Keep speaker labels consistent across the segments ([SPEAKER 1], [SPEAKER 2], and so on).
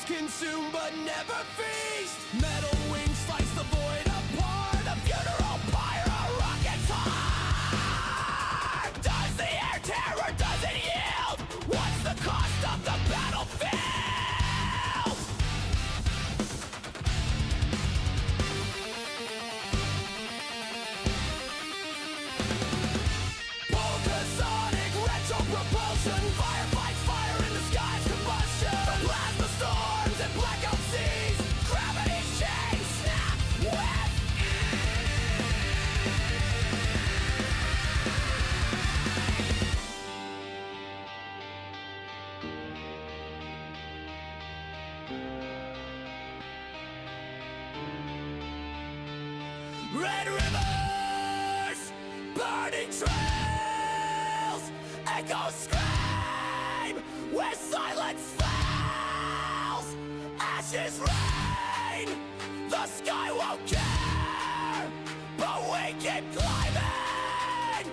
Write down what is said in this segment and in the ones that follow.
[SPEAKER 1] consume but never feast. Metal wings slice the void apart. A funeral pyre, a rocket's heart. Does the air terror, does it yield? What's the cost of the battlefield? Polkasonic retro propulsion. Fire fights fire in the sky's combustion. The plasma storms and blackout seas. Gravity's chains snap with. Red rivers, burning trails, echoes scream where silence fails. Ashes rain, the sky won't care, but we keep climbing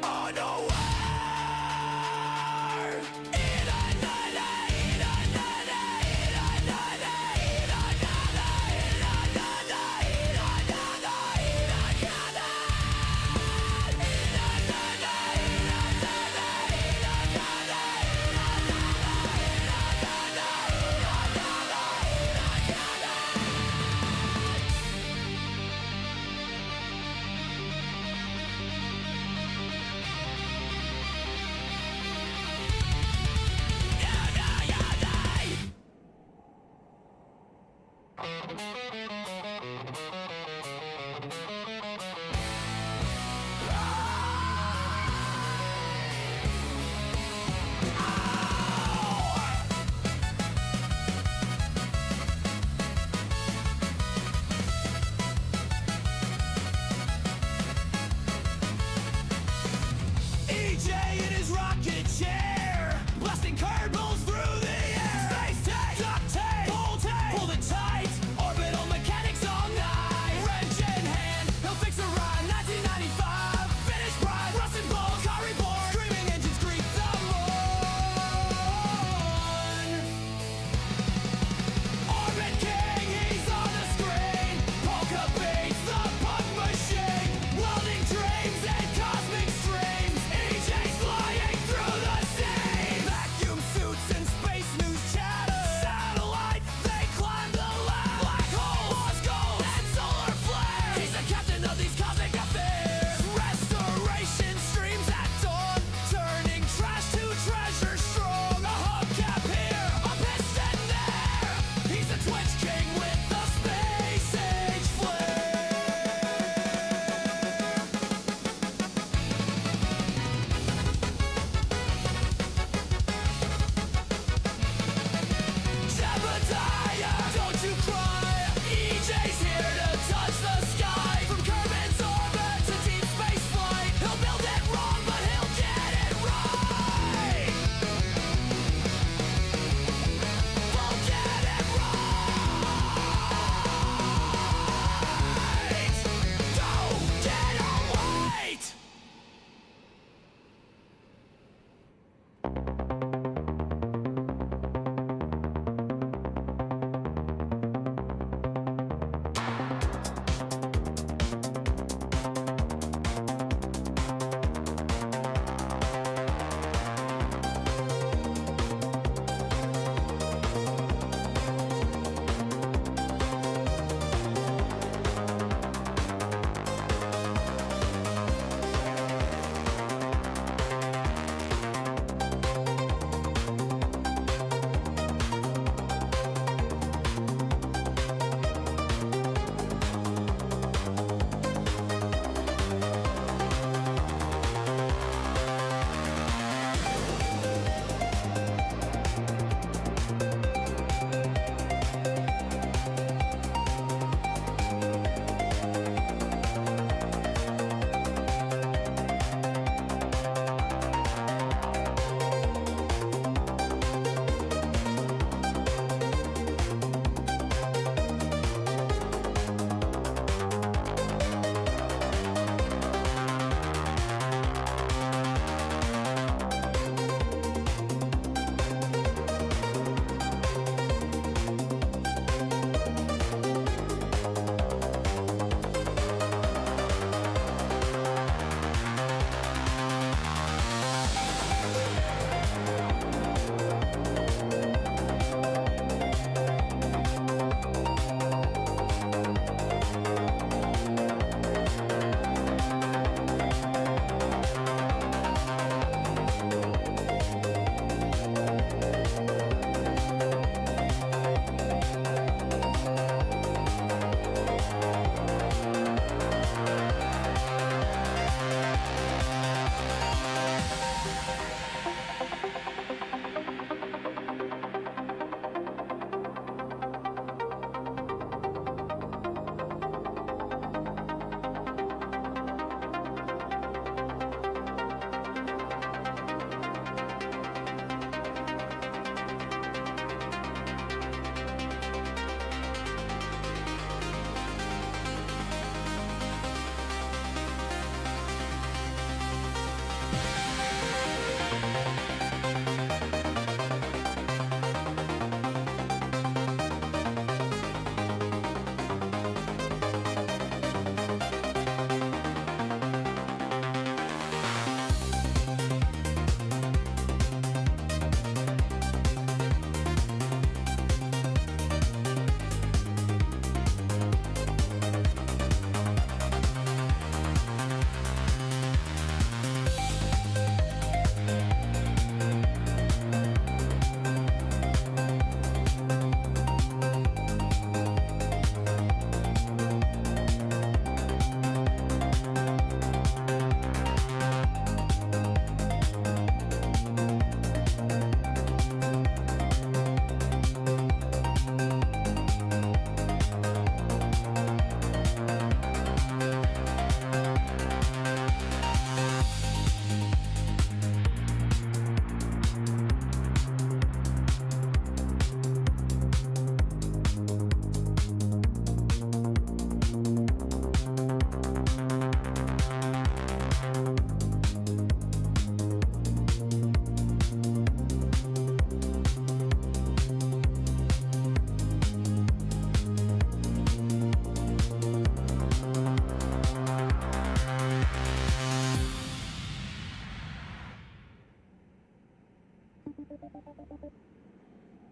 [SPEAKER 1] unaware.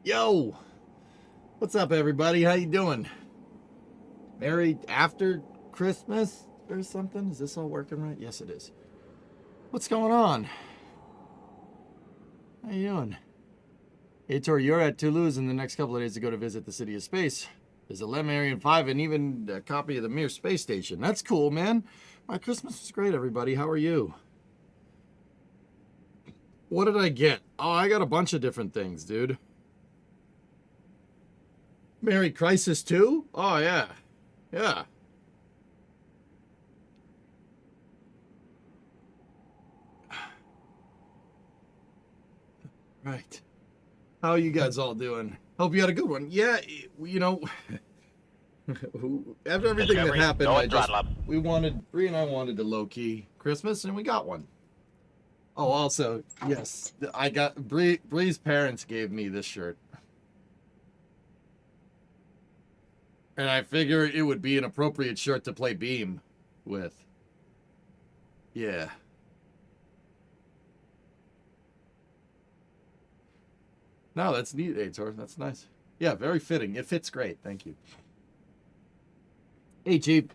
[SPEAKER 2] Yo, what's up, everybody? How you doing? Merry after Christmas or something? Is this all working right? Yes, it is. What's going on? How you doing? Hey, Tori, you're at Toulouse in the next couple of days to go to visit the City of Space. There's a Lemurian 5 and even a copy of the Mir Space Station. That's cool, man. My Christmas was great, everybody. How are you? What did I get? Oh, I got a bunch of different things, dude. Merry Crisis 2? Oh, yeah. Yeah. Right. How are you guys all doing? Hope you had a good one. Yeah, you know, after everything that happened, Bree and I wanted to low-key Christmas, and we got one. Oh, also, yes, I got, Bree's parents gave me this shirt. And I figure it would be an appropriate shirt to play Beam with. Yeah. No, that's neat, Aitor. That's nice. Yeah, very fitting. It fits great. Thank you. Hey, Chief.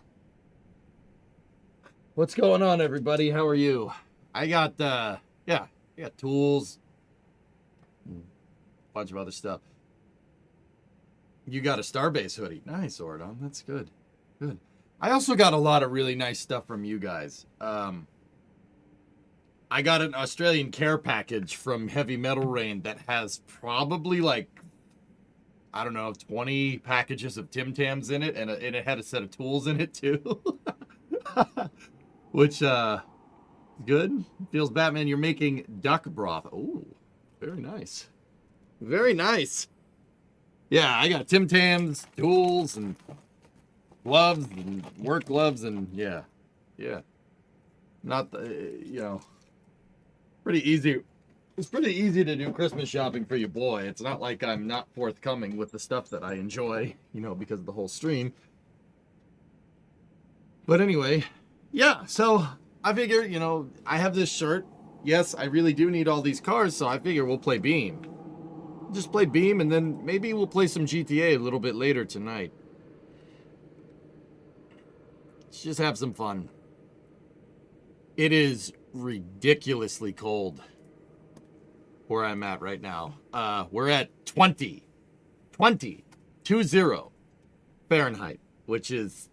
[SPEAKER 2] What's going on, everybody? How are you? I got, I got tools. A bunch of other stuff. You got a Starbase hoodie. Nice, Ordon. That's good. Good. I also got a lot of really nice stuff from you guys. I got an Australian care package from Heavy Metal Rain that has probably like, I don't know, 20 packages of Tim Tams in it, and it had a set of tools in it too. Which, good. Feels Batman, you're making duck broth. Oh, very nice. Very nice. Yeah, I got Tim Tams, tools, and gloves, and work gloves, and yeah. Not the, you know, pretty easy. It's pretty easy to do Christmas shopping for your boy. It's not like I'm not forthcoming with the stuff that I enjoy, you know, because of the whole stream. But anyway, yeah, so I figure, you know, I have this shirt. Yes, I really do need all these cars, so I figure we'll play Beam. Just play Beam, and then maybe we'll play some GTA a little bit later tonight. Let's just have some fun. It is ridiculously cold where I'm at right now. We're at 20 Fahrenheit, which is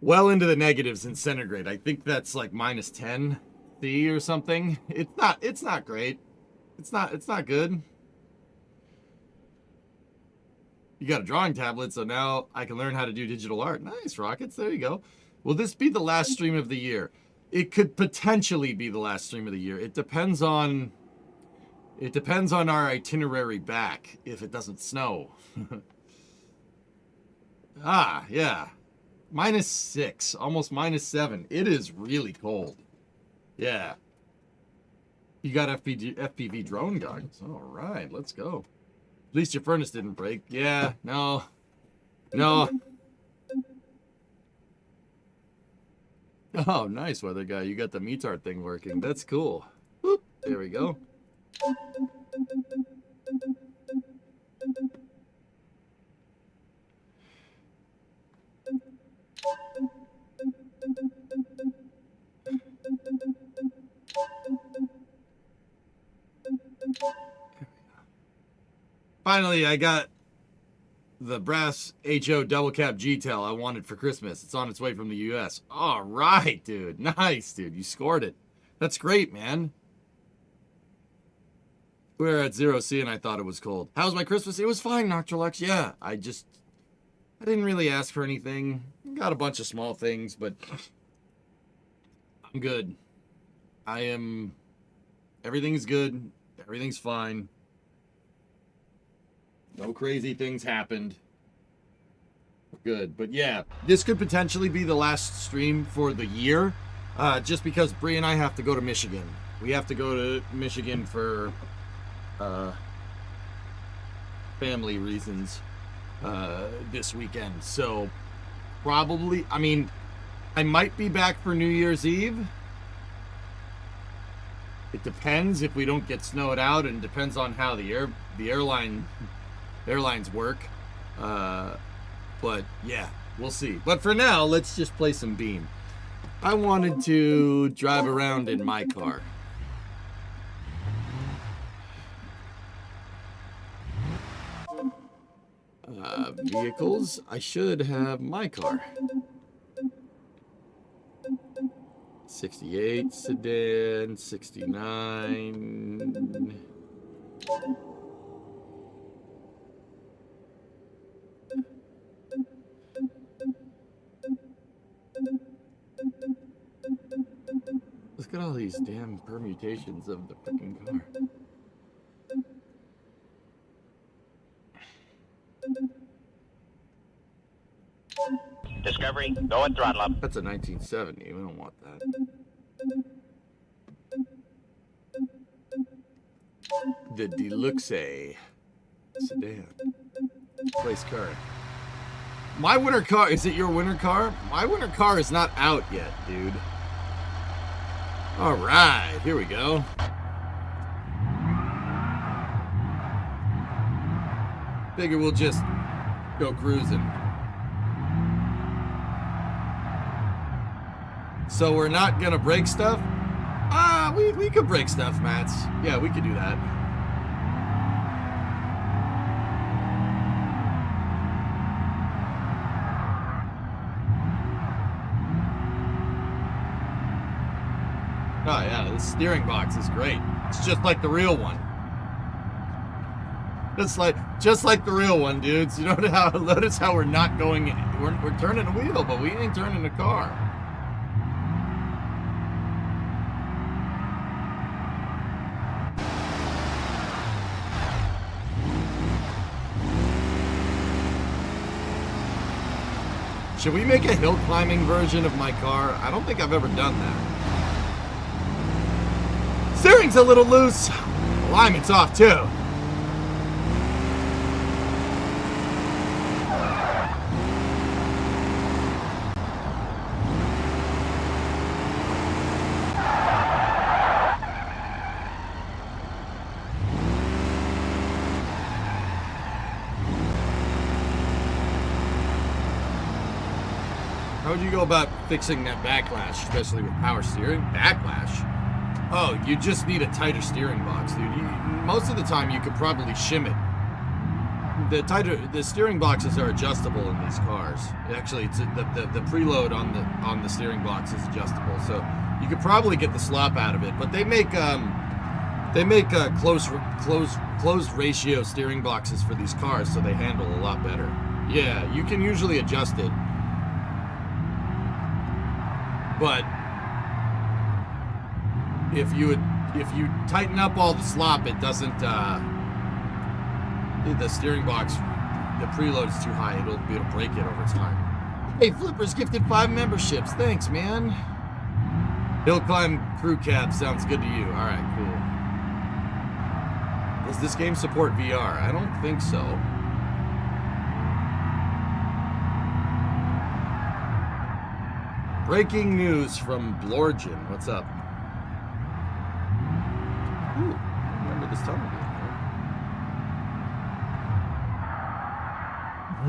[SPEAKER 2] well into the negatives in centigrade. I think that's like minus 10 C or something. It's not great. It's not good. You got a drawing tablet, so now I can learn how to do digital art. Nice, Rockets. There you go. Will this be the last stream of the year? It could potentially be the last stream of the year. It depends on our itinerary back if it doesn't snow. Ah, yeah. -6, almost -7. It is really cold. Yeah. You got FPV drone guns. All right, let's go. At least your furnace didn't break. Yeah, no. Oh, nice, weather guy. You got the METAR thing working. That's cool. Whoop, there we go. Finally, I got the brass HO double cap G-Tel I wanted for Christmas. It's on its way from the US. All right, dude. Nice, dude. You scored it. That's great, man. We were at 0C and I thought it was cold. How was my Christmas? It was fine, Noctrolux. Yeah, I didn't really ask for anything. Got a bunch of small things, but I'm good. Everything's good. Everything's fine. No crazy things happened. Good. But yeah, this could potentially be the last stream for the year. Just because Bree and I have to go to Michigan. We have to go to Michigan for family reasons this weekend. So probably, I mean, I might be back for New Year's Eve. It depends if we don't get snowed out, and depends on how the airlines work. But yeah, we'll see. But for now, let's just play some Beam. I wanted to drive around in my car. Vehicles, I should have my car. 68 sedan, 69. Look at all these damn permutations of the freaking car.
[SPEAKER 3] Discovery, go and throttle up.
[SPEAKER 2] That's a 1970. We don't want that. The Deluxe sedan. Place car. My winter car, is it your winter car? My winter car is not out yet, dude. All right, here we go. Figure we'll just go cruising. So we're not gonna break stuff? We could break stuff, Mats. Yeah, we could do that. Oh yeah, the steering box is great. It's just like the real one. Just like the real one, dudes. You notice how we're not going. We're turning a wheel, but we ain't turning a car. Should we make a hill climbing version of my car? I don't think I've ever done that. Steering's a little loose. Alignment's off too. How would you go about fixing that backlash, especially with power steering? Backlash? Oh, you just need a tighter steering box, dude. Most of the time, you could probably shim it. The steering boxes are adjustable in these cars. Actually, it's the preload on the steering box is adjustable, so you could probably get the slop out of it. But they make closed ratio steering boxes for these cars, so they handle a lot better. Yeah, you can usually adjust it. But if you tighten up all the slop, it doesn't. The steering box, the preload is too high. It'll break it over time. Hey, Flippers gifted 5 memberships. Thanks, man. Hill climb crew cab sounds good to you. All right, cool. Does this game support VR? I don't think so. Breaking news from Blorgen. What's up? Ooh, I remember this tunnel being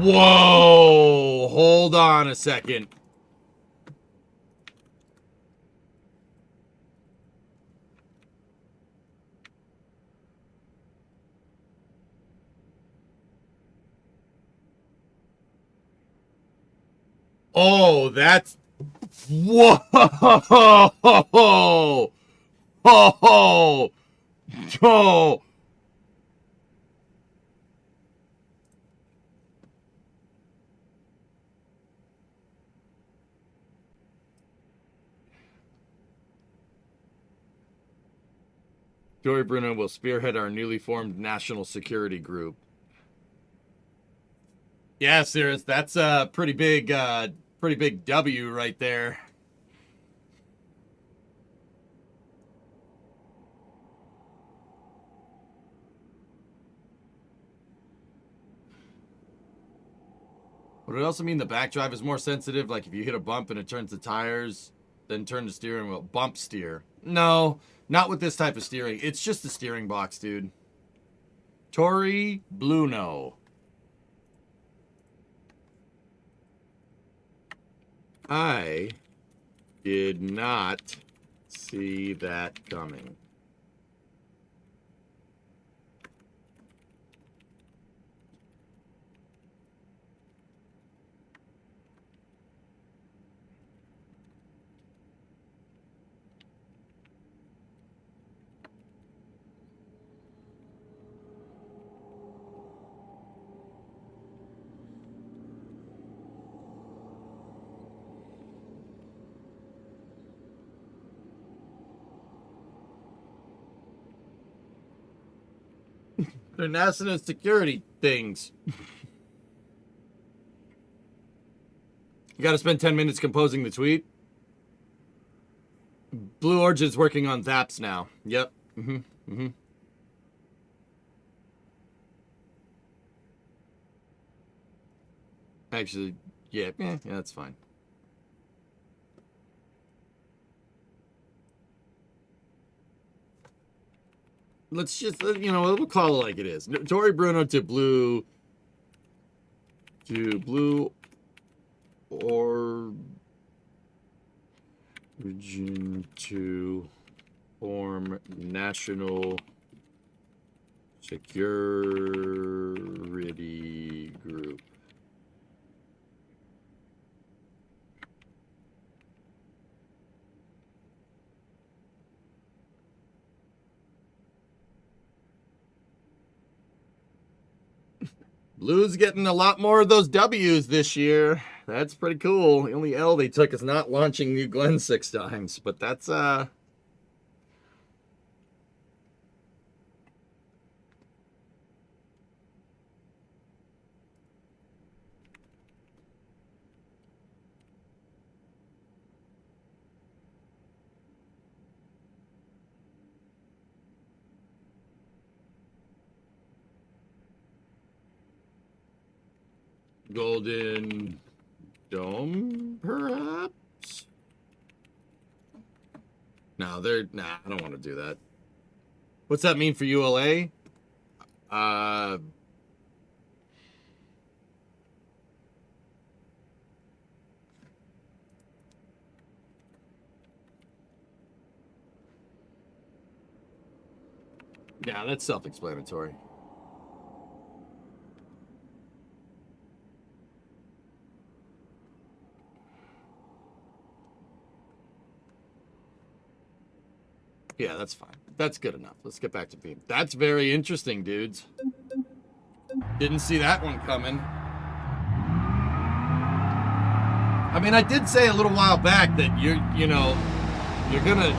[SPEAKER 2] there. Whoa! Hold on a second. Oh, that's... Whoa! Oh! Oh! Tory Bruno will spearhead our newly formed national security group. Yeah, Cirrus, that's a pretty big W right there. Would it also mean the back drive is more sensitive? Like if you hit a bump and it turns the tires, then turn the steering wheel. Bump steer. No, not with this type of steering. It's just the steering box, dude. Tory Bruno. I did not see that coming. They're national security things. You got to spend 10 minutes composing the tweet. Blue Origin's working on Zaps now. Yep. Actually, yeah, that's fine. Let's just, we'll call it like it is. Tory Bruno to Blue Origin to form national security group. Blue's getting a lot more of those W's this year. That's pretty cool. The only L they took is not launching New Glenn 6 times, but that's Golden Dome, perhaps? No, I don't want to do that. What's that mean for ULA? Yeah, that's self-explanatory. Yeah, that's fine. That's good enough. Let's get back to Beam. That's very interesting, dudes. Didn't see that one coming. I mean, I did say a little while back that you're gonna,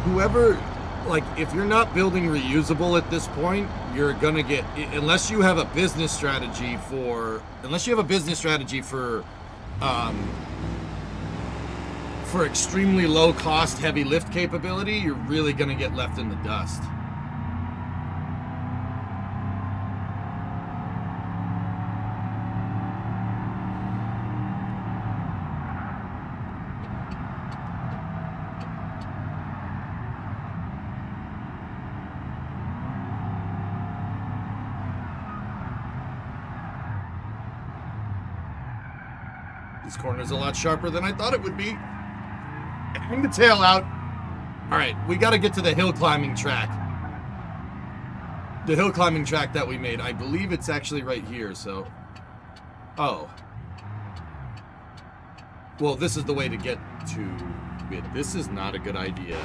[SPEAKER 2] whoever, like, if you're not building reusable at this point, you're gonna get, unless you have a business strategy for extremely low cost, heavy lift capability, you're really gonna get left in the dust. This corner's a lot sharper than I thought it would be. Bring the tail out. All right, we got to get to the hill climbing track. The hill climbing track that we made. I believe it's actually right here, so. Oh. Well, this is the way to get to it. This is not a good idea.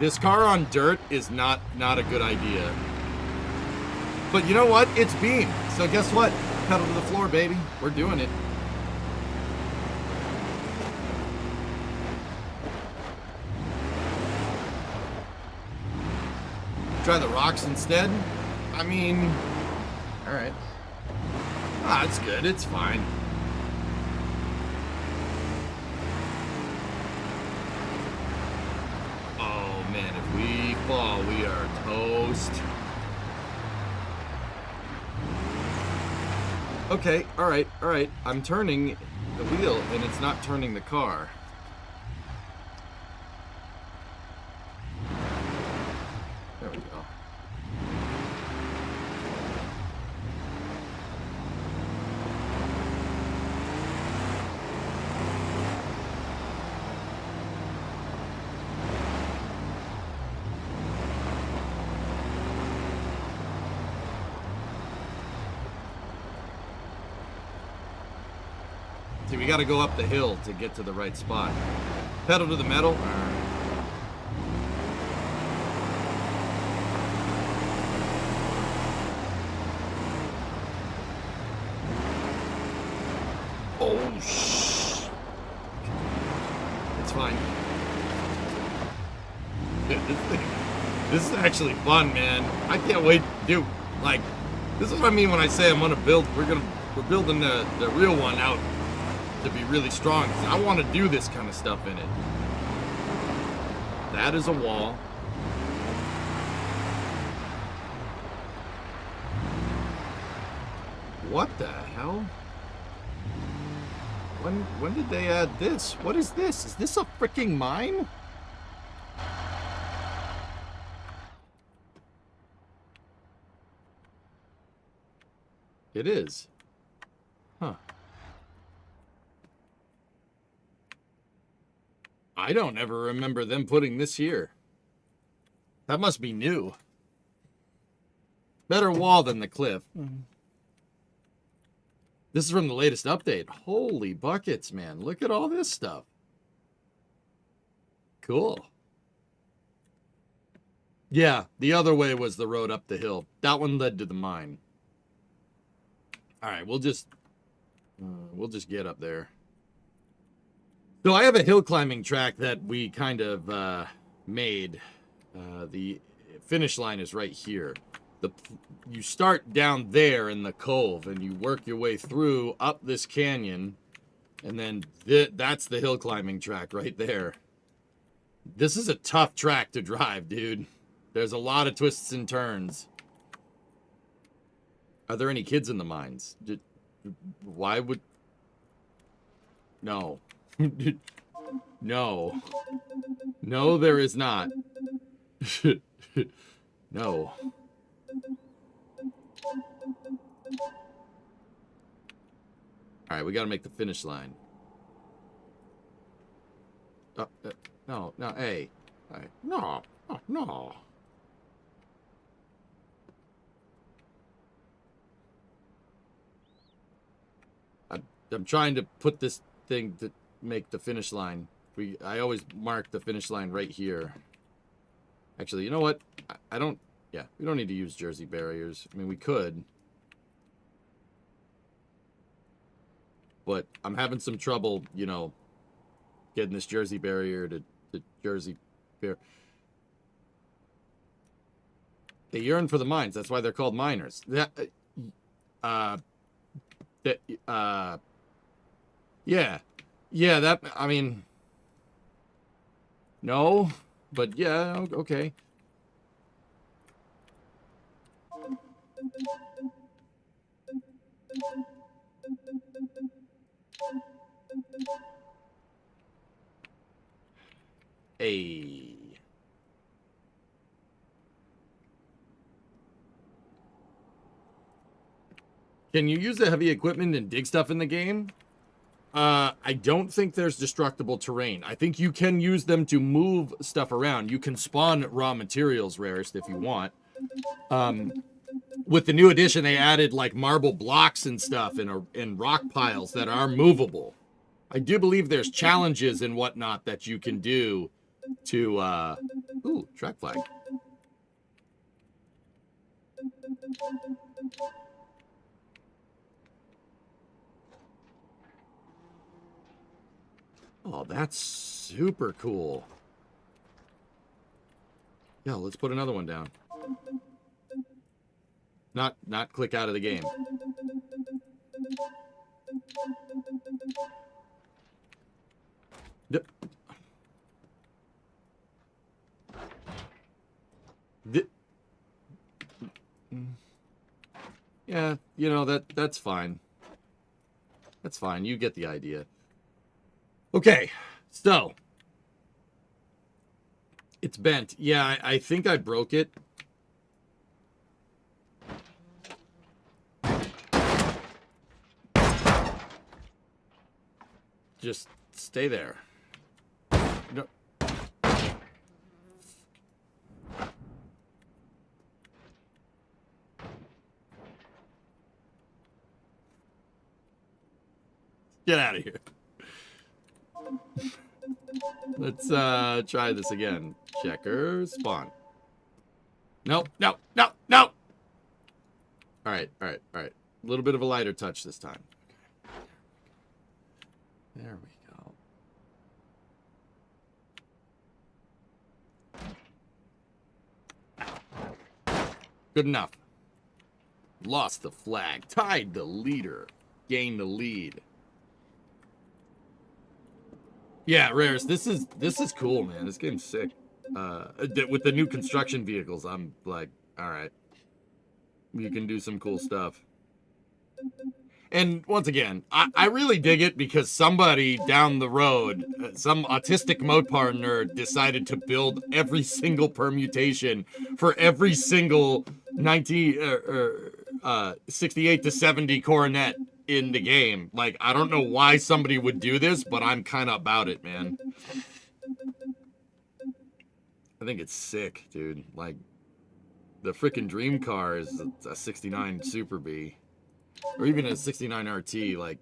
[SPEAKER 2] This car on dirt is not a good idea. But you know what? It's Beam. So guess what? Pedal to the floor, baby. We're doing it. Try the rocks instead? I mean, all right. Ah, it's good. It's fine. Oh, man, if we fall, we are toast. Okay, all right. I'm turning the wheel, and it's not turning the car. we go. See, we got to go up the hill to get to the right spot. Pedal to the metal. Oh, shh. It's fine. This is actually fun, man. I can't wait, dude. Like, this is what I mean when I say I'm gonna build. We're building the real one out to be really strong. 'Cause I want to do this kind of stuff in it. That is a wall. What the hell? When did they add this? What is this? Is this a freaking mine? It is. Huh. I don't ever remember them putting this here. That must be new. Better wall than the cliff. This is from the latest update. Holy buckets, man. Look at all this stuff. Cool. Yeah, the other way was the road up the hill. That one led to the mine. All right, we'll just get up there. So I have a hill climbing track that we kind of made. The finish line is right here. You start down there in the cove and you work your way through up this canyon, and then that's the hill climbing track right there. This is a tough track to drive, dude. There's a lot of twists and turns. Are there any kids in the mines? Why would... No. No. No, there is not. No. All right, we got to make the finish line. No, hey. All right. No, oh, no. I'm trying to put this thing to make the finish line. I always mark the finish line right here. Actually, you know what? I don't... Yeah, we don't need to use jersey barriers. I mean, we could. But I'm having some trouble, you know, getting this jersey barrier to jersey barrier. They yearn for the mines. That's why they're called miners. Yeah, that, I mean, no, but yeah, okay. Hey. Can you use the heavy equipment and dig stuff in the game? I don't think there's destructible terrain. I think you can use them to move stuff around. You can spawn raw materials, Rarest, if you want. With the new edition, they added like marble blocks and stuff in rock piles that are movable. I do believe there's challenges and whatnot that you can do to, ooh, track flag. Oh, that's super cool. Yeah, let's put another one down. Not click out of the game. Yeah, you know, that's fine. That's fine. You get the idea. Okay, so it's bent. Yeah, I think I broke it. Just stay there. No. Get out of here. Let's try this again. Checker, spawn. Nope, no, no, no. All right. A little bit of a lighter touch this time. There we go. Good enough. Lost the flag. Tied the leader. Gained the lead. Yeah, Rares, this is cool, man. This game's sick. With the new construction vehicles, I'm like, all right. You can do some cool stuff. And once again, I really dig it because somebody down the road, some autistic Mopar nerd, decided to build every single permutation for every single 68 to 70 Coronet in the game. Like, I don't know why somebody would do this, but I'm kind of about it, man. I think it's sick, dude. Like, the freaking dream car is a 69 Super B. Or even a 69 RT, like...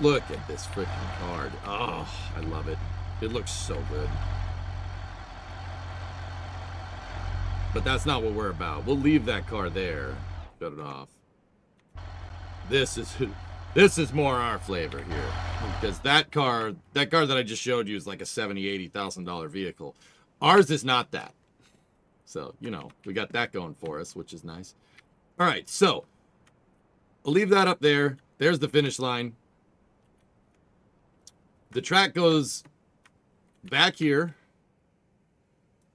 [SPEAKER 2] Look at this freaking card. Oh, I love it. It looks so good. But that's not what we're about. We'll leave that car there. Shut it off. This is more our flavor here. Because that car that I just showed you is like a $70,000-$80,000 vehicle. Ours is not that. So, you know, we got that going for us, which is nice. All right, so I'll leave that up there. There's the finish line. The track goes back here,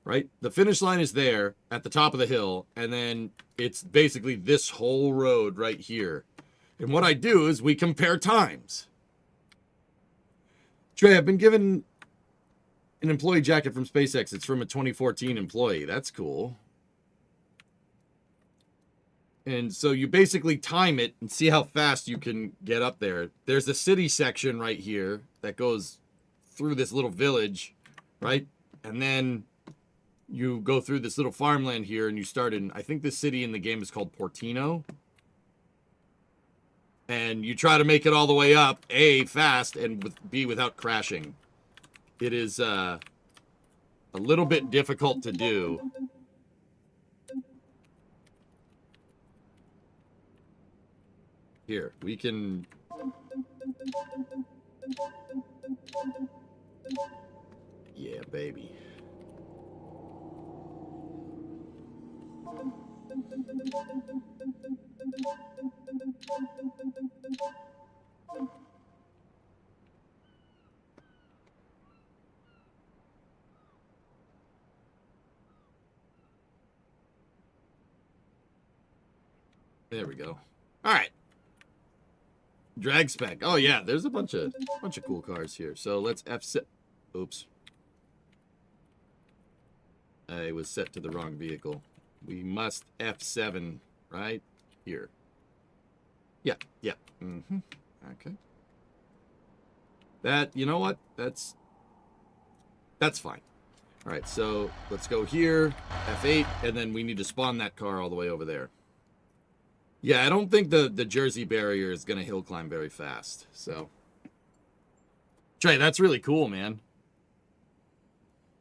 [SPEAKER 2] right? The finish line is there at the top of the hill, and then it's basically this whole road right here. And what I do is we compare times. Trey, I've been given an employee jacket from SpaceX. It's from a 2014 employee. That's cool. And so you basically time it and see how fast you can get up there. There's a city section right here that goes through this little village, right? And then you go through this little farmland here and you start in, I think the city in the game is called Portino. And you try to make it all the way up, A, fast, and B, without crashing. It is a little bit difficult to do. Here, we can... Yeah, baby. There we go. All right. Drag spec. Oh yeah, there's a bunch of cool cars here. So let's F7. Oops. I was set to the wrong vehicle. We must F7 right here. Yeah. Mm-hmm. Okay. That, you know what? That's fine. All right, so let's go here, F8, and then we need to spawn that car all the way over there. Yeah, I don't think the Jersey barrier is going to hill climb very fast, so. Trey, that's really cool, man.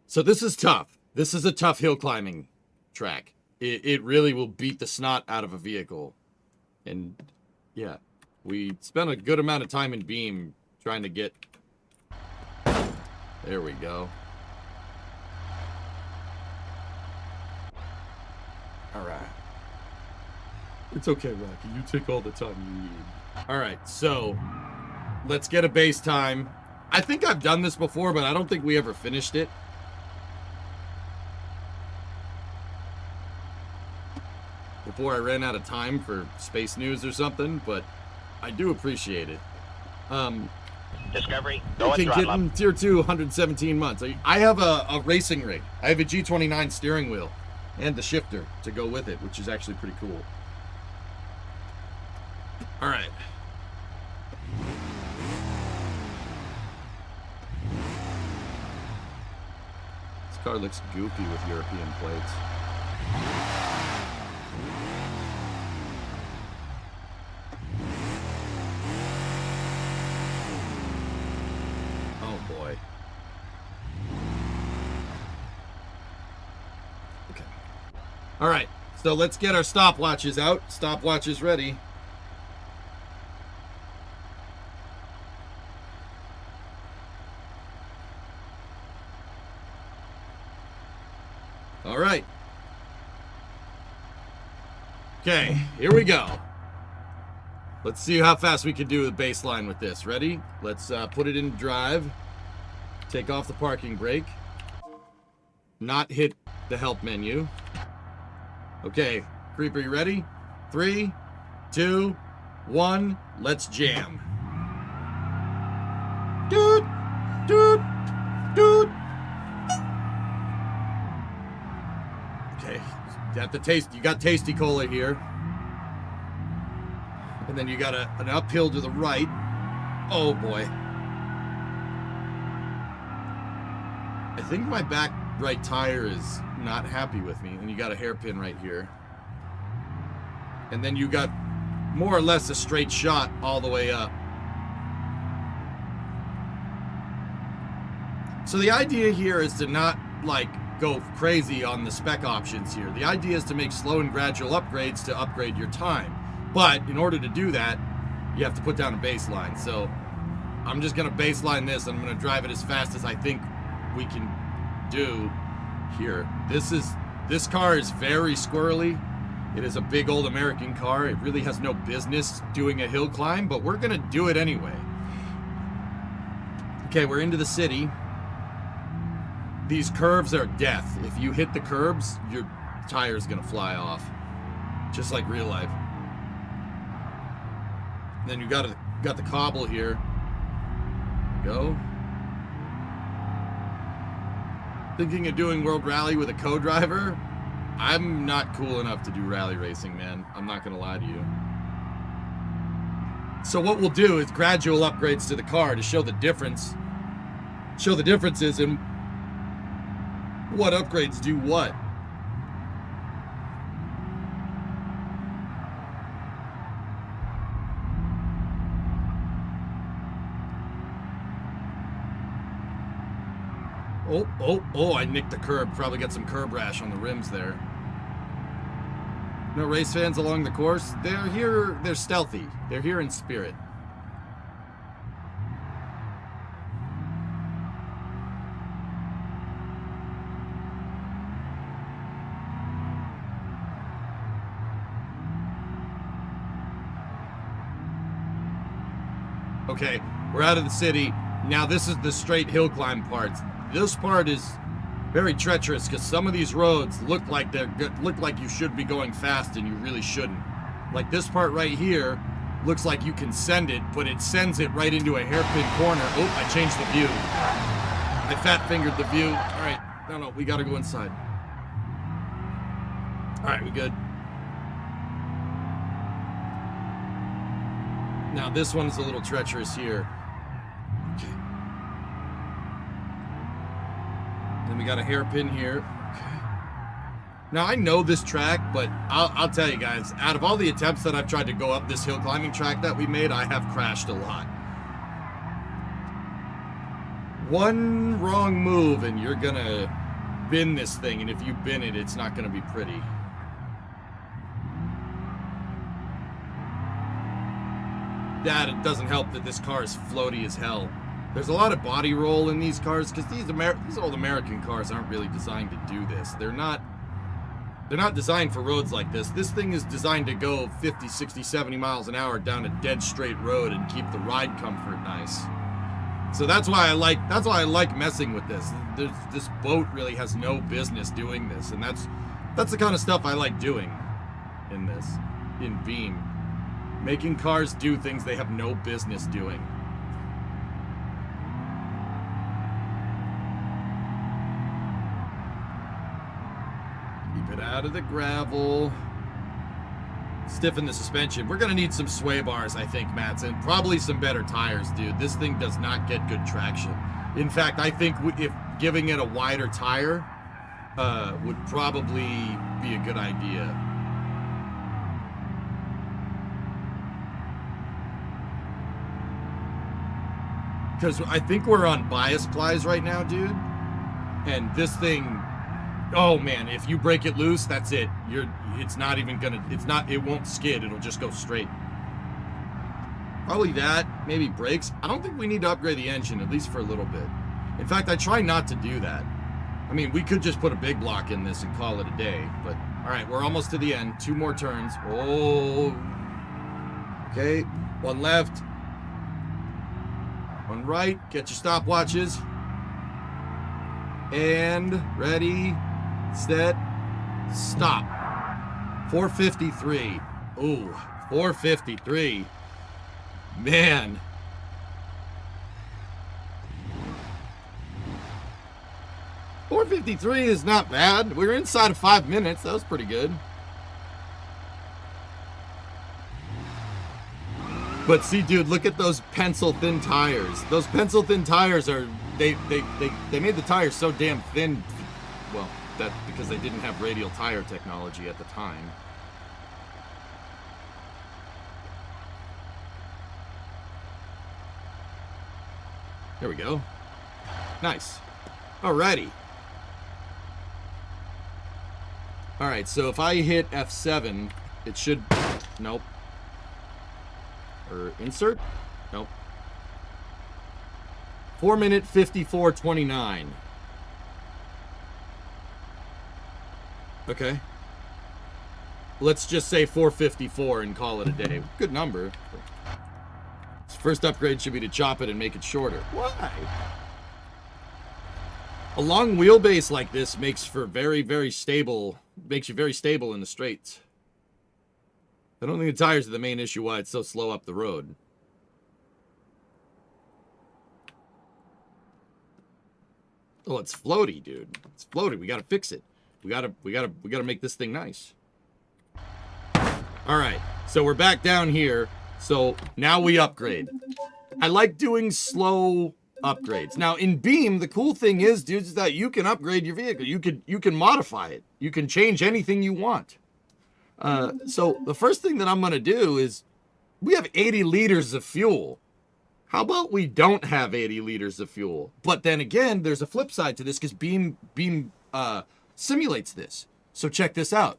[SPEAKER 2] So this is tough. This is a tough hill climbing track. It really will beat the snot out of a vehicle. And, yeah, we spent a good amount of time in Beam trying to get... There we go. All right. It's okay, Rocky. You take all the time you need. All right, so let's get a base time. I think I've done this before, but I don't think we ever finished it. Before I ran out of time for space news or something, but I do appreciate it.
[SPEAKER 3] Discovery, go and
[SPEAKER 2] King
[SPEAKER 3] throttle
[SPEAKER 2] Kitten,
[SPEAKER 3] up.
[SPEAKER 2] Tier 2, 117 months. I have a racing rig. I have a G29 steering wheel and the shifter to go with it, which is actually pretty cool. All right. This car looks goofy with European plates. Oh boy. Okay. All right. So let's get our stopwatches out. Stopwatches ready. All right. Okay, here we go. Let's see how fast we can do the baseline with this. Ready? Let's put it in drive. Take off the parking brake. Not hit the help menu. Okay, Creeper, you ready? 3, 2, 1, let's jam. Doot, doot, doot. Okay, you got Tasty Cola here. And then you got an uphill to the right. Oh boy. I think my back right tire is not happy with me. And you got a hairpin right here. And then you got more or less a straight shot all the way up. So the idea here is to not like go crazy on the spec options here. The idea is to make slow and gradual upgrades to upgrade your time. But in order to do that, you have to put down a baseline. So I'm just going to baseline this. I'm going to drive it as fast as I think we can do here. This car is very squirrely. It is a big old American car. It really has no business doing a hill climb, but we're going to do it anyway. Okay, we're into the city. These curves are death. If you hit the curbs, your tire's going to fly off. Just like real life. Then you got the cobble here. There we go. Thinking of doing World Rally with a co-driver? I'm not cool enough to do rally racing, man. I'm not gonna lie to you. So what we'll do is gradual upgrades to the car to show the difference. Show the differences in what upgrades do what. Oh, I nicked the curb. Probably got some curb rash on the rims there. No race fans along the course? They're here, they're stealthy. They're here in spirit. Okay, we're out of the city. Now this is the straight hill climb parts. This part is very treacherous because some of these roads look like you should be going fast and you really shouldn't. Like this part right here looks like you can send it, but it sends it right into a hairpin corner. Oh, I changed the view. I fat fingered the view. All right, no, we gotta go inside. All right, we good. Now this one's a little treacherous here. Okay. Then we got a hairpin here. Okay. Now I know this track, but I'll tell you guys, out of all the attempts that I've tried to go up this hill climbing track that we made, I have crashed a lot. One wrong move and you're gonna bin this thing, and if you bin it, it's not gonna be pretty. That it doesn't help that this car is floaty as hell. There's a lot of body roll in these cars because these old American cars aren't really designed to do this. They're not designed for roads like this. This thing is designed to go 50, 60, 70 miles an hour down a dead straight road and keep the ride comfort nice. So that's why I like messing with this. This boat really has no business doing this, and that's the kind of stuff I like doing in Beam. Making cars do things they have no business doing. Keep it out of the gravel. stiffen the suspension. We're gonna need some sway bars, I think, Mats, and probably some better tires, dude. This thing does not get good traction. In fact, I think if giving it a wider tire would probably be a good idea. Because I think we're on bias plies right now, dude. And this thing, oh man, if you break it loose, that's it. It's not even gonna, it won't skid. It'll just go straight. Probably that, maybe brakes. I don't think we need to upgrade the engine, at least for a little bit. In fact, I try not to do that. I mean, we could just put a big block in this and call it a day, but all right, we're almost to the end. 2 more turns. Oh, okay, 1 left. 1 right, get your stopwatches. And ready, set, stop. 453. Ooh, 453. Man. .453 is not bad. We were inside of 5 minutes. That was pretty good. But see, dude, look at those pencil-thin tires. Those pencil-thin tires are... They made the tires so damn thin. Well, that because they didn't have radial tire technology at the time. There we go. Nice. Alrighty. Alright, so if I hit F7, it should... Nope. Or insert? Nope. 4 minute 54:29. Okay. Let's just say 454 and call it a day. Good number. First upgrade should be to chop it and make it shorter. Why? A long wheelbase like this makes for very, very stable, makes you very stable in the straights. I don't think the tires are the main issue why it's so slow up the road. Oh, it's floaty, dude. It's floaty. We gotta fix it. We gotta make this thing nice. All right, so we're back down here. So now we upgrade. I like doing slow upgrades. Now in Beam, the cool thing is, dudes, is that you can upgrade your vehicle. You can modify it. You can change anything you want. So the first thing that I'm gonna do is, we have 80 liters of fuel. How about we don't have 80 liters of fuel? But then again, there's a flip side to this because Beam simulates this. So check this out.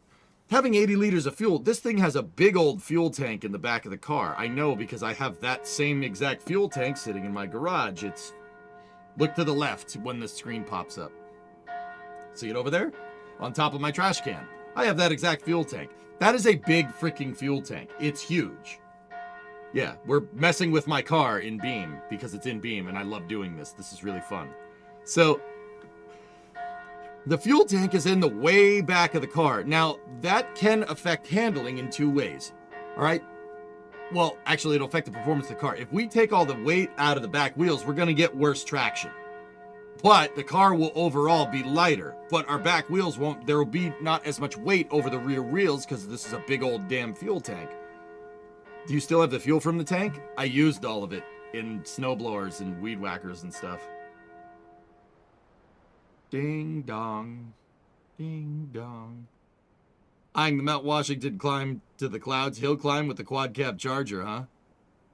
[SPEAKER 2] Having 80 liters of fuel, this thing has a big old fuel tank in the back of the car. I know because I have that same exact fuel tank sitting in my garage. It's, look to the left when the screen pops up. See it over there? On top of my trash can. I have that exact fuel tank. That is a big freaking fuel tank. It's huge. Yeah, we're messing with my car in Beam because it's in Beam and I love doing this. This is really fun. So, the fuel tank is in the way back of the car. Now, that can affect handling in 2 ways. All right? Well, actually, it'll affect the performance of the car. If we take all the weight out of the back wheels, we're going to get worse traction. But the car will overall be lighter. But our back wheels won't. There will be not as much weight over the rear wheels because this is a big old damn fuel tank. Do you still have the fuel from the tank? I used all of it in snowblowers and weed whackers and stuff. Ding dong. Ding dong. Eyeing the Mount Washington climb to the clouds, hill climb with the quad cab Charger, huh?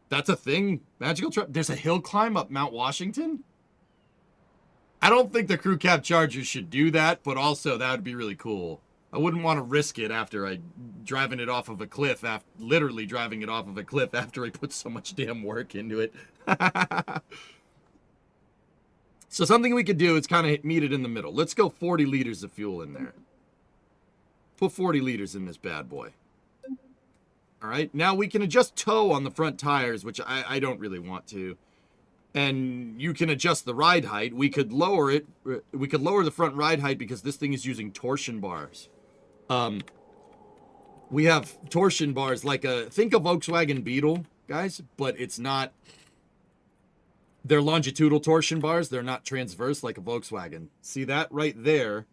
[SPEAKER 2] That's a thing? Magical truck? There's a hill climb up Mount Washington? I don't think the crew cab Charger should do that, but also that would be really cool. I wouldn't want to risk it after driving it off of a cliff, literally driving it off of a cliff after I put so much damn work into it. So something we could do is kind of meet it in the middle. Let's go 40 liters of fuel in there. Put 40 liters in this bad boy. All right, now we can adjust toe on the front tires, which I don't really want to. And you can adjust the ride height. We could lower it. We could lower the front ride height because this thing is using torsion bars. We have torsion bars like think of Volkswagen Beetle, guys, but it's not. They're longitudinal torsion bars. They're not transverse like a Volkswagen. See that right there?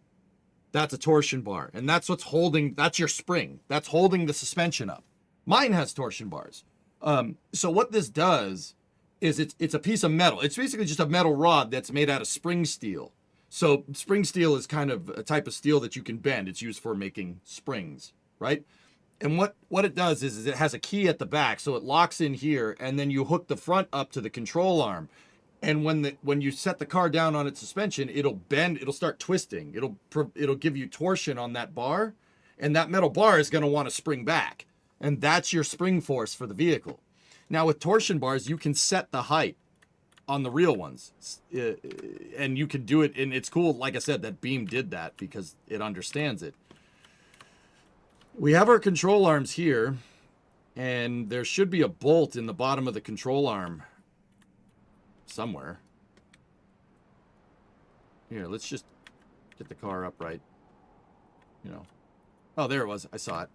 [SPEAKER 2] That's a torsion bar. And that's what's holding, that's your spring. That's holding the suspension up. Mine has torsion bars. So what this does is it's a piece of metal. It's basically just a metal rod that's made out of spring steel. So spring steel is kind of a type of steel that you can bend. It's used for making springs, right? And what it does is it has a key at the back, so it locks in here, and then you hook the front up to the control arm. And when you set the car down on its suspension, it'll bend, it'll start twisting. It'll give you torsion on that bar, and that metal bar is going to want to spring back. And that's your spring force for the vehicle. Now with torsion bars, you can set the height on the real ones. And you can do it, and it's cool, like I said, that Beam did that because it understands it. We have our control arms here, and there should be a bolt in the bottom of the control arm somewhere. Here, let's just get the car upright. You know. Oh, there it was. I saw it.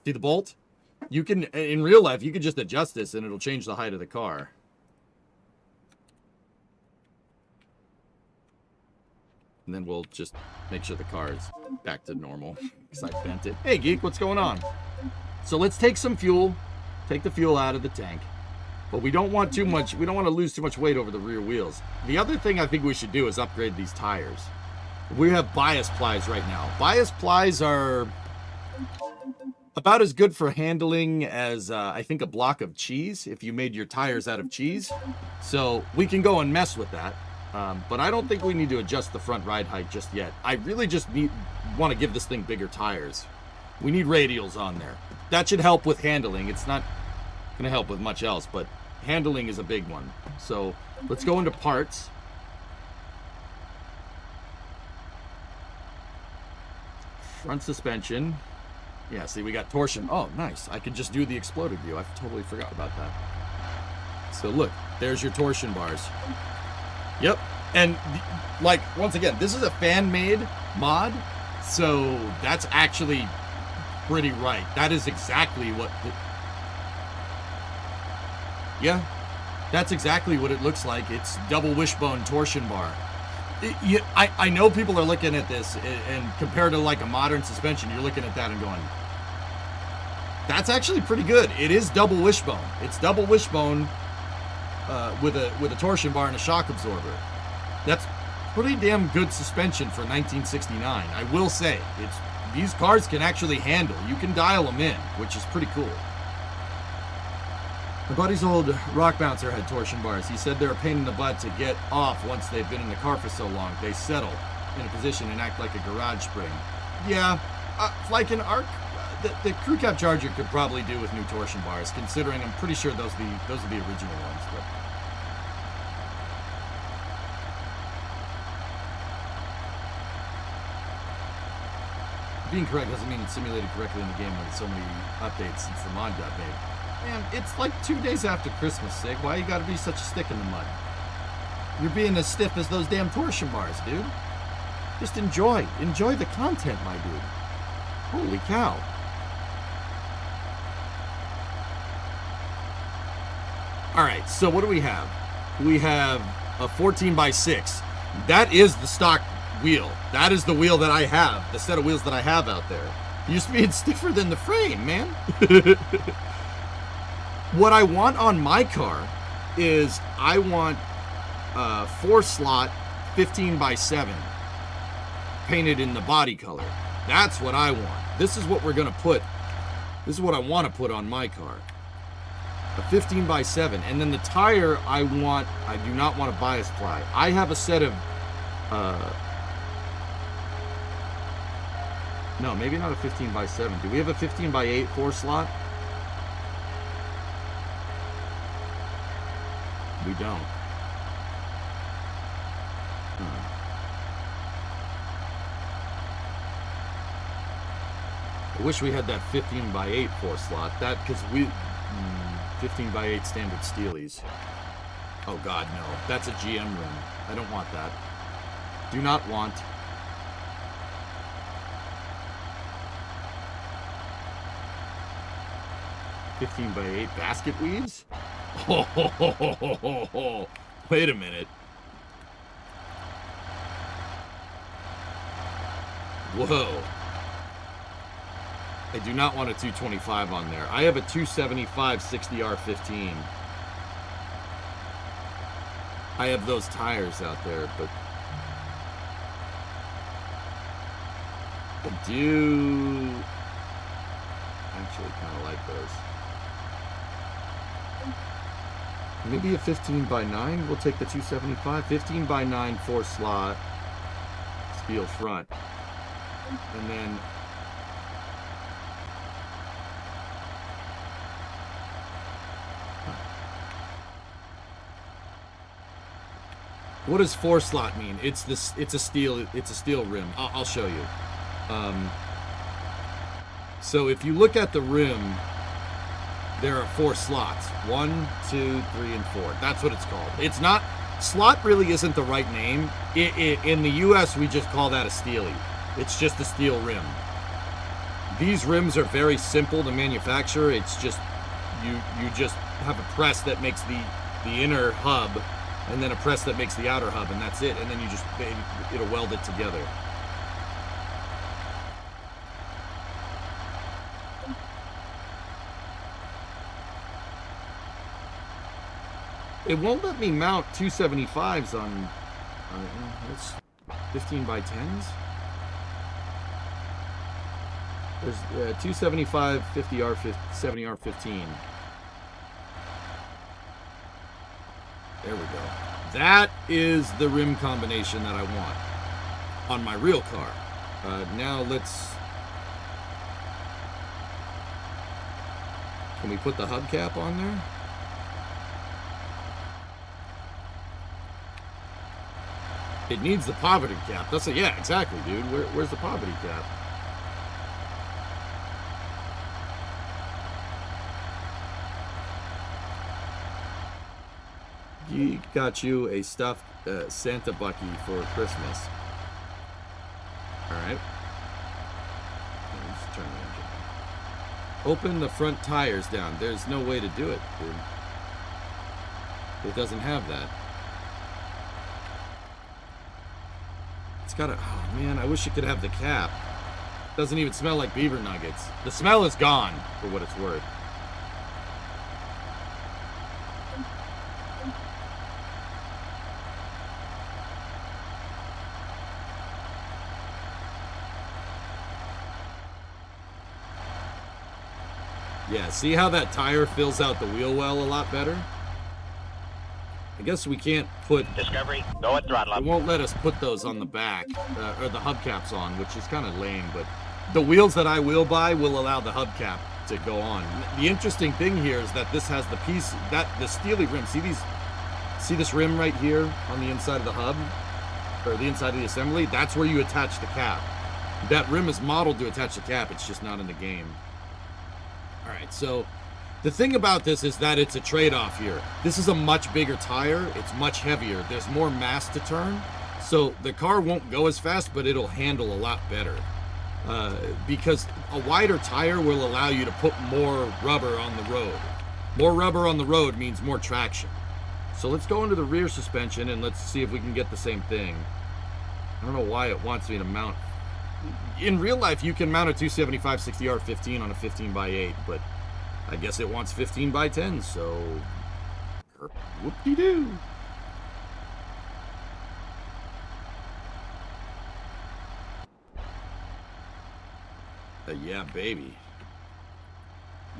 [SPEAKER 2] See the bolt? You can, in real life, you can just adjust this and it'll change the height of the car. And then we'll just make sure the car is back to normal because I bent it. Hey, Geek, what's going on? So let's take some fuel, take the fuel out of the tank. But we don't want too much, we don't want to lose too much weight over the rear wheels. The other thing I think we should do is upgrade these tires. We have bias plies right now. Bias plies are about as good for handling as I think a block of cheese if you made your tires out of cheese. So we can go and mess with that. But I don't think we need to adjust the front ride height just yet. I really just want to give this thing bigger tires. We need radials on there. That should help with handling. It's not going to help with much else, but handling is a big one. So let's go into parts. Front suspension. Yeah, see, we got torsion. Oh, nice. I could just do the exploded view. I totally forgot about that. So look, there's your torsion bars. Yep. And like, once again, this is a fan-made mod, so that's actually pretty right. That is exactly what yeah, that's exactly what it looks like. It's double wishbone torsion bar. I know people are looking at this and compared to like a modern suspension, you're looking at that and going, that's actually pretty good. It is double wishbone. It's double wishbone with a torsion bar and a shock absorber. That's pretty damn good suspension for 1969. I will say, these cars can actually handle. You can dial them in, which is pretty cool. My buddy's old rock bouncer had torsion bars. He said they're a pain in the butt to get off once they've been in the car for so long. They settle in a position and act like a garage spring. Yeah, like an arc, the crew cab Charger could probably do with new torsion bars, considering I'm pretty sure those are the original ones. But being correct doesn't mean it's simulated correctly in the game with so many updates since the mod got made. Man, it's like 2 days after Christmas, Sig. Why you gotta be such a stick in the mud? You're being as stiff as those damn torsion bars, dude. Just enjoy the content, my dude. Holy cow. Alright, so what do we have? We have a 14x6. That is the stock wheel. That is the wheel that I have, the set of wheels that I have out there. Used to be stiffer than the frame, man. What I want on my car is I want 4-slot 15x7 painted in the body color. That's what I want. This is what we're gonna put. This is what I want to put on my car. A 15x7, and then the tire I do not want a bias ply. I have a set of no, maybe not a 15x7. Do we have a 15x8 4-slot? We don't. I wish we had that 15x8 4-slot. That, because we 15x8 standard steelies. Oh god, no. That's a GM rim. I don't want that. Do not want. $15x8 basket weaves? Oh, wait a minute. Whoa. I do not want a 225 on there. I have a 275 60R15. I have those tires out there, but I do actually kind of like those. Maybe a 15x9. We'll take the 275. 15x9 4 slot steel front, and then what does 4 slot mean? It's this. It's a steel rim. I'll show you. So if you look at the rim, there are 4 slots. 1, 2, 3, and 4. That's what it's called. It's not slot. Really isn't the right name. In the U.S., we just call that a steely. It's just a steel rim. These rims are very simple to manufacture. It's just you just have a press that makes the inner hub, and then a press that makes the outer hub, and that's it. And then you just it'll weld it together. It won't let me mount 275s on what's 15x10s. There's 275, 50R, 70R15. There we go. That is the rim combination that I want on my real car. Now let's. Can we put the hubcap on there? It needs the poverty cap. That's a, yeah, exactly, dude. Where's the poverty cap? He got you a stuffed Santa Bucky for Christmas. All right. Let's turn the engine on. Open the front tires down. There's no way to do it, dude. It doesn't have that. It's got a, oh man, I wish it could have the cap. Doesn't even smell like beaver nuggets. The smell is gone, for what it's worth. Yeah, see how that tire fills out the wheel well a lot better? I guess we can't put...
[SPEAKER 3] Discovery, go at throttle up.
[SPEAKER 2] It won't let us put those on the back, or the hubcaps on, which is kind of lame, but the wheels that I will buy will allow the hubcap to go on. The interesting thing here is that this has the piece, that the steely rim, see this rim right here on the inside of the hub, or the inside of the assembly? That's where you attach the cap. That rim is modeled to attach the cap, it's just not in the game. All right, so the thing about this is that it's a trade-off here. This is a much bigger tire. It's much heavier. There's more mass to turn. So the car won't go as fast, but it'll handle a lot better. Because a wider tire will allow you to put more rubber on the road. More rubber on the road means more traction. So let's go into the rear suspension and let's see if we can get the same thing. I don't know why it wants me to mount. In real life, you can mount a 275 60R15 on a 15x8, but I guess it wants 15x10, so whoop-de-doo. Yeah, baby.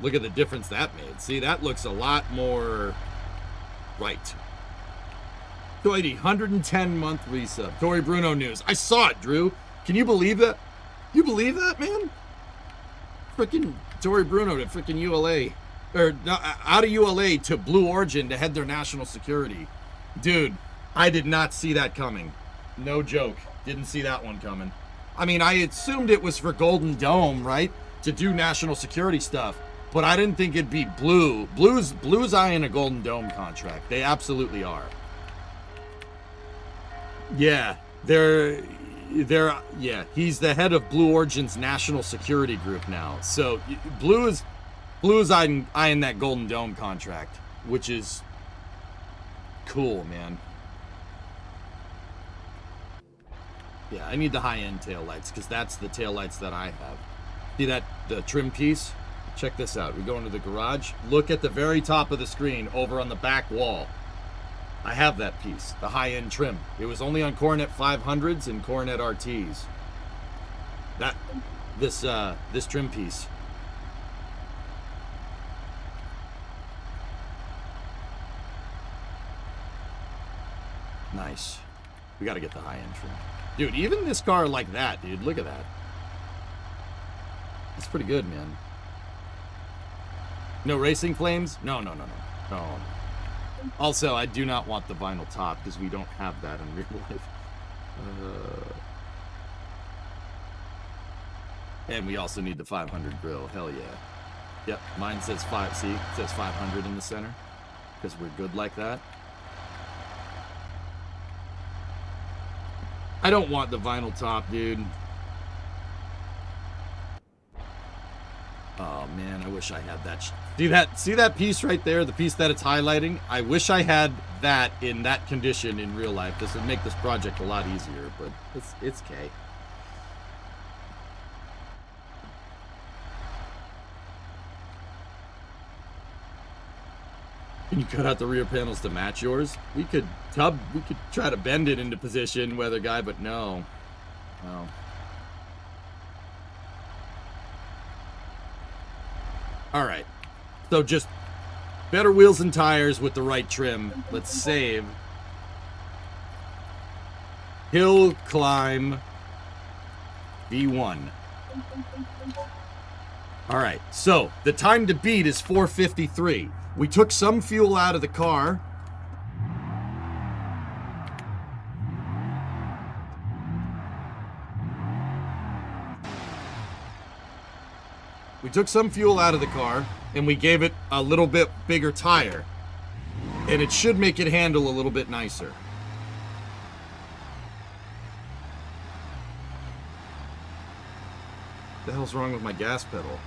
[SPEAKER 2] Look at the difference that made. See, that looks a lot more right. 110-month resub. Tory Bruno news. I saw it, Drew. Can you believe that? You believe that, man? Freaking Tory Bruno to freaking ULA. Or out of ULA to Blue Origin to head their national security. Dude, I did not see that coming. No joke. Didn't see that one coming. I mean, I assumed it was for Golden Dome, right? To do national security stuff. But I didn't think it'd be Blue. Blue's eyeing a Golden Dome contract. They absolutely are. Yeah, yeah, he's the head of Blue Origin's national security group now. So Blue's eyeing that Golden Dome contract, which is cool, man. Yeah, I need the high-end taillights because that's the taillights that I have. See that the trim piece? Check this out. We go into the garage. Look at the very top of the screen over on the back wall. I have that piece, the high-end trim. It was only on Coronet 500s and Coronet RTs. This trim piece. Nice. We got to get the high-end trim. Dude, even this car like that, dude. Look at that. That's pretty good, man. No racing flames? No. Also, I do not want the vinyl top because we don't have that in real life. And we also need the 500 grill. Hell yeah. Yep, mine says 5. See, it says 500 in the center because we're good like that. I don't want the vinyl top, dude. Oh man, I wish I had that. See that piece right there, the piece that it's highlighting? I wish I had that in that condition in real life. This would make this project a lot easier, but it's K. Can you cut out the rear panels to match yours? We could try to bend it into position, weather guy, but no. No. All right. So just better wheels and tires with the right trim. Let's save. Hill climb V1. All right. So the time to beat is 4:53. We took some fuel out of the car. We took some fuel out of the car and we gave it a little bit bigger tire. And it should make it handle a little bit nicer. What the hell's wrong with my gas pedal?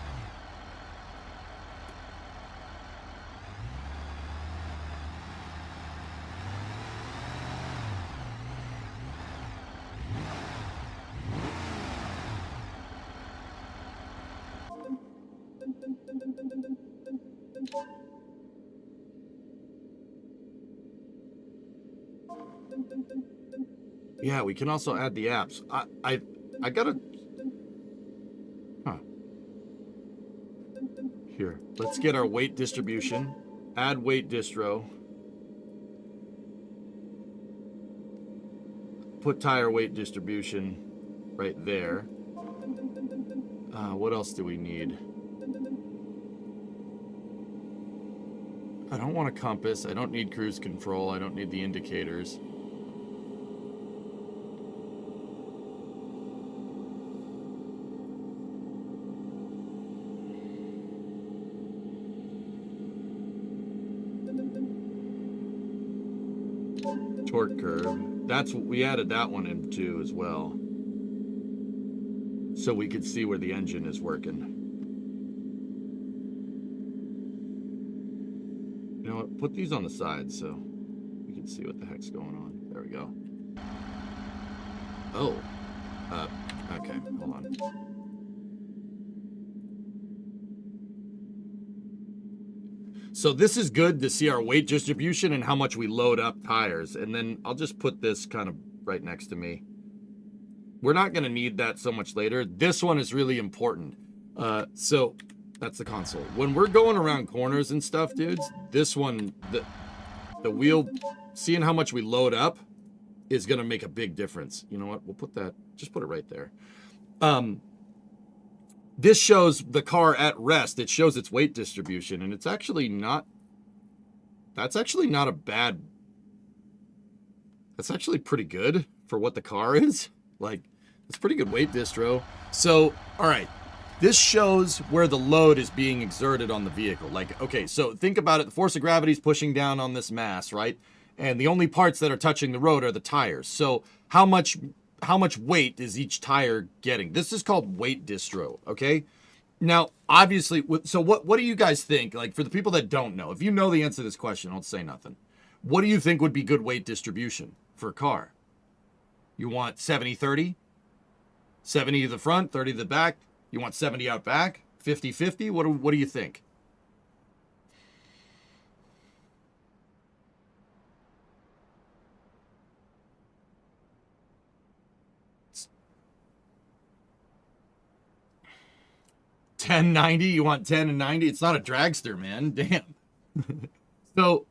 [SPEAKER 2] Yeah, we can also add the apps. I gotta... Huh. Here, let's get our weight distribution. Add weight distro. Put tire weight distribution right there. What else do we need? I don't want a compass. I don't need cruise control. I don't need the indicators. Torque curve. That's what we added that one in too as well. So we could see where the engine is working. You know what? Put these on the side so we can see what the heck's going on. There we go. Oh. Okay, hold on. So this is good to see our weight distribution and how much we load up tires. And then I'll just put this kind of right next to me. We're not going to need that so much later. This one is really important. So that's the console. When we're going around corners and stuff, dudes, this one, the wheel, seeing how much we load up is going to make a big difference. You know what? We'll put that, just put it right there. This shows the car at rest. It shows its weight distribution, and it's actually not, that's actually not a bad, that's actually pretty good for what the car is. Like, it's pretty good weight distro. So, all right, this shows where the load is being exerted on the vehicle. Like, okay, so think about it. The force of gravity is pushing down on this mass, right? And the only parts that are touching the road are the tires. So how much weight is each tire getting? This is called weight distro, okay? Now, obviously, so what do you guys think? Like, for the people that don't know, if you know the answer to this question, don't say nothing. What do you think would be good weight distribution for a car? You want 70-30? 70 to the front, 30 to the back? You want 70 out back? 50-50? What do you think? $10.90? You want 10 and 90? It's not a dragster, man. Damn. So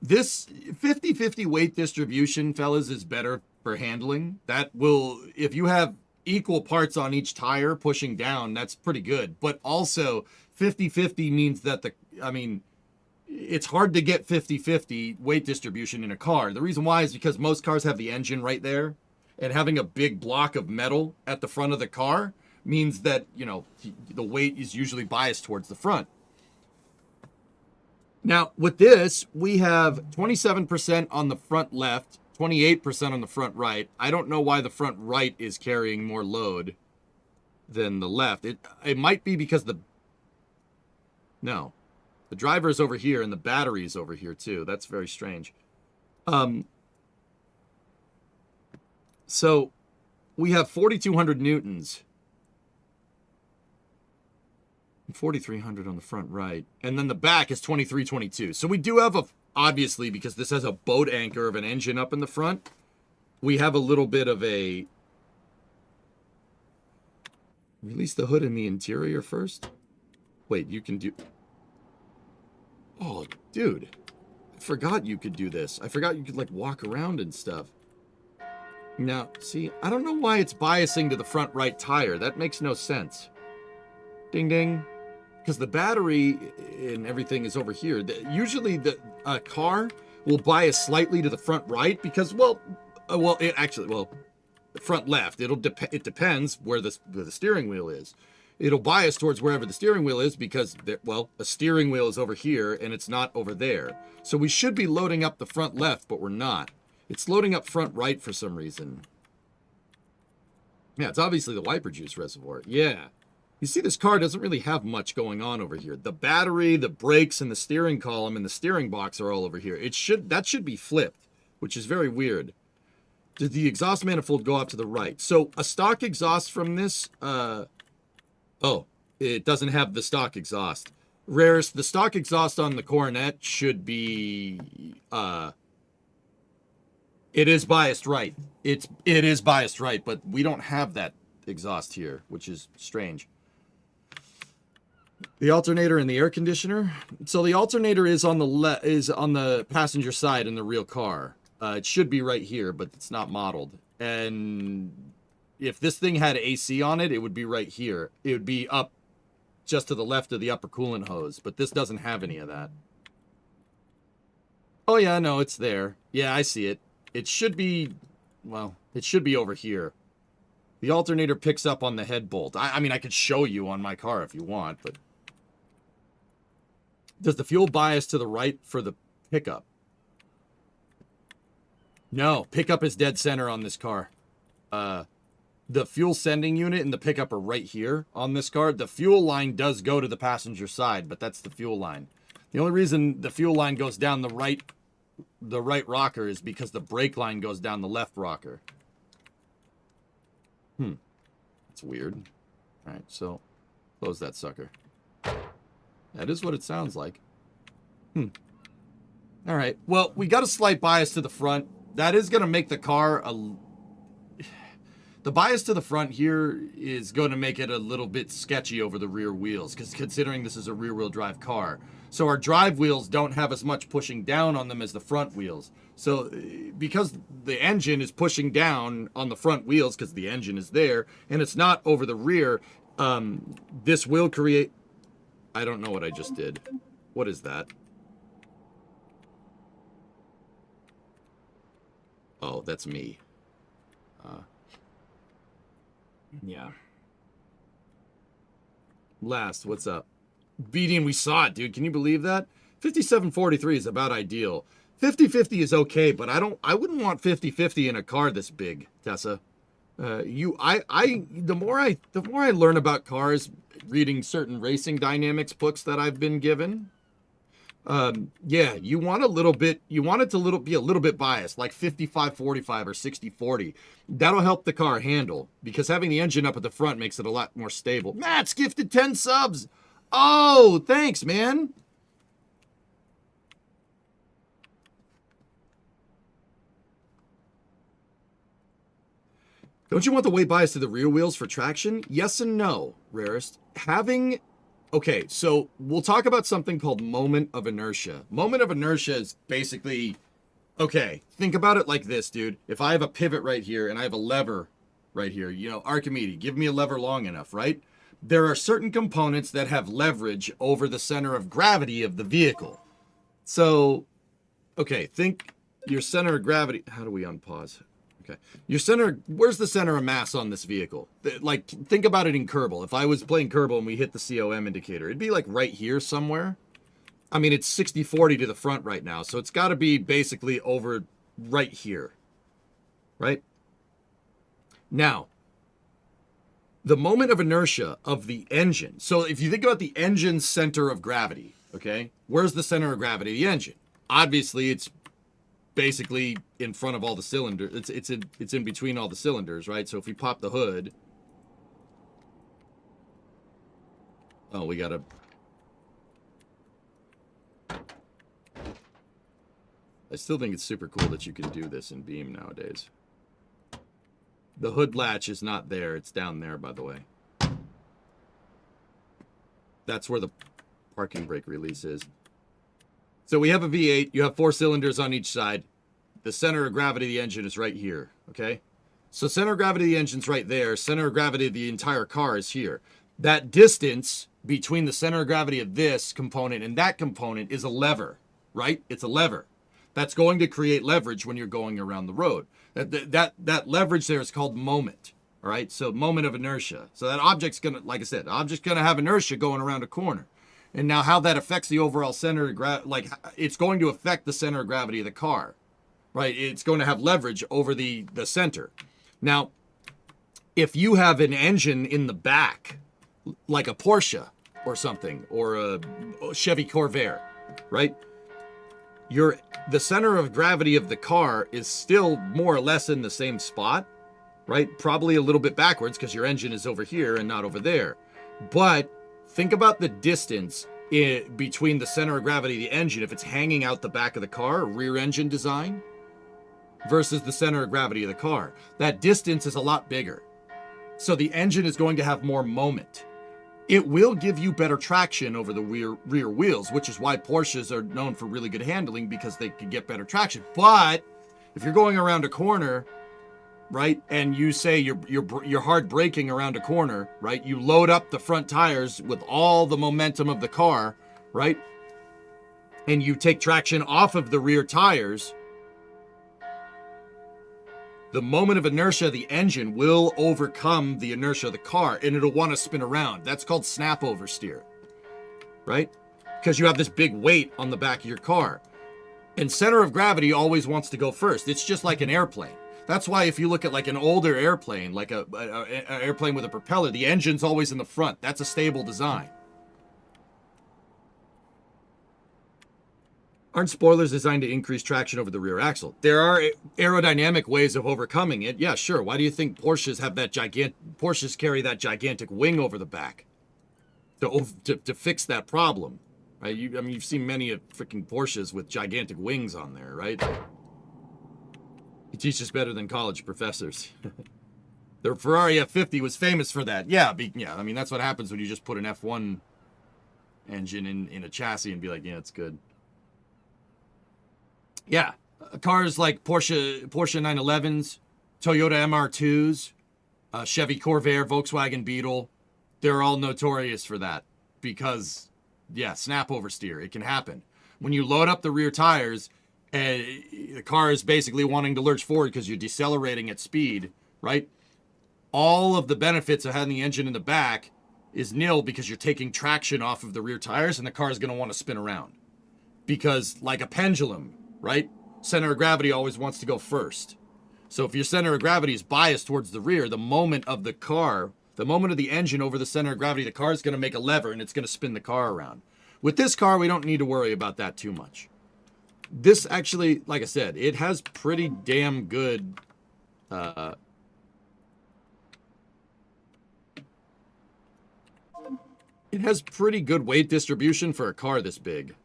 [SPEAKER 2] this 50-50 weight distribution, fellas, is better for handling. That will, if you have equal parts on each tire pushing down, that's pretty good. But also 50-50 means that it's hard to get 50-50 weight distribution in a car. The reason why is because most cars have the engine right there, and having a big block of metal at the front of the car means that, the weight is usually biased towards the front. Now, with this, we have 27% on the front left, 28% on the front right. I don't know why the front right is carrying more load than the left. It might be because the driver is over here and the battery is over here too. That's very strange. So we have 4,200 newtons. 4,300 on the front right. And then the back is 2322. So we do have obviously, because this has a boat anchor of an engine up in the front, we have a little bit of a... Release the hood in the interior first? Wait, you can do... Oh, dude. I forgot you could do this. I forgot you could, walk around and stuff. Now, see, I don't know why it's biasing to the front right tire. That makes no sense. Ding, ding. Because the battery and everything is over here. Usually the car will bias slightly to the front right because, the front left. It depends where the steering wheel is. It'll bias towards wherever the steering wheel is because, a steering wheel is over here and it's not over there. So we should be loading up the front left, but we're not. It's loading up front right for some reason. Yeah, it's obviously the wiper juice reservoir. Yeah. You see, this car doesn't really have much going on over here. The battery, the brakes, and the steering column and the steering box are all over here. That should be flipped, which is very weird. Did the exhaust manifold go up to the right? So a stock exhaust from this, it doesn't have the stock exhaust. Rarest, the stock exhaust on the Coronet should be, it is biased right. It is biased right, but we don't have that exhaust here, which is strange. The alternator and the air conditioner. So the alternator is on the passenger side in the real car. It should be right here, but it's not modeled. And if this thing had AC on it, it would be right here. It would be up just to the left of the upper coolant hose, but this doesn't have any of that. Oh yeah, no, it's there. Yeah, I see it. It should be, it should be over here. The alternator picks up on the head bolt. I mean, I could show you on my car if you want, but... Does the fuel bias to the right for the pickup? No, pickup is dead center on this car. The fuel sending unit and the pickup are right here on this car. The fuel line does go to the passenger side, but that's the fuel line. The only reason the fuel line goes down the right rocker is because the brake line goes down the left rocker. That's weird. All right, so close that sucker. That is what it sounds like. All right, well, we got a slight bias to the front. That is going to make the car the bias to the front here is going to make it a little bit sketchy over the rear wheels, because considering this is a rear-wheel drive car. So our drive wheels don't have as much pushing down on them as the front wheels. So because the engine is pushing down on the front wheels, because the engine is there, and it's not over the rear, this will create... I don't know what I just did. What is that? Oh, that's me. Yeah. Last, what's up? Beating, we saw it, dude. Can you believe that? 5743 is about ideal. 50-50 is okay, but I wouldn't want 50-50 in a car this big, Tessa. The more I learn about cars, reading certain racing dynamics books that I've been given, Yeah, you want a little bit, you want it to be a little bit biased, like 55-45 or 60-40. That'll help the car handle, because having the engine up at the front makes it a lot more stable. Matt's gifted 10 subs. Oh, thanks, man. Don't you want the weight bias to the rear wheels for traction? Yes and no, Rarest. Okay, so we'll talk about something called moment of inertia. Moment of inertia is basically, okay, think about it like this, dude. If I have a pivot right here and I have a lever right here, you know, Archimedes, give me a lever long enough, right? There are certain components that have leverage over the center of gravity of the vehicle. So, okay, think your center of gravity. How do we unpause? Okay. Your center, where's the center of mass on this vehicle? Like, think about it in Kerbal. If I was playing Kerbal and we hit the COM indicator, it'd be like right here somewhere. I mean, it's 60-40 to the front right now, so it's got to be basically over right here. Right? Now, the moment of inertia of the engine. So if you think about the engine's center of gravity, okay? Where's the center of gravity of the engine? Obviously, it's basically in front of all the cylinders. It's in between all the cylinders, right? So if we pop the hood, oh, we gotta. I still think it's super cool that you can do this in Beam nowadays. The hood latch is not there. It's down there, by the way. That's where the parking brake release is. So we have a V8. You have 4 cylinders on each side. The center of gravity of the engine is right here, okay? So center of gravity of the engine's right there. Center of gravity of the entire car is here. That distance between the center of gravity of this component and that component is a lever, right? It's a lever. That's going to create leverage when you're going around the road. That leverage there is called moment, all right? So moment of inertia. So that object's going to, like I said, the object's going to have inertia going around a corner. And now how that affects the overall center of gravity, like it's going to affect the center of gravity of the car, right? It's going to have leverage over the center. Now, if you have an engine in the back, like a Porsche or something, or a Chevy Corvair, right? The center of gravity of the car is still more or less in the same spot, right? Probably a little bit backwards because your engine is over here and not over there. But think about the distance between the center of gravity of the engine if it's hanging out the back of the car, rear engine design, versus the center of gravity of the car. That distance is a lot bigger. So the engine is going to have more moment. It will give you better traction over the rear wheels, which is why Porsches are known for really good handling, because they can get better traction. But if you're going around a corner, right, and you say you're hard braking around a corner, right, you load up the front tires with all the momentum of the car, right, and you take traction off of the rear tires, the moment of inertia of the engine will overcome the inertia of the car, and it'll want to spin around. That's called snap oversteer, right? Because you have this big weight on the back of your car. And center of gravity always wants to go first. It's just like an airplane. That's why if you look at like an older airplane, like an airplane with a propeller, the engine's always in the front. That's a stable design. Aren't spoilers designed to increase traction over the rear axle? There are aerodynamic ways of overcoming it. Yeah, sure. Why do you think Porsches carry that gigantic wing over the back to fix that problem? Right? I mean, you've seen many of freaking Porsches with gigantic wings on there, right? He teaches better than college professors. The Ferrari F50 was famous for that. Yeah, I mean, that's what happens when you just put an F1 engine in a chassis and be like, yeah, it's good. Yeah, cars like Porsche 911s, Toyota MR2s, Chevy Corvair, Volkswagen Beetle, they're all notorious for that because, yeah, snap oversteer, it can happen. When you load up the rear tires, the car is basically wanting to lurch forward because you're decelerating at speed, right? All of the benefits of having the engine in the back is nil because you're taking traction off of the rear tires and the car is going to want to spin around. Because like a pendulum, right? Center of gravity always wants to go first. So if your center of gravity is biased towards the rear, the moment of the car, the moment of the engine over the center of gravity, the car is going to make a lever and it's going to spin the car around. With this car, we don't need to worry about that too much. This actually, like I said, it has pretty damn good... it has pretty good weight distribution for a car this big.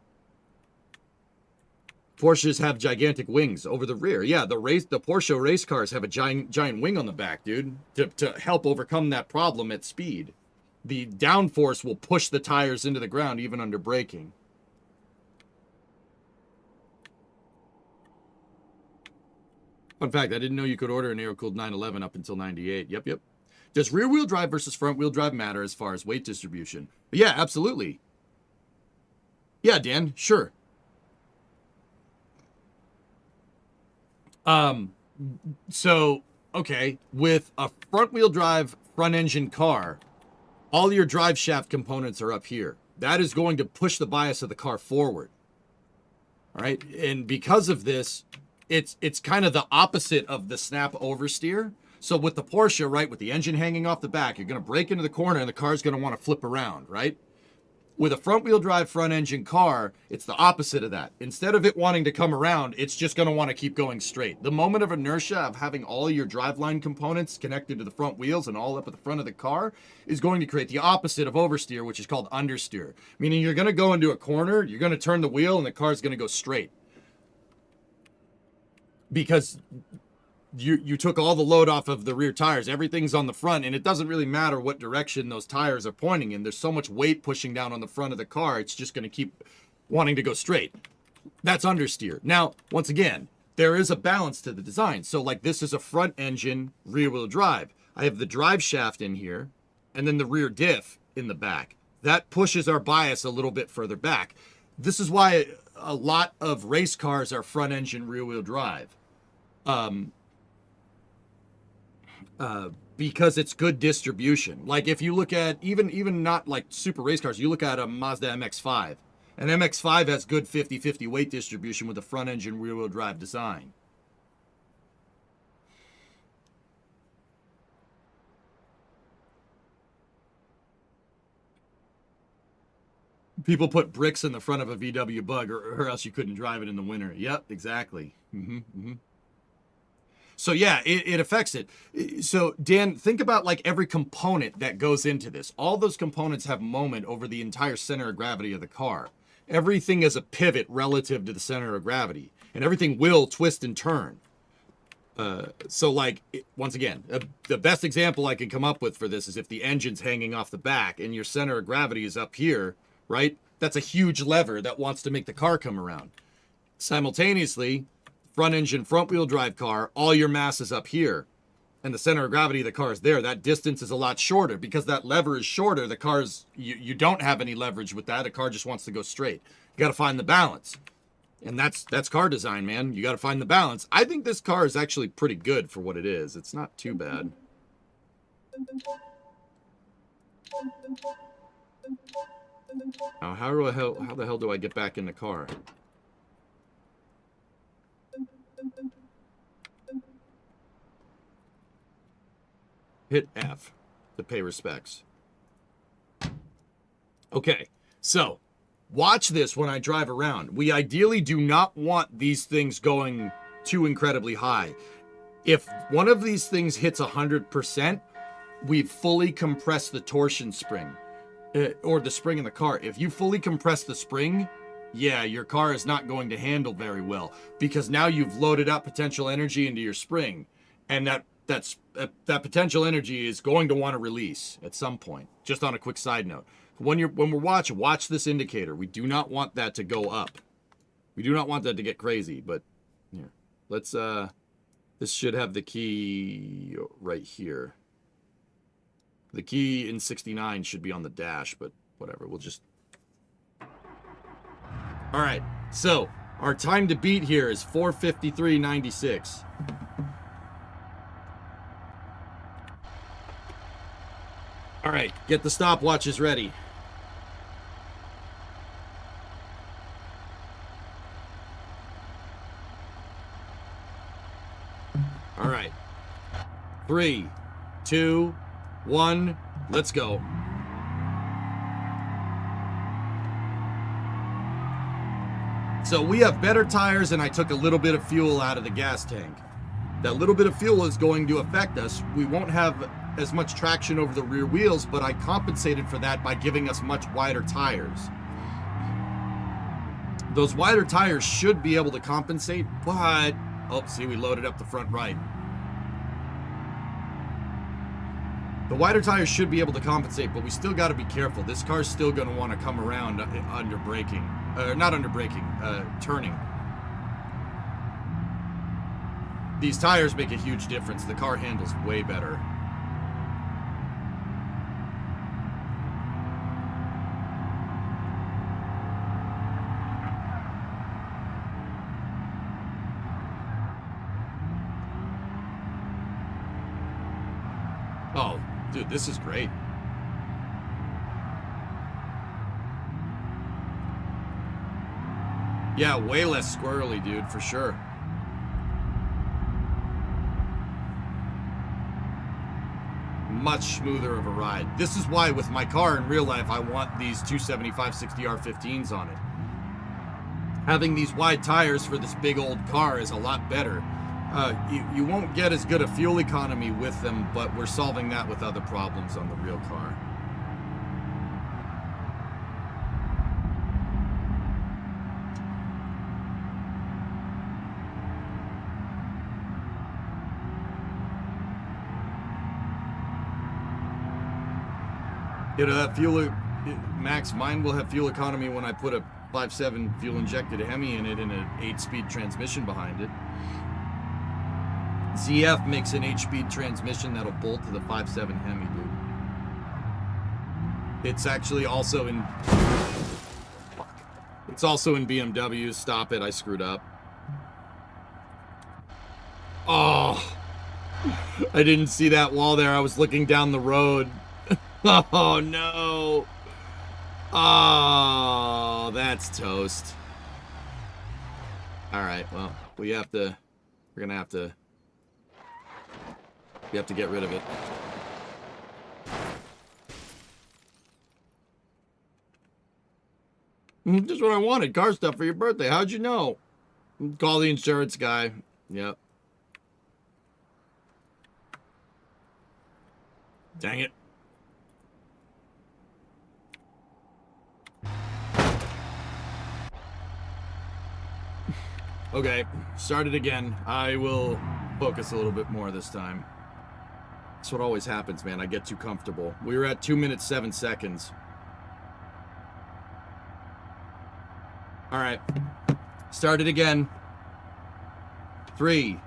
[SPEAKER 2] Porsches have gigantic wings over the rear. Yeah, the Porsche race cars have a giant wing on the back, dude, to help overcome that problem at speed. The downforce will push the tires into the ground even under braking. Fun fact, I didn't know you could order an air-cooled 911 up until 98. Yep. Does rear-wheel drive versus front-wheel drive matter as far as weight distribution? Yeah, absolutely. Yeah, Dan, sure. So, okay, with a front-wheel drive, front-engine car, all your drive shaft components are up here. That is going to push the bias of the car forward. All right, and because of this, it's kind of the opposite of the snap oversteer. So with the Porsche, right, with the engine hanging off the back, you're going to brake into the corner and the car's going to want to flip around, right? With a front-wheel drive, front-engine car, it's the opposite of that. Instead of it wanting to come around, it's just going to want to keep going straight. The moment of inertia of having all your driveline components connected to the front wheels and all up at the front of the car is going to create the opposite of oversteer, which is called understeer. Meaning you're going to go into a corner, you're going to turn the wheel, and the car's going to go straight. Because you took all the load off of the rear tires. Everything's on the front, and it doesn't really matter what direction those tires are pointing in. There's so much weight pushing down on the front of the car, it's just going to keep wanting to go straight. That's understeer. Now, once again, there is a balance to the design. So, like, this is a front engine rear-wheel drive. I have the drive shaft in here, and then the rear diff in the back. That pushes our bias a little bit further back. This is why a lot of race cars are front engine rear-wheel drive. Because it's good distribution. Like if you look at even not like super race cars, you look at a Mazda MX-5. An MX-5 has good 50-50 weight distribution with a front engine rear wheel drive design. People put bricks in the front of a VW Bug or else you couldn't drive it in the winter. Yep, exactly. So yeah, it affects it. So Dan, think about like every component that goes into this. All those components have moment over the entire center of gravity of the car. Everything is a pivot relative to the center of gravity, and everything will twist and turn. So like, once again, the best example I can come up with for this is if the engine's hanging off the back and your center of gravity is up here, right? That's a huge lever that wants to make the car come around. Simultaneously, front engine, front wheel drive car, all your mass is up here and the center of gravity of the car is there. That distance is a lot shorter because that lever is shorter. The car's, you don't have any leverage with that. The car just wants to go straight. You got to find the balance. And that's car design, man. You got to find the balance. I think this car is actually pretty good for what it is. It's not too bad. Now, how the hell do I get back in the car? Hit F to pay respects. Okay, so watch this when I drive around. We ideally do not want these things going too incredibly high. If one of these things hits 100%, we've fully compressed the torsion spring, or the spring in the car. If you fully compress the spring, yeah, your car is not going to handle very well because now you've loaded up potential energy into your spring, and that potential energy is going to want to release at some point. Just on a quick side note, when we're watching, watch this indicator. We do not want that to go up. We do not want that to get crazy. But here, let's this should have the key right here. The key in 69 should be on the dash, but whatever. We'll just. All right. So our time to beat here is 4:53.96. All right, get the stopwatches ready. All right. 3, 2, 1, let's go. So we have better tires, and I took a little bit of fuel out of the gas tank. That little bit of fuel is going to affect us. We won't have as much traction over the rear wheels, but I compensated for that by giving us much wider tires. Those wider tires should be able to compensate, but... Oh, see, we loaded up the front right. The wider tires should be able to compensate, but we still got to be careful. This car's still going to want to come around under braking. Not under braking, turning. These tires make a huge difference. The car handles way better. Oh, dude, this is great. Yeah, way less squirrely, dude, for sure. Much smoother of a ride. This is why with my car in real life, I want these 275/60R15s on it. Having these wide tires for this big old car is a lot better. You won't get as good a fuel economy with them, but we're solving that with other problems on the real car. It'll have fuel, Max, mine will have fuel economy when I put a 5.7 fuel injected Hemi in it and an 8-speed transmission behind it. ZF makes an 8-speed transmission that'll bolt to the 5.7 Hemi, dude. It's actually also in... It's also in BMW. Stop it, I screwed up. Oh! I didn't see that wall there. I was looking down the road. Oh, no. Oh, that's toast. All right, well, we have to... We're going to have to... We have to get rid of it. Just what I wanted. Car stuff for your birthday. How'd you know? Call the insurance guy. Yep. Dang it. Okay, start it again. I will focus a little bit more this time. That's what always happens, man. I get too comfortable. We were at 2 minutes, 7 seconds. All right. Start it again. 3,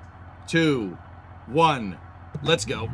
[SPEAKER 2] 2, 1. Let's go.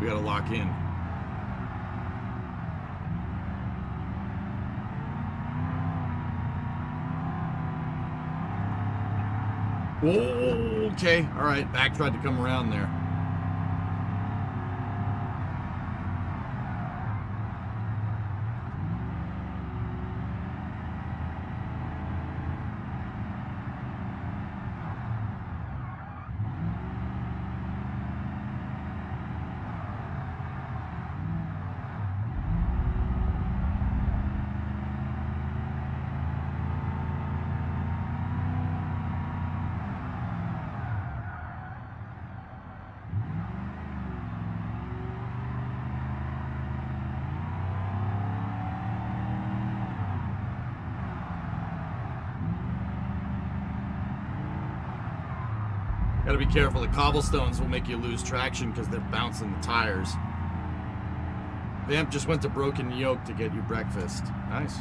[SPEAKER 2] We gotta lock in. Whoa, okay, all right. Back tried to come around there. Gotta be careful. The cobblestones will make you lose traction because they're bouncing the tires. Vamp just went to Broken Yoke to get you breakfast. Nice.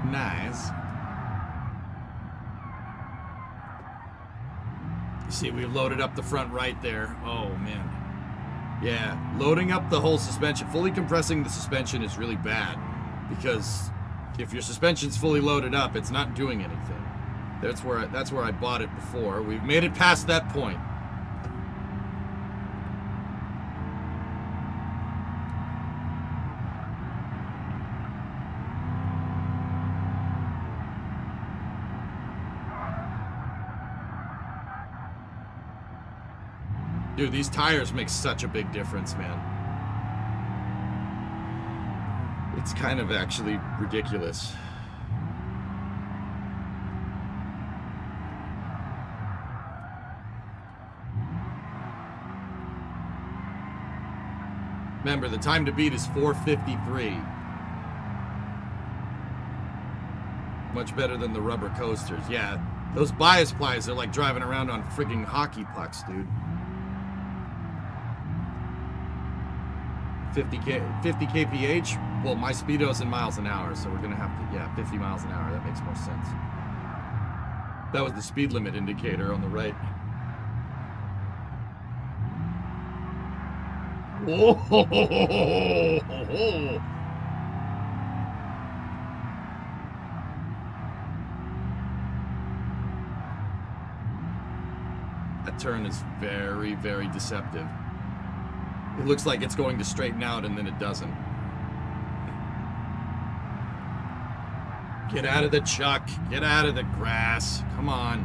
[SPEAKER 2] Nice. See, we loaded up the front right there. Oh, man. Yeah, loading up the whole suspension, fully compressing the suspension is really bad because if your suspension's fully loaded up, it's not doing anything. That's where I bought it before. We've made it past that point. Dude, these tires make such a big difference, man. It's kind of actually ridiculous. Remember, the time to beat is 4:53. Much better than the rubber coasters. Yeah, those bias plies are like driving around on frigging hockey pucks, dude. 50 kph. Well, my speedo's in miles an hour, so we're gonna have to, yeah, 50 miles an hour. That makes more sense. That was the speed limit indicator on the right. Whoa! That turn is very, very deceptive. It looks like it's going to straighten out, and then it doesn't. Get out of the chuck. Get out of the grass. Come on.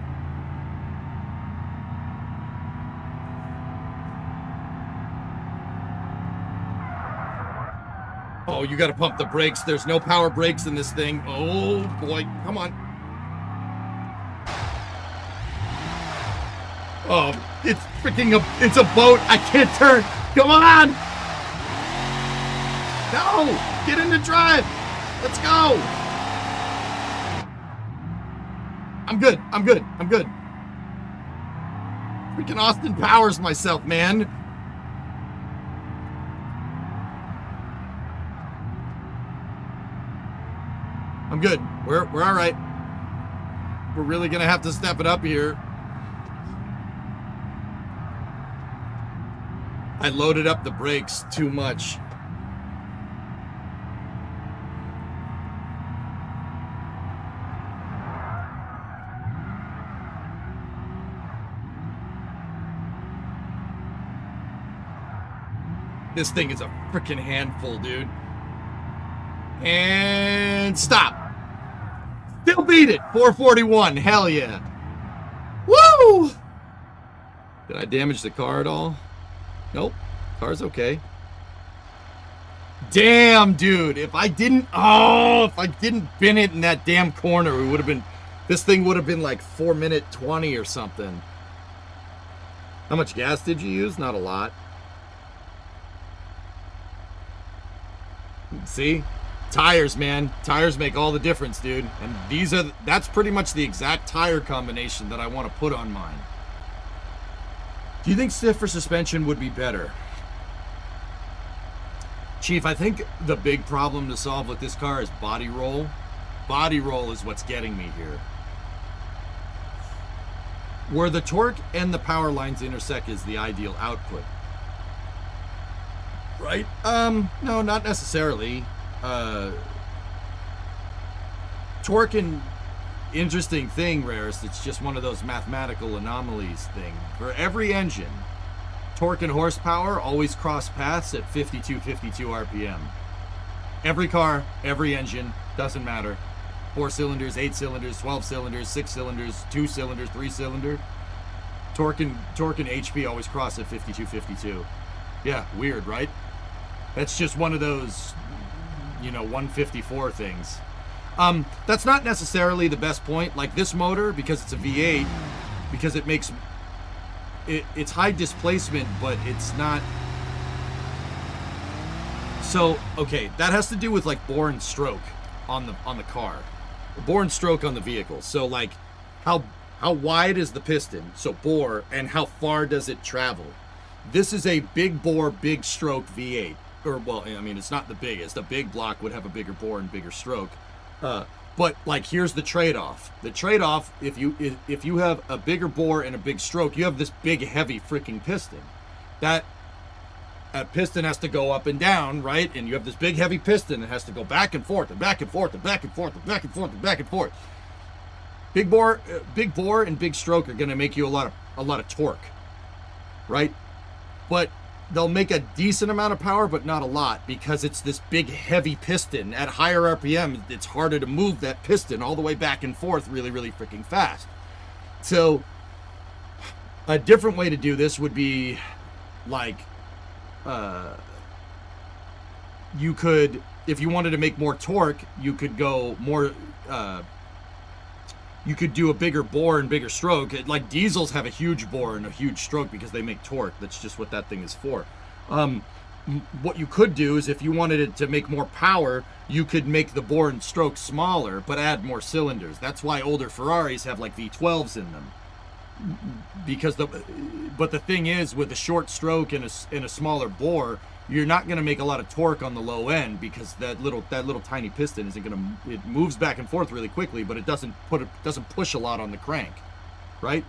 [SPEAKER 2] Oh, you gotta pump the brakes. There's no power brakes in this thing. Oh, boy. Come on. Oh, it's freaking it's a boat. I can't turn. Come on! No! Get into drive! Let's go! I'm good. I'm good. I'm good. Freaking Austin Powers myself, man. I'm good. We're all right. We're really gonna have to step it up here. I loaded up the brakes too much. This thing is a freaking handful, dude. And stop. Still beat it. 441. Hell yeah. Woo! Did I damage the car at all? Nope. Car's okay. Damn, dude. If I didn't bin it in that damn corner, we would have been, this thing would have been like 4:20 or something. How much gas did you use? Not a lot. See? Tires, man. Tires make all the difference, dude. And that's pretty much the exact tire combination that I want to put on mine. Do you think stiffer suspension would be better? Chief, I think the big problem to solve with this car is body roll. Body roll is what's getting me here. Where the torque and the power lines intersect is the ideal output. Right? No, not necessarily. Torque and interesting thing, Rarest, it's just one of those mathematical anomalies thing. For every engine, torque and horsepower always cross paths at 52 RPM. Every car, every engine, doesn't matter. 4 cylinders, 8 cylinders, 12 cylinders, 6 cylinders, 2 cylinders, 3 cylinder. Torque and HP always cross at 52. Yeah, weird, right? That's just one of those, 154 things. That's not necessarily the best point. Like this motor, because it's a V8, because it makes it's high displacement, but it's not. So okay, that has to do with like bore and stroke on the car, bore and stroke on the vehicle. So like how wide is the piston? So bore, and how far does it travel? This is a big bore, big stroke V8. Or well, I mean, it's not the biggest. A big block would have a bigger bore and bigger stroke. But like, here's the trade-off. The trade-off, if you have a bigger bore and a big stroke, you have this big, heavy freaking piston. That that piston has to go up and down, right? And you have this big heavy piston that has to go back and forth and back and forth and back and forth and back and forth and back and forth. Big bore and big stroke are going to make you a lot of torque, right? But they'll make a decent amount of power, but not a lot, because it's this big heavy piston. At higher RPM, it's harder to move that piston all the way back and forth really, really freaking fast. So a different way to do this would be like, you could, if you wanted to make more torque, you could go more, you could do a bigger bore and bigger stroke. Like diesels have a huge bore and a huge stroke because they make torque. That's just what that thing is for. What you could do is, if you wanted it to make more power, you could make the bore and stroke smaller, but add more cylinders. That's why older Ferraris have like V12s in them. Because but the thing is, with a short stroke and a smaller bore, you're not going to make a lot of torque on the low end, because that little tiny piston isn't going to, it moves back and forth really quickly, but it doesn't push a lot on the crank, right?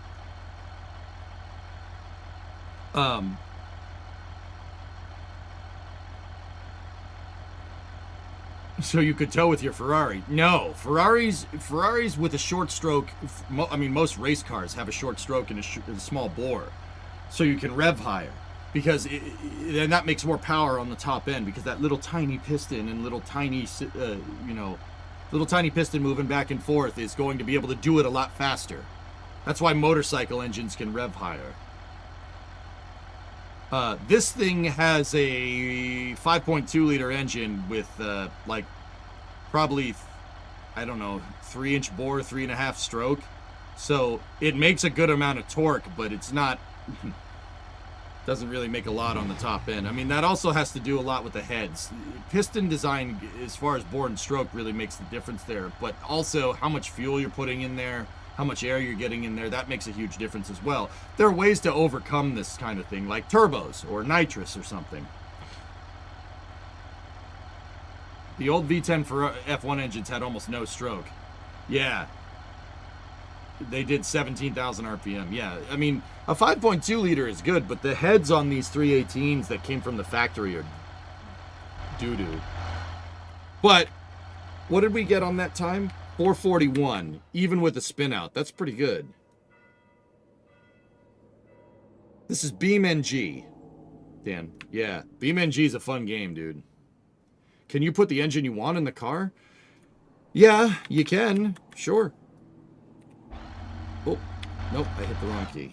[SPEAKER 2] So you could tow with your Ferrari. No, Ferraris with a short stroke, I mean, most race cars have a short stroke and a small bore, so you can rev higher, because then that makes more power on the top end, because that little tiny piston and little tiny piston moving back and forth is going to be able to do it a lot faster. That's why motorcycle engines can rev higher. This thing has a 5.2 liter engine with like probably, I don't know, 3-inch bore, 3.5 stroke. So it makes a good amount of torque, but it's not, doesn't really make a lot on the top end. I mean, that also has to do a lot with the heads. Piston design, as far as bore and stroke, really makes the difference there. But also how much fuel you're putting in there, how much air you're getting in there, that makes a huge difference as well. There are ways to overcome this kind of thing, like turbos or nitrous or something. The old V10 for F1 engines had almost no stroke. Yeah. They did 17,000 RPM. Yeah, I mean, a 5.2 liter is good, but the heads on these 318s that came from the factory are doo-doo. But what did we get on that time? 441, even with a spin out. That's pretty good. This is Beam.NG. Dan, yeah, Beam.NG is a fun game, dude. Can you put the engine you want in the car? Yeah, you can. Sure. Oh, nope, I hit the wrong key.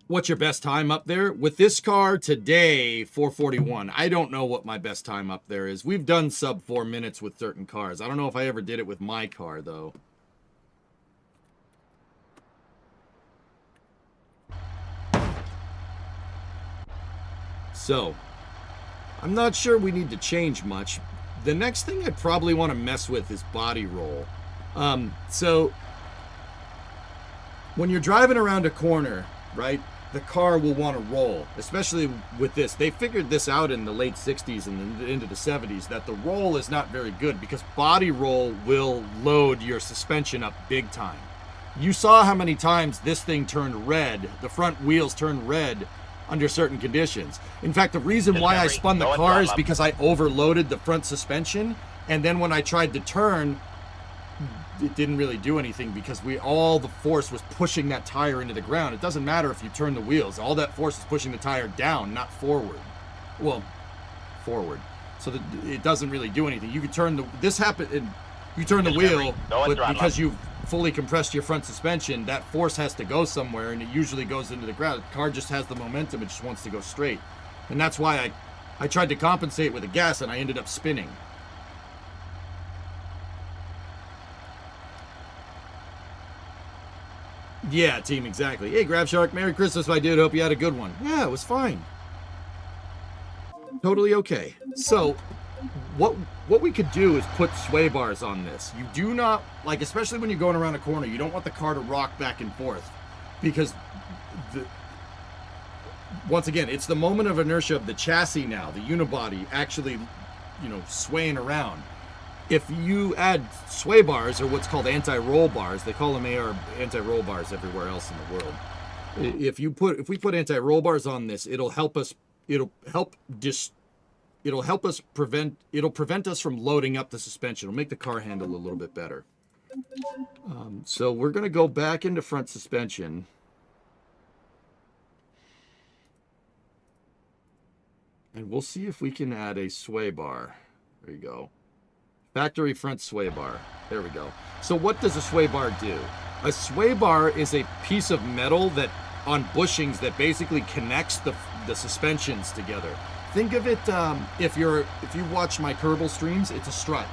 [SPEAKER 2] What's your best time up there? With this car today, 441. I don't know what my best time up there is. We've done sub 4 minutes with certain cars. I don't know if I ever did it with my car, though. So, I'm not sure we need to change much. The next thing I'd probably want to mess with is body roll. So, when you're driving around a corner, right, the car will want to roll, especially with this. They figured this out in the late 60s and into the 70s, that the roll is not very good, because body roll will load your suspension up big time. You saw how many times this thing turned red, the front wheels turned red under certain conditions. In fact, the reason why I spun the car is because I overloaded the front suspension, and then when I tried to turn, it didn't really do anything, because all the force was pushing that tire into the ground. It doesn't matter if you turn the wheels. All that force is pushing the tire down, not forward. Well, forward. So that it doesn't really do anything. You could turn the, this happened, you turn the wheel, but because you've fully compressed your front suspension, that force has to go somewhere, and it usually goes into the ground. The car just has the momentum, it just wants to go straight. And that's why I tried to compensate with the gas, and I ended up spinning. Yeah, team, exactly. Hey, Grab Shark, Merry Christmas, my dude. Hope you had a good one. Yeah, it was fine. Totally okay. So, what we could do is put sway bars on this. You do not, like, especially when you're going around a corner, you don't want the car to rock back and forth, because once again, it's the moment of inertia of the chassis now, the unibody actually, you know, swaying around. If you add sway bars, or what's called anti-roll bars, they call them anti-roll bars everywhere else in the world. If we put anti-roll bars on this, it'll help us prevent us from loading up the suspension. It'll make the car handle a little bit better. So we're going to go back into front suspension. And we'll see if we can add a sway bar. There you go. Factory front sway bar. There we go. So what does a sway bar do? A sway bar is a piece of metal that on bushings that basically connects the suspensions together. Think of it, if you watch my Kerbal streams, it's a strut.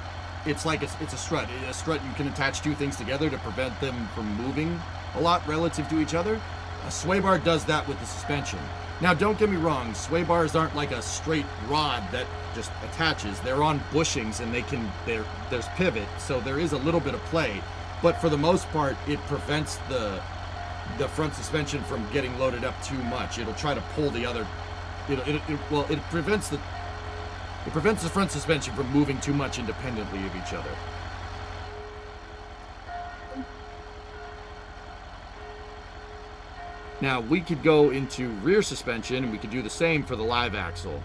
[SPEAKER 2] It's like it's a strut. A strut, you can attach two things together to prevent them from moving a lot relative to each other. A sway bar does that with the suspension. Now, don't get me wrong, sway bars aren't like a straight rod that just attaches. They're on bushings and there's pivot, so there is a little bit of play. But for the most part, it prevents the front suspension from getting loaded up too much. It'll try to pull the other. It prevents the front suspension from moving too much independently of each other. Now, we could go into rear suspension, and we could do the same for the live axle.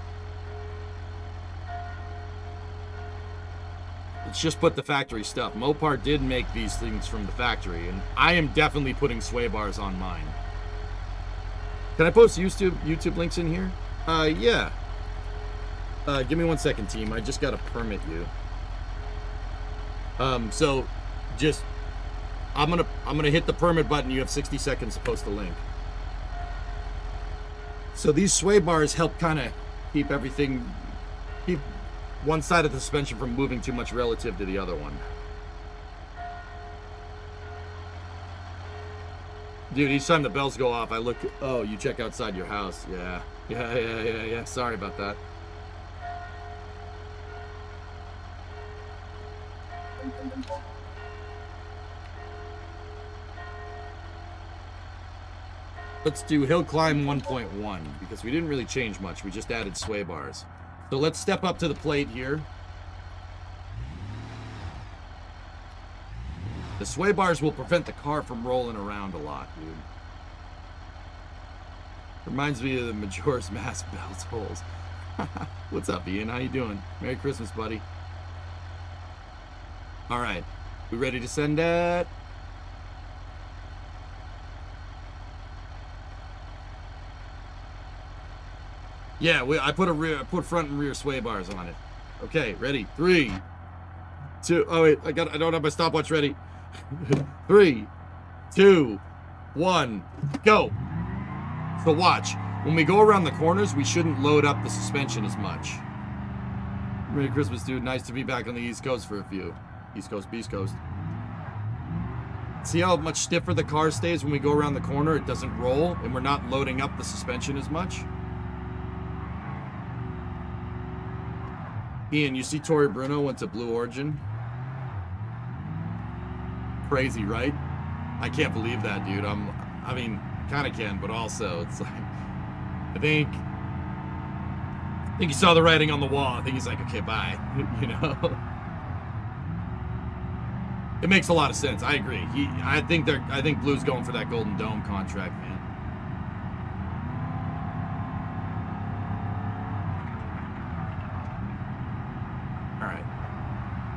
[SPEAKER 2] Let's just put the factory stuff. Mopar did make these things from the factory, and I am definitely putting sway bars on mine. Can I post YouTube links in here? Yeah. Give me 1 second, team. I just got to permit you. So, just I'm gonna hit the permit button. You have 60 seconds to post the link. So these sway bars help kind of keep one side of the suspension from moving too much relative to the other one. Dude, each time the bells go off, I look. Oh, you check outside your house. Yeah. Sorry about that. Let's do hill climb 1.1 because we didn't really change much. We just added sway bars. So let's step up to the plate here. The sway bars will prevent the car from rolling around a lot, dude. Reminds me of the Majora's Mask belt holes. What's up, Ian? How you doing? Merry Christmas, buddy. All right, we ready to send that? Yeah, I put front and rear sway bars on it. Okay, ready? 3, 2. Oh wait, I don't have my stopwatch ready. 3, 2, 1, go. So watch. When we go around the corners, we shouldn't load up the suspension as much. Merry Christmas, dude. Nice to be back on the East Coast for a few. East Coast, Beast Coast. See how much stiffer the car stays when we go around the corner? It doesn't roll, and we're not loading up the suspension as much. Ian, you see Tory Bruno went to Blue Origin? Crazy, right? I can't believe that, dude. I mean, kind of can, but also it's like, I think he saw the writing on the wall. I think he's like, okay, bye. You know? It makes a lot of sense. I agree. I think Blue's going for that Golden Dome contract, man.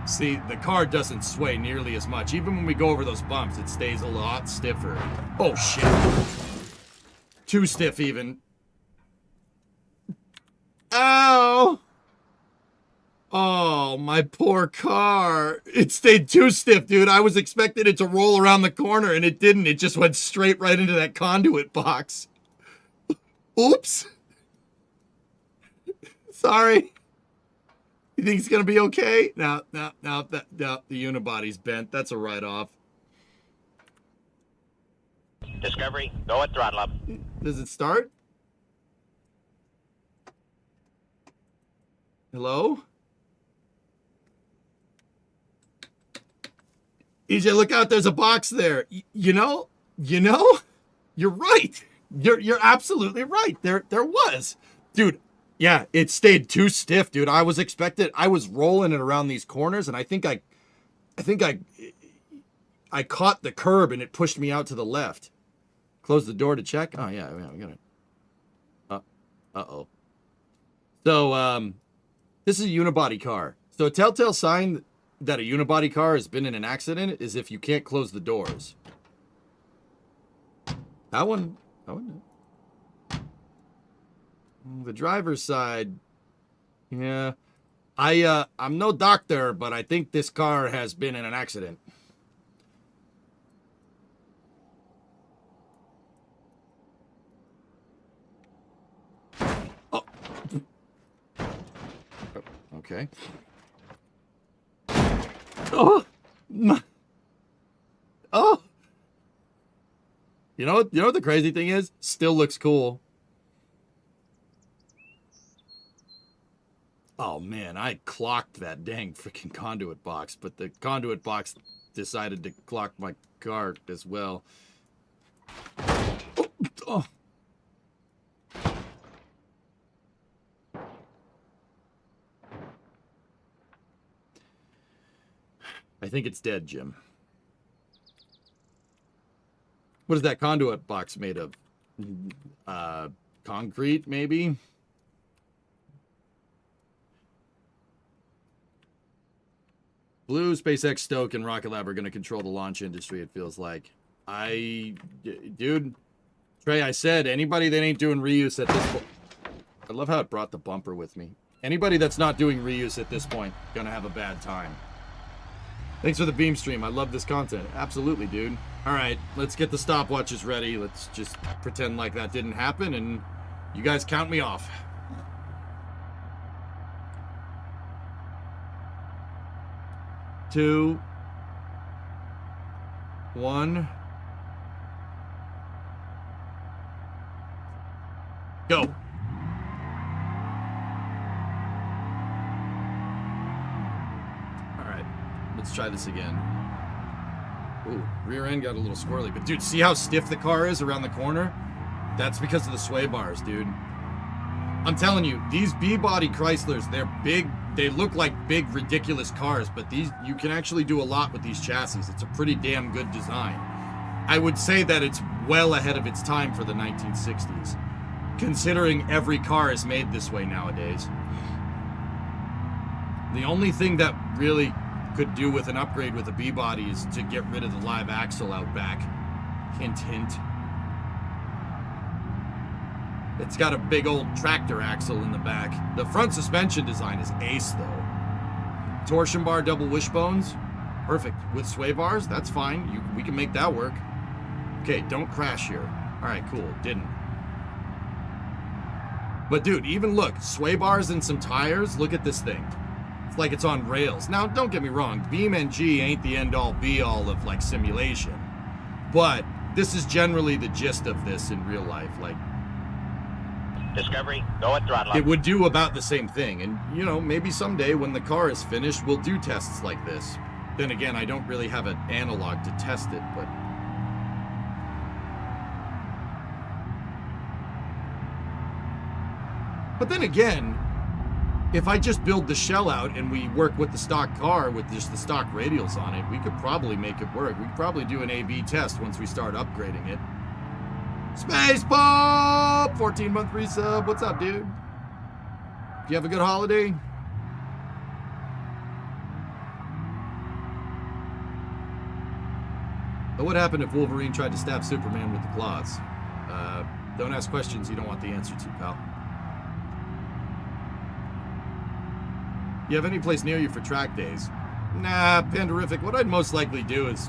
[SPEAKER 2] See, the car doesn't sway nearly as much. Even when we go over those bumps, it stays a lot stiffer. Oh, shit. Too stiff, even. Ow! Oh, my poor car. It stayed too stiff, dude. I was expecting it to roll around the corner, and it didn't. It just went straight right into that conduit box. Oops. Sorry. You think it's gonna be okay? No, the unibody's bent. That's a write-off.
[SPEAKER 3] Discovery, go at throttle up.
[SPEAKER 2] Does it start? Hello? EJ, look out, there's a box there. You know, you're right. You're absolutely right. There was. Dude, yeah, it stayed too stiff, dude. I was rolling it around these corners, and I think I caught the curb and it pushed me out to the left. Close the door to check. Oh, yeah, we got it. Uh-oh. So, this is a unibody car. So a telltale sign that a unibody car has been in an accident is if you can't close the doors. That one. The driver's side. Yeah. I'm no doctor, but I think this car has been in an accident. Oh. Okay. Oh. Oh. You know what the crazy thing is? Still looks cool. Oh man, I clocked that dang freaking conduit box, but the conduit box decided to clock my car as well. Oh. I think it's dead, Jim. What is that conduit box made of? Concrete, maybe? Blue, SpaceX, Stoke, and Rocket Lab are going to control the launch industry, it feels like. Dude, Trey, I said, anybody that ain't doing reuse at this point... I love how it brought the bumper with me. Anybody that's not doing reuse at this point, gonna have a bad time. Thanks for the Beam stream. I love this content. Absolutely, dude. All right, let's get the stopwatches ready. Let's just pretend like that didn't happen, and you guys count me off. 2, 1, go. All right, let's try this again. Ooh, rear end got a little squirrely, but dude, see how stiff the car is around the corner? That's because of the sway bars, dude. I'm telling you, these B-body Chryslers, they're big. They look like big, ridiculous cars, but these, you can actually do a lot with these chassis. It's a pretty damn good design. I would say that it's well ahead of its time for the 1960s, considering every car is made this way nowadays. The only thing that really could do with an upgrade with a B-body is to get rid of the live axle out back. Hint, hint. It's got a big old tractor axle in the back. The front suspension design is ace, though. Torsion bar, double wishbones. Perfect. With sway bars, that's fine. We can make that work. Okay, don't crash here. All right, cool. Didn't. But dude, even look, sway bars and some tires. Look at this thing. It's like it's on rails. Now, don't get me wrong. Beam.NG ain't the end-all, be-all of, like, simulation. But this is generally the gist of this in real life. Like,
[SPEAKER 3] Discovery, go at throttle up.
[SPEAKER 2] it would do about the same thing. And, you know, maybe someday when the car is finished, we'll do tests like this. Then again, I don't really have an analog to test it, but... But then again, if I just build the shell out and we work with the stock car with just the stock radials on it, we could probably make it work. We could probably do an A/B test once we start upgrading it. Space Pop! 14-month resub. What's up, dude? Do you have a good holiday? But what happened if Wolverine tried to stab Superman with the claws? Don't ask questions you don't want the answer to, pal. You have any place near you for track days? Nah, Panderific. What I'd most likely do is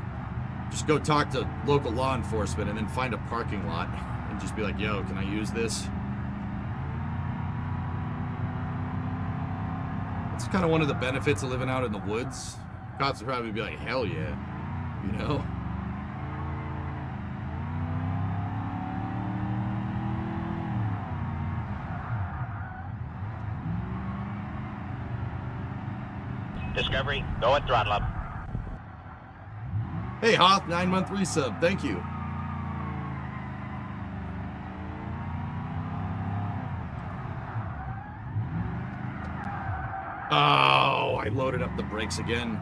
[SPEAKER 2] just go talk to local law enforcement and then find a parking lot and just be like, yo, can I use this? It's kind of one of the benefits of living out in the woods. Cops would probably be like, hell yeah, you know?
[SPEAKER 3] Discovery, go at throttle up.
[SPEAKER 2] Hey, Hoth, 9-month resub. Thank you. Oh, I loaded up the brakes again.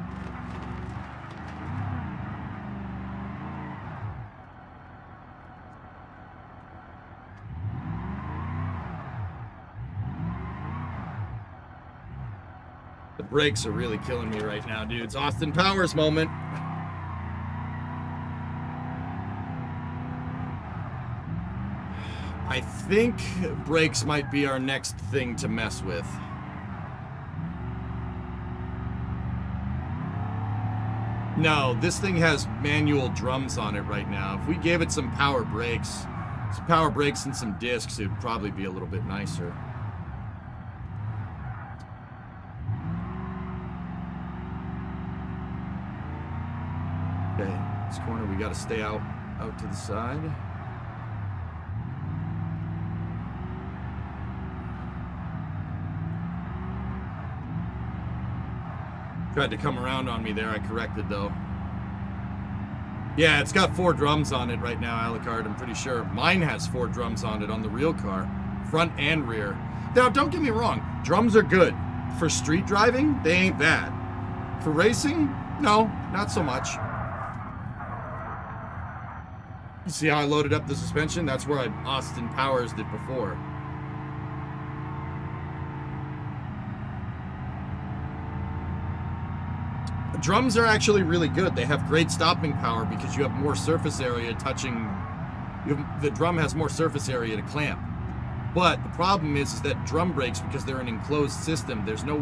[SPEAKER 2] Brakes are really killing me right now, dude. It's Austin Powers moment. I think brakes might be our next thing to mess with. No, this thing has manual drums on it right now. If we gave it some power brakes and some discs, it'd probably be a little bit nicer. Okay, this corner we gotta stay out to the side. Tried to come around on me there. I corrected, though. Yeah, it's got 4 drums on it right now, Alucard, I'm pretty sure. Mine has 4 drums on it on the real car. Front and rear. Now, don't get me wrong. Drums are good. For street driving, they ain't bad. For racing, no, not so much. You see how I loaded up the suspension? That's where I Austin Powers did before. Drums are actually really good. They have great stopping power because you have more surface area touching. The drum has more surface area to clamp. But the problem is that drum brakes, because they're an enclosed system, there's no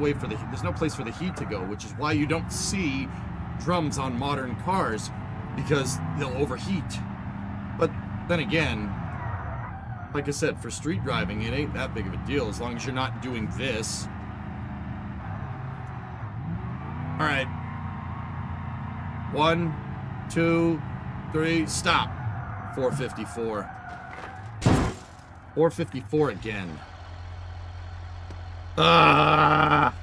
[SPEAKER 2] place for the heat to go, which is why you don't see drums on modern cars, because they'll overheat. But then again, like I said, for street driving, it ain't that big of a deal as long as you're not doing this. All right. 1, 2, 3, stop. 454. 454 again. Ah!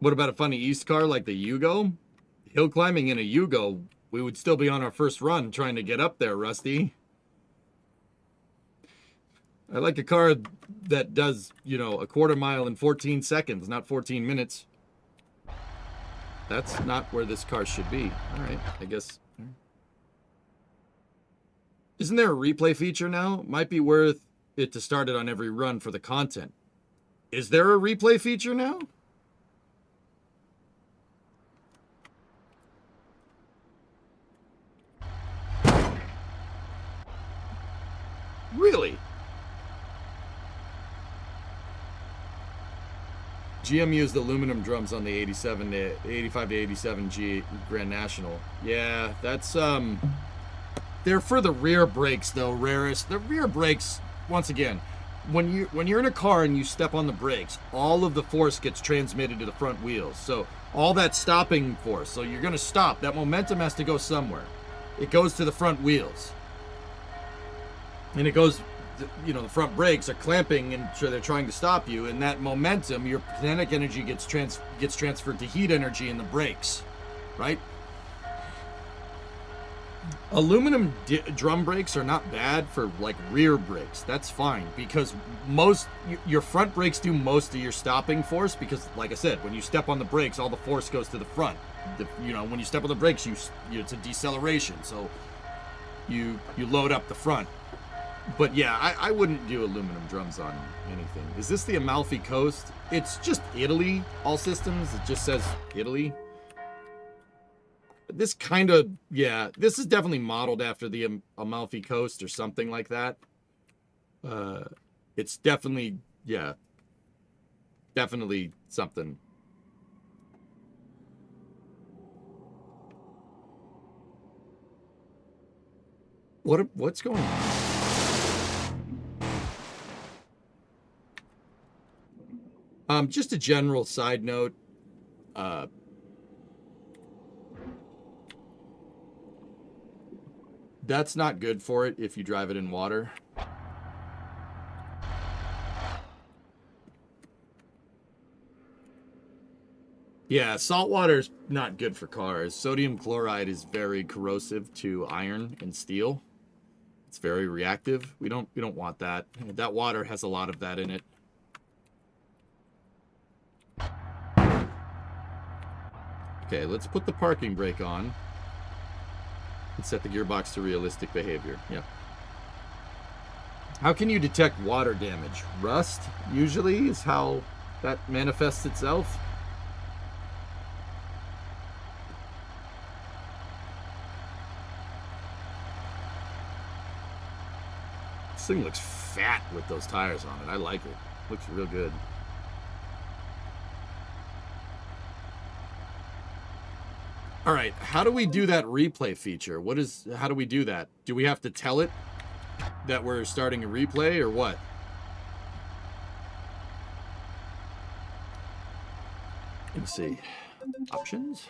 [SPEAKER 2] What about a funny East car like the Yugo? Hill climbing in a Yugo, we would still be on our first run trying to get up there, Rusty. I like a car that does, you know, a quarter mile in 14 seconds, not 14 minutes. That's not where this car should be. All right, I guess. Isn't there a replay feature now? Might be worth it to start it on every run for the content. Is there a replay feature now? Really? GM used aluminum drums on the 85 to 87 G Grand National. Yeah, that's they're for the rear brakes though, rarest. The rear brakes, once again, when you're in a car and you step on the brakes, all of the force gets transmitted to the front wheels. So all that stopping force, so you're gonna stop. That momentum has to go somewhere. It goes to the front wheels. And it goes, you know, the front brakes are clamping and so they're trying to stop you, and that momentum, your kinetic energy gets transferred to heat energy in the brakes, right? Aluminum drum brakes are not bad for like rear brakes. That's fine because your front brakes do most of your stopping force because, like I said, when you step on the brakes, all the force goes to the front. You know, when you step on the brakes, it's a deceleration, so you load up the front. But yeah, I wouldn't do aluminum drums on anything. Is this the Amalfi Coast? It's just Italy, all systems. It just says Italy. This kind of, yeah, this is definitely modeled after the Amalfi Coast or something like that. It's definitely, yeah, definitely something. What's going on? Just a general side note. That's not good for it if you drive it in water. Yeah, salt water is not good for cars. Sodium chloride is very corrosive to iron and steel. It's very reactive. We don't want that. That water has a lot of that in it. Okay, let's put the parking brake on. And set the gearbox to realistic behavior. Yep. How can you detect water damage? Rust, usually, is how that manifests itself. This thing looks fat with those tires on it. I like it. Looks real good. All right, how do we do that replay feature? How do we do that? Do we have to tell it that we're starting a replay or what? Let's see. Options.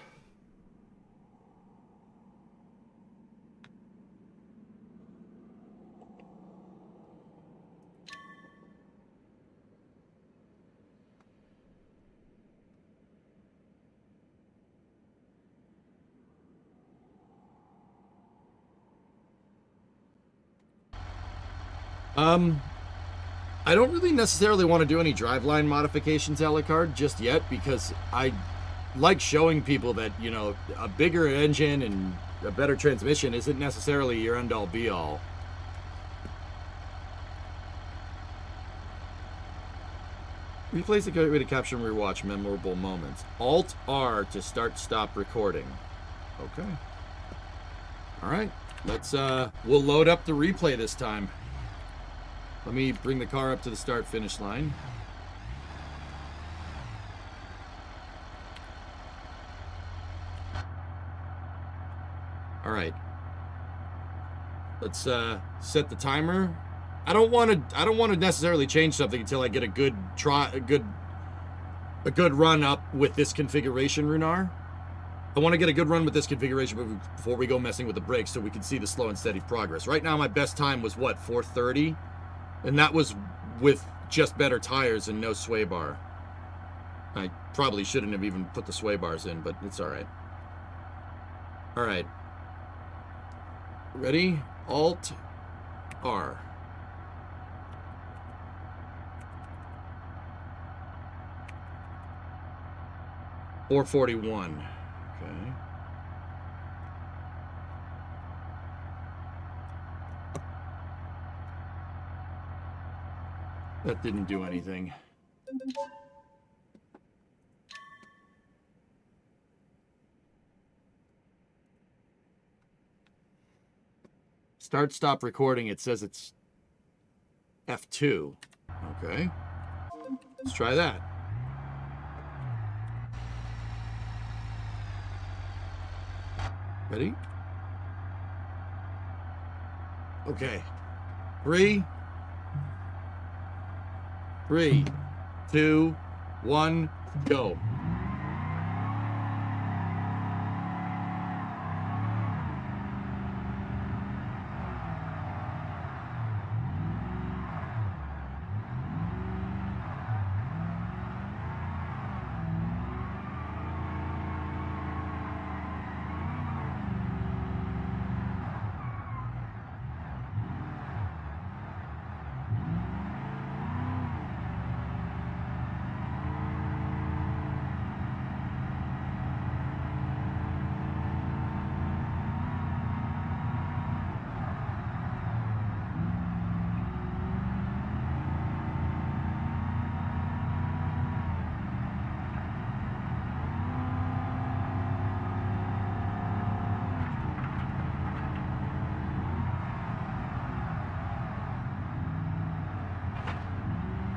[SPEAKER 2] I don't really necessarily want to do any driveline modifications, Alucard, just yet, because I like showing people that, you know, a bigger engine and a better transmission isn't necessarily your end-all be-all. Replay's a great way to capture and rewatch memorable moments. Alt-R to start-stop recording. Okay. All right. Let's, we'll load up the replay this time. Let me bring the car up to the start-finish line. All right. Let's set the timer. I don't want to necessarily change something until I get a good run up with this configuration, Runar. I want to get a good run with this configuration before we go messing with the brakes so we can see the slow and steady progress. Right now my best time was what, 4:30? And that was with just better tires and no sway bar. I probably shouldn't have even put the sway bars in, but it's all right. All right. Ready? Alt R. .441. Okay. That didn't do anything. Start, stop recording. It says it's F2. Okay. Let's try that. Ready? Okay. 3, 2, 1, go.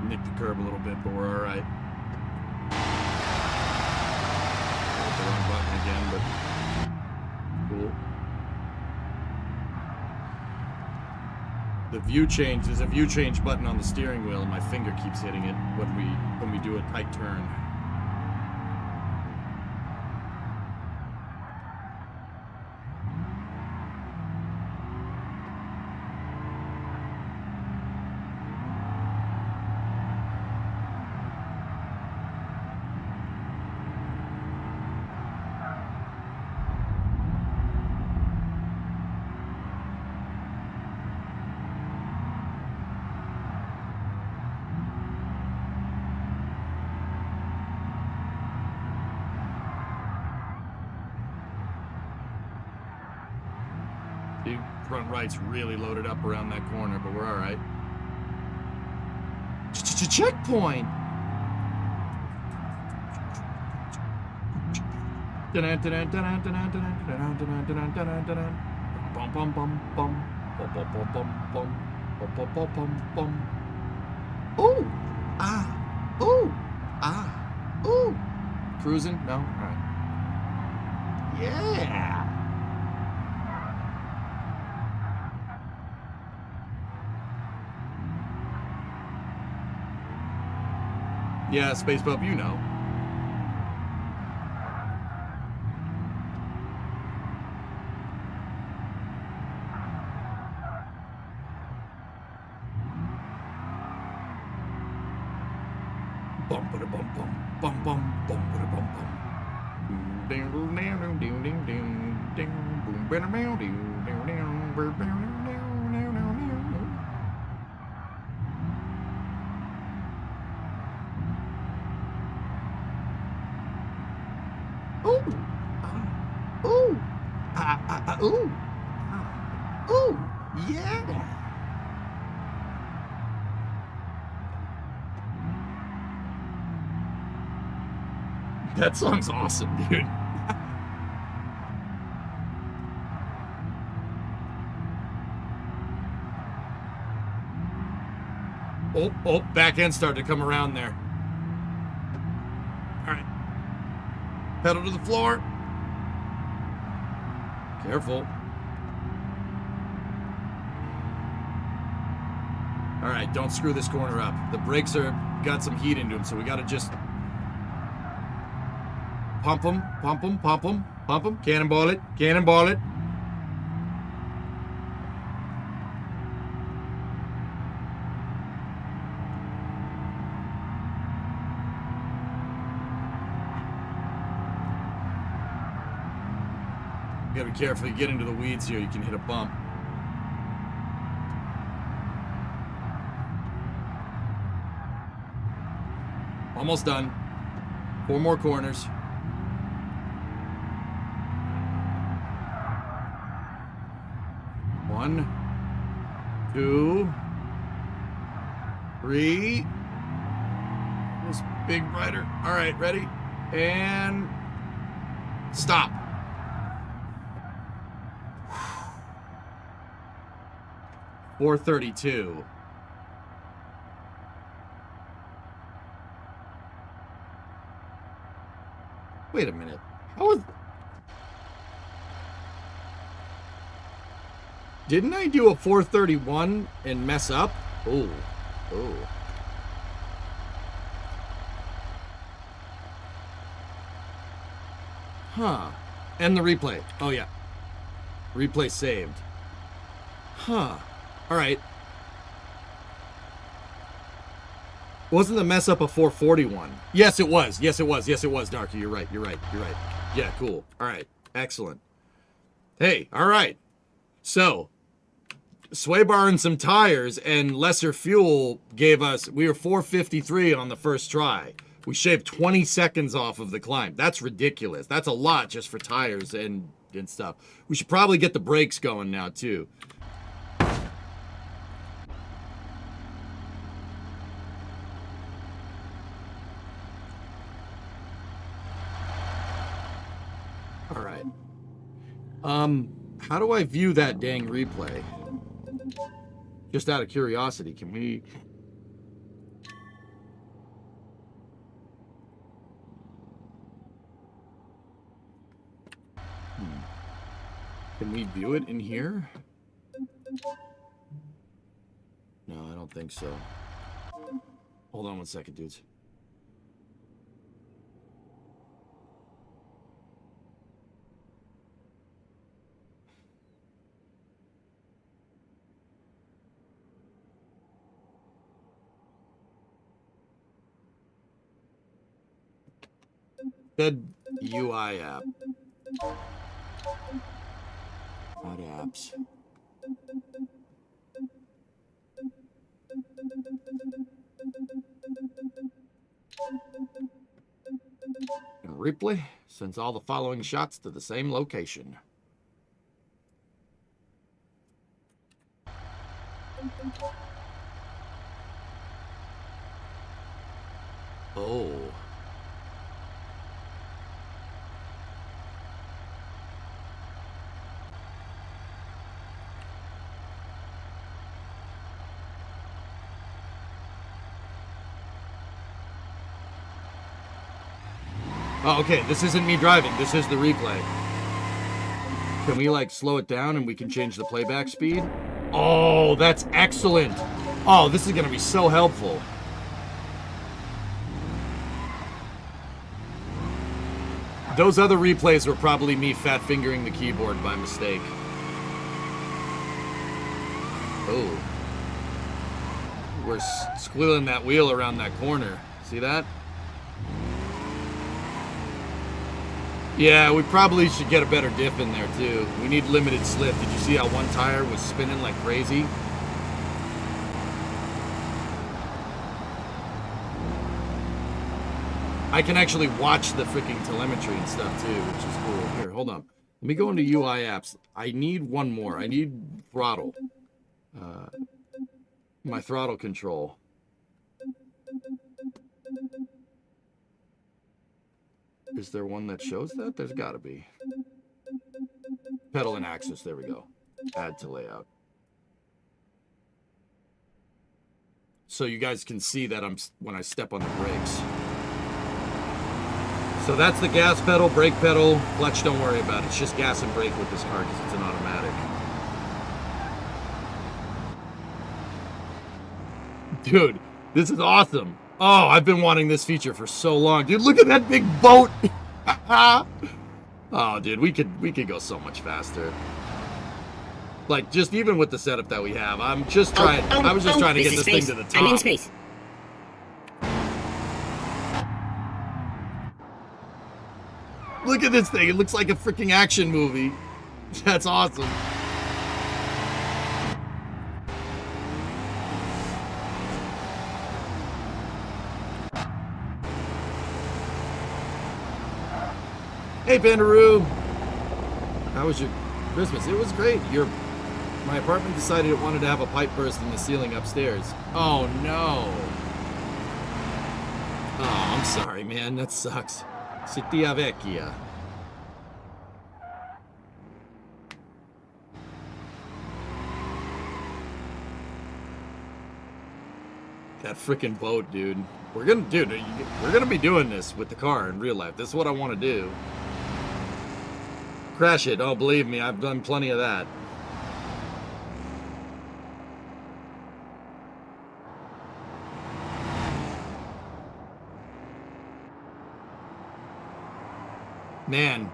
[SPEAKER 2] Nicked the curb a little bit, but we're all right. Hit the wrong button again, but cool. The view change, there's a view change button on the steering wheel, and my finger keeps hitting it when we do a tight turn. front right's really loaded up around that corner, but we're all right. Checkpoint. Ooh, ah, ooh, ah, ooh. Cruising? No? All right. Yeah. Yeah, Space Pup, you know. Bum ba bum bum bum bum bum ba bum bum. Ding ding ding ding ding ding ding boom ba ding ding ding ding ding ding ding. Ooh, ooh, ooh, ooh, yeah. That song's awesome, dude. Oh, back end started to come around there. All right. Pedal to the floor. Careful. All right, don't screw this corner up. The brakes got some heat into them, so we got to just pump them, pump them, pump them, pump them. Cannonball it, cannonball it. You gotta be careful. You get into the weeds here, you can hit a bump. Almost done. 4 more corners. One, 2, 3. This big rider. All right, ready? And stop. .432. Wait a minute. How was... Didn't I do a 431 and mess up? Oh. Oh. Huh. And the replay. Oh, yeah. Replay saved. Huh. All right. Wasn't the mess up a 441? Yes, it was. Yes, it was. Yes, it was, Darky. You're right. You're right. You're right. Yeah, cool. All right. Excellent. Hey, all right. So, sway bar and some tires and lesser fuel gave us, we were 453 on the first try. We shaved 20 seconds off of the climb. That's ridiculous. That's a lot just for tires and stuff. We should probably get the brakes going now, too. All right. How do I view that dang replay? Just out of curiosity, can we... Can we view it in here? No, I don't think so. Hold on one second, dudes. Said UI app. Not apps. And replay sends all the following shots to the same location. Oh. Oh, okay, this isn't me driving. This is the replay. Can we, like, slow it down and we can change the playback speed? Oh, that's excellent. Oh, this is going to be so helpful. Those other replays were probably me fat-fingering the keyboard by mistake. Oh. We're squealing that wheel around that corner. See that? Yeah, we probably should get a better diff in there, too. We need limited slip. Did you see how one tire was spinning like crazy? I can actually watch the freaking telemetry and stuff, too, which is cool. Here, hold on. Let me go into UI apps. I need one more. I need throttle. My throttle control. Is there one that shows that? There's got to be. Pedal and axis. There we go. Add to layout. So you guys can see that when I step on the brakes. So that's the gas pedal, brake pedal, clutch, don't worry about it. It's just gas and brake with this car because it's an automatic. Dude, this is awesome. Oh, I've been wanting this feature for so long. Dude, look at that big boat. Oh, dude, we could go so much faster. Like, just even with the setup that we have, I'm just trying. I was just trying to get this thing to the top.
[SPEAKER 4] I'm in space.
[SPEAKER 2] Look at this thing. It looks like a freaking action movie. That's awesome. Hey, Bandaroo. How was your Christmas? It was great. My apartment decided it wanted to have a pipe burst in the ceiling upstairs. Oh, no. Oh, I'm sorry, man. That sucks. Citia Vecchia. That freaking boat, dude. We're gonna be doing this with the car in real life. This is what I want to do. Crash it. Oh, believe me, I've done plenty of that. Man,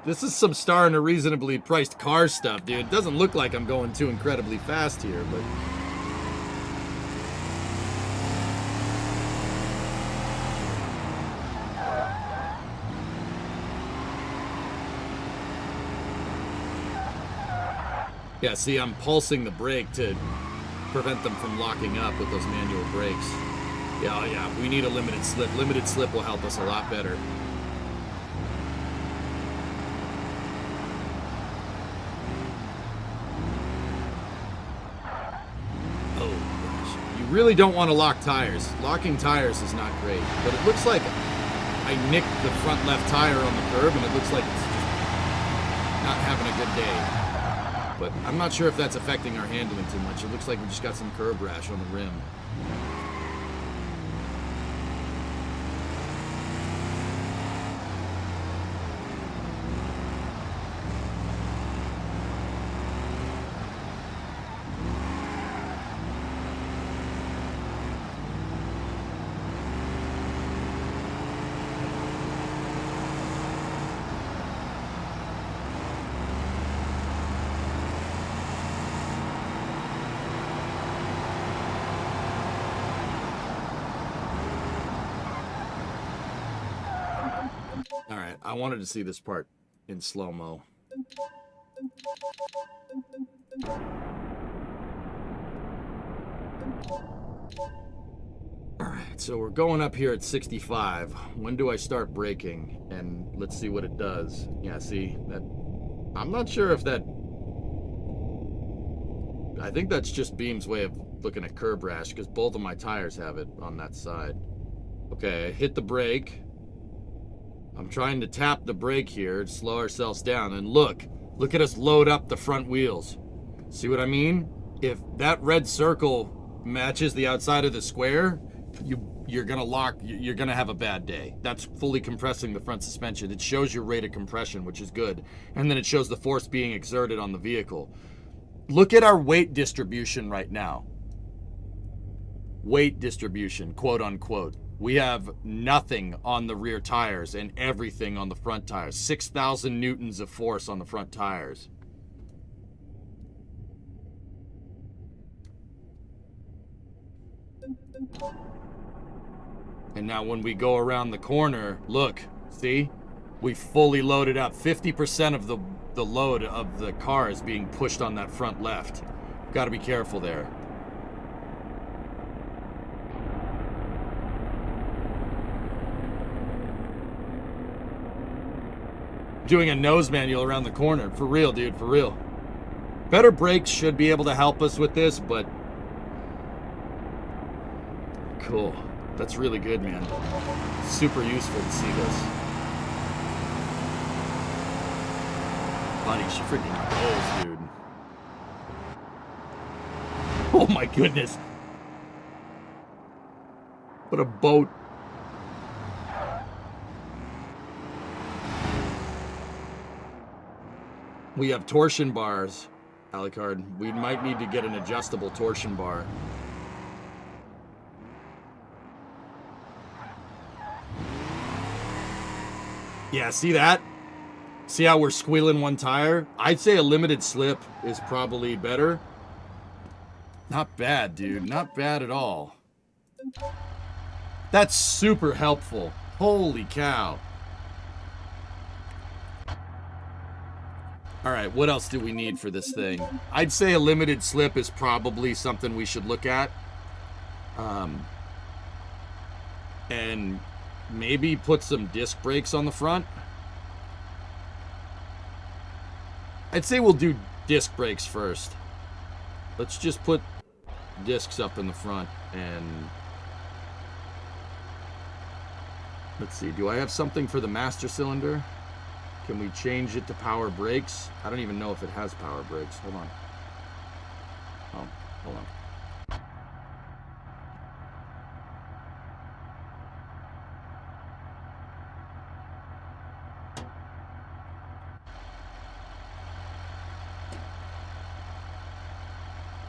[SPEAKER 2] this is some star in a reasonably priced car stuff, dude. It doesn't look like I'm going too incredibly fast here, but yeah, see, I'm pulsing the brake to prevent them from locking up with those manual brakes. Yeah, oh yeah, we need a limited slip. Limited slip will help us a lot better. Oh, gosh. You really don't want to lock tires. Locking tires is not great, but it looks like I nicked the front left tire on the curb, and it looks like it's just not having a good day. But I'm not sure if that's affecting our handling too much. It looks like we just got some curb rash on the rim. Alright, I wanted to see this part in slow-mo. Alright, so we're going up here at 65. When do I start braking? And let's see what it does. Yeah, see, that... I'm not sure if that... I think that's just Beam's way of looking at curb rash, because both of my tires have it on that side. Okay, I hit the brake. I'm trying to tap the brake here to slow ourselves down. And look at us load up the front wheels. See what I mean? If that red circle matches the outside of the square, you're gonna have a bad day. That's fully compressing the front suspension. It shows your rate of compression, which is good. And then it shows the force being exerted on the vehicle. Look at our weight distribution right now. Weight distribution, quote unquote. We have nothing on the rear tires and everything on the front tires. 6,000 newtons of force on the front tires. And now when we go around the corner, look, see? We fully loaded up. 50% of the load of the car is being pushed on that front left. Got to be careful there. Doing a nose manual around the corner. For real, dude, for real. Better brakes should be able to help us with this, but... Cool. That's really good, man. Super useful to see this. Buddy, she freaking goes, dude. Oh my goodness. What a boat. We have torsion bars, Alucard. We might need to get an adjustable torsion bar. Yeah, see that? See how we're squealing one tire? I'd say a limited slip is probably better. Not bad, dude. Not bad at all. That's super helpful. Holy cow. All right, what else do we need for this thing? I'd say a limited slip is probably something we should look at. And maybe put some disc brakes on the front. I'd say we'll do disc brakes first. Let's just put discs up in the front and... Let's see, do I have something for the master cylinder? Can we change it to power brakes? I don't even know if it has power brakes. Hold on. Oh, hold on.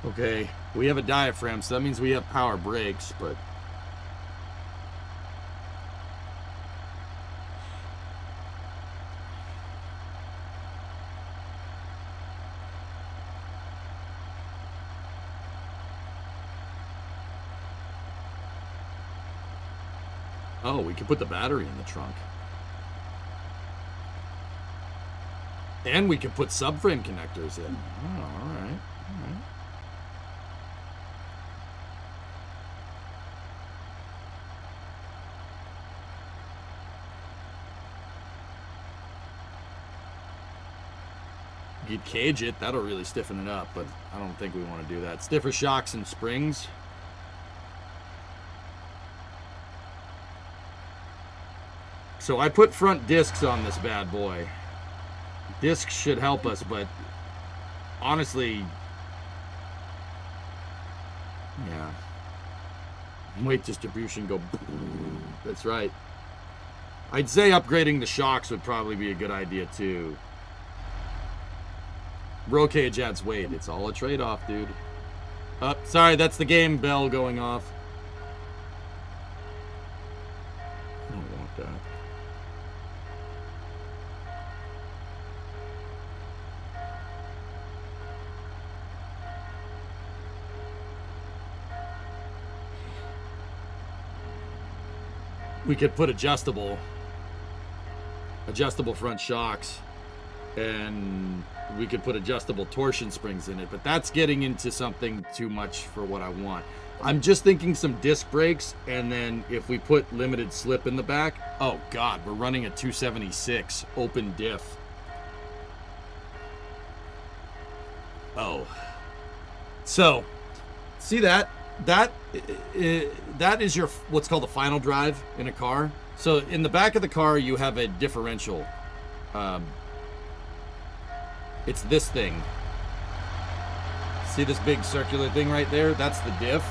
[SPEAKER 2] Okay, we have a diaphragm, so that means we have power brakes, but... Oh, we could put the battery in the trunk. And we could put subframe connectors in. Oh, all right. All right. You'd cage it. That'll really stiffen it up, but I don't think we want to do that. Stiffer shocks and springs. So I put front discs on this bad boy. Discs should help us, but honestly, yeah. Weight distribution go. That's right. I'd say upgrading the shocks would probably be a good idea too. Roll cage adds weight. It's all a trade-off, dude. Sorry, that's the game bell going off. I don't want that. We could put adjustable front shocks, and we could put adjustable torsion springs in it, but that's getting into something too much for what I want. I'm just thinking some disc brakes, and then if we put limited slip in the back, oh God, we're running a 276 open diff. Oh. So, see that? that is your what's called the final drive in a car. So in the back of the car, you have a differential. It's this thing. See this big circular thing right there? That's the diff.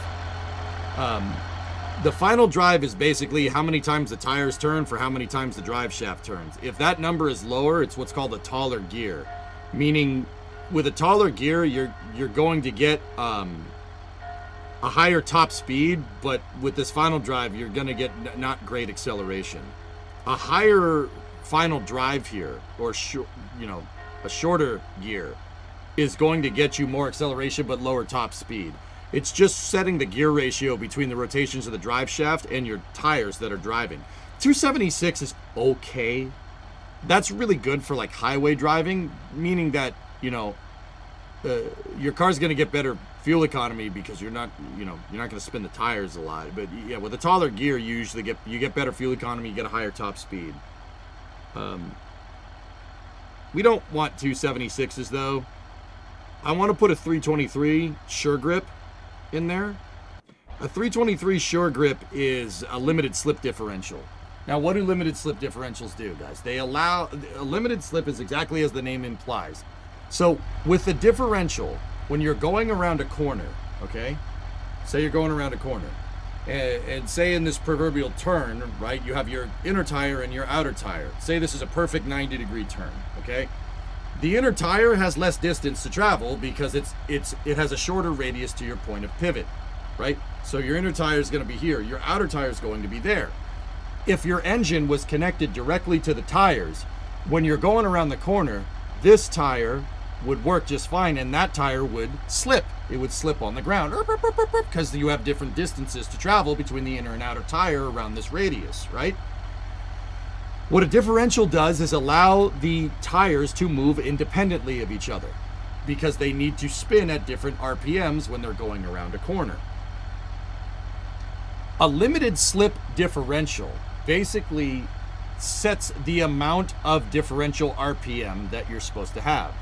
[SPEAKER 2] The final drive is basically how many times the tires turn for how many times the drive shaft turns. If that number is lower, it's what's called a taller gear. Meaning, with a taller gear, you're going to get a higher top speed, but with this final drive, you're going to get not great acceleration. A higher final drive here, or a shorter gear, is going to get you more acceleration but lower top speed. It's just setting the gear ratio between the rotations of the drive shaft and your tires that are driving. 276 is okay. That's really good for like highway driving, meaning that, your car's going to get better fuel economy because you're not going to spin the tires a lot. But yeah, with a taller gear, you usually get better fuel economy, you get a higher top speed. We don't want 276s though. I want to put a 323 Sure Grip in there. A 323 Sure Grip is a limited slip differential. Now, what do limited slip differentials do, guys? They allow, a limited slip is exactly as the name implies. So with the differential, when you're going around a corner, okay? Say you're going around a corner, and say in this proverbial turn, right, you have your inner tire and your outer tire. Say this is a perfect 90-degree turn, okay? The inner tire has less distance to travel because it has a shorter radius to your point of pivot, right? So your inner tire is going to be here. Your outer tire is going to be there. If your engine was connected directly to the tires, when you're going around the corner, this tire would work just fine and that tire would slip. It would slip on the ground because you have different distances to travel between the inner and outer tire around this radius, right? What a differential does is allow the tires to move independently of each other because they need to spin at different RPMs when they're going around a corner. A limited slip differential basically sets the amount of differential RPM that you're supposed to have.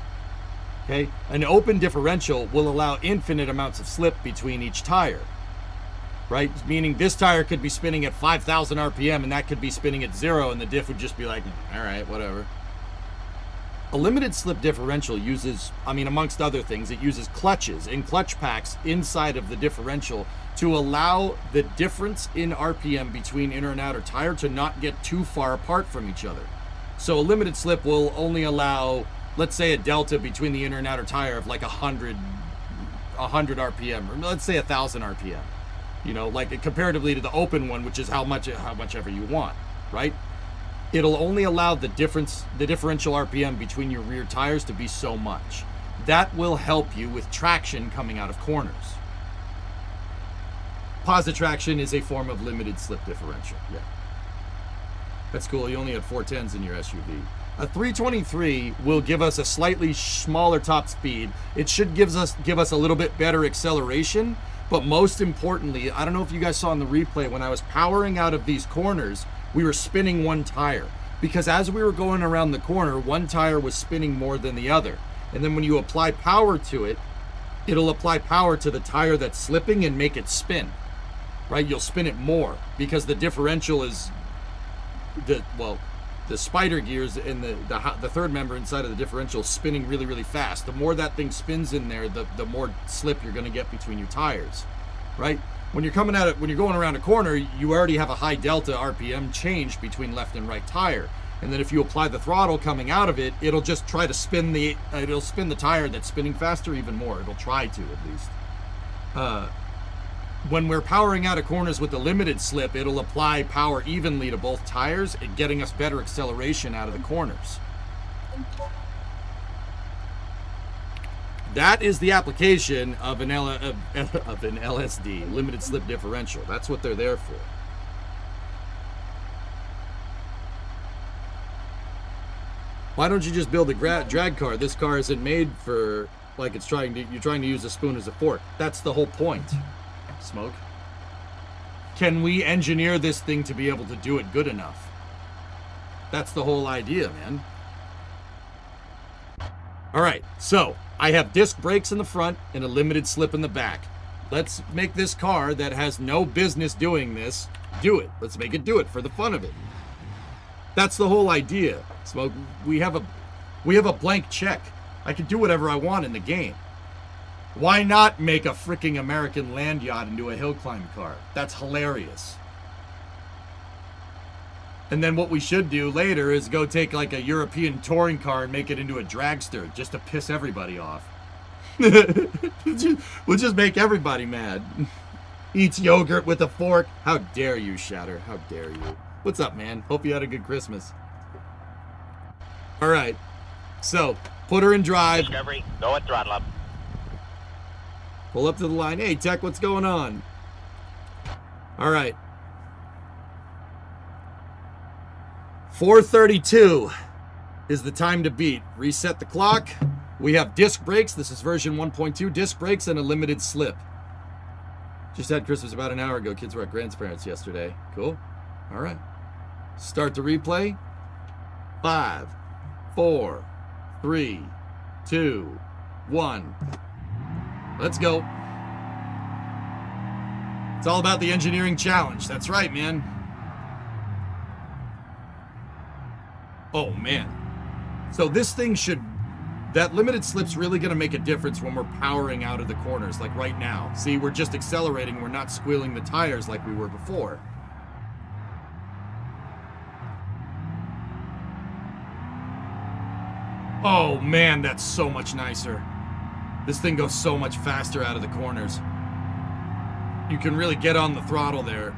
[SPEAKER 2] Okay? An open differential will allow infinite amounts of slip between each tire. Right? Meaning this tire could be spinning at 5,000 RPM and that could be spinning at 0 and the diff would just be like, all right, whatever. A limited slip differential uses, amongst other things, it uses clutches and clutch packs inside of the differential to allow the difference in RPM between inner and outer tire to not get too far apart from each other. So a limited slip will only allow, let's say, a delta between the inner and outer tire of like 100 RPM, or let's say 1,000 RPM. Like comparatively to the open one, which is how much ever you want, right? It'll only allow the differential RPM between your rear tires to be so much. That will help you with traction coming out of corners. Positive traction is a form of limited slip differential. Yeah. That's cool. You only had 410s in your SUV. A 323 will give us a slightly smaller top speed. It should give us a little bit better acceleration. But most importantly, I don't know if you guys saw in the replay, when I was powering out of these corners, we were spinning one tire. Because as we were going around the corner, one tire was spinning more than the other. And then when you apply power to it, it'll apply power to the tire that's slipping and make it spin. Right? You'll spin it more because the differential is the spider gears and the third member inside of the differential spinning really, really fast. The more that thing spins in there, the more slip you're going to get between your tires, right? When you're coming at it, when you're going around a corner, you already have a high delta RPM change between left and right tire. And then if you apply the throttle coming out of it, it'll just try to spin the tire that's spinning faster even more. It'll try to, at least. When we're powering out of corners with the limited slip, it'll apply power evenly to both tires, getting us better acceleration out of the corners. That is the application of an LSD, limited slip differential. That's what they're there for. Why don't you just build a drag car? This car isn't made for, like, you're trying to use a spoon as a fork. That's the whole point. Smoke. Can we engineer this thing to be able to do it good enough? That's the whole idea, man. All right, so I have disc brakes in the front and a limited slip in the back. Let's make this car that has no business doing this, do it. Let's make it do it for the fun of it. That's the whole idea. Smoke, we have a blank check. I can do whatever I want in the game. Why not make a freaking American land yacht into a hill climb car? That's hilarious. And then what we should do later is go take like a European touring car and make it into a dragster just to piss everybody off. We'll just make everybody mad. Eats yogurt with a fork. How dare you, Shatter? How dare you? What's up, man? Hope you had a good Christmas. All right. So, put her in drive.
[SPEAKER 3] Discovery, go at throttle up.
[SPEAKER 2] Pull up to the line. Hey, Tech, what's going on? All right. 4:32 is the time to beat. Reset the clock. We have disc brakes. This is version 1.2. Disc brakes and a limited slip. Just had Christmas about an hour ago. Kids were at grandparents yesterday. Cool. All right. Start the replay. 5, 4, 3, 2, 1. Let's go. It's all about the engineering challenge. That's right, man. Oh, man. So this thing should... That limited slip's really going to make a difference when we're powering out of the corners, like right now. See, we're just accelerating. We're not squealing the tires like we were before. Oh, man, that's so much nicer. This thing goes so much faster out of the corners. You can really get on the throttle there.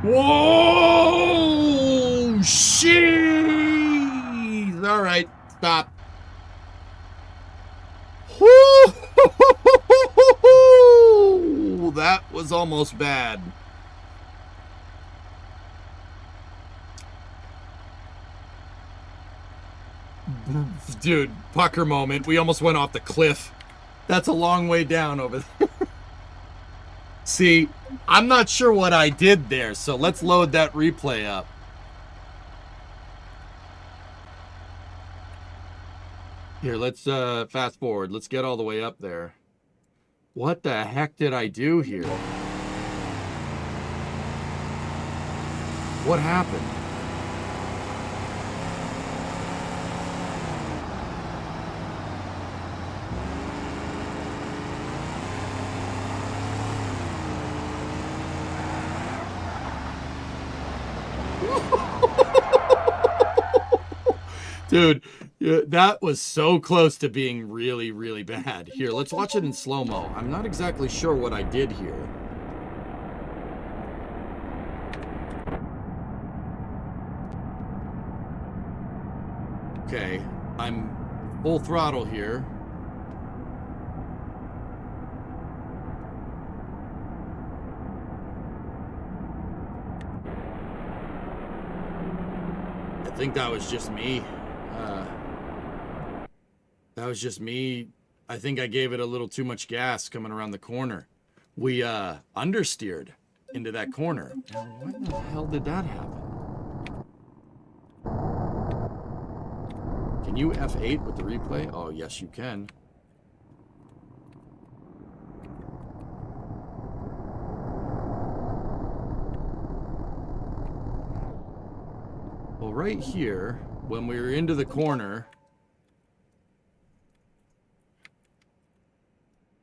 [SPEAKER 2] Whoa! Jeez! All right, stop. That was almost bad. Dude, pucker moment. We almost went off the cliff. That's a long way down over there. See, I'm not sure what I did there, so let's load that replay up. Here, let's fast forward. Let's get all the way up there. What the heck did I do here? What happened? Dude, that was so close to being really, really bad. Here, let's watch it in slow-mo. I'm not exactly sure what I did here. Okay, I'm full throttle here. I think that was just me. That was just me. I think I gave it a little too much gas coming around the corner. We understeered into that corner. Now, what the hell did that happen? Can you F8 with the replay? Oh, yes, you can. Well, right here, when we were into the corner...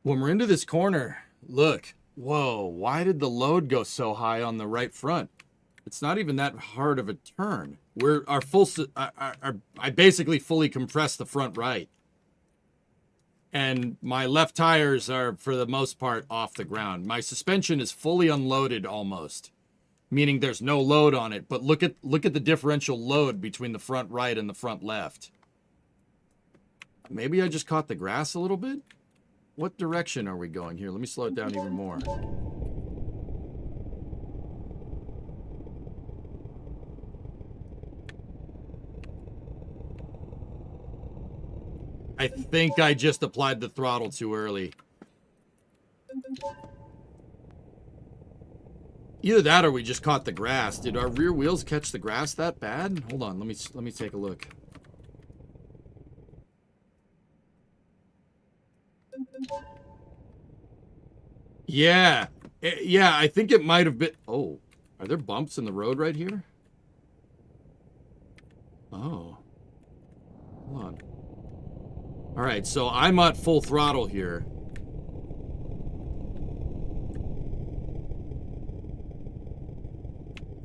[SPEAKER 2] When we're into this corner, look, whoa, why did the load go so high on the right front? It's not even that hard of a turn. I basically fully compressed the front right. And my left tires are, for the most part, off the ground. My suspension is fully unloaded almost, meaning there's no load on it. But look at the differential load between the front right and the front left. Maybe I just caught the grass a little bit? What direction are we going here? Let me slow it down even more. I think I just applied the throttle too early. Either that or we just caught the grass. Did our rear wheels catch the grass that bad? Hold on, let me take a look. Yeah. Yeah, I think it might have been... Oh, are there bumps in the road right here? Oh. Hold on. All right, so I'm at full throttle here.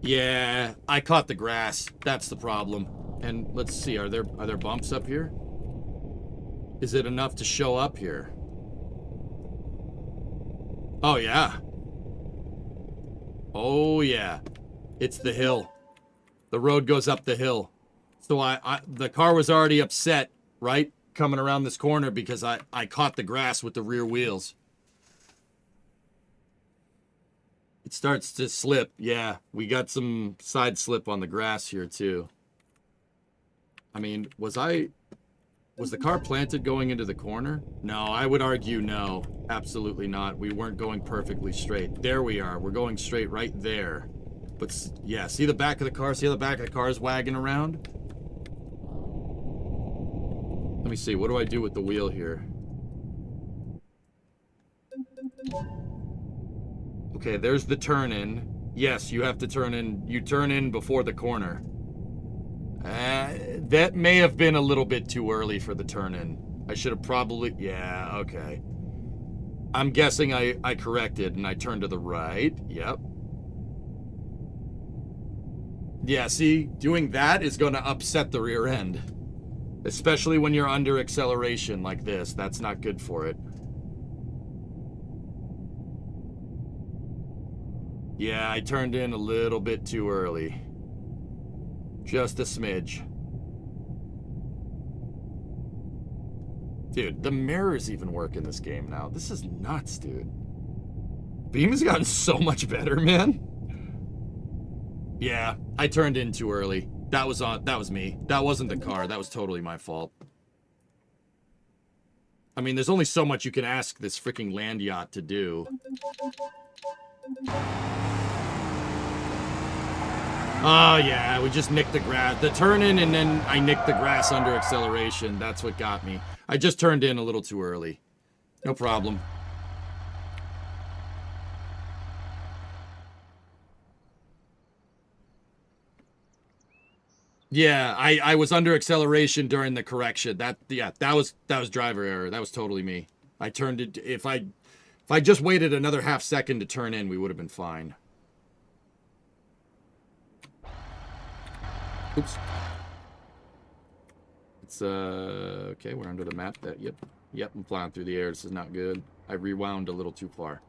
[SPEAKER 2] Yeah, I caught the grass. That's the problem. And let's see, are there bumps up here? Is it enough to show up here? Oh yeah. Oh yeah. It's the hill. The road goes up the hill. So the car was already upset, right? Coming around this corner because I caught the grass with the rear wheels. It starts to slip. Yeah, we got some side slip on the grass here too. I mean, was the car planted going into the corner? No, I would argue no. Absolutely not. We weren't going perfectly straight. There we are. We're going straight right there. But yeah, see the back of the car? See how the back of the car is wagging around? Let me see. What do I do with the wheel here? Okay, there's the turn in. Yes, you have to turn in. You turn in before the corner. That may have been a little bit too early for the turn in. I should have probably... Yeah, okay. I'm guessing I corrected and I turned to the right. Yep. Yeah, see, doing that is going to upset the rear end. Especially when you're under acceleration like this. That's not good for it. Yeah, I turned in a little bit too early. Just a smidge. Dude, the mirrors even work in this game now. This is nuts, dude. Beam has gotten so much better, man. Yeah, I turned in too early. That was me. That wasn't the car. That was totally my fault. I mean, there's only so much you can ask this freaking land yacht to do. Oh, yeah, we just nicked the grass. The turn in and then I nicked the grass under acceleration. That's what got me. I just turned in a little too early. No problem. Yeah, I was under acceleration during the correction. That was driver error. That was totally me. I turned it. If I just waited another half second to turn in, we would have been fine. Oops. It's okay, we're under the map. Yep, I'm flying through the air. This is not good. I rewound a little too far.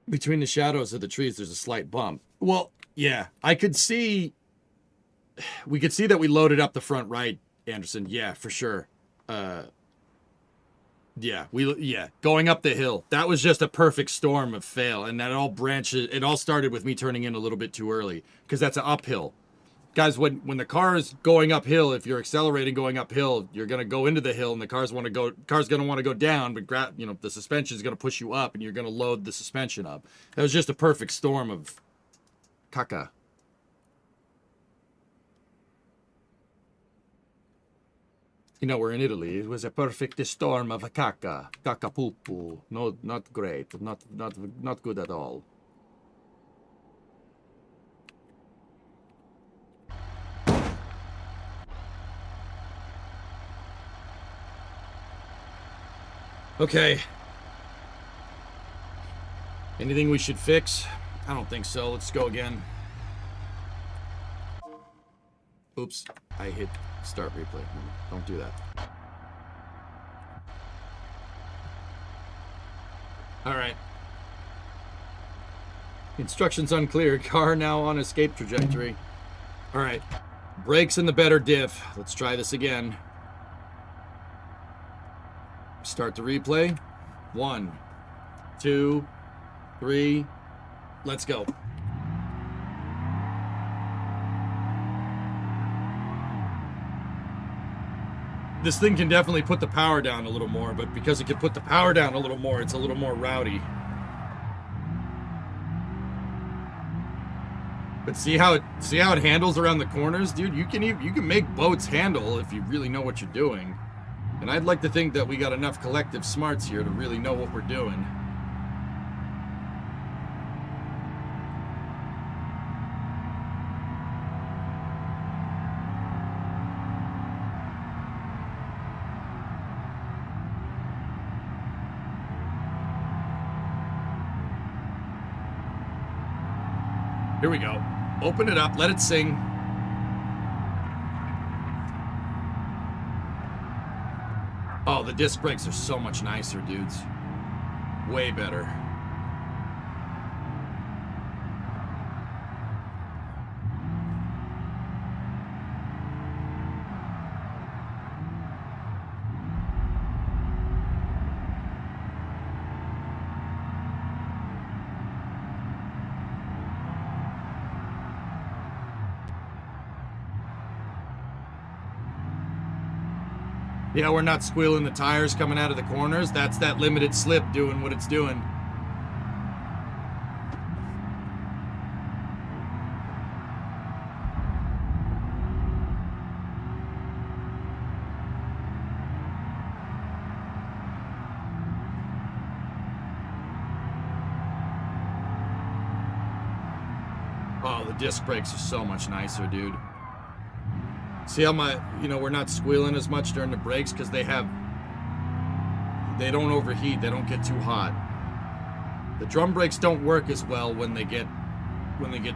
[SPEAKER 2] Between the shadows of the trees, there's a slight bump. Well, yeah, I could see... We could see that we loaded up the front right, Anderson. Yeah, for sure. Yeah, going up the hill. That was just a perfect storm of fail, and that all branches... It all started with me turning in a little bit too early, because that's an uphill. Guys, when the car is going uphill, if you're accelerating going uphill, you're going to go into the hill, and the car's going to want to go down, but the suspension is going to push you up, and you're going to load the suspension up. That was just a perfect storm of caca. You know, we're in Italy. It was a perfect storm of caca. Caca poo poo. No, not great. Not good at all. Okay. Anything we should fix? I don't think so. Let's go again. Oops. I hit start replay. Don't do that. Alright. Instructions unclear. Car now on escape trajectory. Alright. Brakes in the better diff. Let's try this again. Start the replay. 1, 2, 3. Let's go. This thing can definitely put the power down a little more, but because it can put the power down a little more, it's a little more rowdy. But see how it handles around the corners, dude? You can make boats handle if you really know what you're doing. And I'd like to think that we got enough collective smarts here to really know what we're doing. Here we go. Open it up, let it sing. Oh, the disc brakes are so much nicer, dudes. Way better. Yeah, we're not squealing the tires coming out of the corners. That's that limited slip doing what it's doing. Oh, the disc brakes are so much nicer, dude. See how we're not squealing as much during the brakes because they don't overheat, they don't get too hot. The drum brakes don't work as well when they get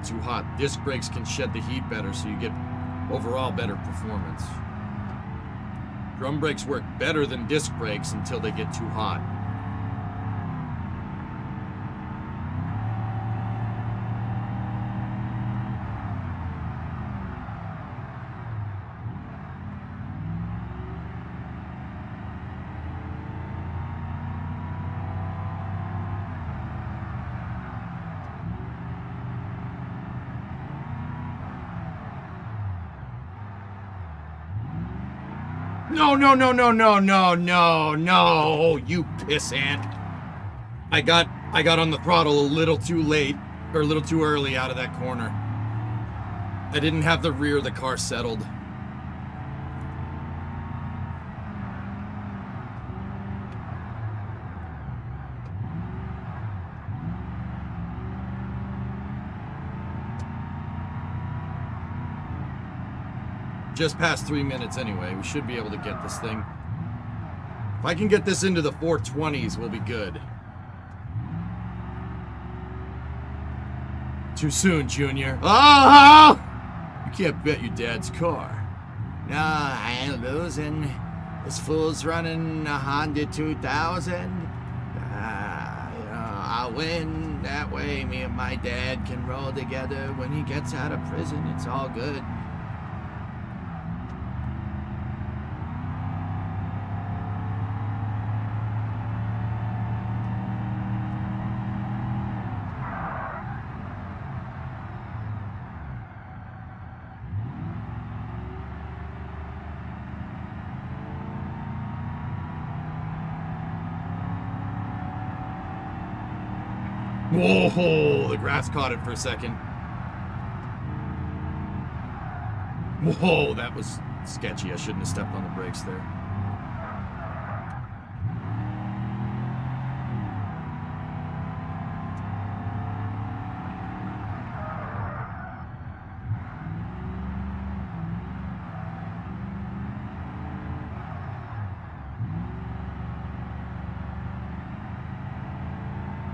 [SPEAKER 2] too hot. Disc brakes can shed the heat better, so you get overall better performance. Drum brakes work better than disc brakes until they get too hot. No, you pissant. I got on the throttle a little too late, or a little too early out of that corner. I didn't have the rear of the car settled. Just past 3 minutes anyway. We should be able to get this thing. If I can get this into the 420s, we'll be good. Too soon, Junior. Oh! You can't bet your dad's car.
[SPEAKER 1] No, I ain't losing. This fool's running a Honda 2000. I'll win. That way me and my dad can roll together when he gets out of prison. It's all good.
[SPEAKER 2] Whoa, the grass caught it for a second. Whoa, that was sketchy. I shouldn't have stepped on the brakes there.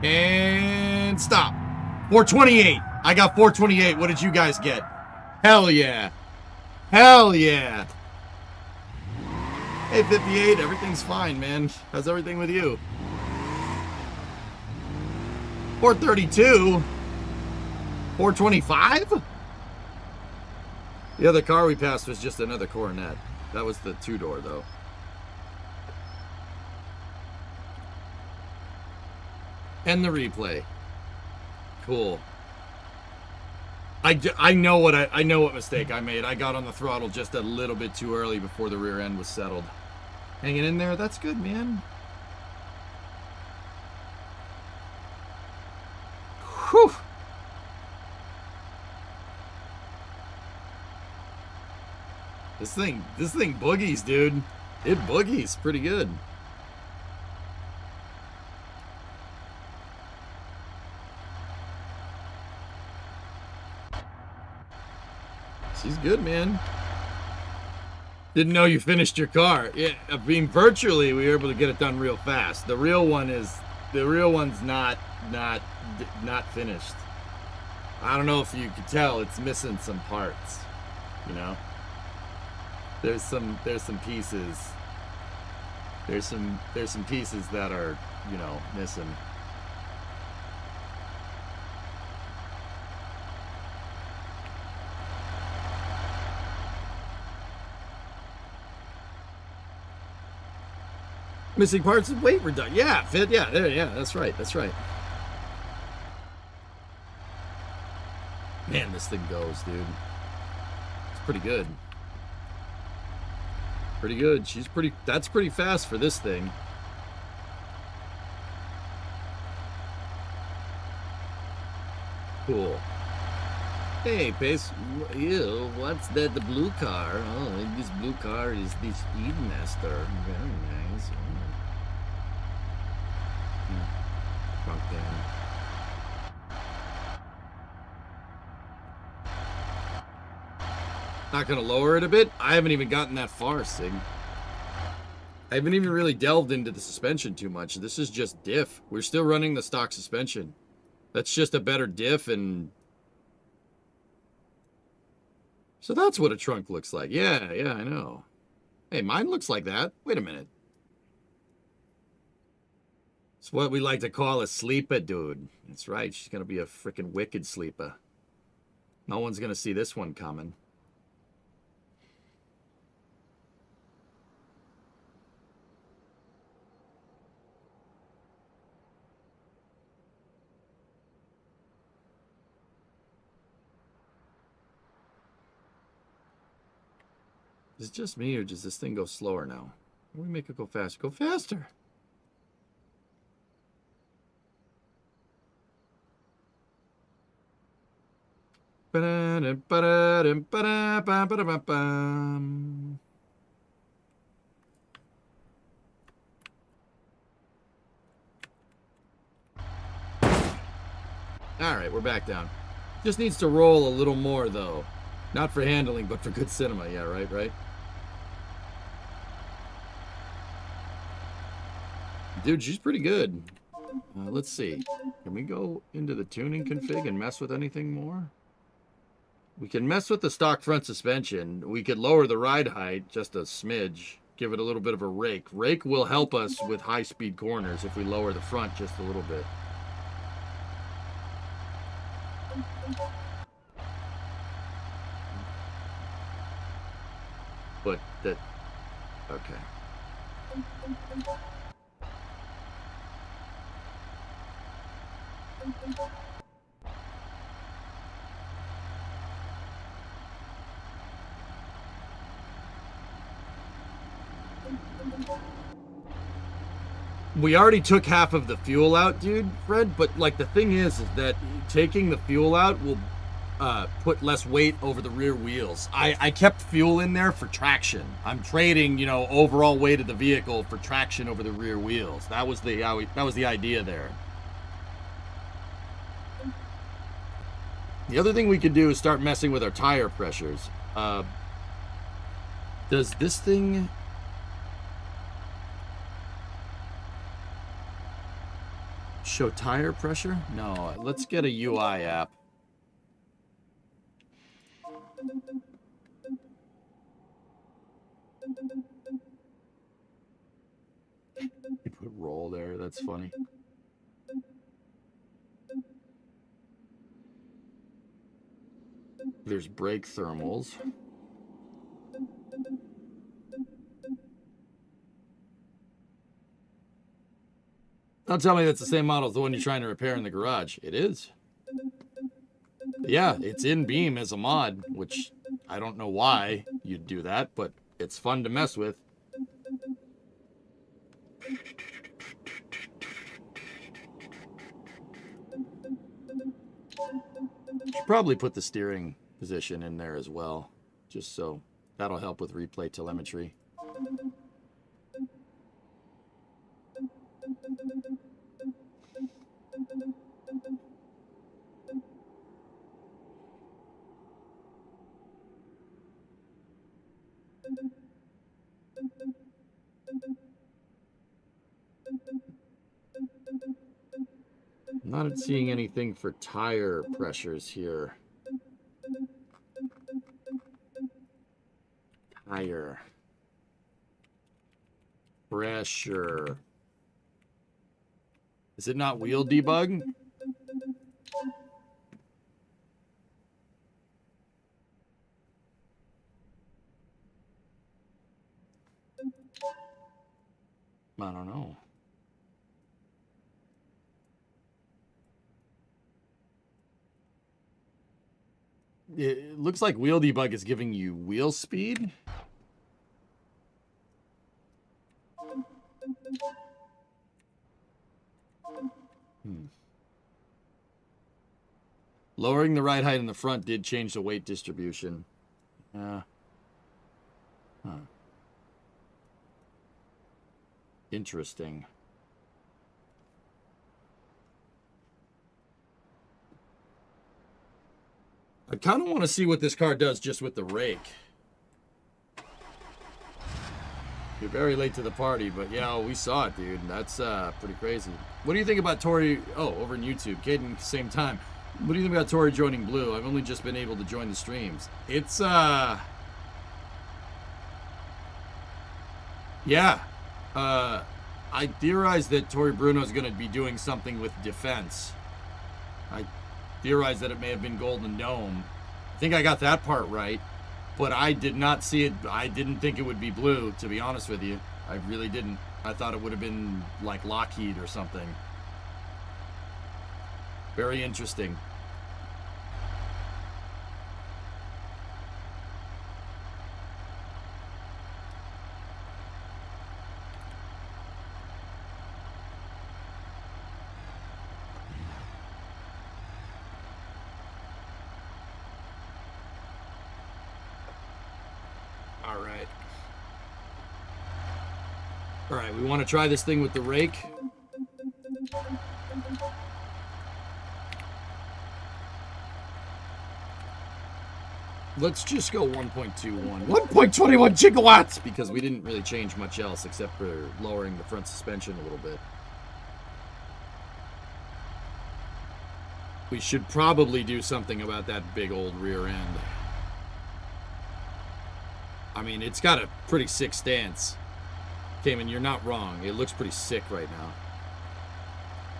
[SPEAKER 2] And stop. 428. I got 428. What did you guys get? Hell yeah. Hell yeah. Hey, 58. Everything's fine, man. How's everything with you? 432. 425? The other car we passed was just another Coronet. That was the two-door, though. And the replay. Cool. I know what mistake I made. I got on the throttle just a little bit too early before the rear end was settled. Hanging in there. That's good, man. Whew. This thing boogies, dude. It boogies pretty good. She's good, man. Didn't know you finished your car. Yeah, I mean, virtually we were able to get it done real fast. The real one's not finished. I don't know if you could tell, it's missing some parts, you know. There's some pieces. There's some pieces that are, you know, missing. Missing parts of weight reduction. Yeah, fit. Yeah, there. Yeah, that's right. That's right. Man, this thing goes, dude. It's pretty good. Pretty good. That's pretty fast for this thing. Cool. Hey, Pace. Ew, what's that? The blue car? Oh, this blue car is the Speedmaster. Very nice. Trunk down. Not gonna lower it a bit? I haven't even gotten that far, Sig. I haven't even really delved into the suspension too much. This is just diff. We're still running the stock suspension. That's just a better diff, and so that's what a trunk looks like. Yeah, I know. Hey, mine looks like that. Wait a minute. It's what we like to call a sleeper, dude. That's right. She's gonna be a freaking wicked sleeper. No one's gonna see this one coming. Is it just me, or does this thing go slower now? How do we make it go faster? Go faster! Alright, we're back down. Just needs to roll a little more, though. Not for handling, but for good cinema. Yeah, right? Dude, she's pretty good. Let's see. Can we go into the tuning config and mess with anything more? We can mess with the stock front suspension. We could lower the ride height just a smidge. Give it a little bit of a rake. Rake will help us with high-speed corners if we lower the front just a little bit. But that... Okay. We already took half of the fuel out, dude, Fred, but like the thing is that taking the fuel out will put less weight over the rear wheels. I kept fuel in there for traction. I'm trading, you know, overall weight of the vehicle for traction over the rear wheels. That was the idea there. The other thing we could do is start messing with our tire pressures. Does this thing... show tire pressure? No, let's get a UI app. You put roll there, that's funny. There's brake thermals. Don't tell me that's the same model as the one you're trying to repair in the garage. It is. Yeah, it's in Beam as a mod, which I don't know why you'd do that, but it's fun to mess with. Should probably put the steering position in there as well, just so that'll help with replay telemetry. Not seeing anything for tire pressures here. Tire pressure. Is it not wheel debug? I don't know. It looks like wheel debug is giving you wheel speed. Lowering the ride height in the front did change the weight distribution. Interesting. I kind of want to see what this car does just with the rake. You're very late to the party, but yeah, we saw it, dude. That's pretty crazy. What do you think about Tory? Oh, over in YouTube, Caden, same time. What do you think about Tory joining Blue? I've only just been able to join the streams. It's yeah. I theorized that Tory Bruno is going to be doing something with defense. I theorized that it may have been Golden Dome. I think I got that part right, but I did not see it. I didn't think it would be Blue, to be honest with you. I really didn't. I thought it would have been like Lockheed or something. Very interesting. All right, we want to try this thing with the rake. Let's just go 1.21. 1.21 gigawatts! Because we didn't really change much else except for lowering the front suspension a little bit. We should probably do something about that big old rear end. I mean, it's got a pretty sick stance. Cayman, you're not wrong. It looks pretty sick right now.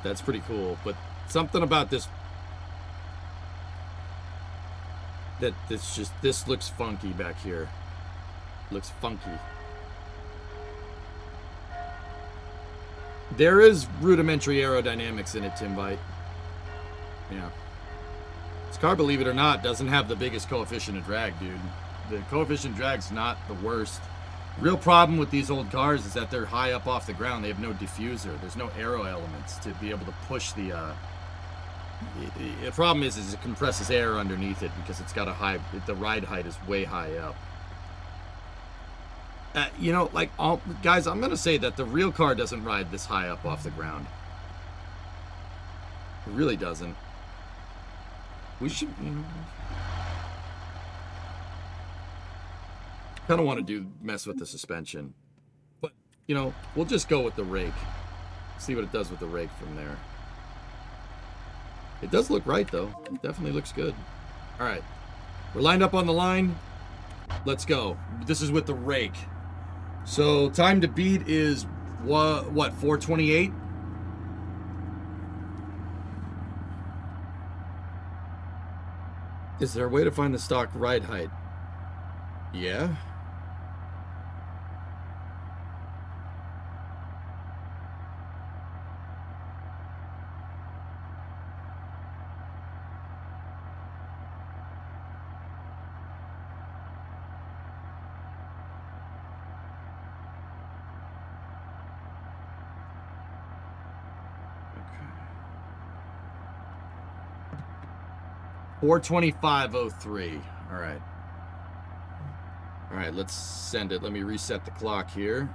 [SPEAKER 2] That's pretty cool. But something about this... This looks funky back here. Looks funky. There is rudimentary aerodynamics in it, Timbite. Yeah. This car, believe it or not, doesn't have the biggest coefficient of drag, dude. The coefficient of drag's not the worst. Real problem with these old cars is that they're high up off the ground. They have no diffuser. There's no aero elements to be able to push the... The problem is it compresses air underneath it because it's got a high... The ride height is way high up. You know, like, guys, I'm going to say that the real car doesn't ride this high up off the ground. It really doesn't. We should... You know, kind of want to mess with the suspension, but you know, we'll just go with the rake, see what it does with the rake from there. It does look right though. It definitely looks good. All right, we're lined up on the line. Let's go. This is with the rake. So time to beat is what 428. Is there a way to find the stock ride height? Yeah. 425.03. All right. All right, let's send it. Let me reset the clock here.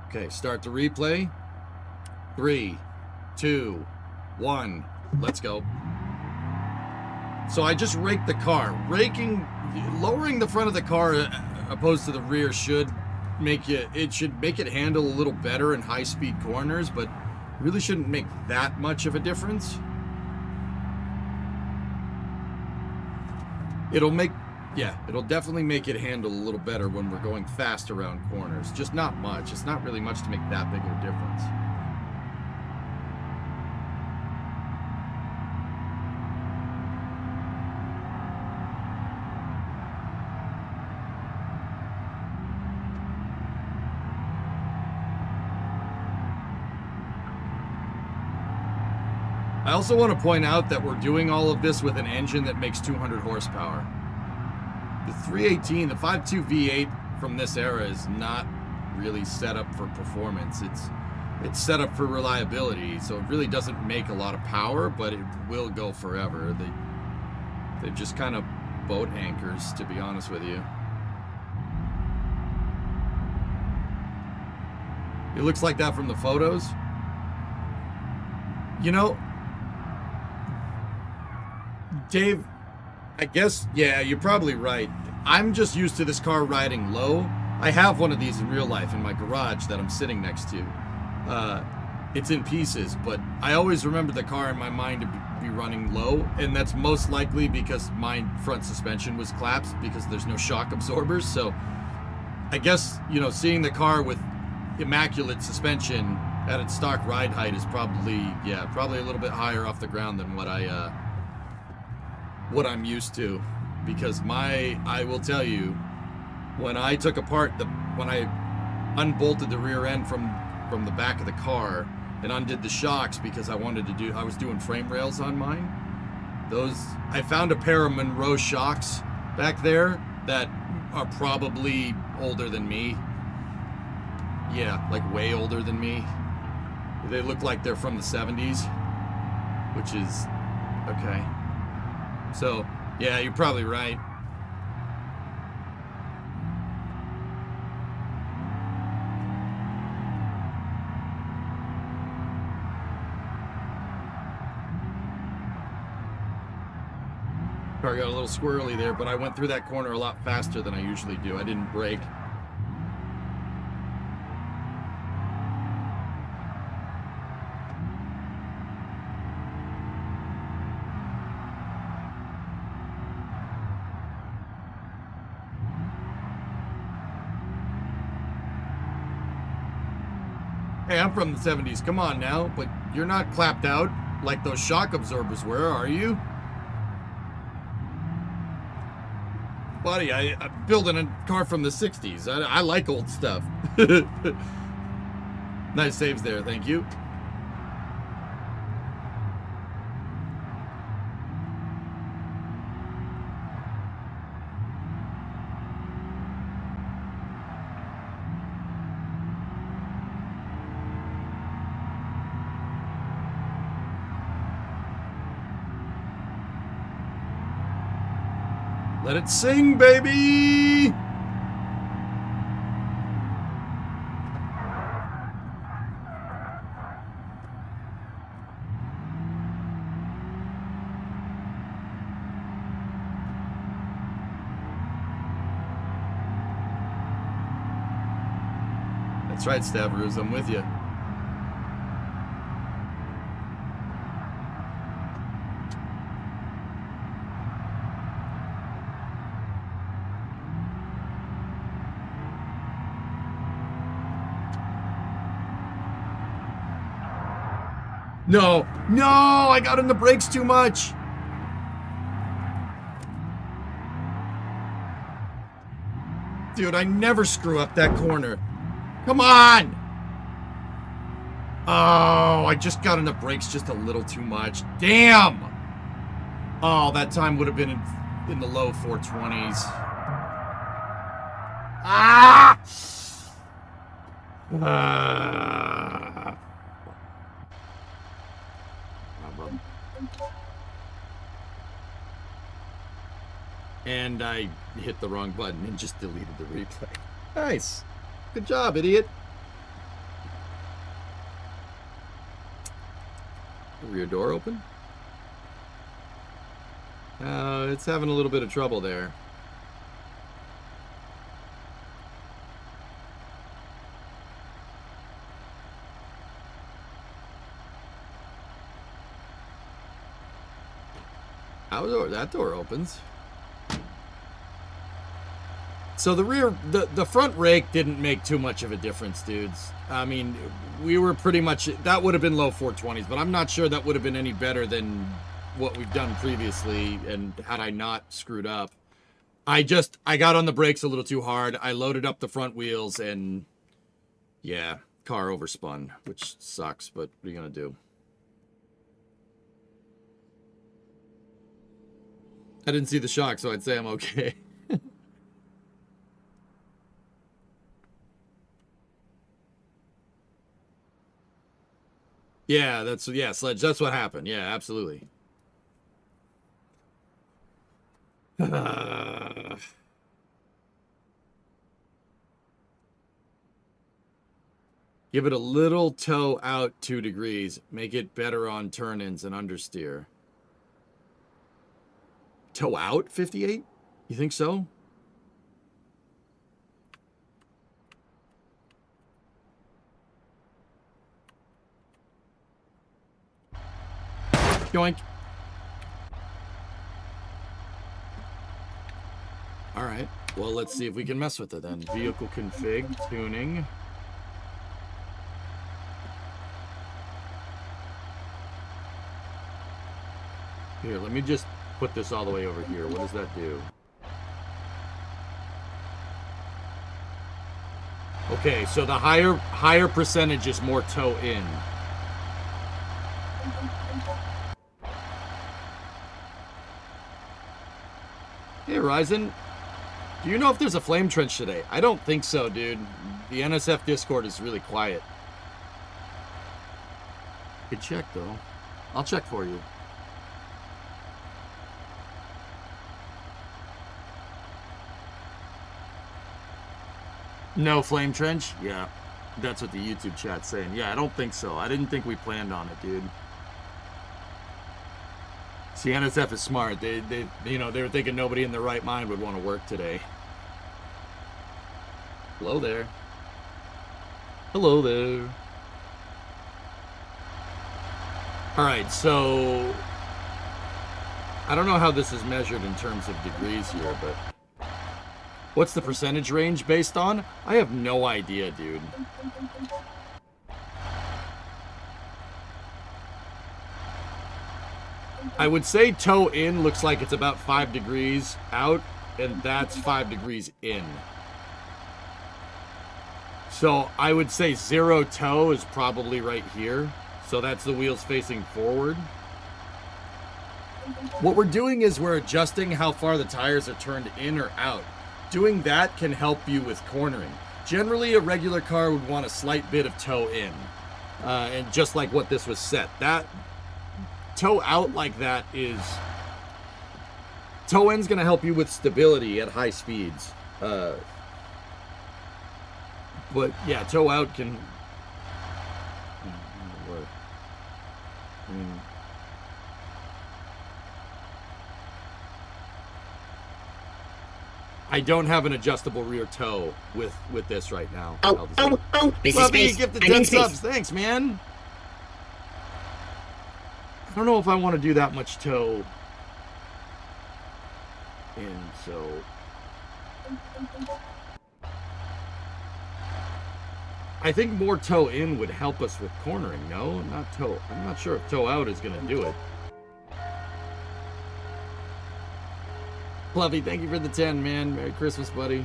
[SPEAKER 2] Okay, start the replay. 3, 2, 1. Let's go. So I just raked the car. Lowering the front of the car opposed to the rear should make it handle a little better in high-speed corners, but really shouldn't make that much of a difference. It'll definitely make it handle a little better when we're going fast around corners. Just not much. It's not really much to make that big of a difference. I also want to point out that we're doing all of this with an engine that makes 200 horsepower. The 318, the 5.2 V8 from this era is not really set up for performance. It's set up for reliability, so it really doesn't make a lot of power, but it will go forever. They're just kind of boat anchors, to be honest with you. It looks like that from the photos. You know, Dave, I guess, yeah, you're probably right. I'm just used to this car riding low. I have one of these in real life in my garage that I'm sitting next to. It's in pieces, but I always remember the car in my mind to be running low, and that's most likely because my front suspension was collapsed because there's no shock absorbers. So I guess, you know, seeing the car with immaculate suspension at its stock ride height is probably a little bit higher off the ground than what I'm used to, because I will tell you, when I took apart when I unbolted the rear end from the back of the car and undid the shocks because I was doing frame rails on mine. I found a pair of Monroe shocks back there that are probably older than me. Yeah, like way older than me. They look like they're from the 70s, which is okay. So, yeah, you're probably right. Car got a little squirrely there, but I went through that corner a lot faster than I usually do. I didn't brake. Hey, I'm from the 70s. Come on now. But you're not clapped out like those shock absorbers were, are you? Buddy, I'm building a car from the 60s. I like old stuff. Nice saves there. Thank you. Let it sing, baby! That's right, Stavros, I'm with you. No, I got in the brakes too much. Dude, I never screw up that corner. Come on. Oh, I just got in the brakes just a little too much. Damn. Oh, that time would have been in the low 420s. Ah! And I hit the wrong button and just deleted the replay. Nice. Good job, idiot. The rear door open? It's having a little bit of trouble there. That door opens. So the front rake didn't make too much of a difference, dudes. I mean, we were pretty much, that would have been low 420s, but I'm not sure that would have been any better than what we've done previously, and had I not screwed up. I got on the brakes a little too hard. I loaded up the front wheels, and yeah, car overspun, which sucks, but what are you gonna do? I didn't see the shock, so I'd say I'm okay. Yeah, Sledge, that's what happened. Yeah, absolutely. Give it a little toe out 2 degrees. Make it better on turn-ins and understeer. Toe out 58? You think so? Yoink. All right. Well, let's see if we can mess with it then. Vehicle config, tuning. Here, let me just put this all the way over here. What does that do? Okay, so the higher percentage is more toe in. Hey, Ryzen. Do you know if there's a flame trench today? I don't think so, dude. The NSF Discord is really quiet. Good check, though. I'll check for you. No flame trench? Yeah. That's what the YouTube chat's saying. Yeah, I don't think so. I didn't think we planned on it, dude. See, NSF is smart. They were thinking nobody in their right mind would want to work today. Hello there. Hello there. All right, so I don't know how this is measured in terms of degrees here, but what's the percentage range based on? I have no idea, dude. I would say toe in looks like it's about 5 degrees out, and that's 5 degrees in. So I would say 0 toe is probably right here. So that's the wheels facing forward. What we're doing is we're adjusting how far the tires are turned in or out. Doing that can help you with cornering. Generally, a regular car would want a slight bit of toe in. And just like what this was set. That toe out like that is... Toe in's going to help you with stability at high speeds. But yeah, toe out can... What? I mean... I don't have an adjustable rear toe with this right now.
[SPEAKER 4] This is
[SPEAKER 2] Lovey,
[SPEAKER 4] space.
[SPEAKER 2] gifted
[SPEAKER 4] I'm
[SPEAKER 2] 10
[SPEAKER 4] in space.
[SPEAKER 2] subs. Thanks, man. I don't know if I want to do that much toe in, so... I think more toe in would help us with cornering. No, not toe. I'm not sure if toe out is going to do it. Fluffy, thank you for the 10, man. Merry Christmas, buddy.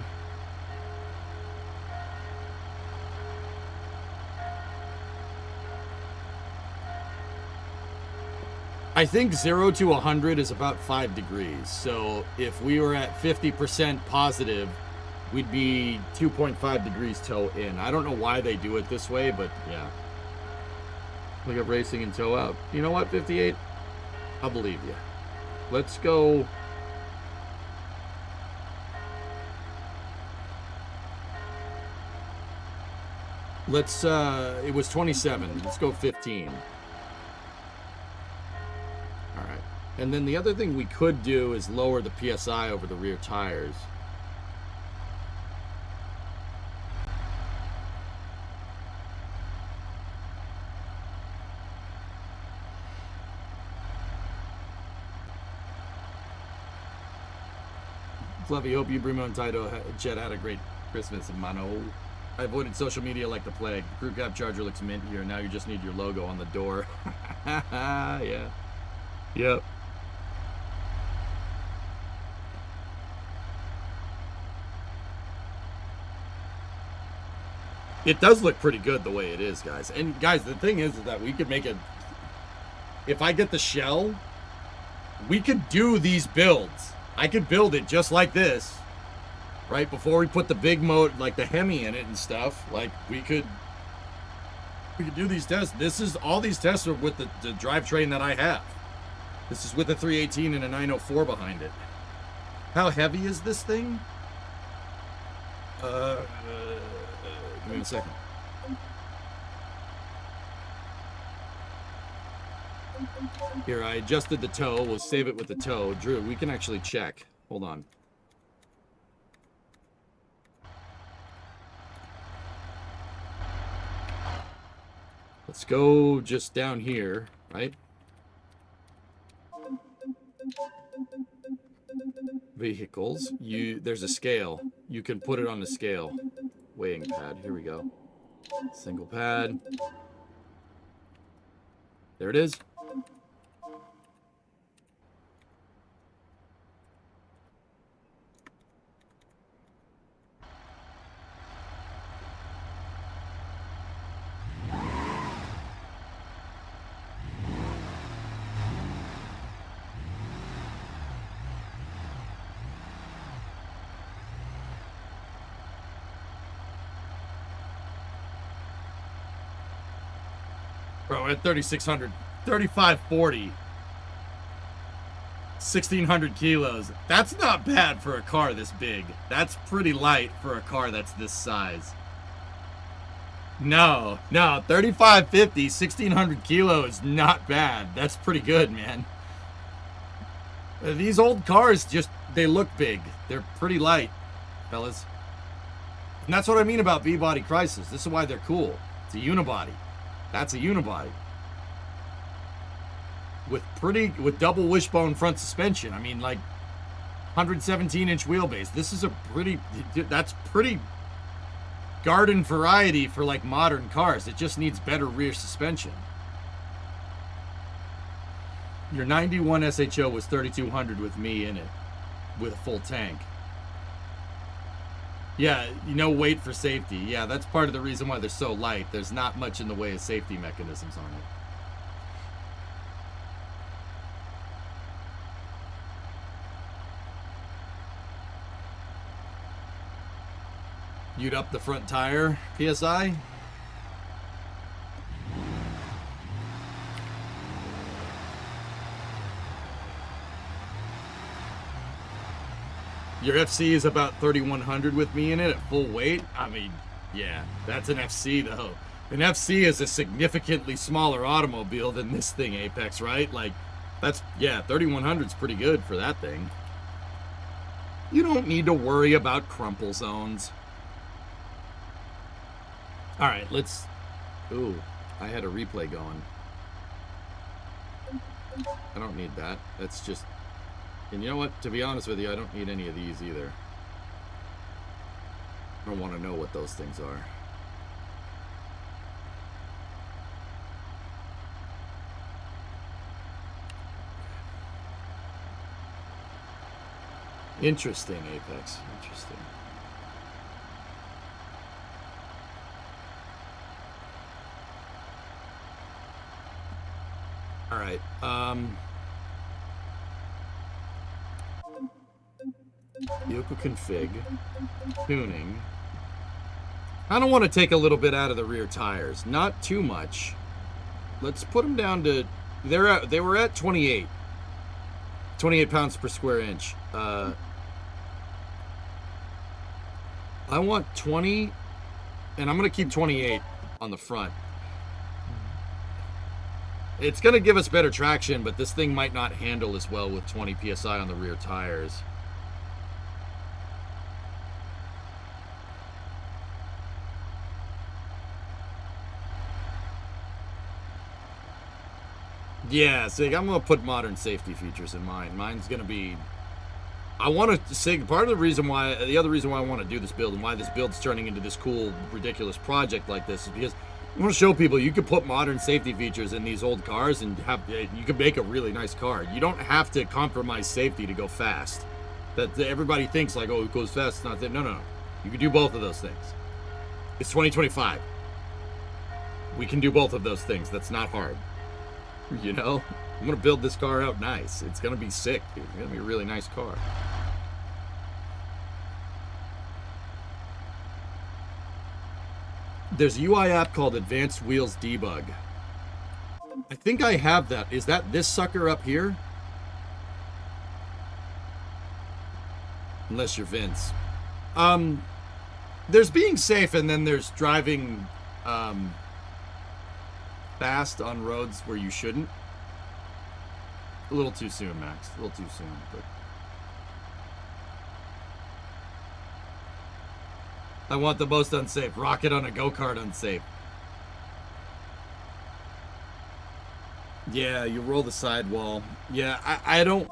[SPEAKER 2] I think 0 to 100 is about 5 degrees. So if we were at 50% positive, we'd be 2.5 degrees toe in. I don't know why they do it this way, but yeah. Look at racing and toe out. You know what, 58? I'll believe you. Let's go... Let's, it was 27. Let's go 15. All right. And then the other thing we could do is lower the PSI over the rear tires. Fluffy, hope you, Bruno, and Taito Jet had a great Christmas in Mano. I avoided social media like the plague. Crew cab charger looks mint here. Now you just need your logo on the door. Yeah. Yep. It does look pretty good the way it is, guys. And guys, the thing is that we could make it. If I get the shell, we could do these builds. I could build it just like this, right? Before we put the big motor, like the Hemi in it and stuff. Like we could do these tests. This is all these tests are with the drivetrain that I have. This is with a 318 and a 904 behind it. How heavy is this thing? Give me a second. Here, I adjusted the toe. We'll save it with the toe. Drew, we can actually check. Hold on. Let's go just down here, right? Vehicles. There's a scale. You can put it on the scale. Weighing pad. Here we go. Single pad. There it is. Bro, at 3,600, 3,540, 1,600 kilos. That's not bad for a car this big. That's pretty light for a car that's this size. No, 3,550, 1,600 kilos is not bad. That's pretty good, man. These old cars they look big. They're pretty light, fellas. And that's what I mean about V-body Chrysler. This is why they're cool. It's a unibody. That's a unibody. With double wishbone front suspension. I mean, like 117-inch wheelbase. This is that's pretty garden variety for like modern cars. It just needs better rear suspension. Your 91 SHO was 3,200 with me in it, with a full tank. Yeah, weight for safety. Yeah, that's part of the reason why they're so light. There's not much in the way of safety mechanisms on it. You'd up the front tire, PSI? Your FC is about 3,100 with me in it at full weight. I mean, yeah, that's an FC though. An FC is a significantly smaller automobile than this thing, Apex, right? Like, 3,100 is pretty good for that thing. You don't need to worry about crumple zones. All right, let's... Ooh, I had a replay going. I don't need that. That's just... And you know what? To be honest with you, I don't need any of these either. I don't want to know what those things are. Interesting, Apex. Interesting. All right. Vehicle config, tuning. I don't want to take a little bit out of the rear tires, not too much. Let's put them down to. They were at 28 pounds per square inch. I want 20, and I'm gonna keep 28 on the front. It's going to give us better traction, but this thing might not handle as well with 20 PSI on the rear tires. Yeah, so I'm going to put modern safety features in mine. Mine's going to be... I want to say part of the reason why, the other reason why I want to do this build and why this build's turning into this cool, ridiculous project like this is because I want to show people you can put modern safety features in these old cars and you can make a really nice car. You don't have to compromise safety to go fast. That everybody thinks like, oh, it goes fast. It's not that. No. You can do both of those things. It's 2025. We can do both of those things. That's not hard. You know? I'm going to build this car out nice. It's going to be sick, dude. It's going to be a really nice car. There's a UI app called Advanced Wheels Debug. I think I have that. Is that this sucker up here? Unless you're Vince. There's being safe and then there's driving fast on roads where you shouldn't. A little too soon, Max. A little too soon, but... I want the most unsafe. Rocket on a go-kart unsafe. Yeah, you roll the sidewall. Yeah, I don't...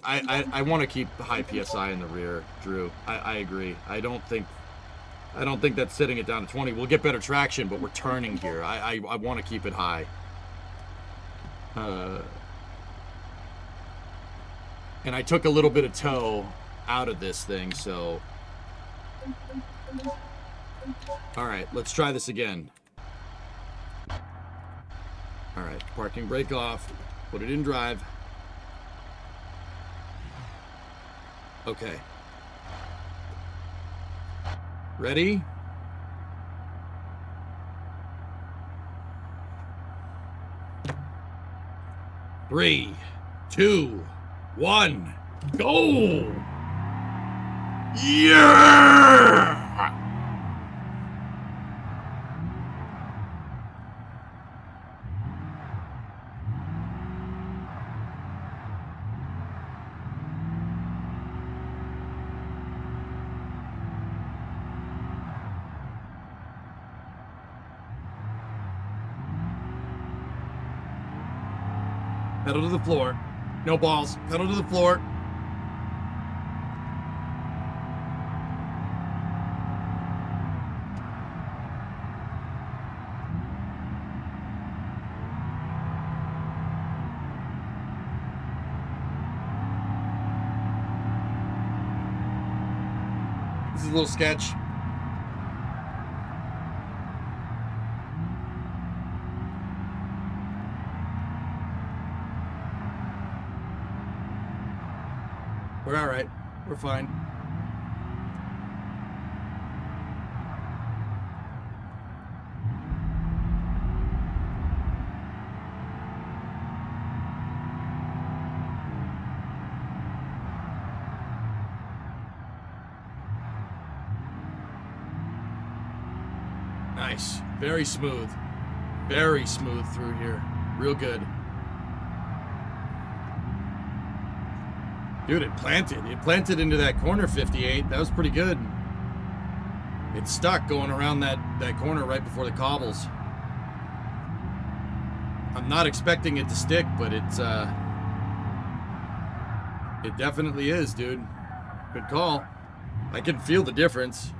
[SPEAKER 2] I want to keep high PSI in the rear, Drew. I agree. I don't think that's sitting it down to 20. We'll get better traction, but we're turning here. I want to keep it high. And I took a little bit of toe out of this thing, so... Alright, let's try this again. Alright, parking brake off. Put it in drive. Okay. Ready? Three, two, one, go! Yeah! Pedal to the floor. No balls. Pedal to the floor. This is a little sketch. We're all right. We're fine. Nice. Very smooth. Very smooth through here. Real good. Dude, it planted. It planted into that corner 58. That was pretty good. It stuck going around that corner right before the cobbles. I'm not expecting it to stick, but it's it definitely is, dude. Good call. I can feel the difference.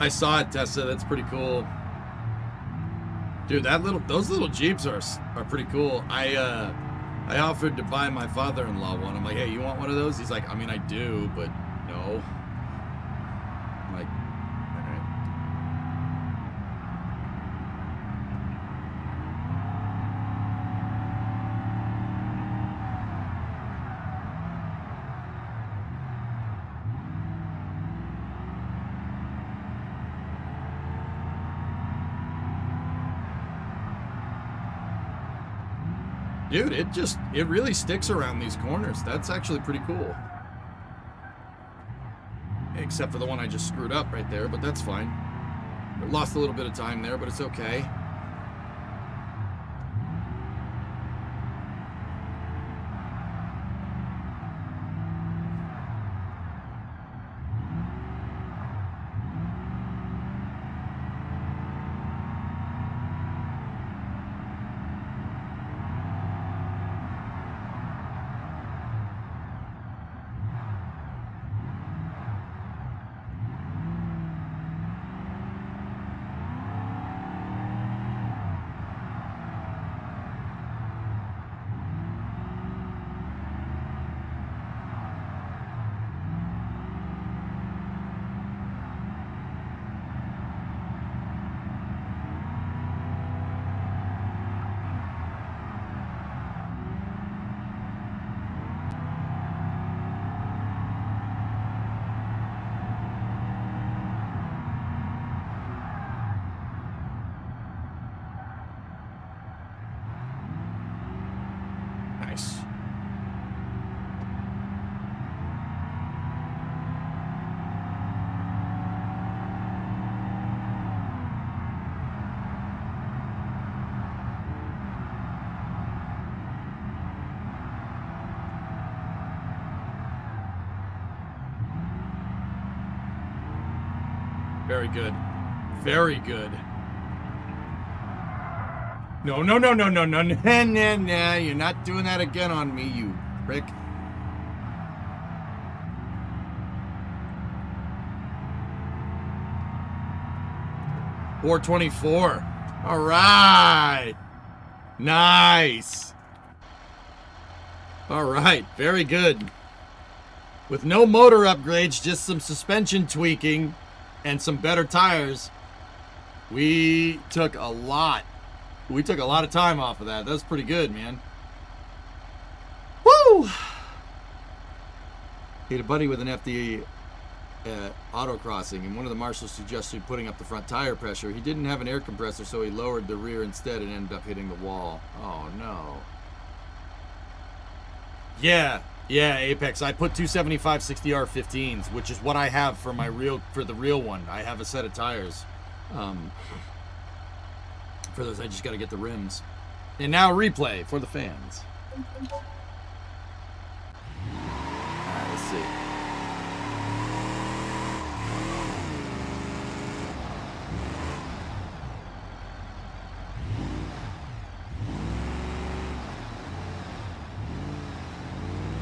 [SPEAKER 2] I saw it, Tessa. That's pretty cool. Dude, those little Jeeps are pretty cool. I offered to buy my father-in-law one. I'm like, hey, you want one of those? He's like, I mean, I do, but no. I'm like, all right. Dude, it really sticks around these corners. That's actually pretty cool. except for the one I just screwed up right there, but that's fine. I lost a little bit of time there, but it's okay. Nice. Very good. Very good. No, no, no, no, no, no, no, no, no. You're not doing that again on me, you prick. .424. All right. Nice. All right. Very good. With no motor upgrades, just some suspension tweaking and some better tires, we took a lot of time off of that. That was pretty good, man. Woo! He had a buddy with an FD autocrossing, and one of the marshals suggested putting up the front tire pressure. He didn't have an air compressor, so he lowered the rear instead and ended up hitting the wall. Oh, no. Yeah, Apex. I put 275 60R 15s, which is what I have for the real one. I have a set of tires. For those, I just got to get the rims. And now replay for the fans. All right, let's see.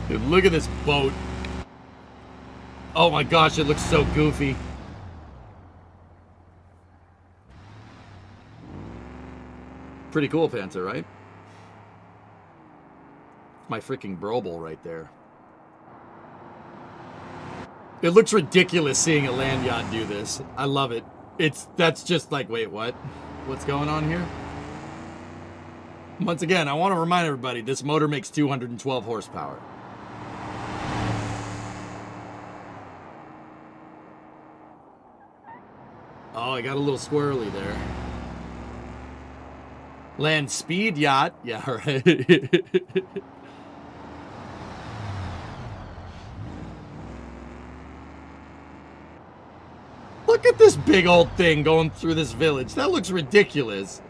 [SPEAKER 2] Dude, look at this boat. Oh my gosh, it looks so goofy. Pretty cool, Panther, right? My freaking Brobel right there. It looks ridiculous seeing a land yacht do this. I love it. That's just like, wait, what? What's going on here? Once again, I want to remind everybody, this motor makes 212 horsepower. Oh, I got a little squirrely there. Land speed yacht. Yeah, right. Look at this big old thing going through this village. That looks ridiculous.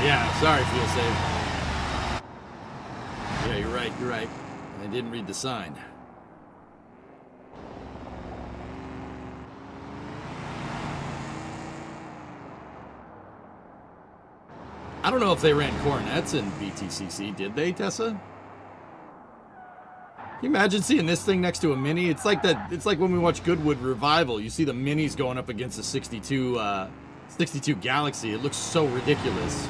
[SPEAKER 2] Yeah, sorry, Fuel Save. Yeah, you're right. I didn't read the sign. I don't know if they ran Coronets in BTCC, did they, Tessa? Can you imagine seeing this thing next to a Mini? It's like that. It's like when we watch Goodwood Revival. You see the Minis going up against the 62 Galaxy. It looks so ridiculous.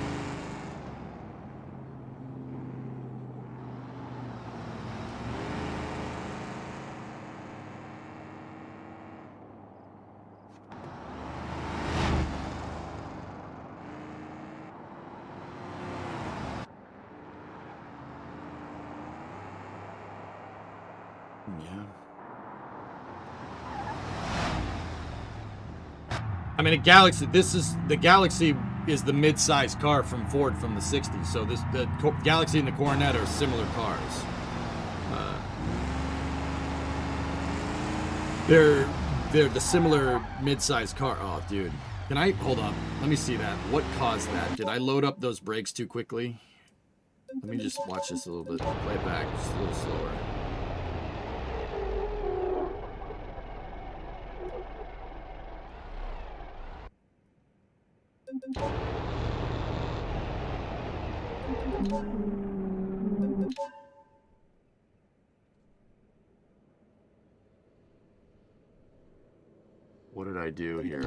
[SPEAKER 2] I mean, a Galaxy. The Galaxy is the mid-sized car from Ford from the '60s. So the Galaxy and the Coronet are similar cars. They're the similar mid-sized car. Oh, dude, can I hold on? Let me see that. What caused that? Did I load up those brakes too quickly? Let me just watch this a little bit. Play it back just a little slower. What did I do here?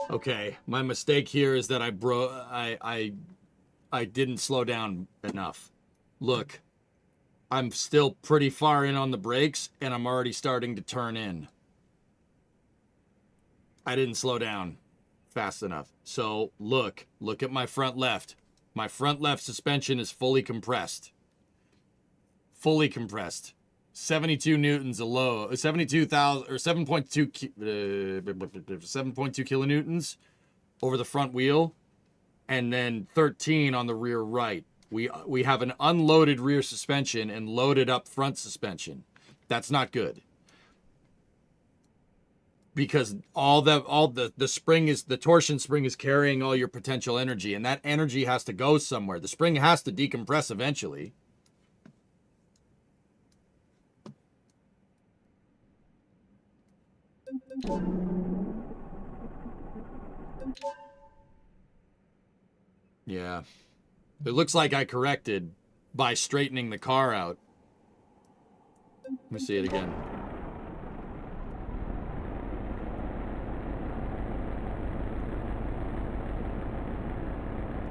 [SPEAKER 2] Okay, my mistake here is that I didn't slow down enough. Look, I'm still pretty far in on the brakes, and I'm already starting to turn in. I didn't slow down fast enough. So look at my front left. My front left suspension is fully compressed. Fully compressed. 72 newtons a low, 72,000 or 7.2 kilonewtons over the front wheel, and then 13 on the rear right. We have an unloaded rear suspension and loaded up front suspension. That's not good. Because all the spring is, the torsion spring is carrying all your potential energy, and that energy has to go somewhere. The spring has to decompress eventually. Yeah. It looks like I corrected by straightening the car out. Let me see it again.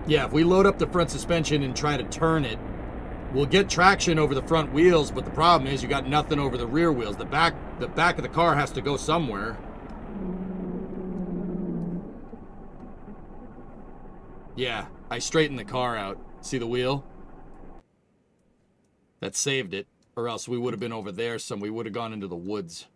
[SPEAKER 2] Yeah, if we load up the front suspension and try to turn it, we'll get traction over the front wheels, but the problem is you got nothing over the rear wheels. The back of the car has to go somewhere. Yeah, I straightened the car out. See the wheel? That saved it, or else we would have been over there some. We would have gone into the woods.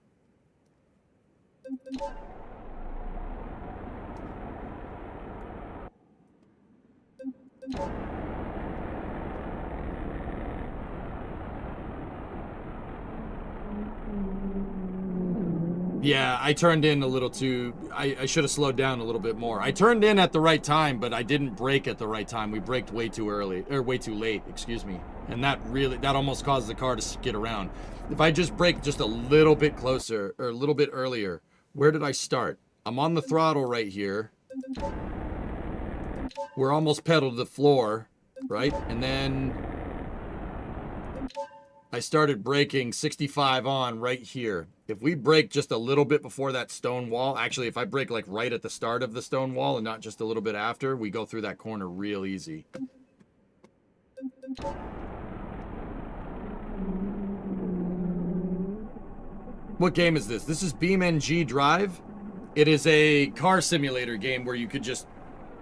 [SPEAKER 2] Yeah, I turned in a little too... I should have slowed down a little bit more. I turned in at the right time, but I didn't brake at the right time. We braked way too early, or way too late, excuse me. And that almost caused the car to skid around. If I just braked just a little bit closer, or a little bit earlier, where did I start? I'm on the throttle right here. We're almost pedal to the floor, right? And then I started braking 65 on right here. If we brake just a little bit before that stone wall, actually, if I brake like right at the start of the stone wall and not just a little bit after, we go through that corner real easy. What game is this? This is Beam.NG Drive. It is a car simulator game where you could just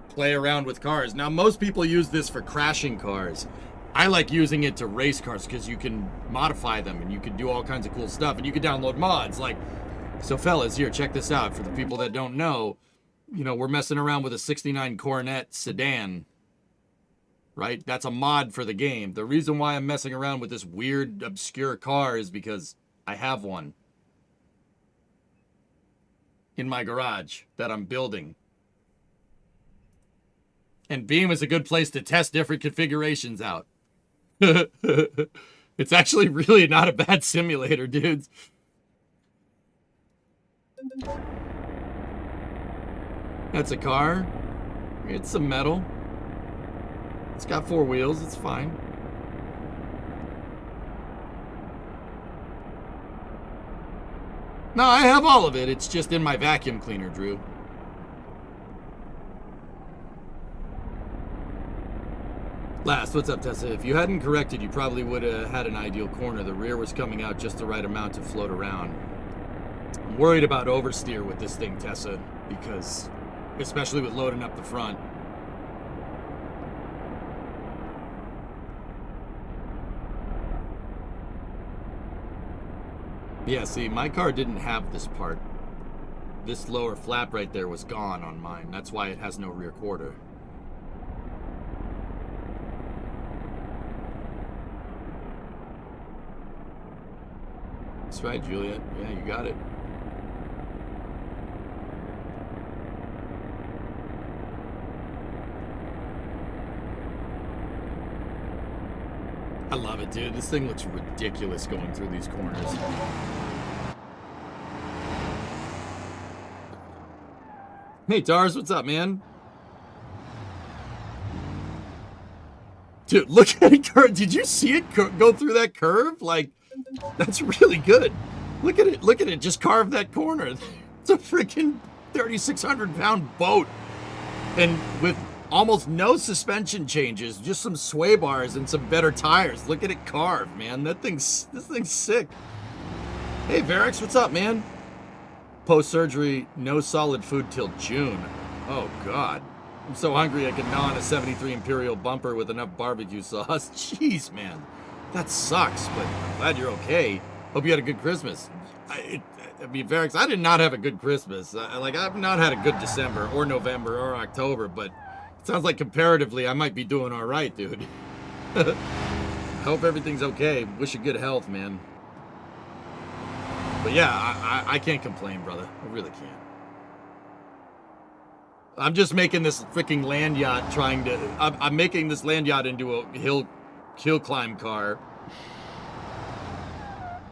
[SPEAKER 2] play around with cars. Now, most people use this for crashing cars. I like using it to race cars because you can modify them and you can do all kinds of cool stuff and you can download mods. Like, so fellas, here, check this out. For the people that don't know, you know, we're messing around with a 69 Coronet sedan, right? That's a mod for the game. The reason why I'm messing around with this weird, obscure car is because I have one in my garage that I'm building. And Beam is a good place to test different configurations out. It's actually really not a bad simulator, dudes. That's a car. It's some metal. It's got 4 wheels. It's fine. No, I have all of it. It's just in my vacuum cleaner, Drew. Last, what's up, Tessa? If you hadn't corrected, you probably would have had an ideal corner. The rear was coming out just the right amount to float around. I'm worried about oversteer with this thing, Tessa, because especially with loading up the front. Yeah, see, my car didn't have this part. This lower flap right there was gone on mine. That's why it has no rear quarter. That's right, Juliet. Yeah, you got it. I love it, dude. This thing looks ridiculous going through these corners. Hey, Tars, what's up, man? Dude, look at it. Did you see it go through that curve? Like, that's really good. Look at it. Look at it. Just carve that corner. It's a freaking 3,600-pound boat. And with almost no suspension changes, just some sway bars and some better tires. Look at it carved, man. This thing's sick. Hey, Varix, what's up, man? Post-surgery, no solid food till June. Oh, God. I'm so hungry I can gnaw on a 73 Imperial bumper with enough barbecue sauce. Jeez, man. That sucks, but I'm glad you're okay. Hope you had a good Christmas. I mean, Varix, I did not have a good Christmas. I've not had a good December or November or October, but it sounds like comparatively I might be doing all right, dude. Hope everything's okay. Wish you good health, man. But yeah, I can't complain, brother. I really can't. I'm just making this freaking land yacht I'm making this land yacht into a hill climb car.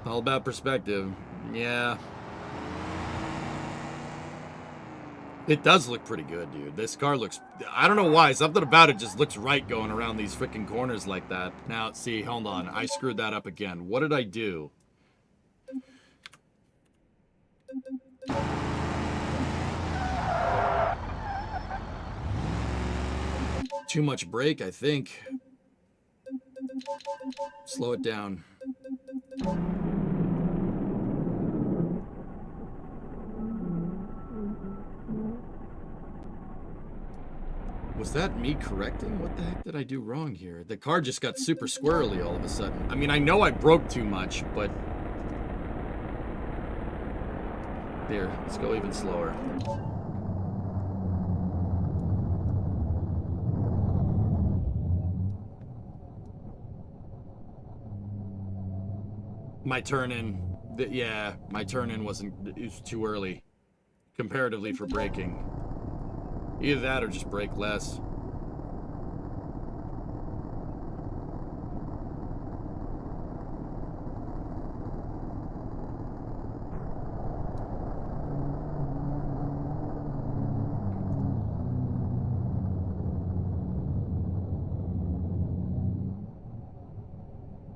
[SPEAKER 2] All about perspective. Yeah. It does look pretty good, dude. This car looks... I don't know why. Something about it just looks right going around these freaking corners like that. Now, see, hold on. I screwed that up again. What did I do? Too much brake, I think. Slow it down. Was that me correcting? What the heck did I do wrong here? The car just got super squirrely all of a sudden. I mean, I know I broke too much, but... Here, let's go even slower. My turn-in, yeah, my turn-in it was too early, comparatively for braking. Either that or just brake less.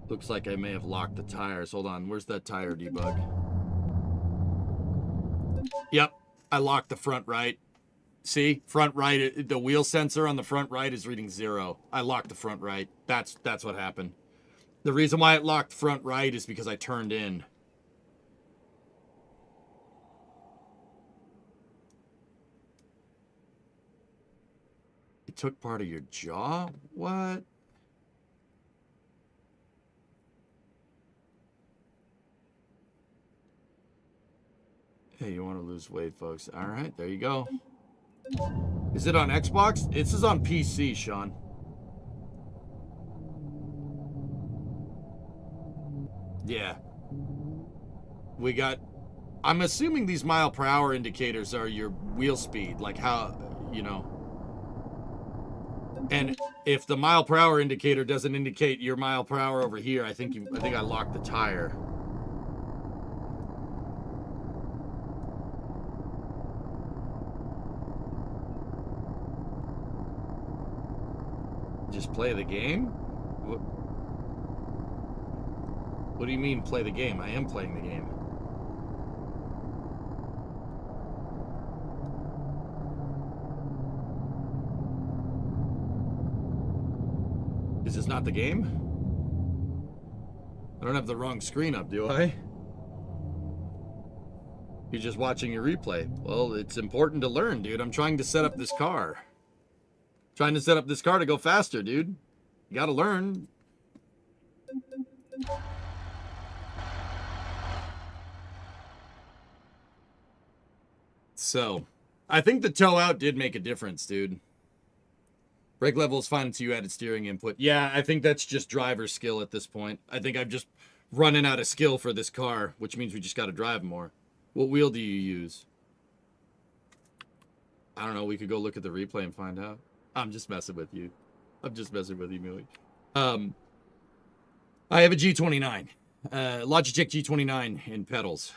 [SPEAKER 2] Looks like I may have locked the tires. Hold on, where's that tire debug? Yep, I locked the front right. See, front right, the wheel sensor on the front right is reading 0. I locked the front right. That's what happened. The reason why it locked front right is because I turned in. It took part of your jaw? What? Hey, you want to lose weight, folks? All right, there you go. Is it on Xbox? This is on PC, Sean. Yeah. We got... I'm assuming these mile per hour indicators are your wheel speed, like how, you know. And if the mile per hour indicator doesn't indicate your mile per hour over here, I think I locked the tire. Just play the game? What do you mean play the game? I am playing the game. Is this not the game? I don't have the wrong screen up, do I? You're just watching a replay. Well, it's important to learn, dude. I'm trying to set up this car. Trying to set up this car to go faster, dude. You gotta learn. So, I think the toe out did make a difference, dude. Brake level is fine until you added steering input. Yeah, I think that's just driver skill at this point. I think I'm just running out of skill for this car, which means we just got to drive more. What wheel do you use? I don't know. We could go look at the replay and find out. I'm just messing with you. I'm just messing with you, Millie. I have a G29. Logitech G29 in pedals.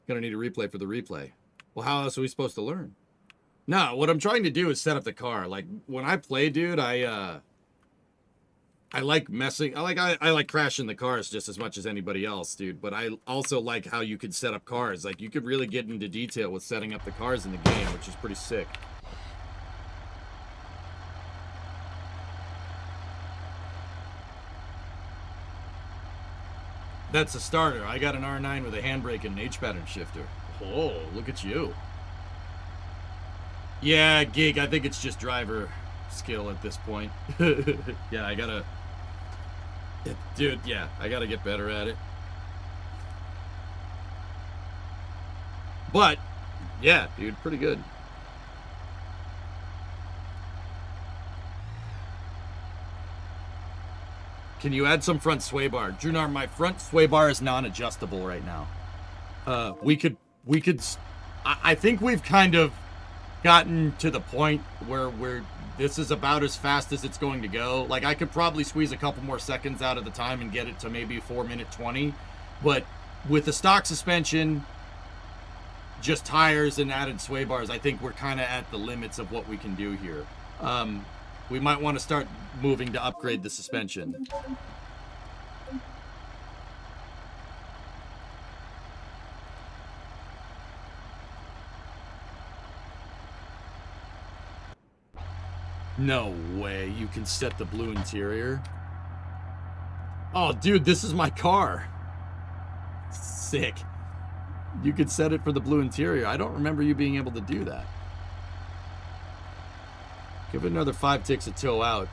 [SPEAKER 2] Gonna need a replay for the replay. Well, how else are we supposed to learn? No, what I'm trying to do is set up the car. Like, when I play, dude, I like messing. I like crashing the cars just as much as anybody else, dude. But I also like how you could set up cars. Like, you could really get into detail with setting up the cars in the game, which is pretty sick. That's a starter. I got an R9 with a handbrake and an H-pattern shifter. Oh, look at you. Yeah, Gig, I think it's just driver skill at this point. Yeah, I gotta... Dude, yeah, I gotta get better at it. But, yeah, dude, pretty good. Can you add some front sway bar? Drunar, my front sway bar is non-adjustable right now. We could, I think we've kind of gotten to the point where this is about as fast as it's going to go. Like, I could probably squeeze a couple more seconds out of the time and get it to maybe 4:20. But with the stock suspension, just tires and added sway bars, I think we're kind of at the limits of what we can do here. We might want to start moving to upgrade the suspension. No way you can set the blue interior. Oh, dude, this is my car. Sick. You could set it for the blue interior. I don't remember you being able to do that. Give it another 5 ticks of toe out.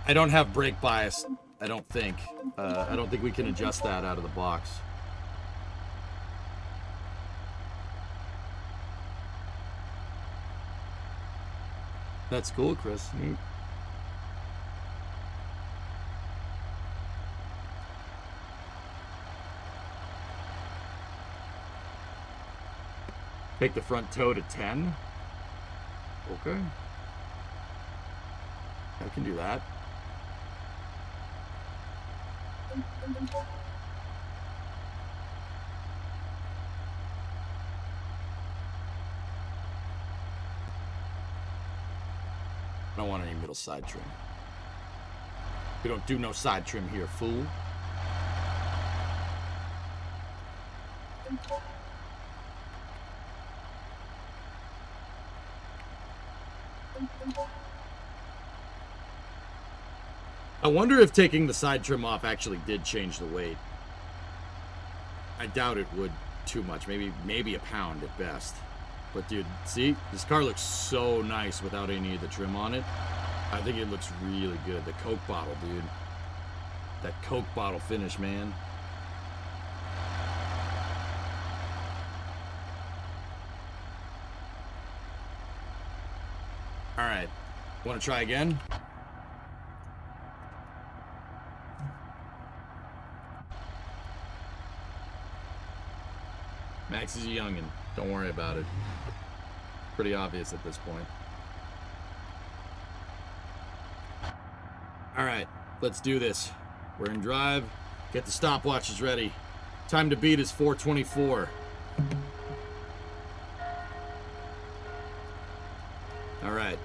[SPEAKER 2] I don't have brake bias, I don't think. I don't think we can adjust that out of the box. That's cool, Chris. Neat. Take the front toe to 10. Okay. I can do that. I don't want any middle side trim. We don't do no side trim here, fool. I wonder if taking the side trim off actually did change the weight. I doubt it would too much. Maybe a pound at best. But dude, see? This car looks so nice without any of the trim on it. I think it looks really good. The Coke bottle, dude. That Coke bottle finish, man. Alright. Want to try again? Max is a youngin'. Don't worry about it. Pretty obvious at this point. Alright, let's do this. We're in drive. Get the stopwatches ready. Time to beat is 4:24. Alright.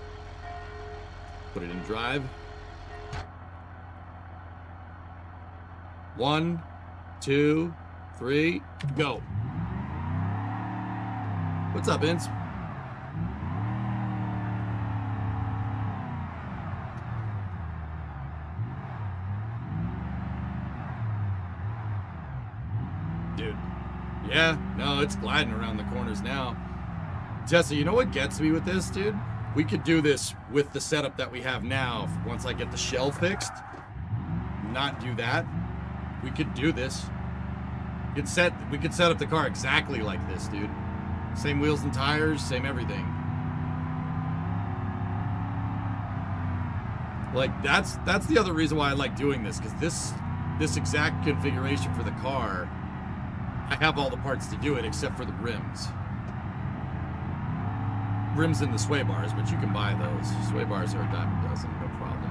[SPEAKER 2] Put it in drive. 1, 2, 3, go. What's up, Vince? Yeah, no, it's gliding around the corners now. Jesse, you know what gets me with this, dude? We could do this with the setup that we have now. Once I get the shell fixed, not do that. We could do this. We could set up the car exactly like this, dude. Same wheels and tires, same everything. Like that's the other reason why I like doing this, because this exact configuration for the car, I have all the parts to do it except for the rims. Rims and the sway bars, but you can buy those. Sway bars are a dime a dozen, no problem.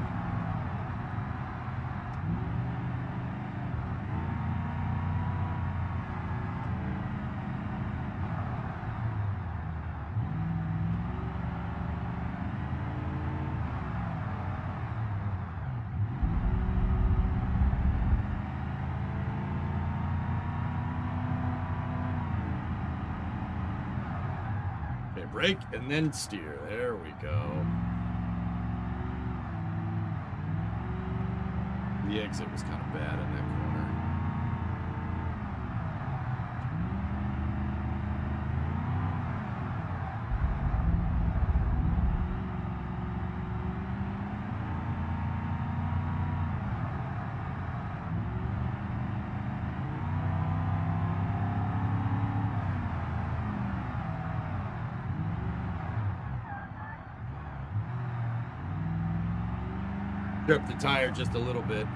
[SPEAKER 2] Brake and then steer. There we go. The exit was kind of bad in that corner. Trip the tire just a little bit.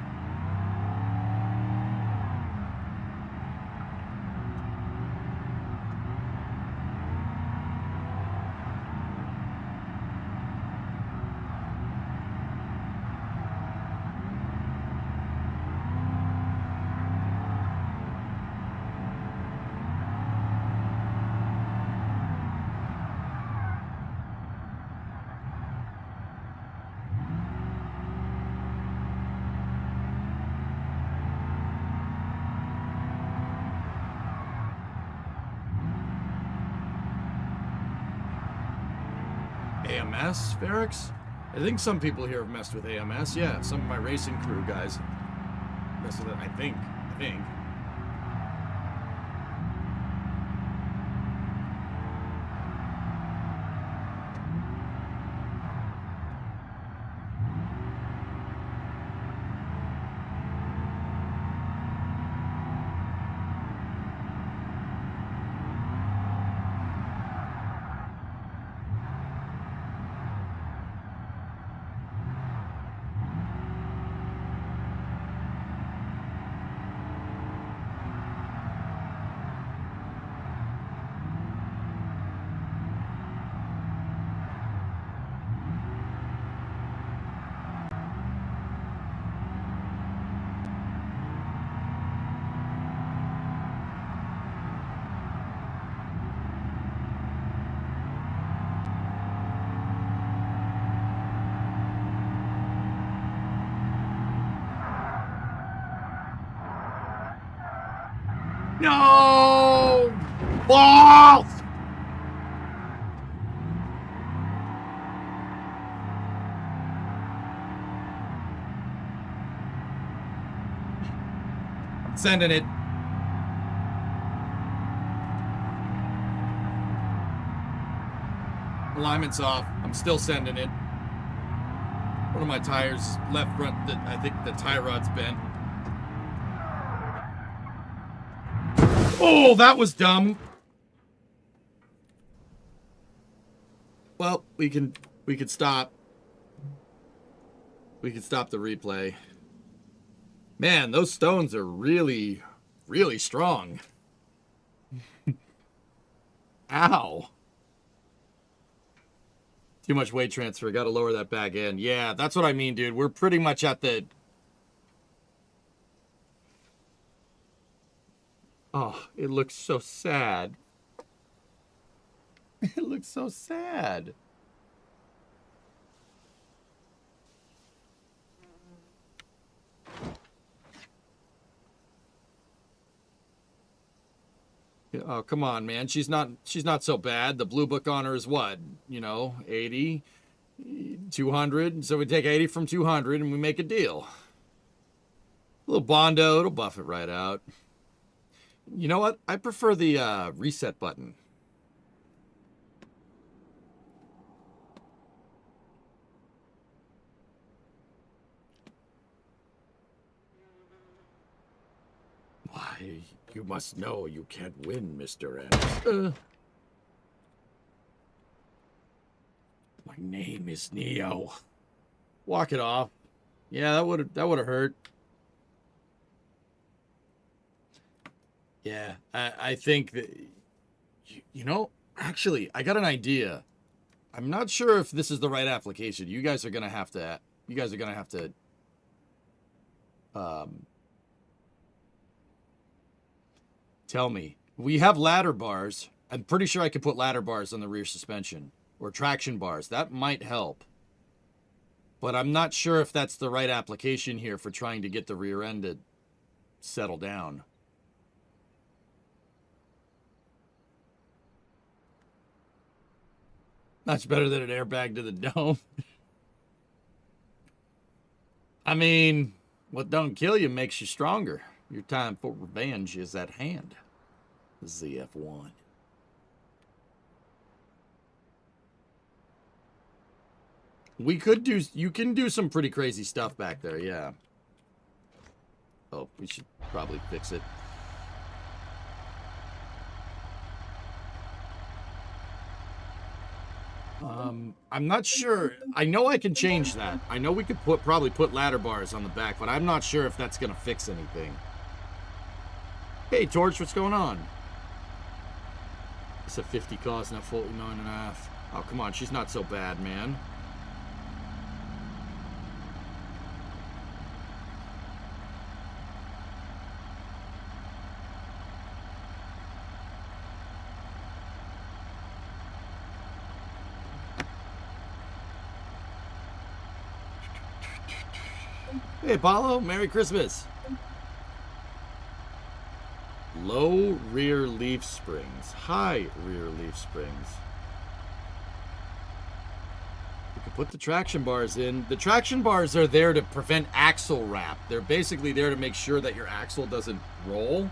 [SPEAKER 2] AMS, Ferrix? I think some people here have messed with AMS. Yeah, some of my racing crew guys messed with it, I think. No! Balls! I'm sending it. Alignment's off. I'm still sending it. One of my tires, left front, I think the tie rod's bent. Oh, that was dumb. Well, we could stop. We could stop the replay. Man, those stones are really, really strong. Ow. Too much weight transfer. Got to lower that back end. Yeah, that's what I mean, dude. We're pretty much at the... Oh, it looks so sad. It looks so sad. Oh, come on, man. She's not so bad. The blue book on her is what? You know, 80, 200. So we take 80 from 200 and we make a deal. A little Bondo, it'll buff it right out. You know what? I prefer the reset button. Why, you must know you can't win, Mr. N. My name is Neo. Walk it off. Yeah, that would have hurt. Yeah, I think that, you know, actually, I got an idea. I'm not sure if this is the right application. You guys are gonna have to. Tell me. We have ladder bars. I'm pretty sure I could put ladder bars on the rear suspension. Or traction bars. That might help. But I'm not sure if that's the right application here for trying to get the rear end to settle down. Much better than an airbag to the dome. I mean, what don't kill you makes you stronger. Your time for revenge is at hand. ZF1. We could do... You can do some pretty crazy stuff back there, yeah. Oh, we should probably fix it. I'm not sure. I know I can change that. I know we could probably put ladder bars on the back, but I'm not sure if that's going to fix anything. Hey, Torch, what's going on? It's a 50 cost, not 49.5. Oh, come on. She's not so bad, man. Hey, Apollo, Merry Christmas. Low rear leaf springs. High rear leaf springs. We can put the traction bars in. The traction bars are there to prevent axle wrap. They're basically there to make sure that your axle doesn't roll.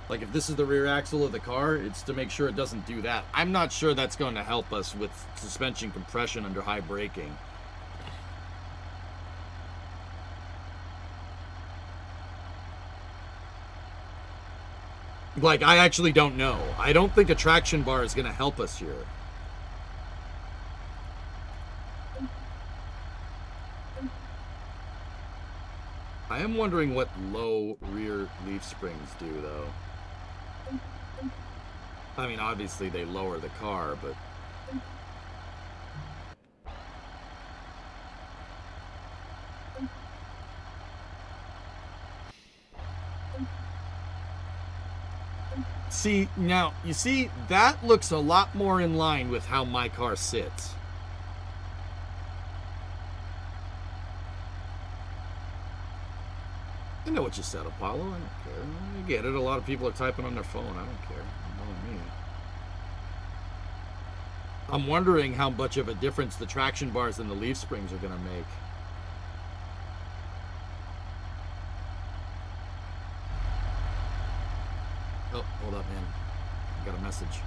[SPEAKER 2] Like if this is the rear axle of the car, it's to make sure it doesn't do that. I'm not sure that's going to help us with suspension compression under high braking. Like, I actually don't know. I don't think a traction bar is going to help us here. I am wondering what low rear leaf springs do, though. I mean, obviously they lower the car, but... See, now, you see, that looks a lot more in line with how my car sits. I know what you said, Apollo. I don't care. I get it. A lot of people are typing on their phone. I don't care. You know me. I'm wondering how much of a difference the traction bars and the leaf springs are going to make. Oh, hold up, man. I got a message.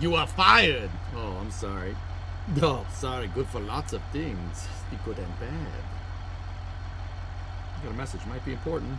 [SPEAKER 2] You are fired! Oh, I'm sorry. Oh, sorry. Good for lots of things. Be good and bad. Got a message. Might be important.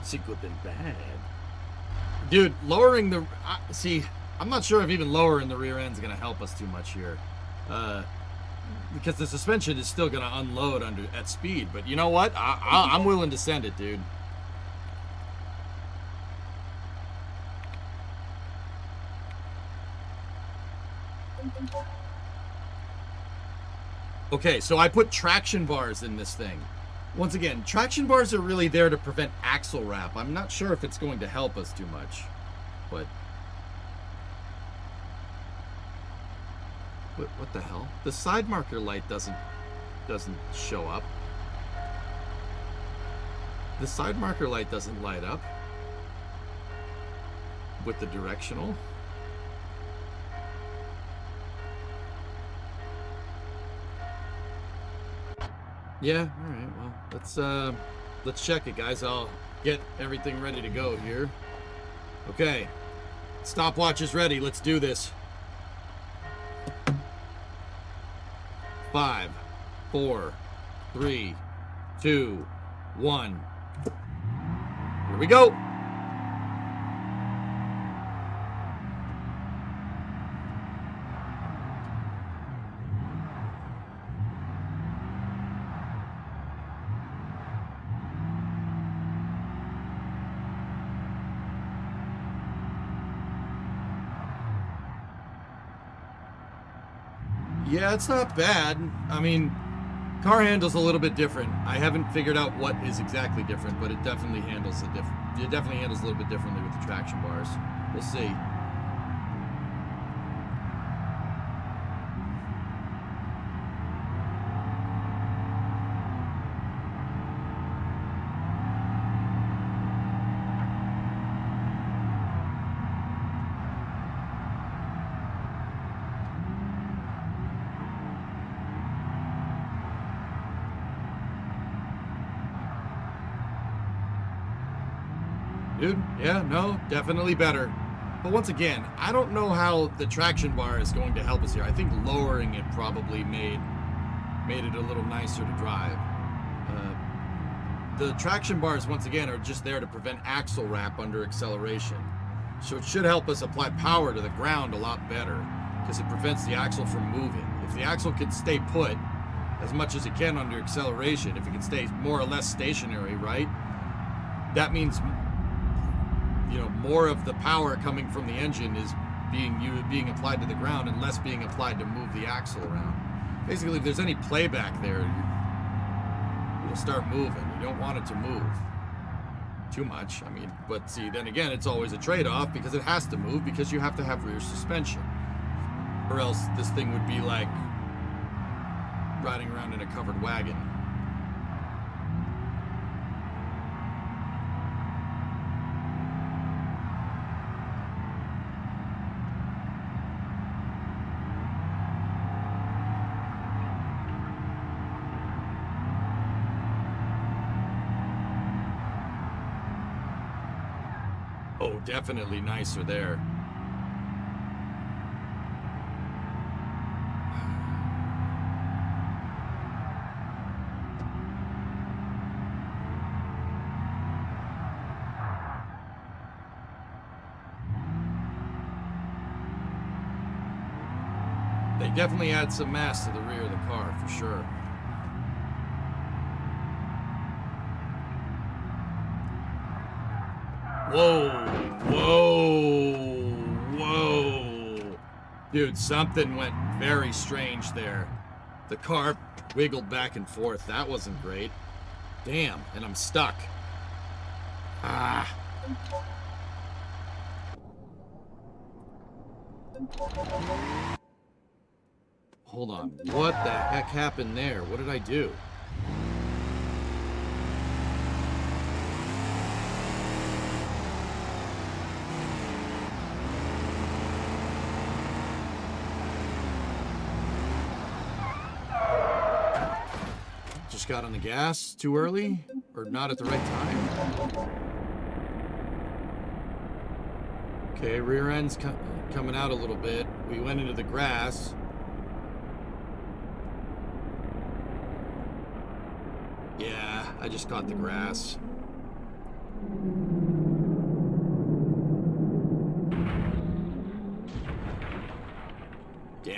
[SPEAKER 2] See, good and bad. Dude, lowering the... see, I'm not sure if even lowering the rear end's going to help us too much here. Because the suspension is still going to unload at speed. But you know what? I'm willing to send it, dude. Okay, so I put traction bars in this thing. Once again, traction bars are really there to prevent axle wrap. I'm not sure if it's going to help us too much, but... What the hell? The side marker light doesn't show up. The side marker light doesn't light up with the directional. Yeah, all right. Well, let's check it, guys. I'll get everything ready to go here. Okay. Stopwatch is ready. Let's do this. 5, 4, 3, 2, 1. Here we go. Yeah, it's not bad. I mean, car handles a little bit different. I haven't figured out what is exactly different, but it definitely handles a little bit differently with the traction bars. We'll see. Dude, yeah, no, definitely better. But once again, I don't know how the traction bar is going to help us here. I think lowering it probably made it a little nicer to drive. The traction bars, once again, are just there to prevent axle wrap under acceleration. So it should help us apply power to the ground a lot better because it prevents the axle from moving. If the axle can stay put as much as it can under acceleration, if it can stay more or less stationary, right? That means, you know, more of the power coming from the engine is being applied to the ground and less being applied to move the axle around. Basically, if there's any playback there, it'll start moving. You don't want it to move too much. I mean, but see, then again, it's always a trade-off because it has to move because you have to have rear suspension. Or else this thing would be like riding around in a covered wagon. Oh, definitely nicer there. They definitely add some mass to the rear of the car, for sure. Whoa, whoa, whoa. Dude, something went very strange there. The car wiggled back and forth. That wasn't great. Damn, and I'm stuck. Ah. Hold on. What the heck happened there? What did I do? Just got on the gas too early? Or not at the right time? Okay, rear end's coming out a little bit. We went into the grass. Yeah, I just caught the grass.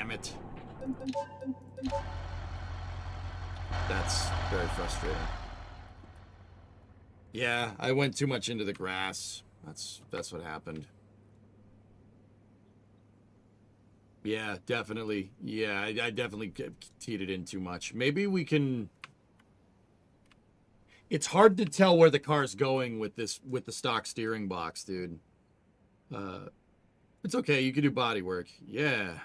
[SPEAKER 2] Damn it. That's very frustrating. Yeah, I went too much into the grass. That's what happened. Yeah, definitely. Yeah, I definitely teed it in too much. Maybe we can... It's hard to tell where the car's going with the stock steering box, dude. It's okay. You can do body work. Yeah.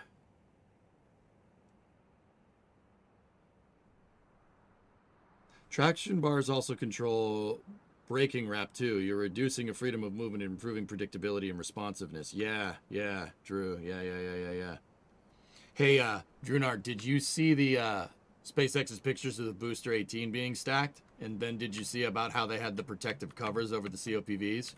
[SPEAKER 2] Traction bars also control braking wrap too. You're reducing a freedom of movement and improving predictability and responsiveness. Yeah, Drew. Yeah. Hey, Drunard, did you see the SpaceX's pictures of the Booster 18 being stacked? And then did you see about how they had the protective covers over the COPVs?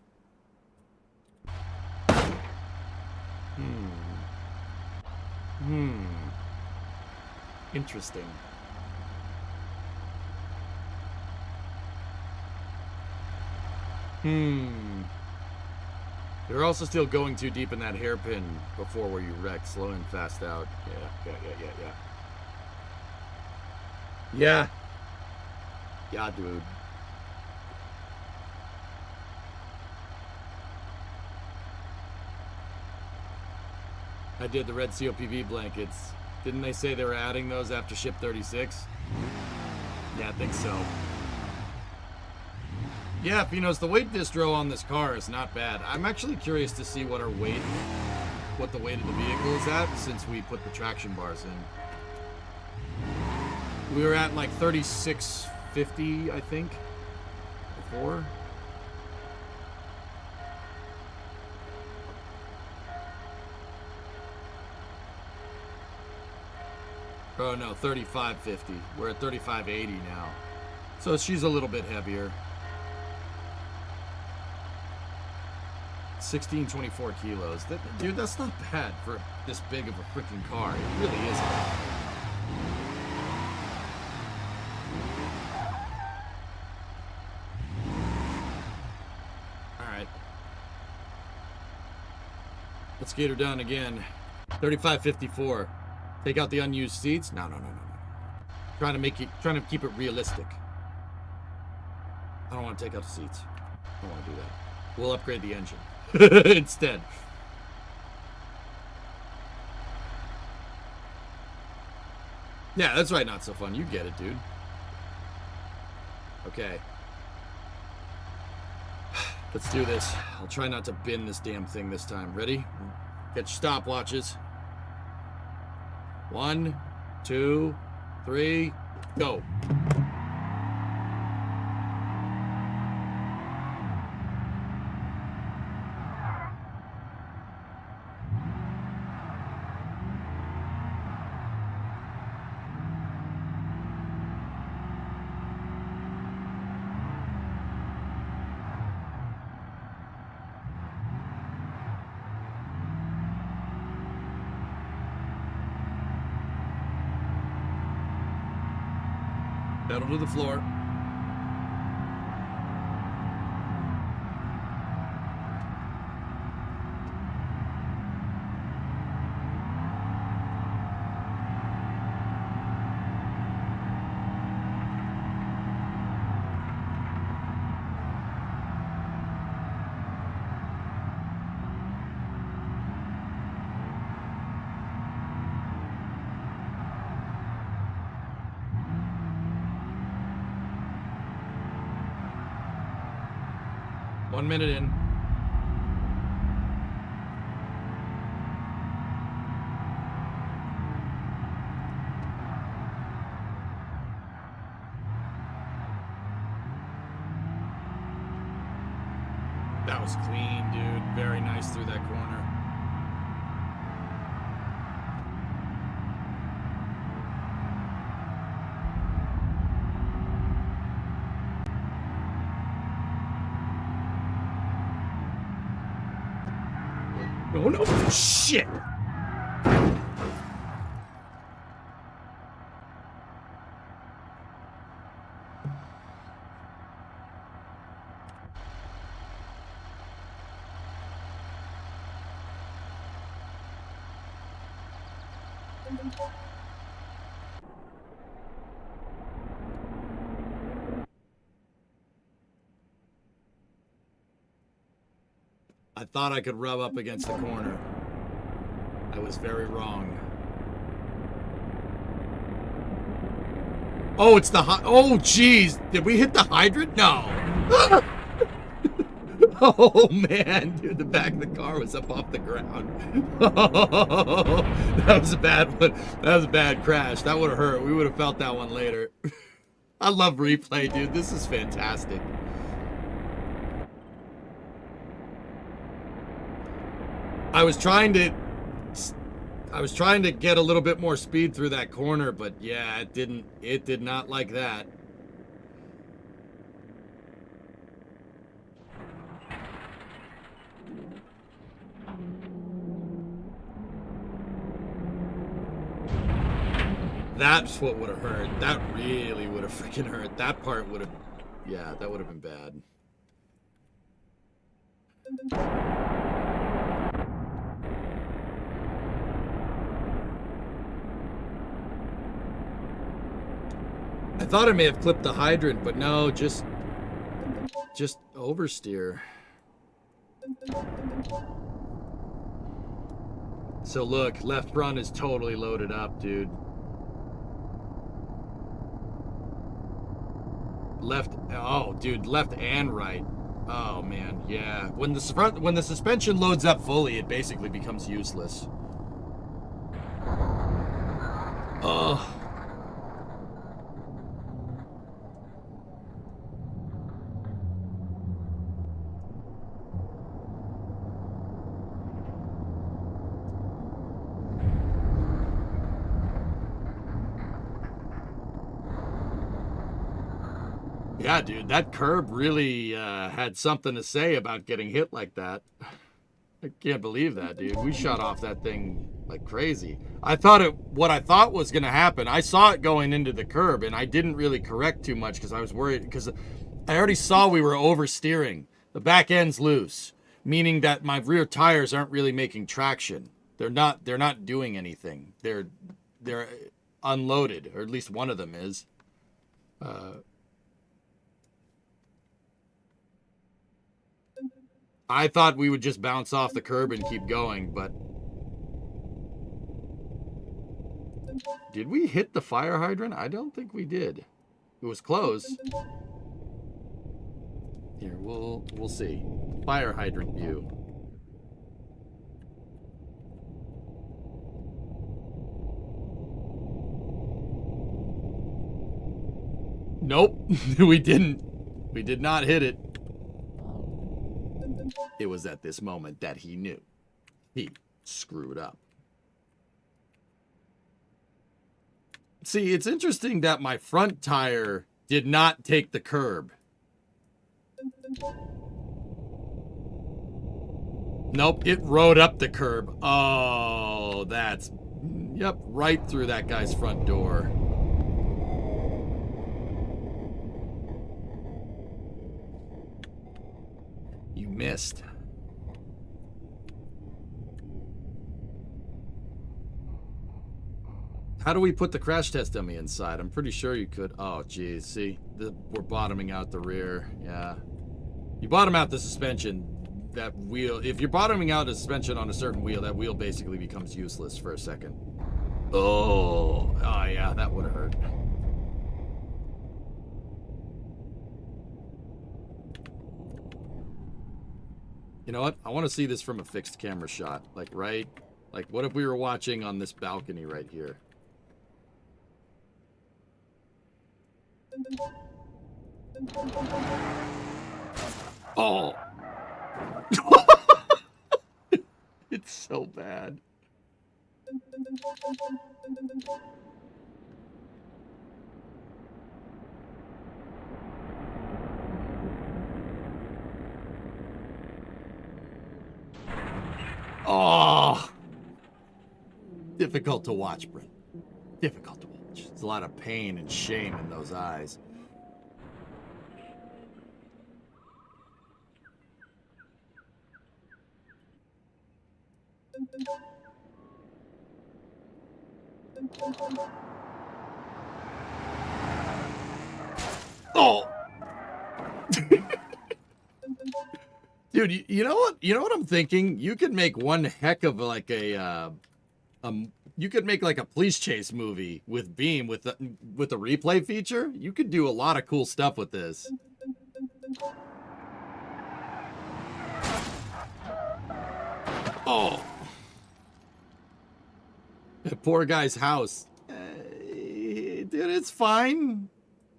[SPEAKER 2] Interesting. You're also still going too deep in that hairpin before where you wrecked. Slow and fast out. Yeah. Yeah, dude. I did the red COPV blankets. Didn't they say they were adding those after ship 36? Yeah, I think so. Yeah, Finos, the weight distro on this car is not bad. I'm actually curious to see what the weight of the vehicle is at since we put the traction bars in. We were at like 3650, I think, before. Oh no, 3550. We're at 3580 now. So she's a little bit heavier. 1624 kilos. Dude, that's not bad for this big of a freaking car. It really isn't. Alright. Let's get her done again. 3554. Take out the unused seats? No. Trying to keep it realistic. I don't want to take out the seats. I don't want to do that. We'll upgrade the engine instead. Yeah, that's right, not so fun. You get it, dude. Okay. Let's do this. I'll try not to bin this damn thing this time. Ready? Get your stopwatches. 1, 2, 3, go. Pedal to the floor. One minute in. That was clean, dude. Very nice through that corner. Oh no, shit! I thought I could rub up against the corner. I was very wrong. Oh, it's the oh, jeez. Did we hit the hydrant? No. Oh, man. Dude, the back of the car was up off the ground. Oh, that was a bad one. That was a bad crash. That would have hurt. We would have felt that one later. I love replay, dude. This is fantastic. I was trying to get a little bit more speed through that corner, but yeah, it did not like that. That's what would have hurt. That really would have freaking hurt. That part would have, yeah, that would have been bad. I thought I may have clipped the hydrant, but no, just oversteer. So look, left front is totally loaded up, dude. Left, oh, dude, left and right. Oh man, yeah. When the suspension loads up fully, it basically becomes useless. Oh. Yeah, dude, that curb really had something to say about getting hit like that. I can't believe that, dude. We shot off that thing like crazy. What I thought was going to happen, I saw it going into the curb, and I didn't really correct too much because I was worried, because I already saw we were oversteering. The back end's loose, meaning that my rear tires aren't really making traction. They're not doing anything. They're unloaded, or at least one of them is. I thought we would just bounce off the curb and keep going, but... Did we hit the fire hydrant? I don't think we did. It was close. Here, we'll see. Fire hydrant view. Nope, we didn't. We did not hit it. It was at this moment that he knew. He screwed up. See, it's interesting that my front tire did not take the curb. Nope, it rode up the curb. Oh, that's... Yep, right through that guy's front door. You missed. How do we put the crash test dummy inside? I'm pretty sure you could. Oh, geez. See, we're bottoming out the rear. Yeah. You bottom out the suspension. That wheel, if you're bottoming out a suspension on a certain wheel, that wheel basically becomes useless for a second. Oh, yeah, that would have hurt. You know what? I want to see this from a fixed camera shot. Like, right? Like, what if we were watching on this balcony right here? Oh! It's so bad. Oh! Difficult to watch, Brent. Difficult to watch. There's a lot of pain and shame in those eyes. Oh! Dude, you know what? You know what I'm thinking? You could make one heck of like a you could make like a police chase movie with Beam with the replay feature. You could do a lot of cool stuff with this. Oh. That poor guy's house. Dude, it's fine.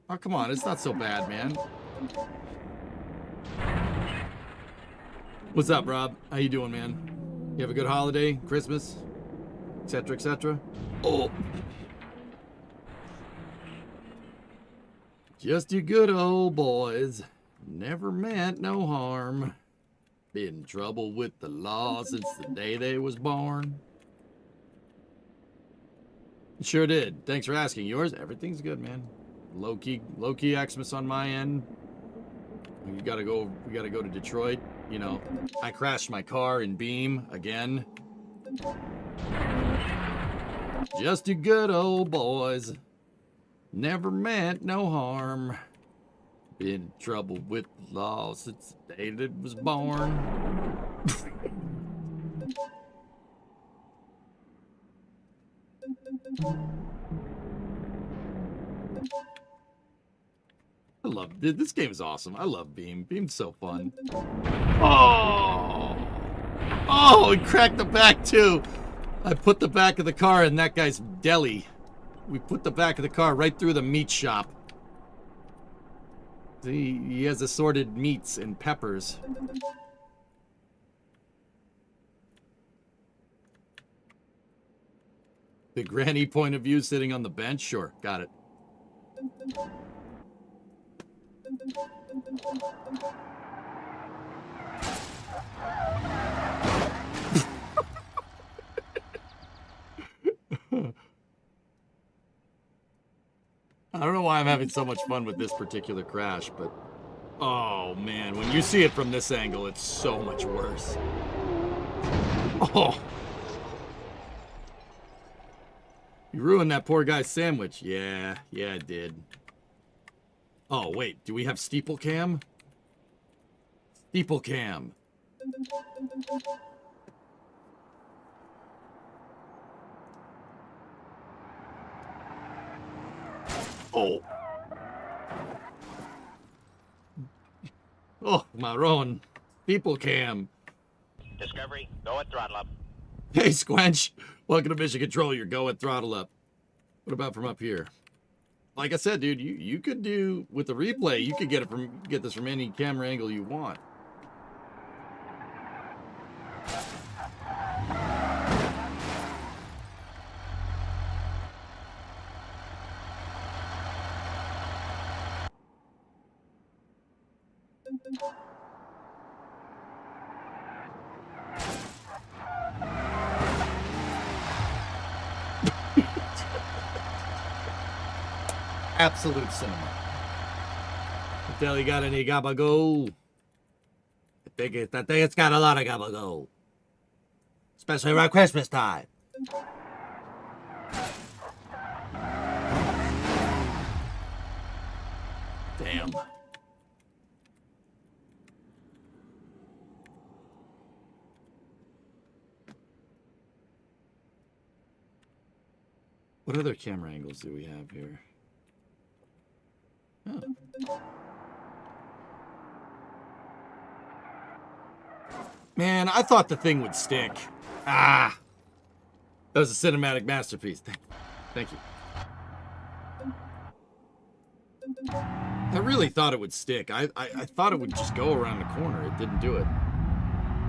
[SPEAKER 2] Oh, come on. It's not so bad, man. What's up, Rob? How you doing, man? You have a good holiday, Christmas, etc., etc.? Oh. Just you good old boys. Never meant no harm. Been in trouble with the law since the day they was born. Sure did. Thanks for asking. Yours? Everything's good, man. Low-key Xmas on my end. We gotta go to Detroit. You know, I crashed my car in Beam again. Just you good old boys. Never meant no harm. Been in trouble with the law since the day that was born. I love this game is awesome. I love Beam. Beam's so fun. Oh, he cracked the back too. I put the back of the car in that guy's deli. We put the back of the car right through the meat shop. He has assorted meats and peppers. The granny point of view sitting on the bench? Sure, got it. I don't know why I'm having so much fun with this particular crash, but oh man, when you see it from this angle, it's so much worse. Oh. You ruined that poor guy's sandwich. Yeah, I did. Oh, wait, do we have steeple cam? Steeple cam. Oh. Oh, Marron. Steeple cam.
[SPEAKER 3] Discovery, go at throttle up.
[SPEAKER 2] Hey, Squench. Welcome to Mission Control. You're going throttle up. What about from up here? Like I said, dude, you could do with the replay. You could get this from any camera angle you want. Absolute cinema. Tell you got any gabago? I think it's got a lot of gabago. Especially around Christmas time. Damn. What other camera angles do we have here? Oh. Man, I thought the thing would stick. Ah! That was a cinematic masterpiece. Thank you. I really thought it would stick. I thought it would just go around the corner. It didn't do it.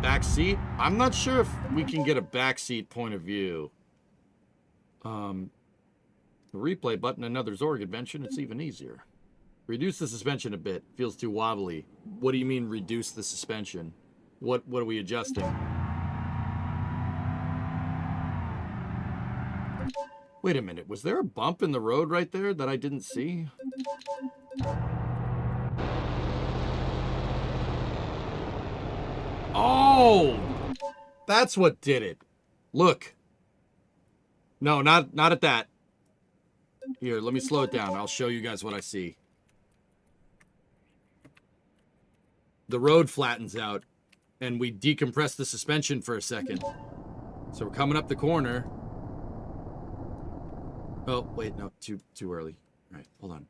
[SPEAKER 2] Back seat? I'm not sure if we can get a back seat point of view. The replay button, another Zorg invention, it's even easier. Reduce the suspension a bit. Feels too wobbly. What do you mean reduce the suspension? What are we adjusting? Wait a minute. Was there a bump in the road right there that I didn't see? Oh! That's what did it. Look. No, not at that. Here, let me slow it down. I'll show you guys what I see. The road flattens out, and we decompress the suspension for a second. So we're coming up the corner. Oh, wait, no, too early. All right, hold on.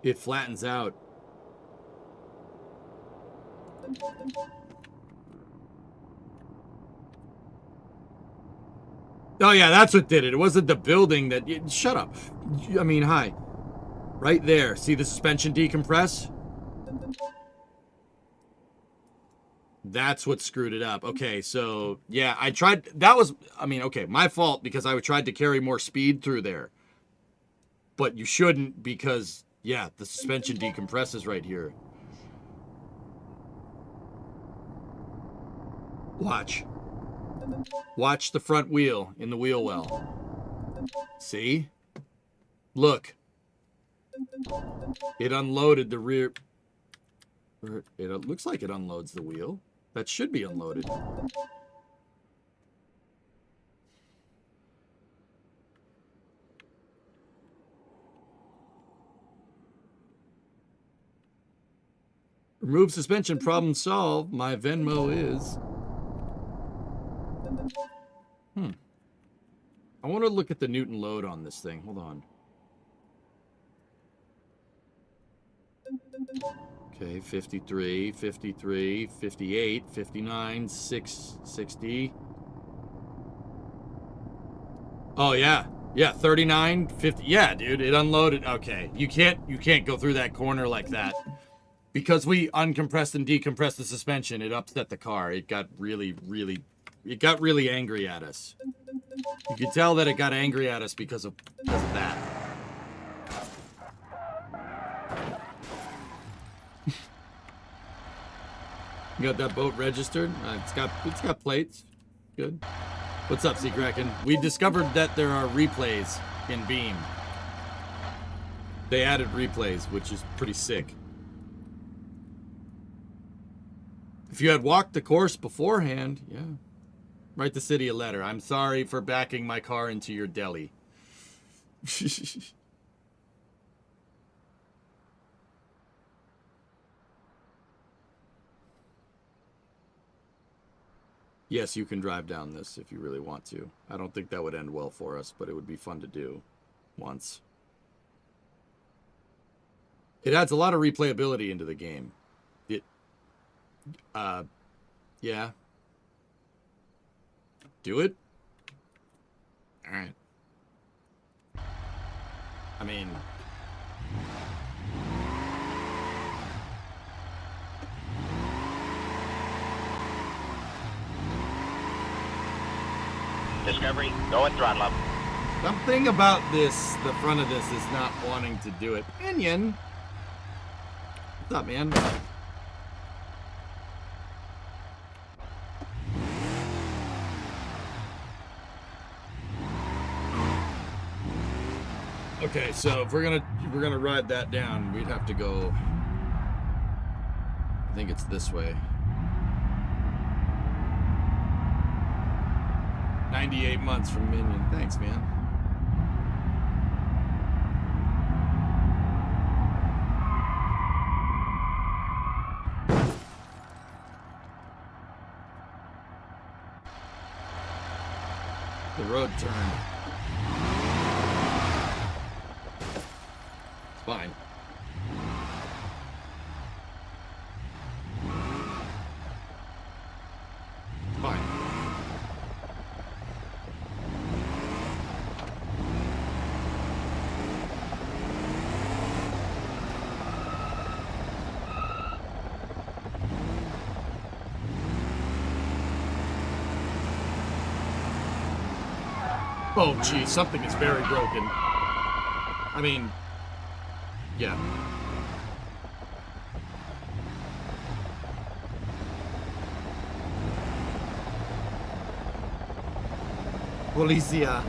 [SPEAKER 2] It flattens out. Oh, yeah, that's what did it. It wasn't the building that... Shut up. I mean, hi. Right there. See the suspension decompress? That's what screwed it up. Okay, so, yeah, I tried... That was... I mean, okay, my fault because I tried to carry more speed through there. But you shouldn't because, yeah, the suspension decompresses right here. Watch. Watch the front wheel in the wheel well. See? Look. It unloaded the rear. It looks like it unloads the wheel. That should be unloaded. Remove suspension, problem solved. My Venmo is... I want to look at the Newton load on this thing. Hold on. Okay, 53, 53, 58, 59, 660. Oh, yeah. Yeah, 39, 50. Yeah, dude, it unloaded. Okay, you can't go through that corner like that. Because we uncompressed and decompressed the suspension, it upset the car. It got really angry at us. You could tell that it got angry at us because of that. You got that boat registered? It's got plates. Good. What's up, Sea Kraken? We discovered that there are replays in Beam. They added replays, which is pretty sick. If you had walked the course beforehand, yeah. Write the city a letter. I'm sorry for backing my car into your deli. Yes, you can drive down this if you really want to. I don't think that would end well for us, but it would be fun to do once. It adds a lot of replayability into the game. Yeah. Do it? Alright. I mean...
[SPEAKER 3] Discovery, go at throttle up.
[SPEAKER 2] Something about this, the front of this, is not wanting to do it. Minion! What's up, man? Okay, so if we're gonna ride that down, we'd have to go. I think it's this way. 98 months from Minion. Thanks, man. The road turned. It's fine. It's fine. Oh, geez, something is very broken. I mean, yeah. Policia.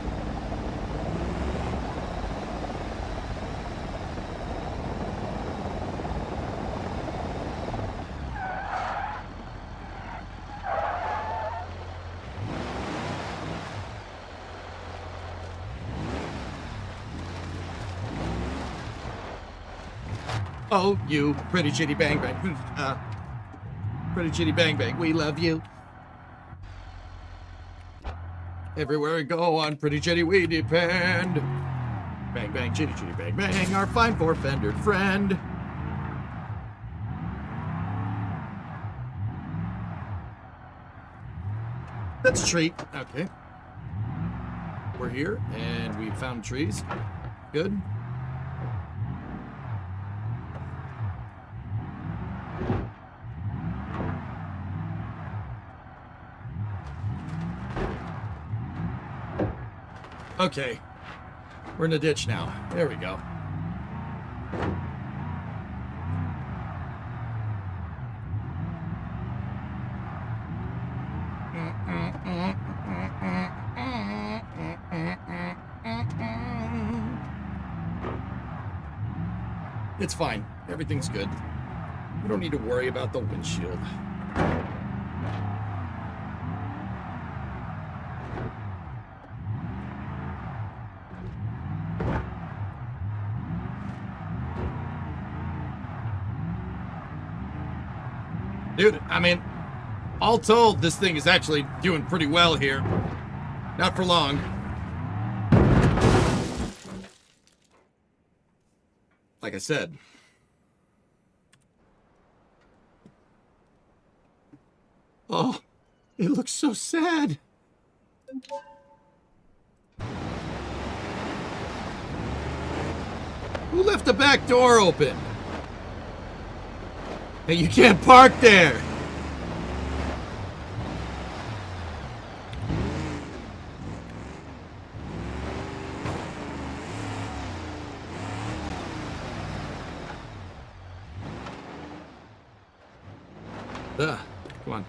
[SPEAKER 2] Oh, you pretty chitty bang bang. Pretty chitty bang bang, we love you. Everywhere we go on pretty chitty we depend. Bang bang chitty chitty bang bang, our fine four-fendered friend. That's a treat. Okay. We're here and we found trees. Good. Okay. We're in the ditch now. There we go. It's fine. Everything's good. We don't need to worry about the windshield. Dude, I mean, all told, this thing is actually doing pretty well here. Not for long. Like I said. Oh, it looks so sad. Who left the back door open? Hey, you can't park there. Come on.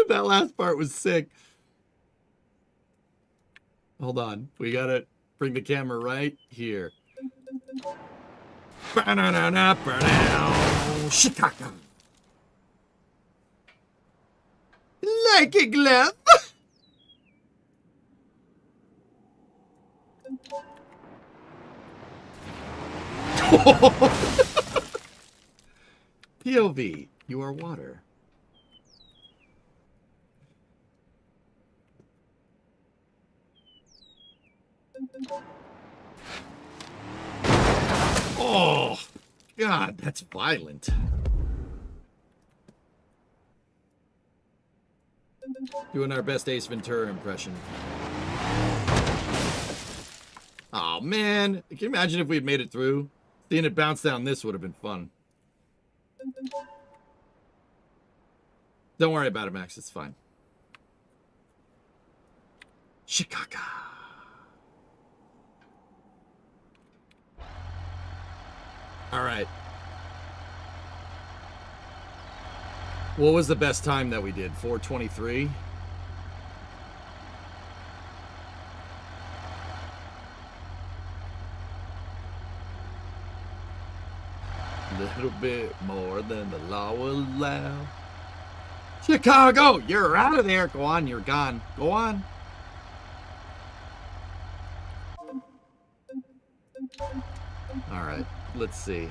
[SPEAKER 2] That last part was sick. Hold on. We gotta bring the camera right here. Chicago. Like a glove. POV, you are water. Oh, God, that's violent. Doing our best Ace Ventura impression. Oh, man. Can you imagine if we had made it through? Seeing it bounce down this would have been fun. Don't worry about it, Max. It's fine. Chicago. All right. What was the best time that we did? 4:23? A little bit more than the law will allow. Chicago, you're out of there. Go on, you're gone. Go on. All right, let's see.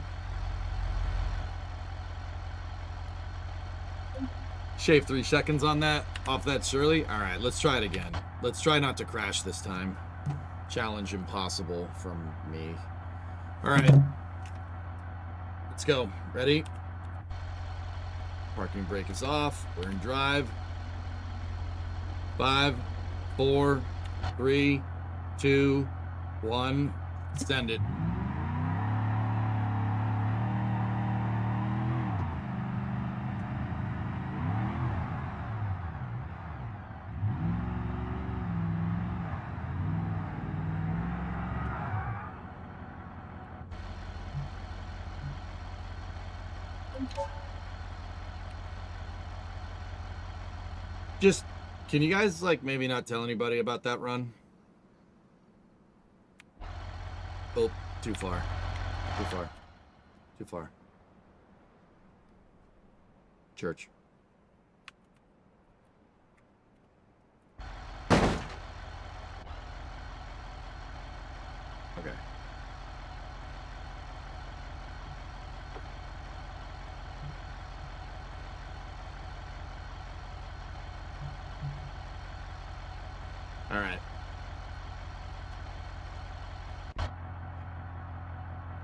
[SPEAKER 2] Shave 3 seconds on that, off that Shirley. All right, let's try it again. Let's try not to crash this time. Challenge impossible from me. All right, let's go. Ready? Parking brake is off. We're in drive. 5, 4, 3, 2, 1. Send it. Just, can you guys, like, maybe not tell anybody about that run? Oh, Too far. Too far. Too far. Church. Okay. All right.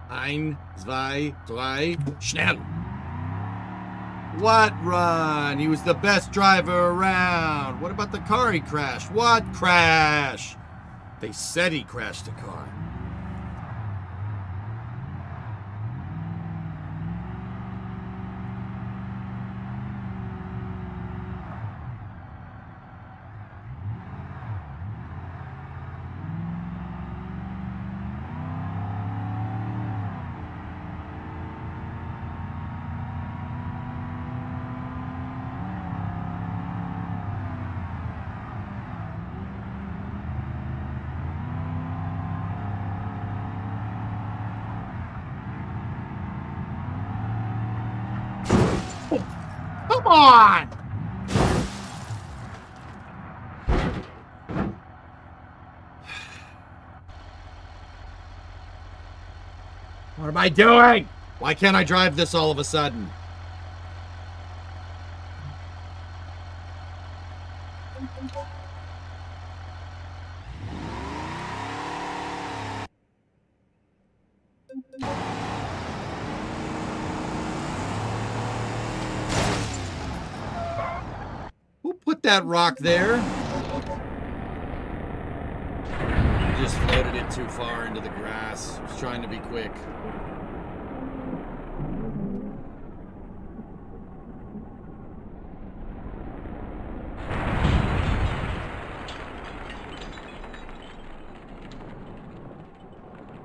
[SPEAKER 2] Ein, zwei, drei, schnell. What run? He was the best driver around. What about the car he crashed? What crash? They said he crashed a car. Come on! What am I doing? Why can't I drive this all of a sudden? Who put that rock there? I just floated it too far into the grass. I was trying to be quick.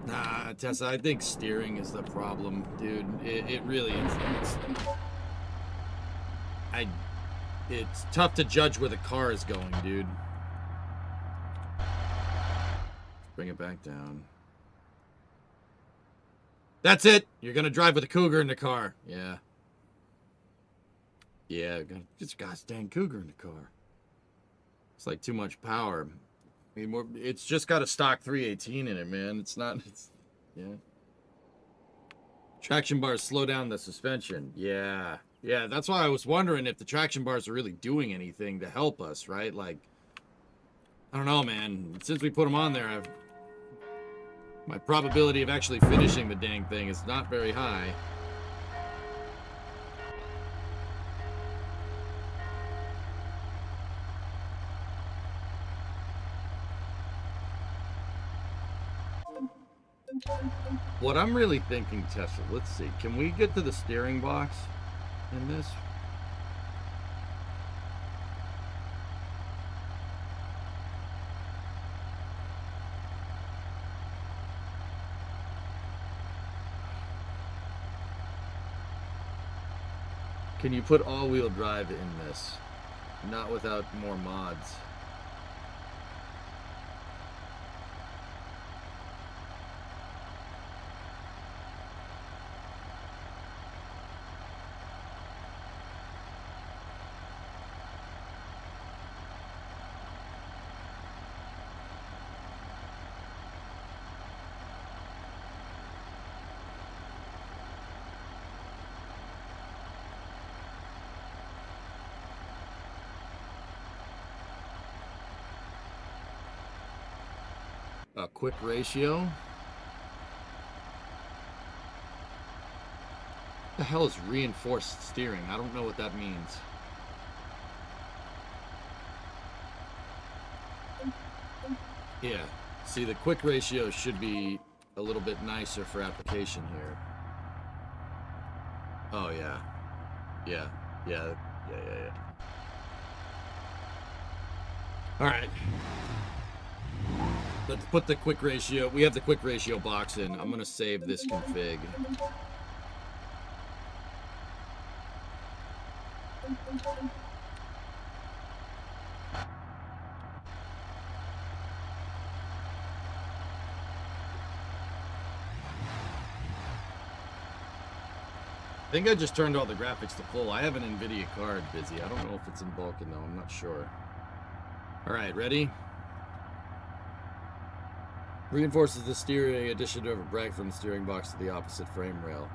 [SPEAKER 2] Nah, Tessa, I think steering is the problem, dude. It really is. It's tough to judge where the car is going, dude. Bring it back down. That's it. You're gonna drive with a Cougar in the car. Yeah. Yeah, it's a gosh dang Cougar in the car. It's like too much power. I mean, it's just got a stock 318 in it, man. It's not. Yeah. Traction bars slow down the suspension. Yeah. Yeah, that's why I was wondering if the traction bars are really doing anything to help us, right? Like, I don't know, man. Since we put them on there, my probability of actually finishing the dang thing is not very high. What I'm really thinking, Tessa, let's see. Can we get to the steering box in this? Can you put all-wheel drive in this? Not without more mods. A quick ratio. What the hell is reinforced steering? I don't know what that means. Yeah. See, the quick ratio should be a little bit nicer for application here. Oh, yeah. Yeah. Yeah. Yeah. All right. Let's put the quick ratio. We have the quick ratio box in. I'm going to save this config. I think I just turned all the graphics to full. I have an NVIDIA card busy. I don't know if it's in Vulkan though. I'm not sure. All right, ready? Reinforces the steering addition to a brake from the steering box to the opposite frame rail.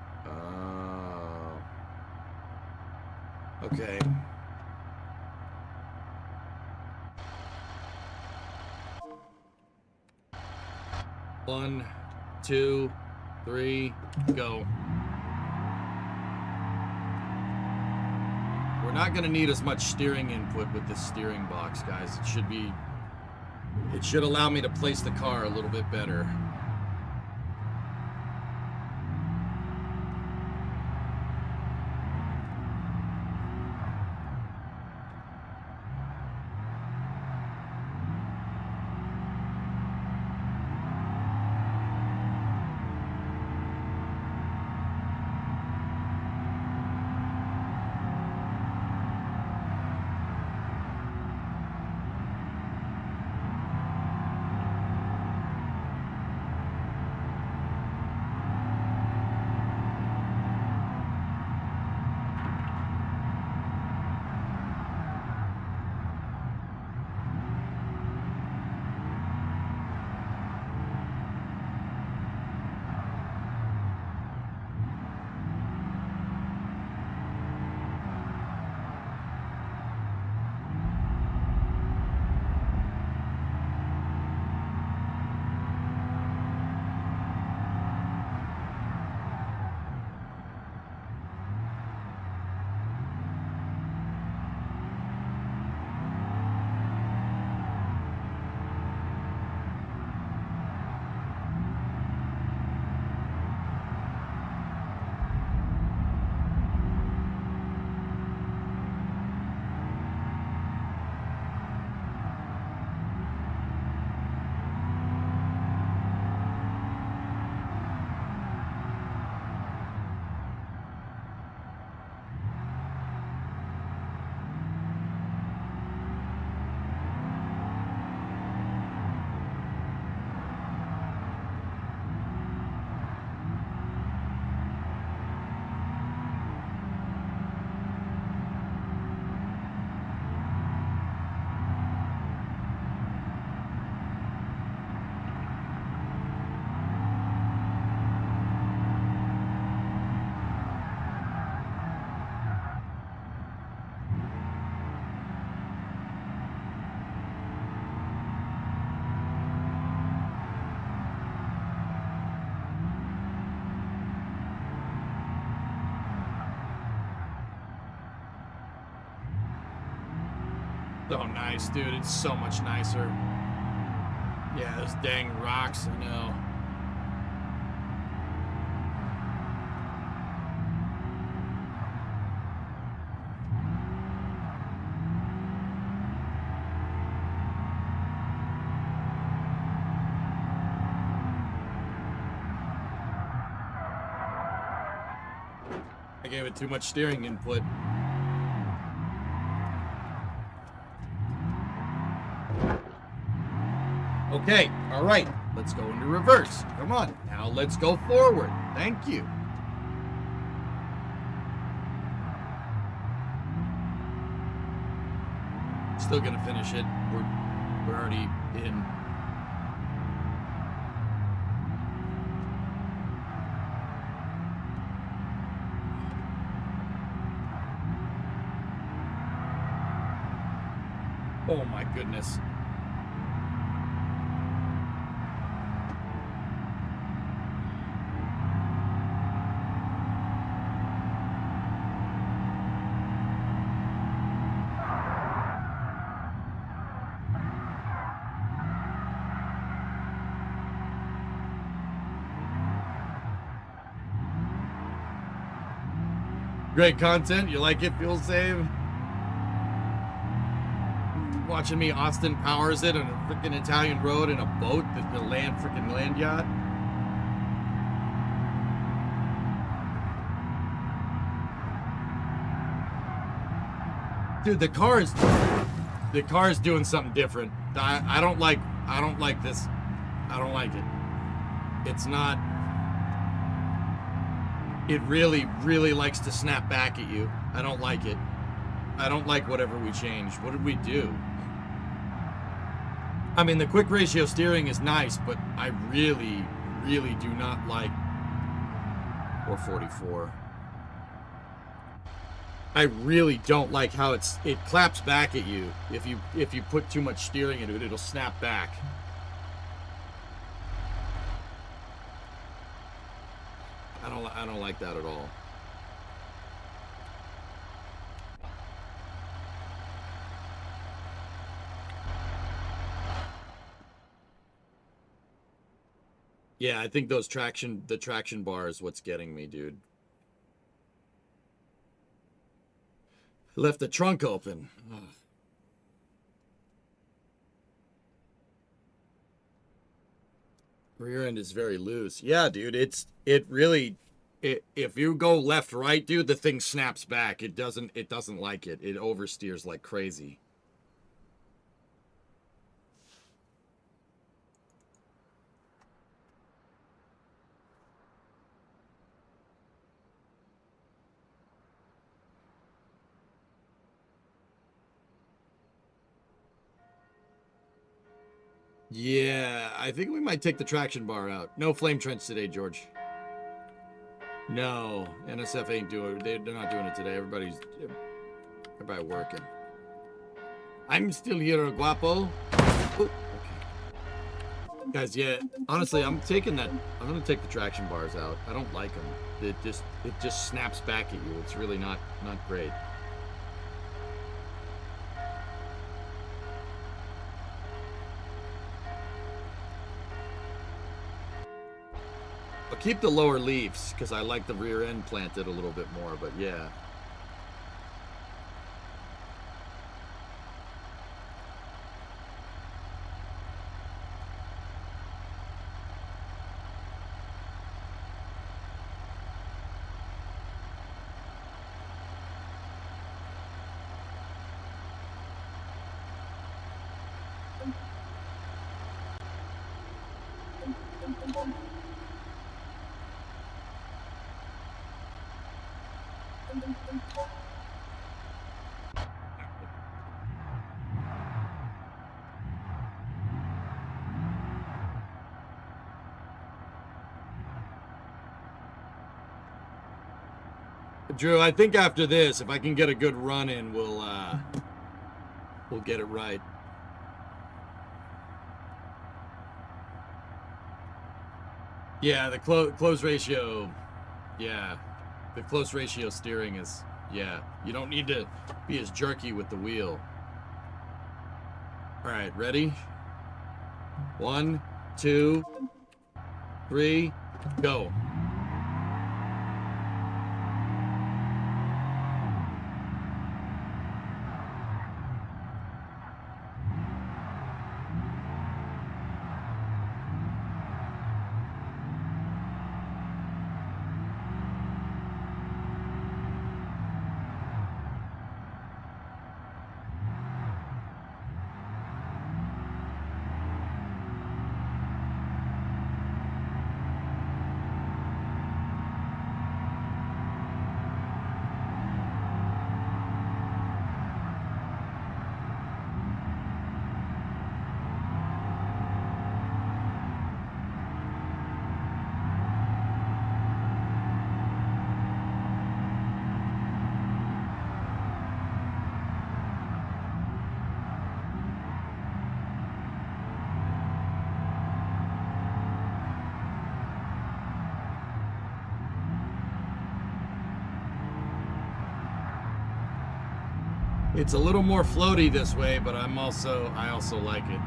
[SPEAKER 2] Okay. One, two, three, go. We're not going to need as much steering input with this steering box, guys. It should allow me to place the car a little bit better. So nice, dude. It's so much nicer. Yeah, those dang rocks, I know. I gave it too much steering input. Okay, all right, let's go into reverse. Come on, now let's go forward. Thank you. Still gonna finish it. We're already in. Oh my goodness. Great content. You like it, Fuel Save? Watching me Austin Powers it on a freaking Italian road in a boat, the freaking land yacht. Dude, the car is doing something different. I don't like this. I don't like it. It's not. It really, really likes to snap back at you. I don't like it. I don't like whatever we changed. What did we do? I mean, the quick ratio steering is nice, but I really, really do not like 444. I really don't like how it claps back at you. If you put too much steering into it, it'll snap back. I don't like that at all. Yeah, I think the traction bar is what's getting me, dude. Left the trunk open. Ugh. Rear end is very loose. Yeah, dude, it really, if you go left right, dude, the thing snaps back. It doesn't like it. It oversteers like crazy. Yeah, I think we might take the traction bar out. No flame trench today, George. No, NSF ain't doing it. They're not doing it today. Everybody working. I'm still here, guapo. Oh, okay. Guys, yeah, honestly, I'm gonna take the traction bars out. I don't like them. It just snaps back at you. It's really not great. I'll keep the lower leaves because I like the rear end planted a little bit more, but yeah. Drew, I think after this, if I can get a good run in, we'll get it right. Yeah, the close ratio. Yeah, the close ratio steering is. Yeah, you don't need to be as jerky with the wheel. All right, ready? 1, 2, 3, go. It's a little more floaty this way, but I also like it.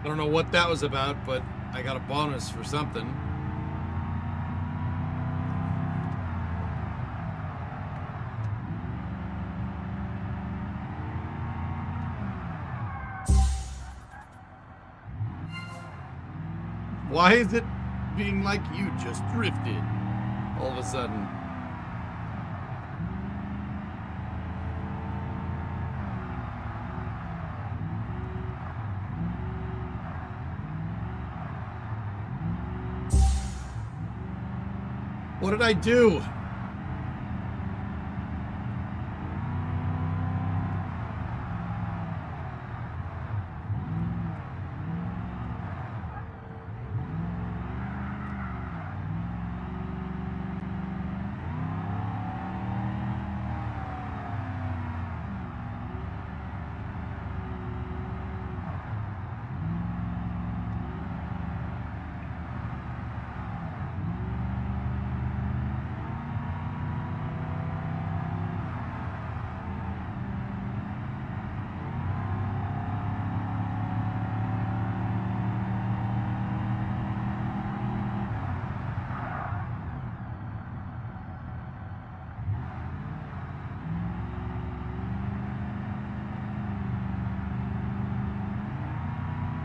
[SPEAKER 2] I don't know what that was about, but I got a bonus for something. Why is it being like you just drifted all of a sudden? What did I do?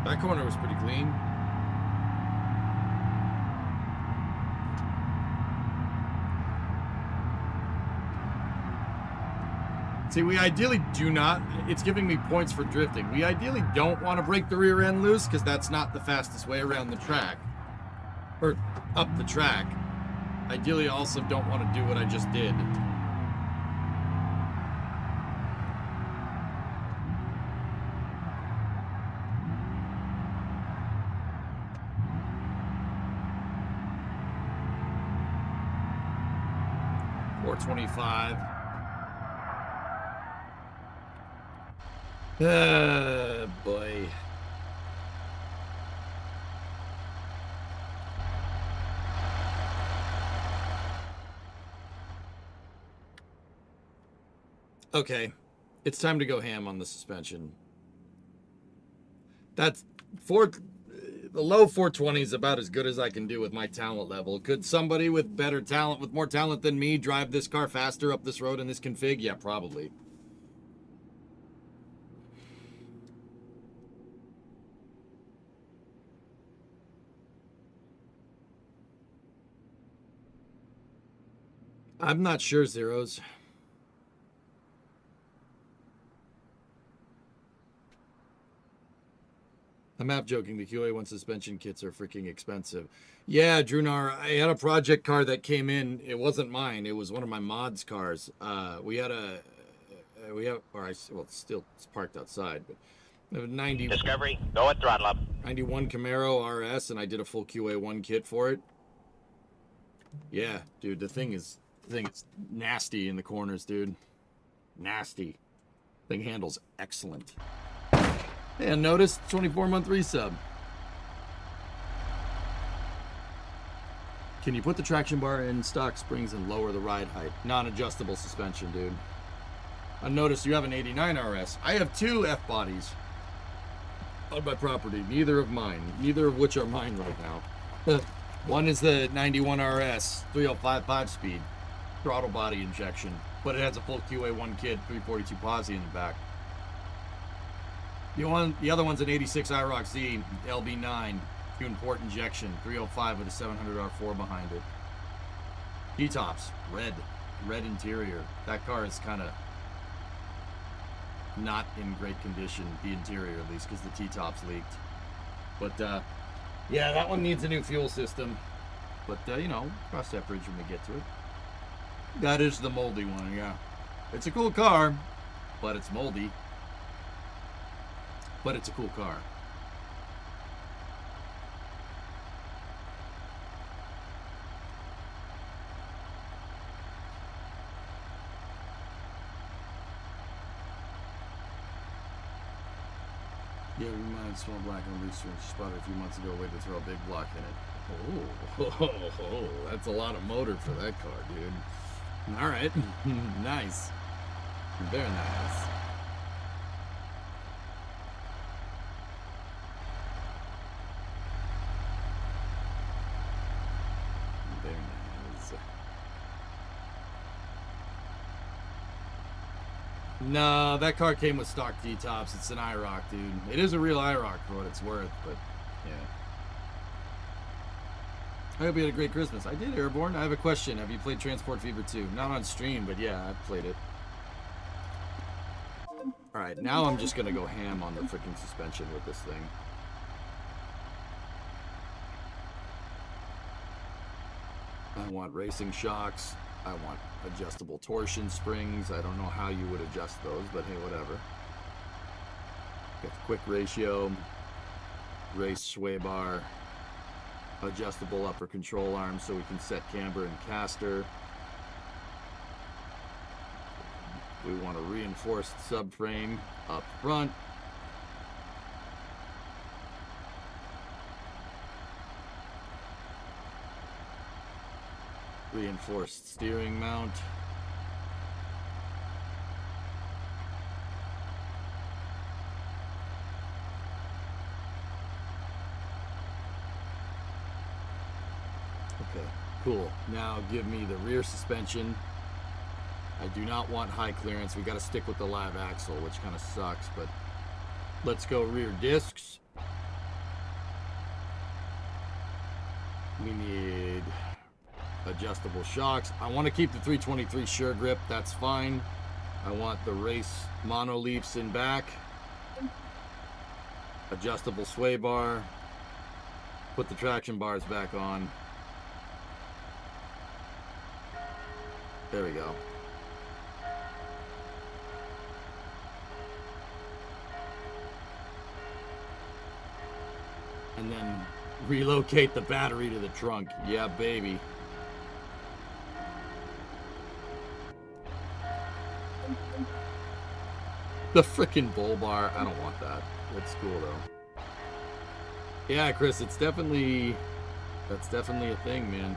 [SPEAKER 2] That corner was pretty clean. See, we ideally do not, it's giving me points for drifting. We ideally don't want to break the rear end loose because that's not the fastest way around the track. Or up the track. Ideally, I also don't want to do what I just did. .25. Boy. Okay, it's time to go ham on the suspension. That's the low 420 is about as good as I can do with my talent level. Could somebody with better talent, with more talent than me, drive this car faster up this road in this config? Yeah, probably. I'm not sure, Zeros. I'm half joking. The QA1 suspension kits are freaking expensive. Yeah, Drunar, I had a project car that came in. It wasn't mine. It was one of my mods' cars. It's parked outside, but 90.
[SPEAKER 3] Discovery, go at throttle up.
[SPEAKER 2] 91 Camaro RS, and I did a full QA1 kit for it. Yeah, dude, the thing is nasty in the corners, dude. Nasty. Thing handles excellent. And notice 24-month resub. Can you put the traction bar in stock springs and lower the ride height? Non-adjustable suspension, dude. I noticed you have an 89 RS. I have two F-bodies on my property. Neither of which are mine right now. One is the 91 RS, 305 5-speed, throttle body injection, but it has a full QA1 kit, 342 posi in the back. The other one's an 86 IROC Z, LB9, tune port injection, 305 with a 700 R4 behind it. T-tops, red interior. That car is kind of not in great condition, the interior at least, because the T-tops leaked. But yeah, that one needs a new fuel system. But cross that bridge when we get to it. That is the moldy one, yeah. It's a cool car, but it's moldy. But it's a cool car. Yeah, we might small black on loose switch spotted a few months ago. Way to throw a big block in it. Oh, that's a lot of motor for that car, dude. All right, nice. Very nice. No, that car came with stock T-tops. It's an IROC, dude. It is a real IROC for what it's worth, but yeah. I hope you had a great Christmas. I did, Airborne. I have a question. Have you played Transport Fever 2? Not on stream, but yeah, I've played it. Alright, now I'm just going to go ham on the freaking suspension with this thing. I want racing shocks. I want adjustable torsion springs. I don't know how you would adjust those, but hey, whatever. Got the quick ratio, race sway bar, adjustable upper control arm so we can set camber and caster. We want a reinforced subframe up front. Reinforced steering mount. Okay, cool. Now give me the rear suspension. I do not want high clearance. We got to stick with the live axle, which kind of sucks, but let's go rear discs. We need adjustable shocks. I want to keep the 323 sure grip. That's fine. I want the race mono leafs in back. Adjustable sway bar. Put the traction bars back on. There we go. And then relocate the battery to the trunk. Yeah, baby. The frickin' bull bar. I don't want that. That's cool though. Yeah, Chris, that's definitely a thing, man.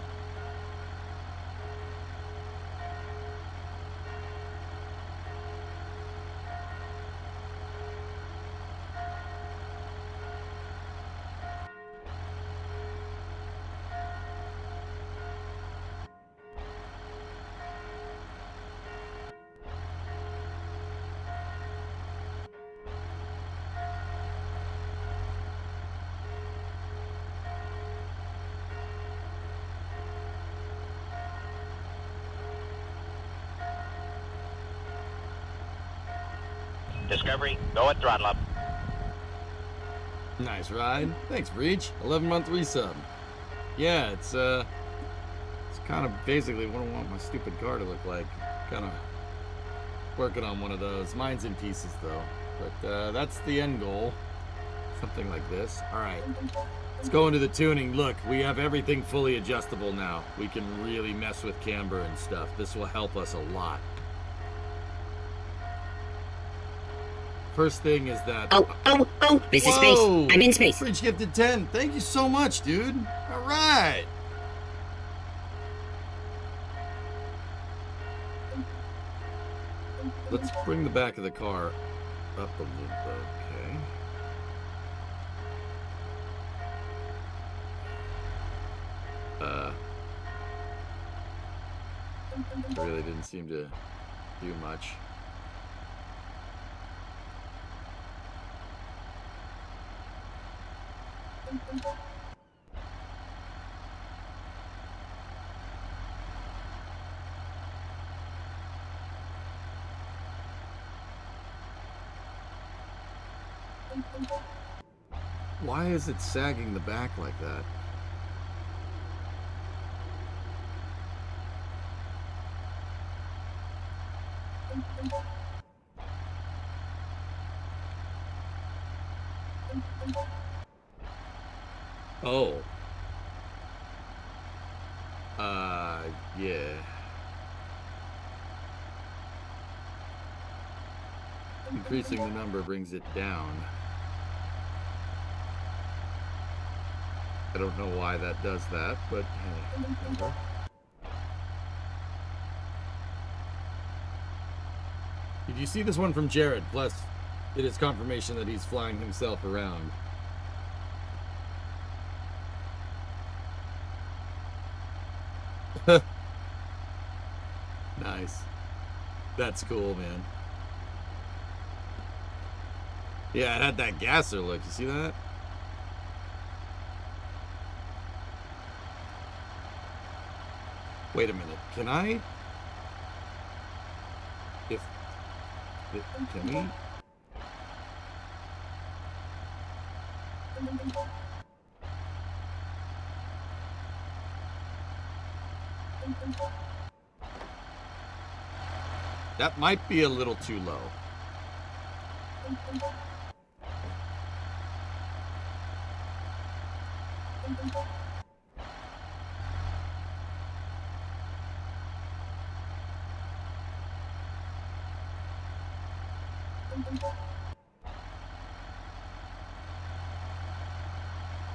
[SPEAKER 3] Discovery, go at throttle up.
[SPEAKER 2] Nice ride. Thanks, Breach. 11-month resub. Yeah, it's kind of basically what I want my stupid car to look like. Kind of working on one of those. Mine's in pieces though, but that's the end goal. Something like this. All right, let's go into the tuning. Look, we have everything fully adjustable now. We can really mess with camber and stuff. This will help us a lot. First thing is that...
[SPEAKER 4] Oh, this is space. I'm in space.
[SPEAKER 2] Bridge gifted 10. Thank you so much, dude. All right. Let's bring the back of the car up a little bit, okay. Really didn't seem to do much. Why is it sagging the back like that? Oh. Yeah. Increasing the number brings it down. I don't know why that does that, but hey, whatever. Did you see this one from Jared? Plus, it is confirmation that he's flying himself around. Nice. That's cool, man. Yeah, it had that gasser look. You see that? Wait a minute. Can I? Can we? That might be a little too low.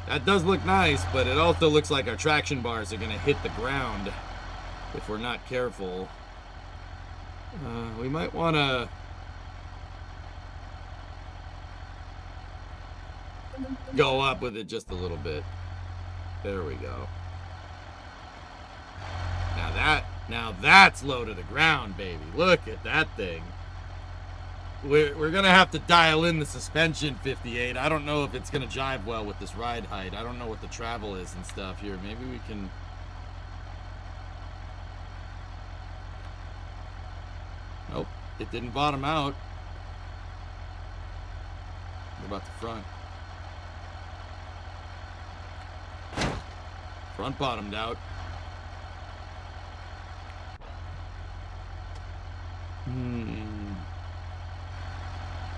[SPEAKER 2] That does look nice, but it also looks like our traction bars are going to hit the ground if we're not careful. We might want to... go up with it just a little bit. There we go. Now that's low to the ground, baby. Look at that thing. We're gonna have to dial in the suspension 58. I don't know if it's gonna jive well with this ride height. I don't know what the travel is and stuff here. Maybe we can... Nope, it didn't bottom out. What about the front? Front bottomed out.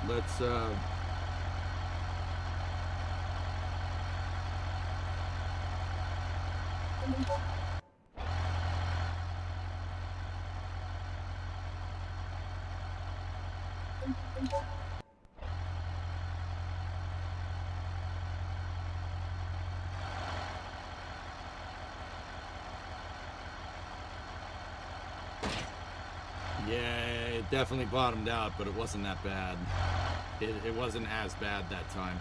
[SPEAKER 2] Let's yeah, it definitely bottomed out, but it wasn't that bad. It wasn't as bad that time.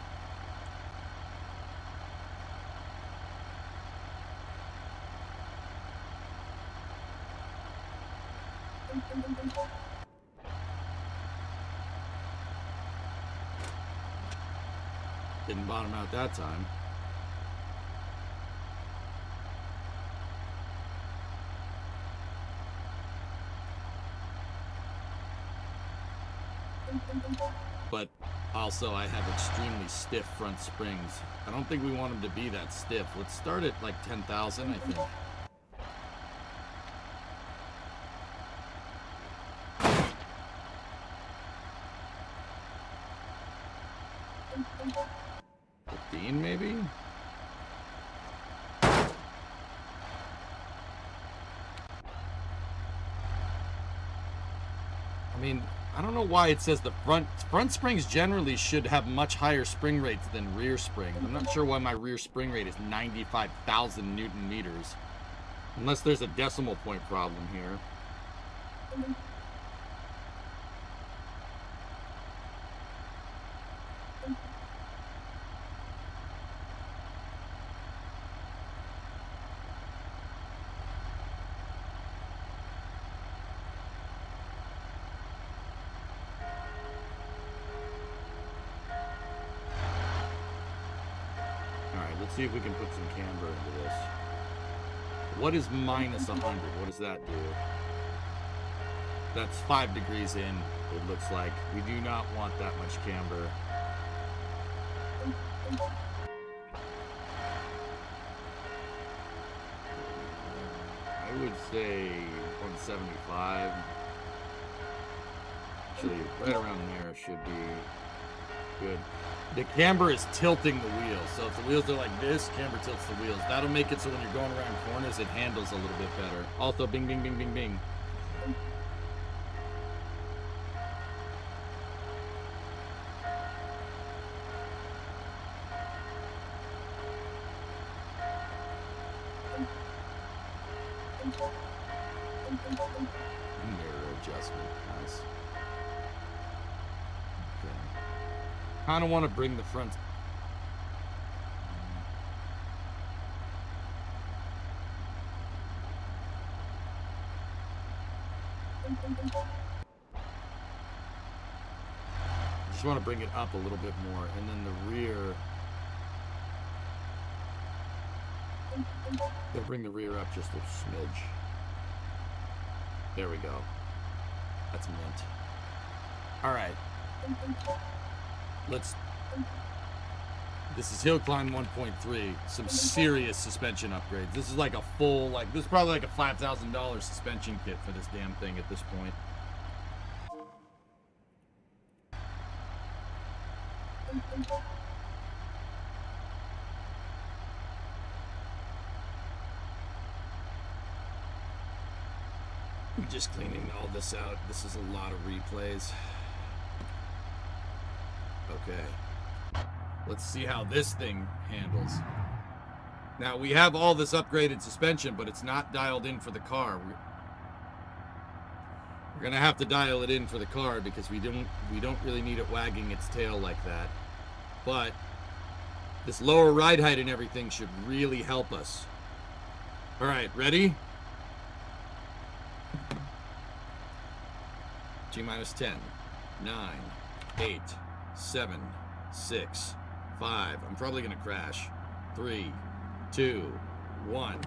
[SPEAKER 2] Didn't bottom out that time. But also I have extremely stiff front springs. I don't think we want them to be that stiff. Let's start at like 10,000, I think. Maybe? I mean, I don't know why it says the front springs generally should have much higher spring rates than rear springs. I'm not sure why my rear spring rate is 95,000 Newton meters. Unless there's a decimal point problem here. See if we can put some camber into this. What is minus 100? What does that do? That's 5 degrees in, it looks like. We do not want that much camber. I would say 175. Actually, right around there should be good. The camber is tilting the wheels, so if the wheels are like this, camber tilts the wheels. That'll make it so when you're going around corners, it handles a little bit better. Also, bing, bing, bing, bing, bing. Mirror adjustment, nice. I don't want to bring the front. just want to bring it up a little bit more, and then the rear. Gonna bring the rear up just a smidge. There we go. That's mint. All right. This is Hill Climb 1.3. Some serious suspension upgrades. This is like a full, this is probably like a $5,000 suspension kit for this damn thing at this point. I'm just cleaning all this out. This is a lot of replays. Okay. Let's see how this thing handles. Now, we have all this upgraded suspension, but it's not dialed in for the car. We're going to have to dial it in for the car because we don't really need it wagging its tail like that. But this lower ride height and everything should really help us. All right, ready? T minus 10, 9, 8, 7, 6, 5. I'm probably going to crash. 3, 2, 1.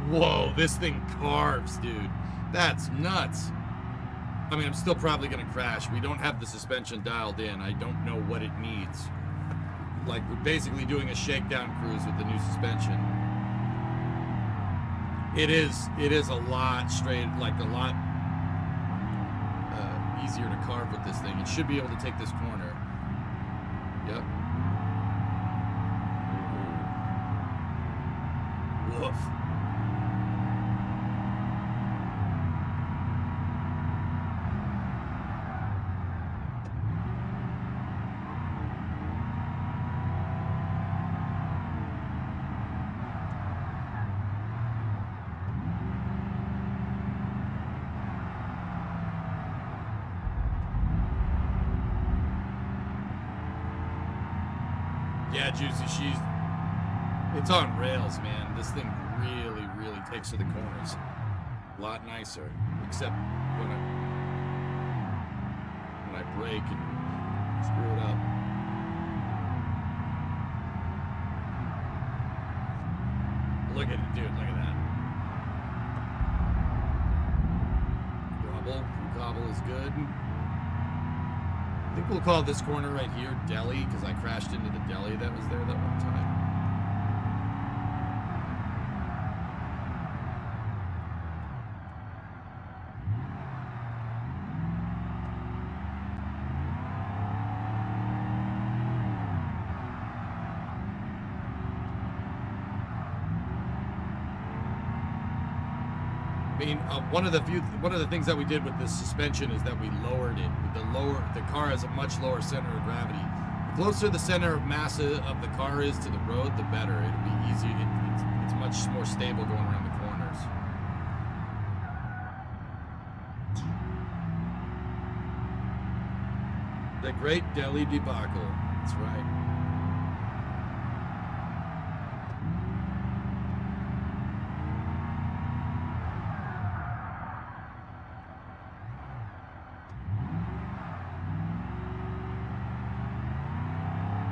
[SPEAKER 2] Whoa, this thing carves, dude. That's nuts. I mean, I'm still probably going to crash. We don't have the suspension dialed in. I don't know what it needs. Like, we're basically doing a shakedown cruise with the new suspension. It is a lot easier to carve with this thing. It should be able to take this corner. Yep. Woof. Yeah, Juicy, it's on rails, man. This thing really, really takes to the corners. A lot nicer, except when I brake and screw it up. Look at it, dude, look at that. Gobble is good. I think we'll call this corner right here Deli, because I crashed into the deli that was there that one time. I mean, one of the things that we did with this suspension is that we lowered it. The car has a much lower center of gravity. The closer the center of mass of the car is to the road, the better. It'll be easier. It's much more stable going around the corners. The great deli debacle. That's right.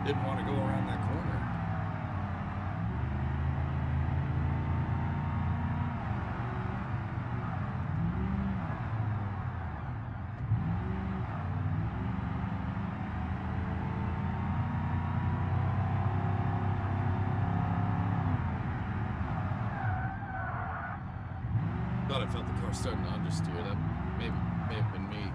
[SPEAKER 2] Didn't want to go around that corner. Thought I felt the car starting to understeer. That may have been me.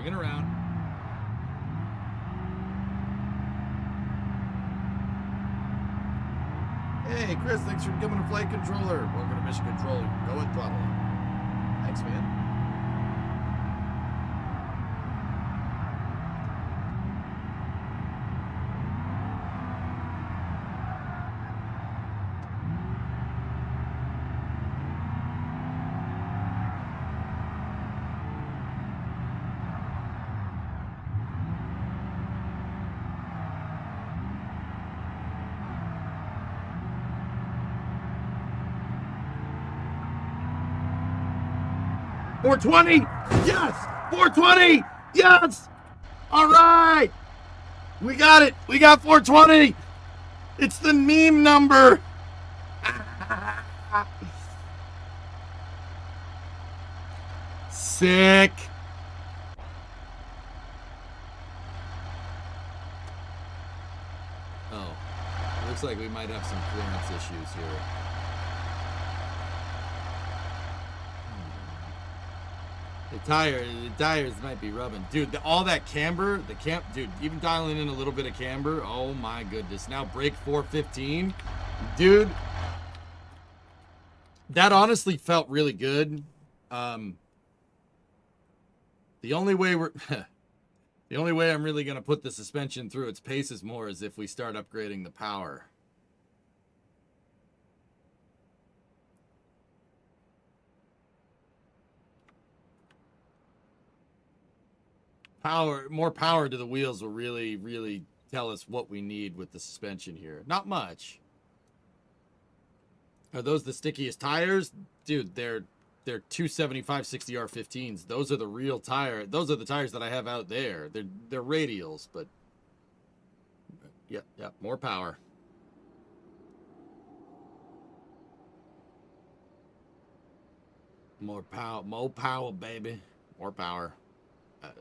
[SPEAKER 2] Bring it around. Hey, Chris, thanks for becoming a flight controller. Welcome to Mission Control. Go and throttle up. Thanks, man. $420! Yes! $420! Yes! All right! We got it! We got 420! It's the meme number! Sick! Oh. Looks like we might have some clearance issues here. The tires might be rubbing. Dude, all that camber, dude, even dialing in a little bit of camber, oh my goodness. Now brake 415. Dude, that honestly felt really good. The only way I'm really going to put the suspension through its paces more is if we start upgrading the power. More power to the wheels will really, really tell us what we need with the suspension here. Not much. Are those the stickiest tires? Dude, they're 275 60R15s. Those are the real tire. Those are the tires that I have out there. They're radials, but yeah, more power. More power, baby. More power.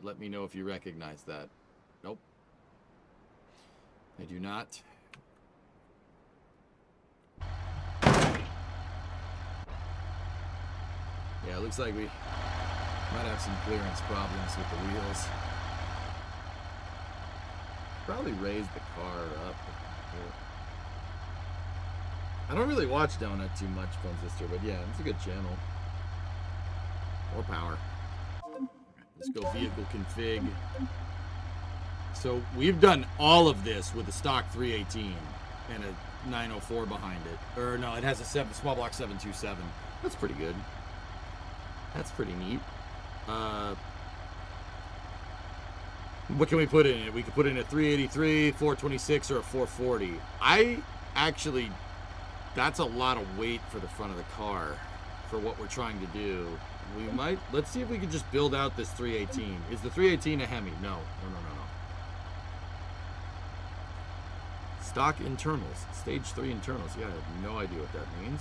[SPEAKER 2] Let me know if you recognize that. Nope. I do not. Yeah, it looks like we might have some clearance problems with the wheels. Probably raise the car up. I don't really watch Donut too much, Fun Sister, but yeah, it's a good channel. More power. Let's go vehicle config. So we've done all of this with a stock 318 and a 904 behind it. Or no, it has a small block 727. That's pretty good. That's pretty neat. What can we put in it? We could put in a 383, 426, or a 440. That's a lot of weight for the front of the car for what we're trying to do. Let's see if we can just build out this 318. Is the 318 a Hemi? No. Stock internals, stage 3 internals. Yeah, I have no idea what that means.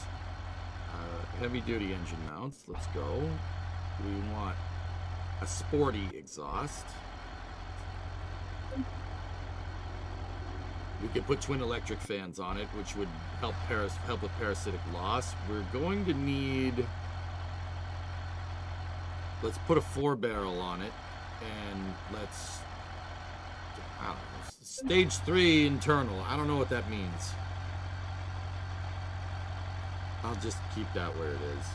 [SPEAKER 2] Heavy duty engine mounts, let's go. We want a sporty exhaust. We could put twin electric fans on it, which would help with parasitic loss. We're going to need... Let's put a 4-barrel on it, and let's... I don't know, stage 3 internal. I don't know what that means. I'll just keep that where it is.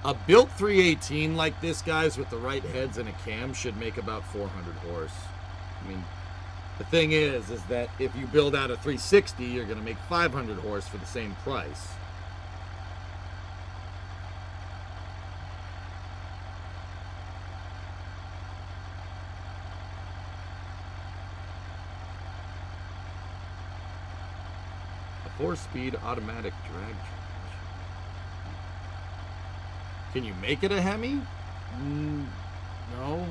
[SPEAKER 2] A built 318 like this, guys, with the right heads and a cam should make about 400 horse. I mean, the thing is that if you build out a 360, you're going to make 500 horse for the same price. A 4-speed automatic drag transmission. Can you make it a Hemi? No.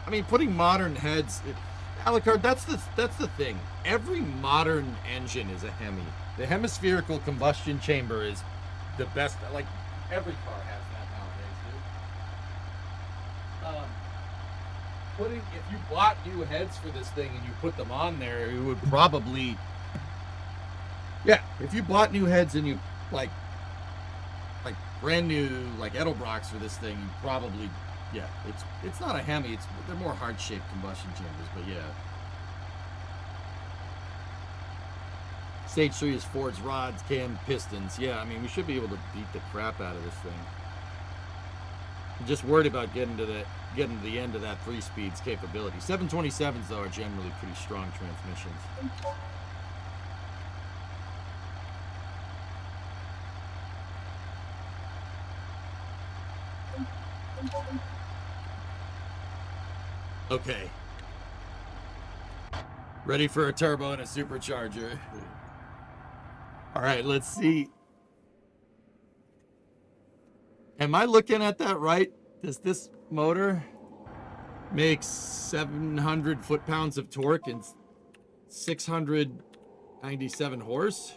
[SPEAKER 2] I mean, putting modern heads... Alucard, that's the thing. Every modern engine is a Hemi. The hemispherical combustion chamber is the best. Like, every car has that nowadays, dude. If you bought new heads for this thing and you put them on there, it would probably... Yeah, if you bought new heads and you, like... like brand new like Edelbrocks for this thing, you probably, yeah, it's not a Hemi. They're more heart-shaped combustion chambers, but yeah. Stage 3 is Ford's rods, cam, pistons. Yeah, I mean, we should be able to beat the crap out of this thing. I'm just worried about getting to the end of that 3-speeds capability. 727s, though, are generally pretty strong transmissions. Okay. Ready for a turbo and a supercharger. All right, let's see. Am I looking at that right? Does this motor make 700 foot-pounds of torque and 697 horse?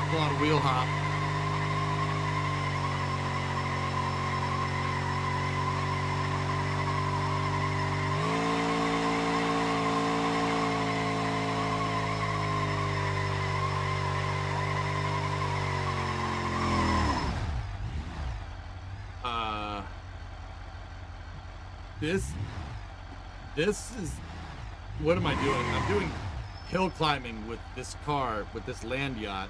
[SPEAKER 2] A lot of wheel hop. This is, what am I doing? I'm doing hill climbing with this car, with this land yacht.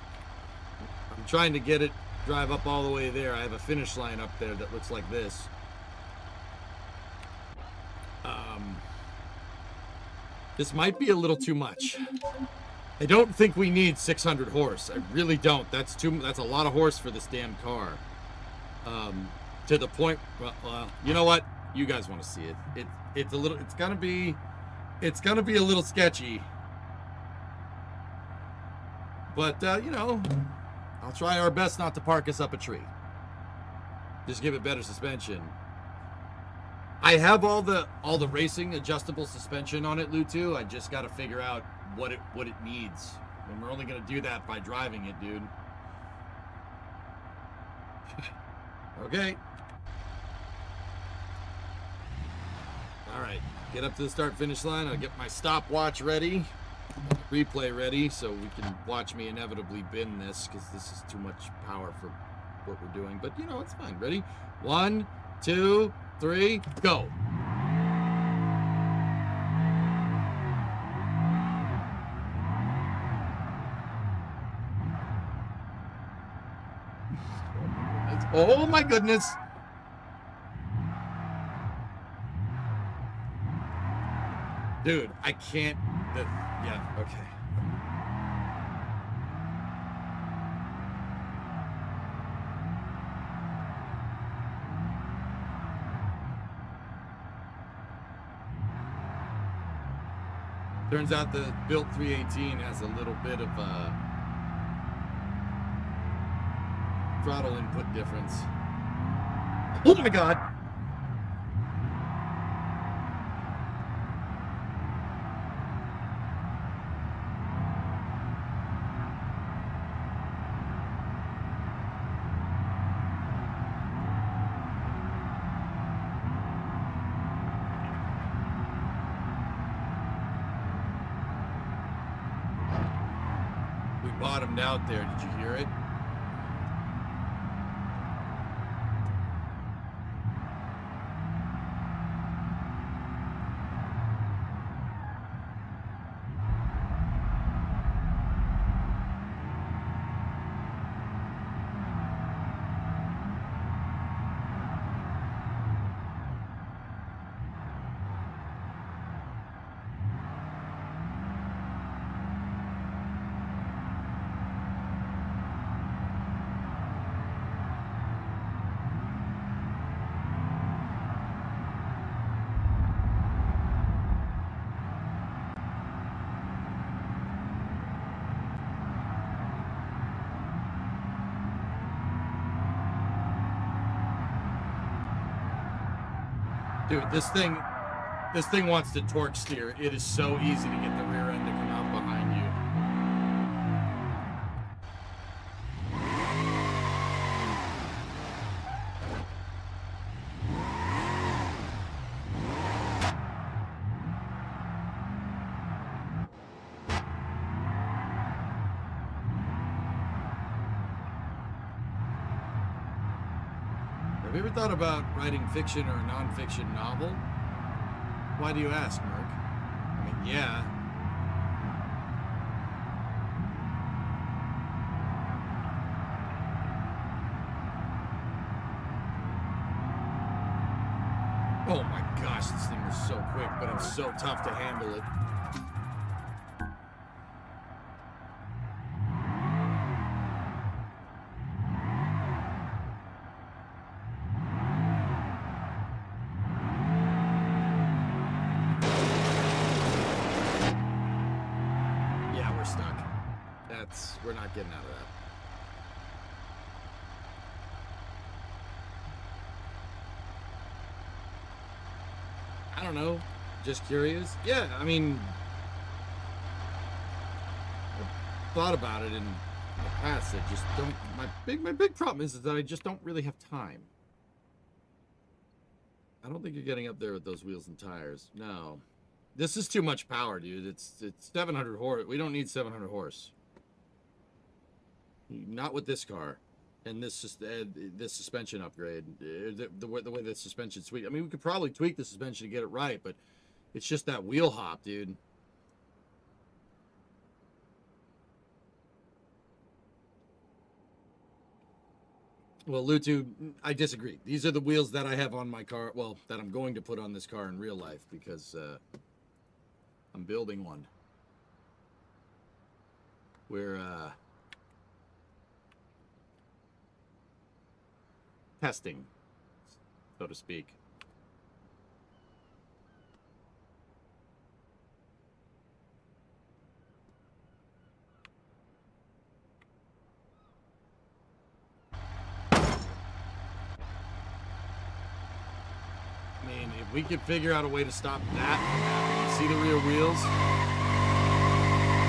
[SPEAKER 2] I'm trying to get it, drive up all the way there. I have a finish line up there that looks like this. This might be a little too much. I don't think we need 600 horse. I really don't. That's a lot of horse for this damn car. To the point, well, you know what? You guys want to see it. It's gonna be a little sketchy. But you know, I'll try our best not to park us up a tree. Just give it better suspension. I have all the racing adjustable suspension on it, Lutu. I just got to figure out what it needs, and we're only gonna do that by driving it, dude. Okay. All right, get up to the start-finish line. I'll get my stopwatch ready, replay ready, so we can watch me inevitably bin this, because this is too much power for what we're doing. But, you know, it's fine. Ready? 1, 2, 3, go. Oh, my goodness. Dude, I can't. Yeah, okay. Turns out the built 318 has a little bit of throttle input difference. Oh my God. Bottomed out there. Did you hear it? Dude, this thing wants to torque steer. It is so easy to get the rear end to come out behind you. Have you ever thought about writing fiction or a non-fiction novel? Why do you ask, Merc? I mean, yeah. Oh my gosh, this thing was so quick, but I'm so tough to handle it. Yeah, we're stuck. We're not getting out of that. I don't know. Just curious. Yeah, I mean, I've thought about it in the past. I just don't. My big problem is that I just don't really have time. I don't think you're getting up there with those wheels and tires. No, this is too much power, dude. It's 700 horse. We don't need 700 horse. Not with this car. And this suspension upgrade, the way the suspension's tweaked. I mean, we could probably tweak the suspension to get it right, but it's just that wheel hop, dude. Well, Lutu, I disagree. These are the wheels that I have on my car. Well, that I'm going to put on this car in real life because I'm building one. We're testing, so to speak. I mean, if we could figure out a way to stop that from happening, see the rear wheels?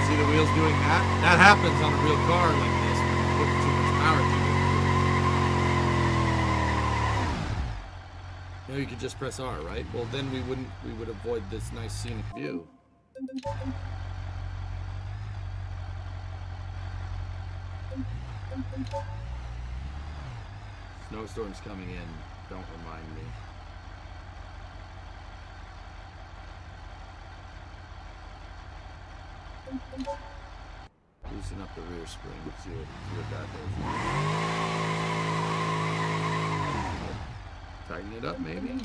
[SPEAKER 2] See the wheels doing that? That happens on a real car like this when you put too much power to it. You know, you could just press R, right? Well, then we would avoid this nice scenic view. Snowstorm's coming in. Don't remind me. Loosen up the rear spring. See what that does. Tighten it up, maybe.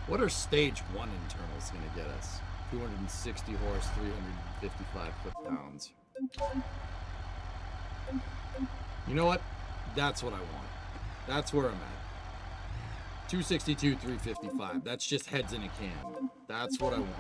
[SPEAKER 2] What are stage 1 internals going to get us? 260 horse, 355 foot-pounds. You know what? That's what I want. That's where I'm at. 262, 355. That's just heads in a can. That's what I want.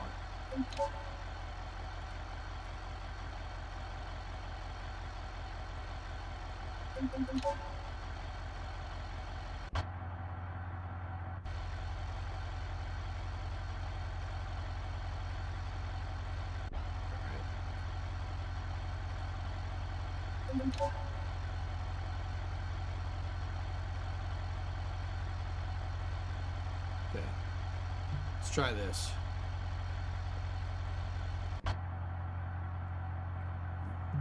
[SPEAKER 2] Okay. Let's try this.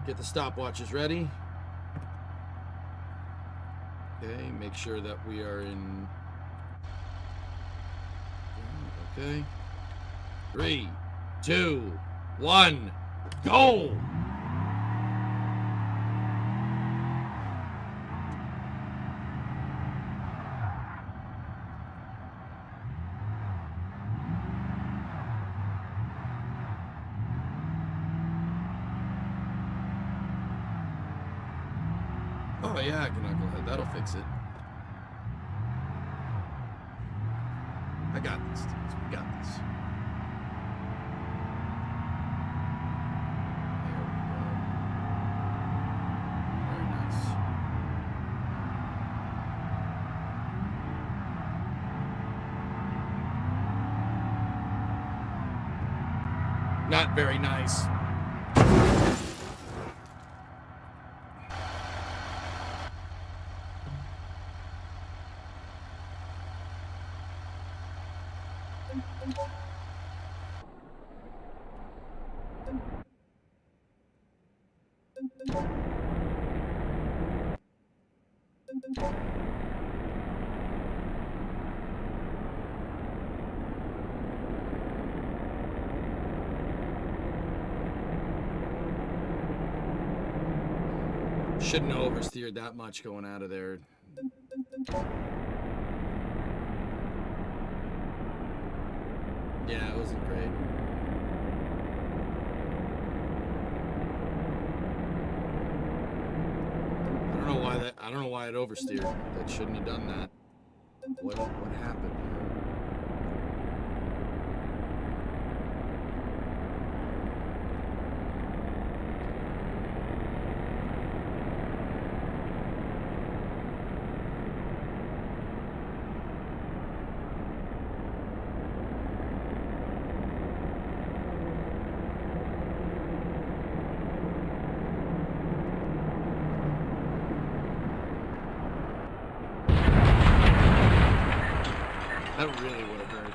[SPEAKER 2] Get the stopwatches ready. Okay, make sure that we are in. Okay. 3, 2, 1, go! Oh yeah, knucklehead, that'll fix it. I got this, dudes. We got this. Not very nice. Shouldn't have oversteered that much going out of there. Yeah, it wasn't great. I don't know why it oversteered. That shouldn't have done that. What happened? That really would have hurt,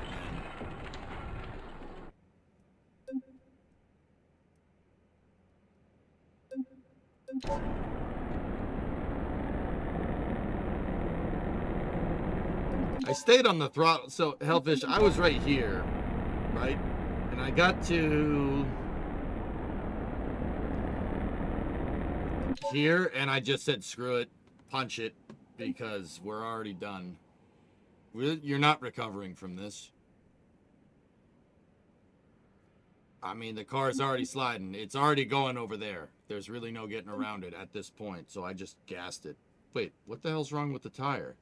[SPEAKER 2] man. I stayed on the throttle. So, Hellfish, I was right here, right? And I got to here, and I just said, screw it, punch it, because we're already done. You're not recovering from this. I mean, the car is already sliding. It's already going over there. There's really no getting around it at this point, so I just gassed it. Wait, what the hell's wrong with the tire?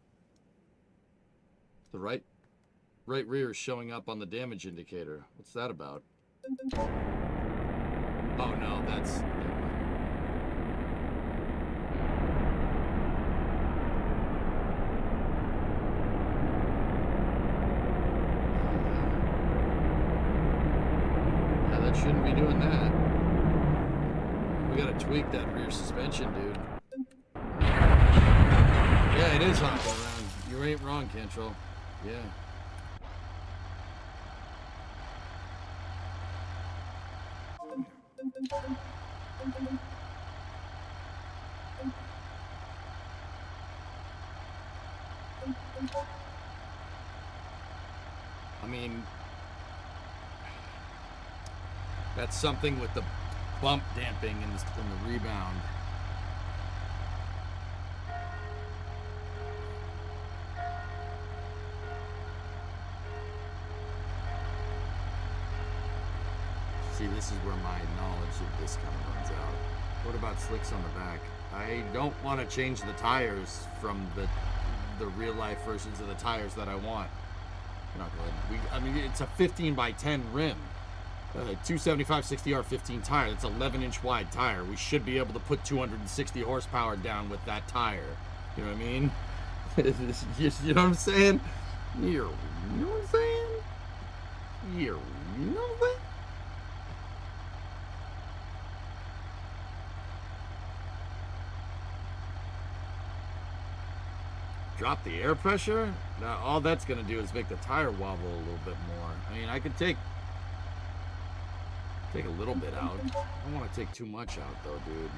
[SPEAKER 2] The right rear is showing up on the damage indicator. What's that about? Oh, no, that's... Shouldn't be doing that. We gotta tweak that rear suspension, dude. Yeah, it is hopping around. You ain't wrong, Cantrell. Yeah. I mean, that's something with the bump damping in the rebound. See, this is where my knowledge of this kind of runs out. What about slicks on the back? I don't want to change the tires from the real life versions of the tires that I want. We're not going. I mean, it's a 15 by 10 rim. 275 60R 15 tire. That's 11-inch wide tire. We should be able to put 260 horsepower down with that tire. You know what I mean? You know what I'm saying? You know what I'm saying? You know what I'm saying? Drop the air pressure? Now all that's gonna do is make the tire wobble a little bit more. I mean, I could take a little bit out. I don't want to take too much out though, dude.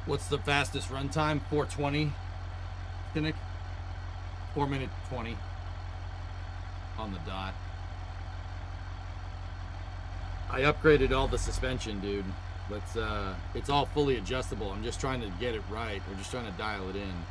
[SPEAKER 2] What's the fastest run time? 4:20, Cynic? 4 minute 20 on the dot. I upgraded all the suspension, dude. Let's it's all fully adjustable. I'm just trying to get it right. We're just trying to dial it in.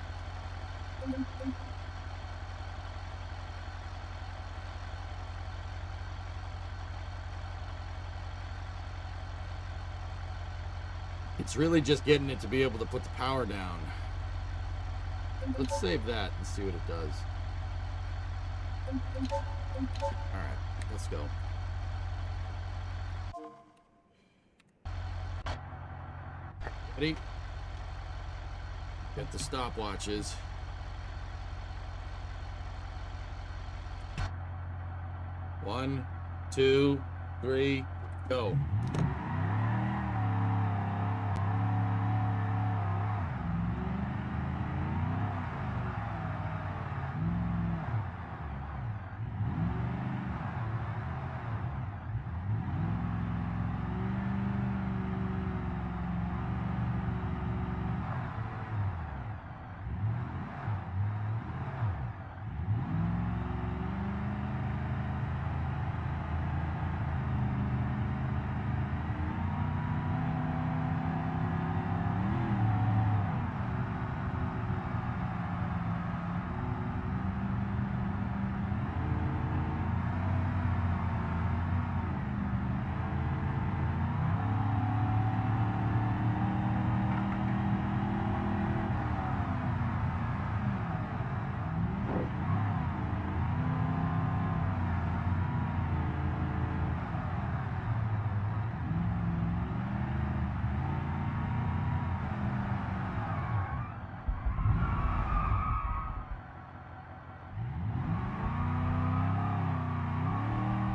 [SPEAKER 2] It's really just getting it to be able to put the power down. Let's save that and see what it does. Alright, let's go. Ready? Get the stopwatches. 1, 2, 3, go.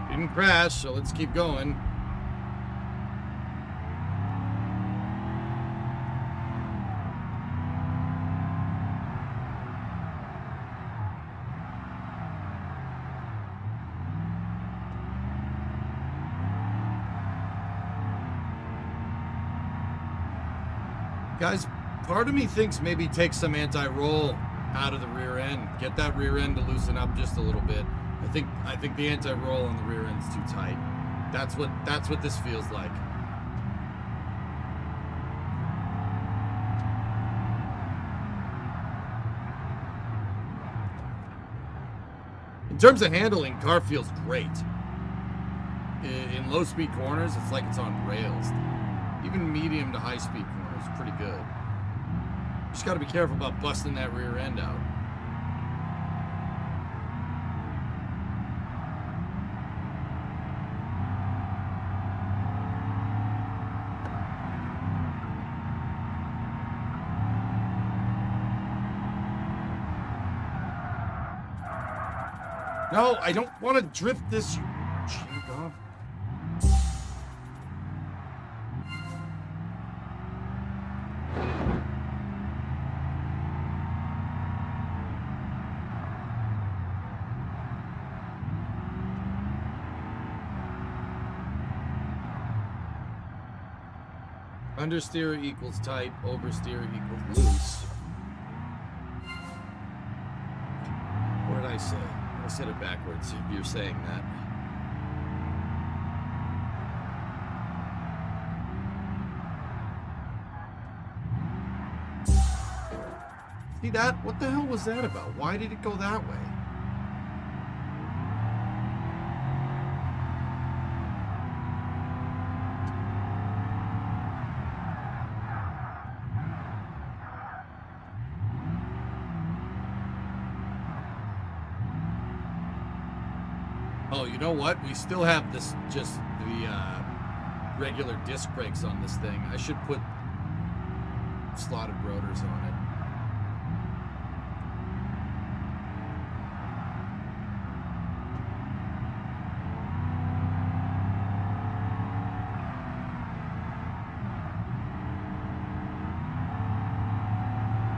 [SPEAKER 2] Didn't crash, so let's keep going. Guys, part of me thinks maybe take some anti-roll out of the rear end. Get that rear end to loosen up just a little bit. I think the anti-roll on the rear end's too tight. That's what this feels like. In terms of handling, car feels great. In low-speed corners, it's like it's on rails. Even medium to high-speed corners, pretty good. Just got to be careful about busting that rear end out. No, I don't want to drift this, you jerk off. Understeer equals tight, oversteer equals loose. What did I say? I said it backwards. You're saying that. See that? What the hell was that about? Why did it go that way? Oh, you know what? We still have this, just the regular disc brakes on this thing. I should put slotted rotors on it.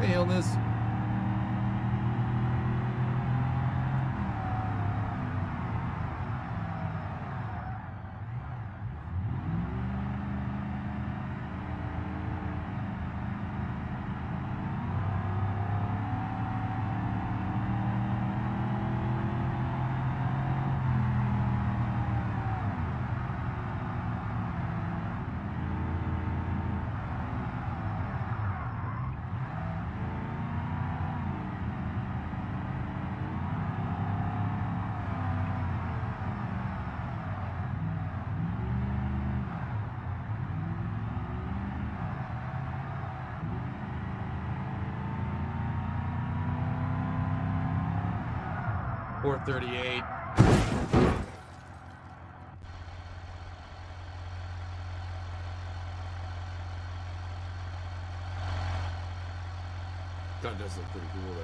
[SPEAKER 2] Hey, Illness. 438. That does look pretty cool, though.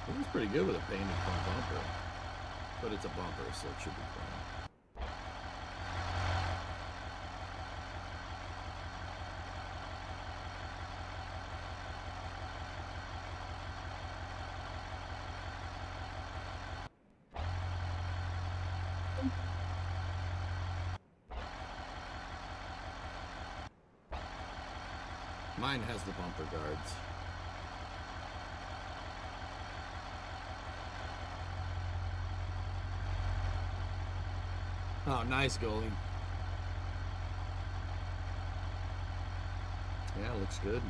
[SPEAKER 2] It was pretty good with a painted front bumper, but it's a bumper, so it should be fine. Mine has the bumper guards. Oh, nice goalie. Yeah, looks good.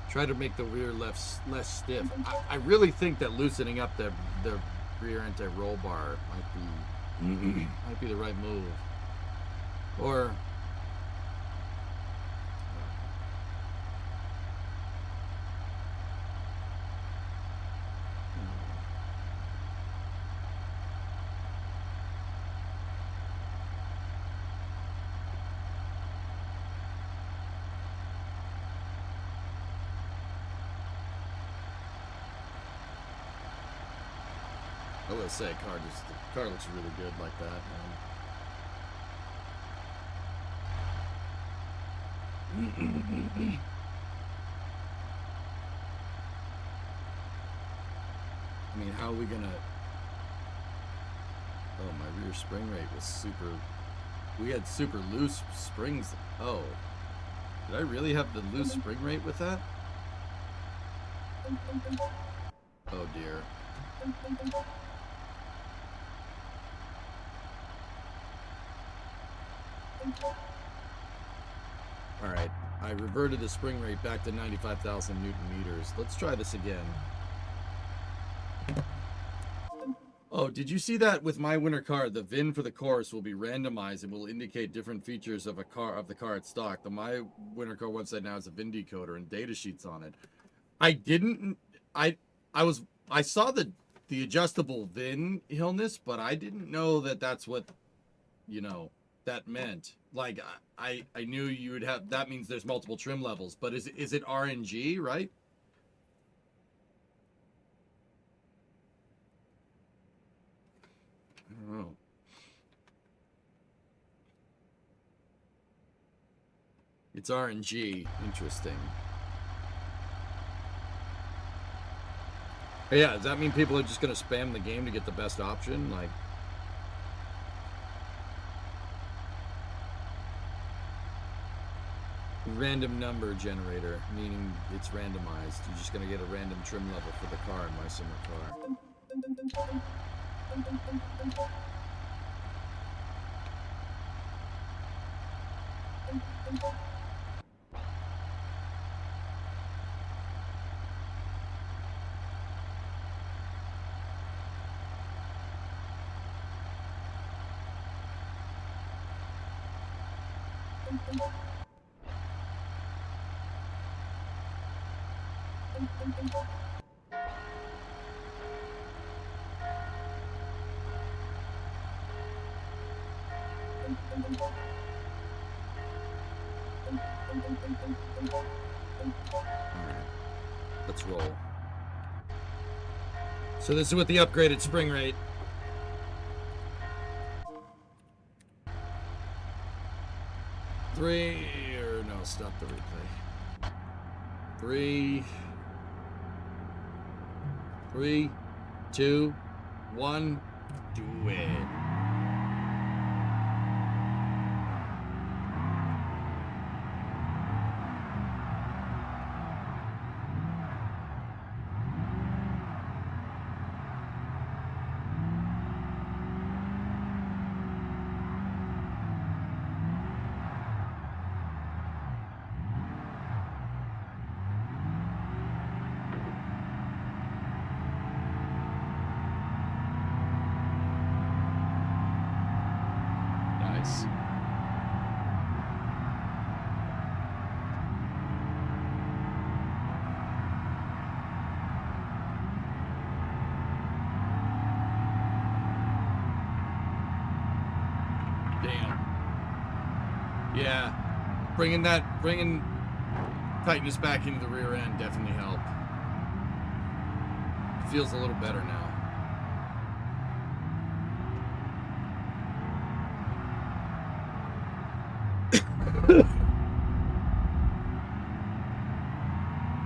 [SPEAKER 2] Try to make the rear less stiff. I really think that loosening up the rear anti-roll bar might be the right move. Or I will say, the car looks really good like that. I mean, how are we gonna? Oh, my rear spring rate was super. We had super loose springs. Oh, did I really have the loose spring rate with that? Oh dear. All right, I reverted the spring rate back to 95,000 Newton meters. Let's try this again. Oh, did you see that with my winter car? The VIN for the course will be randomized and will indicate different features of the car at stock. The my winter car website now has a VIN decoder and data sheets on it. I saw the adjustable VIN illness, but I didn't know that that's what, that meant. Like, I knew you would have, that means there's multiple trim levels, but is it RNG, right? I don't know. It's RNG. Interesting. Yeah, does that mean people are just going to spam the game to get the best option? Like, random number generator, meaning it's randomized. You're just going to get a random trim level for the car in my summer car. Let's roll. So this is with the upgraded spring rate. Stop the replay. 3, 2, 1, do it. nice. Damn. Yeah. Bringing tightness back into the rear end definitely helped. Feels a little better now.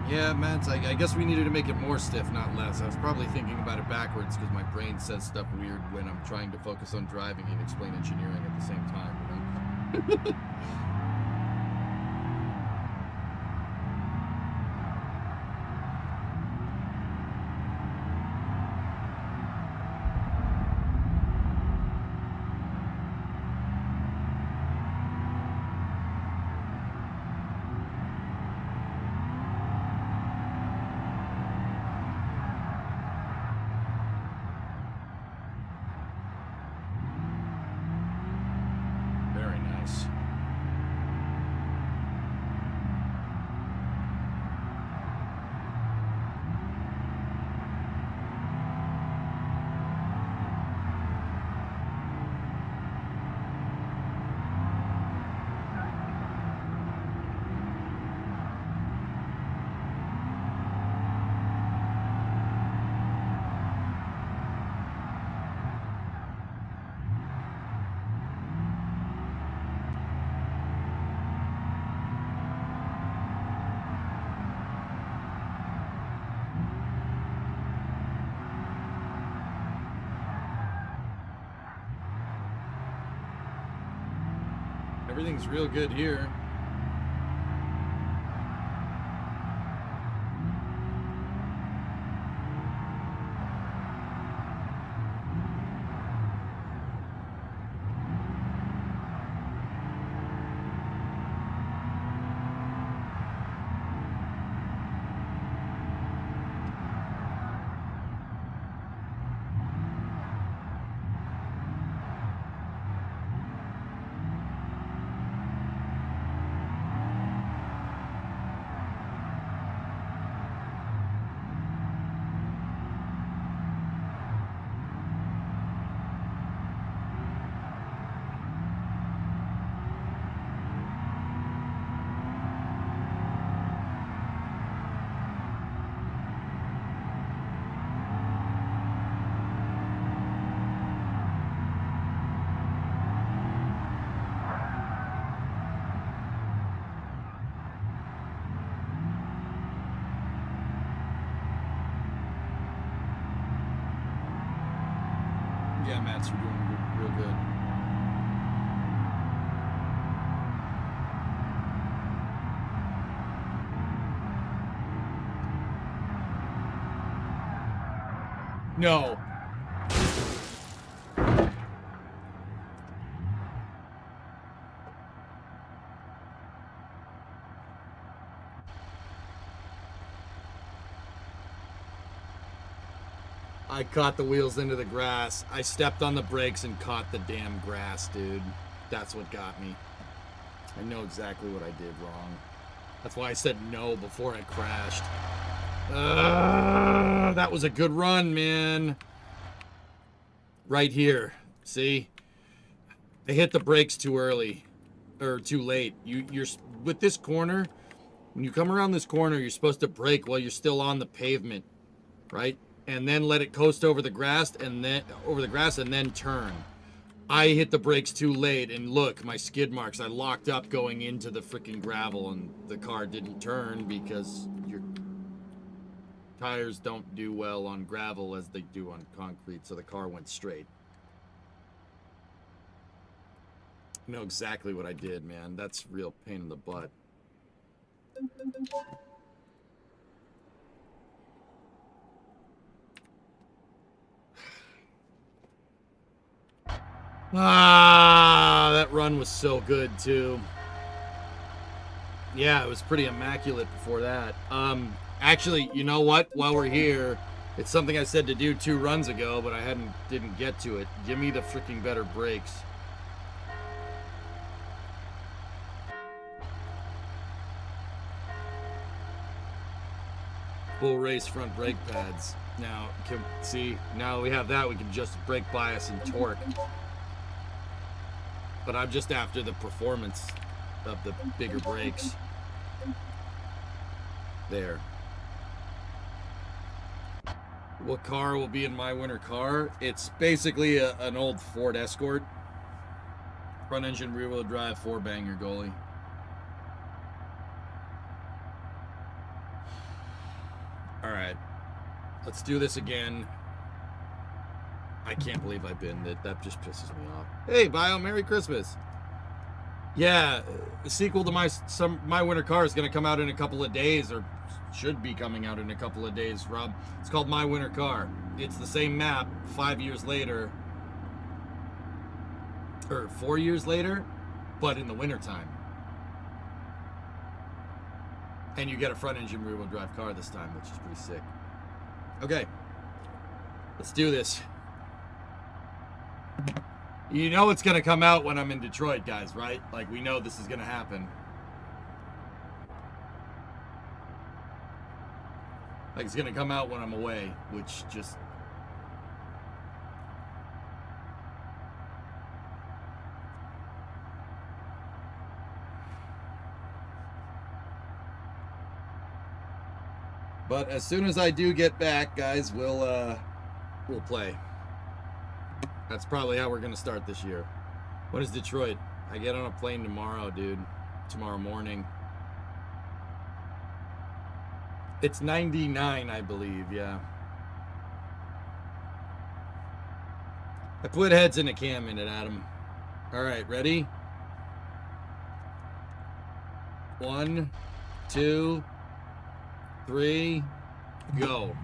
[SPEAKER 2] Yeah, Matt, I guess we needed to make it more stiff, not less. I was probably thinking about it backwards because my brain says stuff weird when I'm trying to focus on driving and explain engineering at the same time, you know? Very nice. Everything's real good here. Yeah, Mats, you're doing real good. No. I caught the wheels into the grass. I stepped on the brakes and caught the damn grass, dude. That's what got me. I know exactly what I did wrong. That's why I said no before I crashed. That was a good run, man. Right here. See? I hit the brakes too early. Or too late. You're with this corner, when you come around this corner, you're supposed to brake while you're still on the pavement. Right? And then let it coast over the grass and then turn. I hit the brakes too late, and look, my skid marks. I locked up going into the freaking gravel, and the car didn't turn because your tires don't do well on gravel as they do on concrete, so the car went straight. I know exactly what I did, man. That's real pain in the butt. That run was so good too. Yeah, it was pretty immaculate before that. Actually, you know what? While we're here, it's something I said to do 2 runs ago, but I didn't get to it. Give me the freaking better brakes. Bull race front brake pads. Now, now we have that, we can adjust brake bias and torque. But I'm just after the performance of the bigger brakes. There. What car will be in my winter car? It's basically an old Ford Escort. Front engine, rear wheel drive, 4-banger goalie. All right, let's do this again. I can't believe I binned it. That just pisses me off. Hey, Bio, Merry Christmas. Yeah, the sequel to my winter car is going to come out in a couple of days, or should be coming out in a couple of days, Rob. It's called My Winter Car. It's the same map 5 years later, or 4 years later, but in the wintertime. And you get a front engine rear wheel drive car this time, which is pretty sick. Okay, let's do this. You know it's gonna come out when I'm in Detroit, guys, right? Like, we know this is gonna happen. Like, it's gonna come out when I'm away, which just... But as soon as I do get back, guys, we'll play. That's probably how we're gonna start this year. What is Detroit? I get on a plane tomorrow, dude. Tomorrow morning. It's 99, I believe, yeah. I put heads in a cam in it, Adam. All right, ready? 1, 2, 3, go.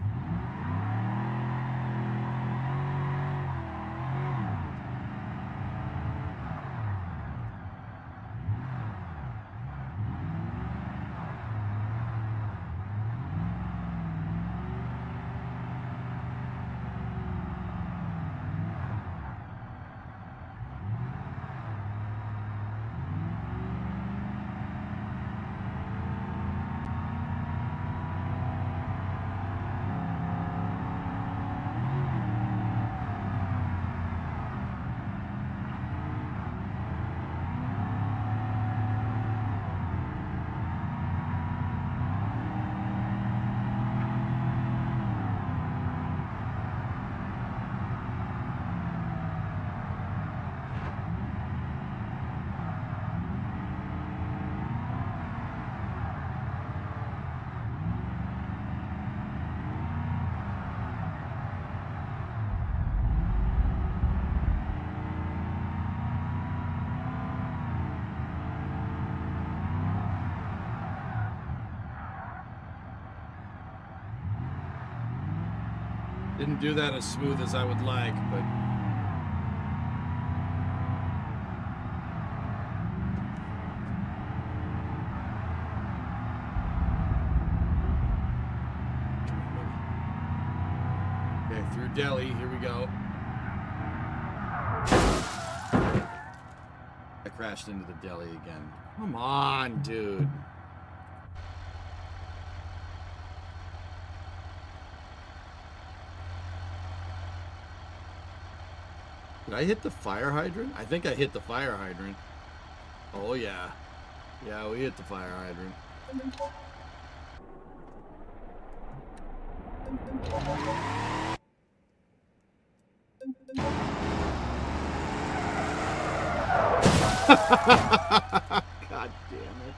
[SPEAKER 2] Didn't do that as smooth as I would like, but... Okay, through Delhi, here we go. I crashed into the Delhi again. Come on, dude. Did I hit the fire hydrant? I think I hit the fire hydrant. Oh, yeah. Yeah, we hit the fire hydrant. God damn it.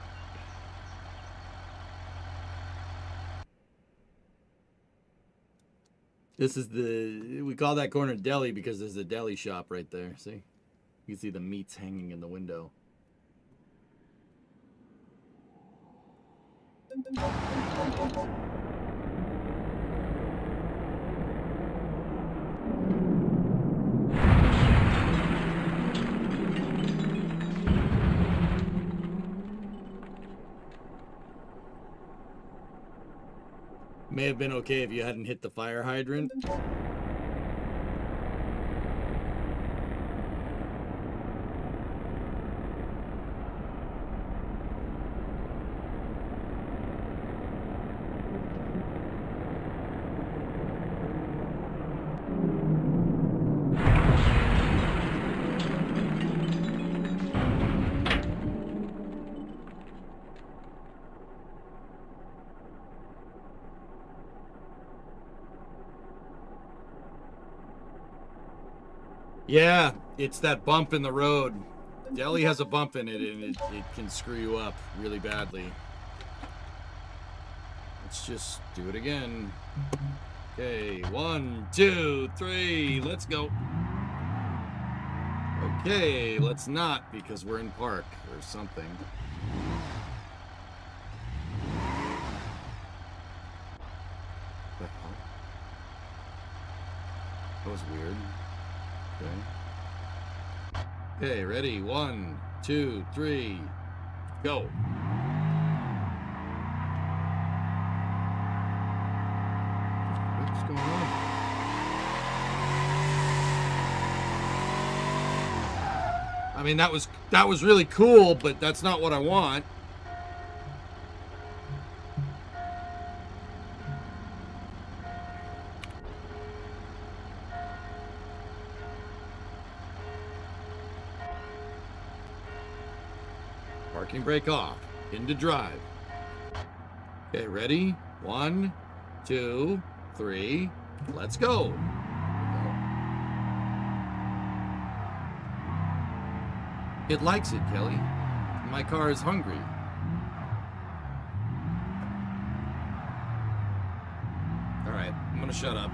[SPEAKER 2] This is we call that corner deli because there's a deli shop right there. See? You can see the meats hanging in the window. May have been okay if you hadn't hit the fire hydrant. Yeah, it's that bump in the road. Delhi has a bump in it, and it can screw you up really badly. Let's just do it again. Okay, 1, 2, 3, let's go. Okay, let's not, because we're in park or something. What the hell? That was weird. Okay. Okay, ready? 1, 2, 3, go. What's going on? I mean, that was really cool, but that's not what I want. Parking brake off. Into drive. Okay, ready? 1, 2, 3. Let's go. It likes it, Kelly. My car is hungry. All right, I'm gonna shut up.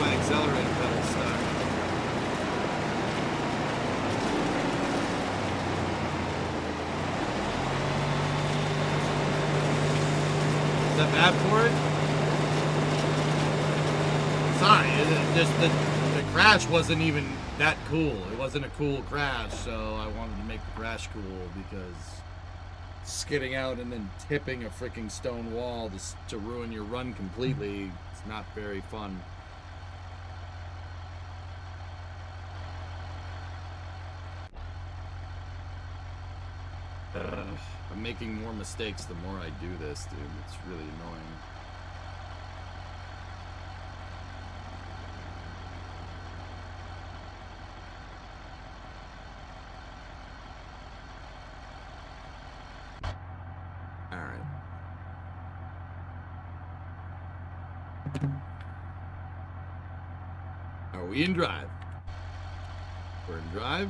[SPEAKER 2] Accelerator pedal stuck. Is that bad for it? Sorry, just the crash wasn't even that cool. It wasn't a cool crash, so I wanted to make the crash cool because skidding out and then tipping a freaking stone wall to ruin your run completely, it's not very fun. I'm making more mistakes the more I do this, dude. It's really annoying. Alright. Are we in drive? We're in drive?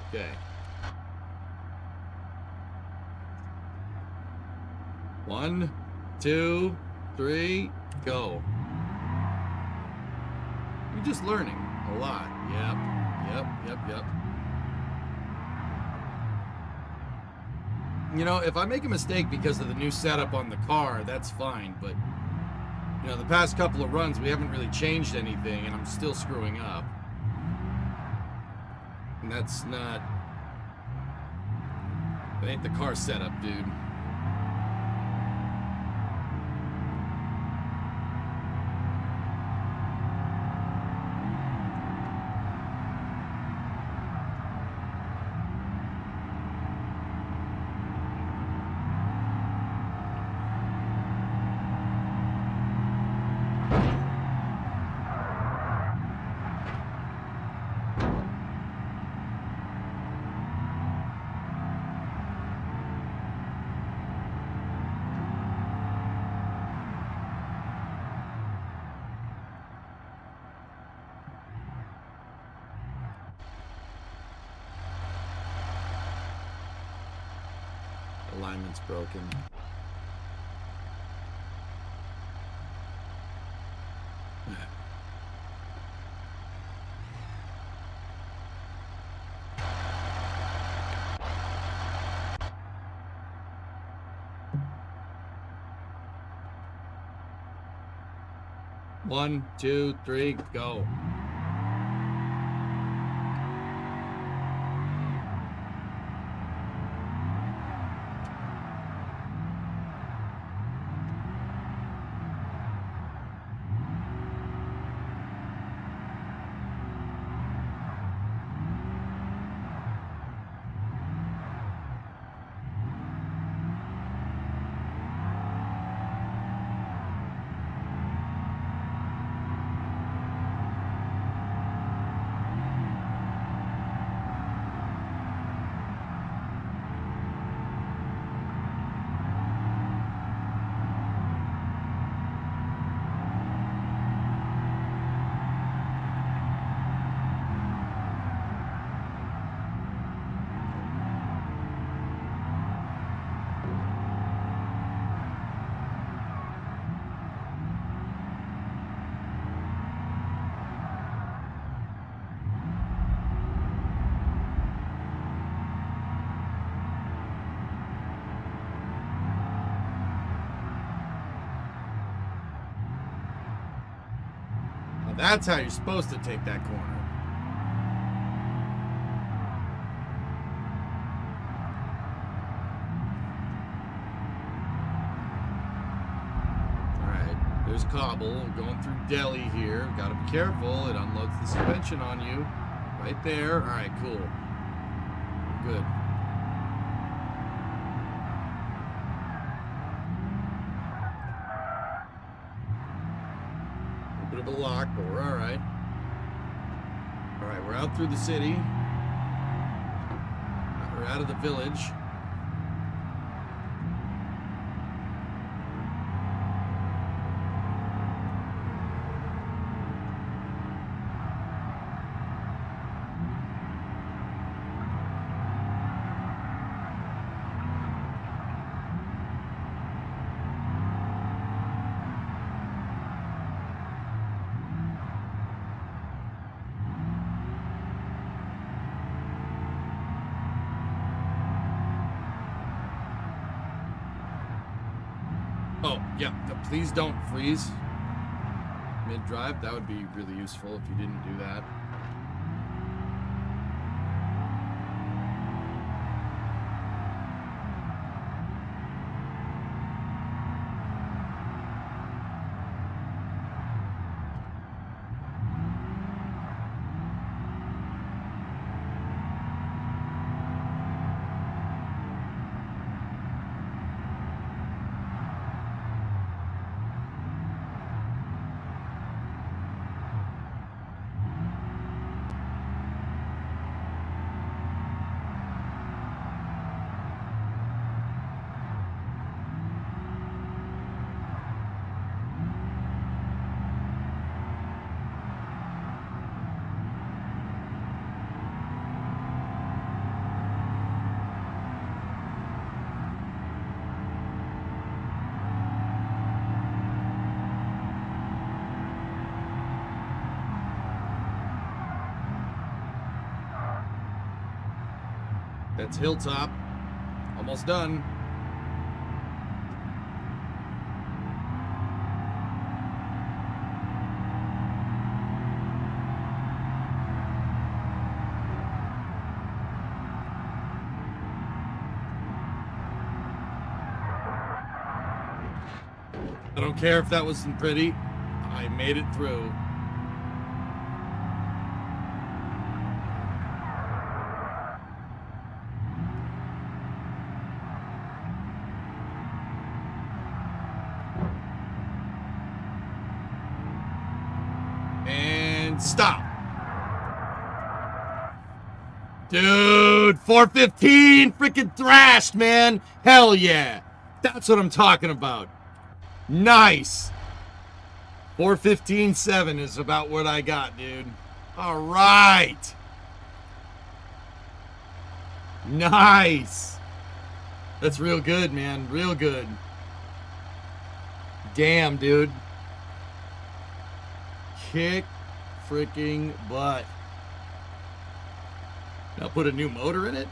[SPEAKER 2] Okay. 1, 2, 3, go. You're just learning a lot. Yep. You know, if I make a mistake because of the new setup on the car, that's fine, but you know, the past couple of runs we haven't really changed anything and I'm still screwing up. And that's not... That ain't the car setup, dude. alignment's broken. One, two, three, go. That's how you're supposed to take that corner. Alright, there's Cobble going through Delhi here. Gotta be careful, it unloads the suspension on you. Right there. Alright, cool. Good. Bit of a lock, but we're all right. All right, we're out through the city. We're out of the village. Oh, yeah, please don't freeze mid-drive. That would be really useful if you didn't do that. That's Hilltop. Almost done. I don't care if that wasn't pretty. I made it through. Stop. Dude, 415 freaking thrashed, man. Hell yeah. That's what I'm talking about. Nice. 415.7 is about what I got, dude. All right. Nice. That's real good, man. Real good. Damn, dude. Kick freaking butt. Now put a new motor in it?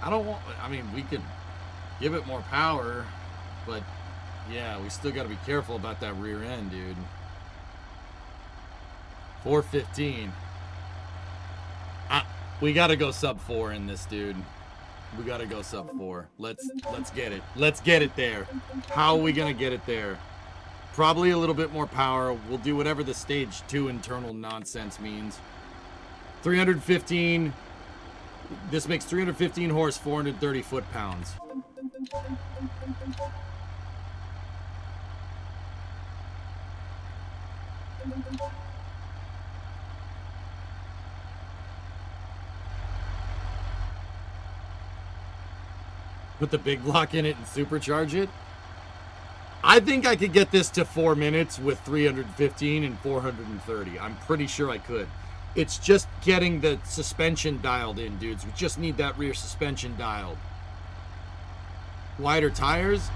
[SPEAKER 2] I don't want, I mean, we could give it more power, but yeah, we still got to be careful about that rear end, dude. 415. We got to go sub 4 in this, dude. We got to go sub 4. Let's get it. Let's get it there. How are we going to get it there? Probably a little bit more power. We'll do whatever the stage 2 internal nonsense means. 315. This makes 315 horse, 430 foot-pounds. Put the big block in it and supercharge it. I think I could get this to 4 minutes with 315 and 430. I'm pretty sure I could. It's just getting the suspension dialed in, dudes. We just need that rear suspension dialed. Wider tires.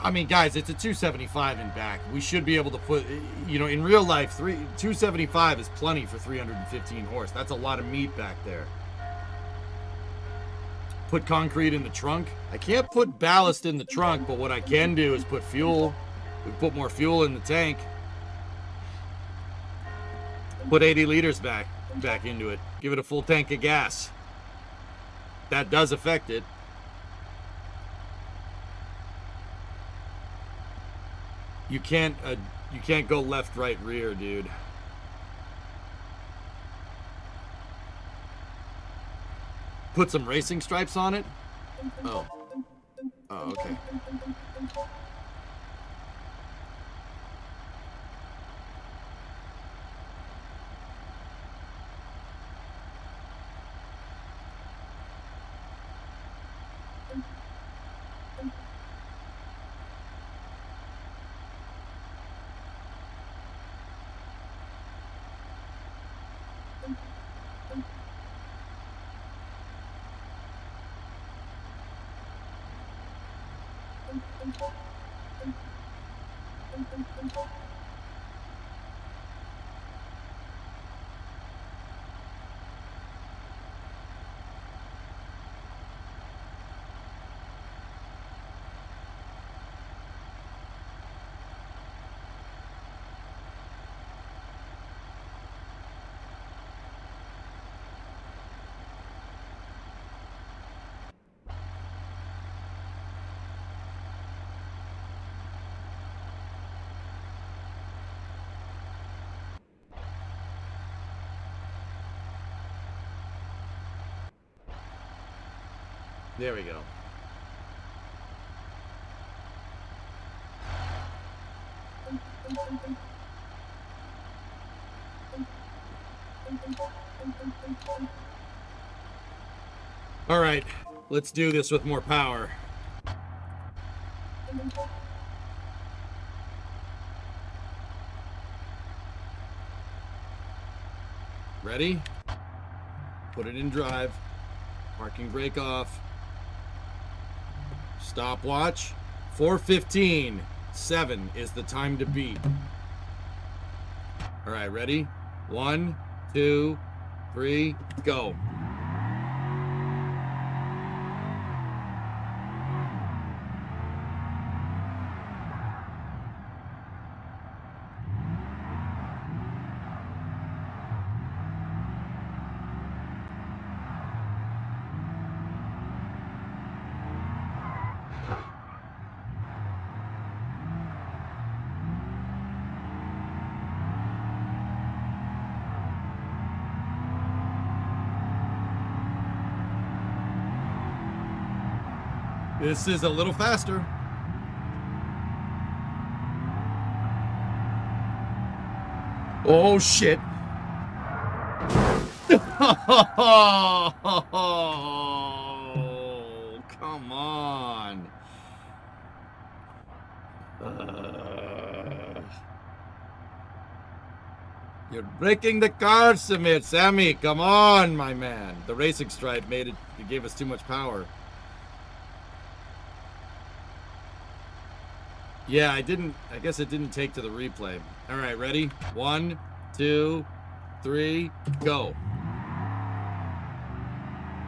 [SPEAKER 2] I mean, guys, it's a 275 in back. We should be able to put, you know, in real life, 275 is plenty for 315 horse. That's a lot of meat back there. Put concrete in the trunk. I can't put ballast in the trunk, but what I can do is put fuel. We put more fuel in the tank. Put 80 liters back into it. Give it a full tank of gas. That does affect it. You can't go left, right, rear, dude. Put some racing stripes on it. Oh, okay. There we go. All right, let's do this with more power. Ready? Put it in drive. Parking brake off. Stopwatch. 4:15. 7 is the time to beat. All right, ready? 1, 2, 3, go. This is a little faster. Oh, shit. Oh, come on. You're breaking the car, Sammy. Come on, my man. The racing stripe made it. It gave us too much power. Yeah, I guess it didn't take to the replay. All right, ready? 1, 2, 3, go.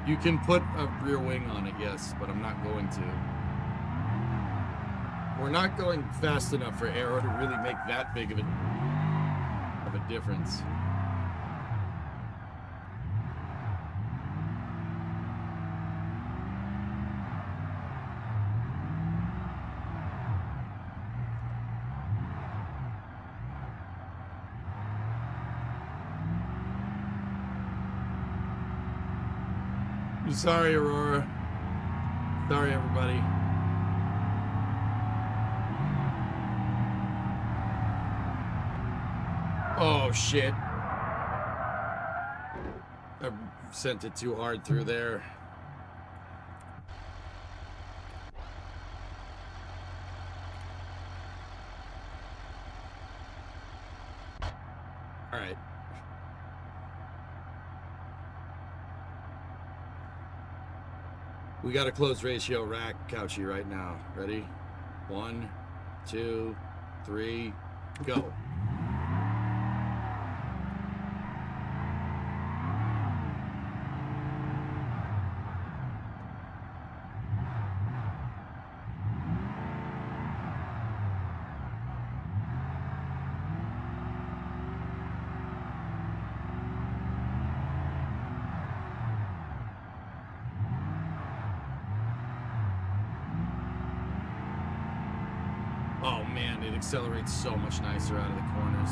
[SPEAKER 2] You can put a rear wing on it, yes, but I'm not going to. We're not going fast enough for aero to really make that big of a difference. I'm sorry, Aurora. Sorry, everybody. Oh, shit. I sent it too hard through there. All right. We got a close ratio rack, Couchy, right now. Ready? 1, 2, 3, go. Oh man, it accelerates so much nicer out of the corners.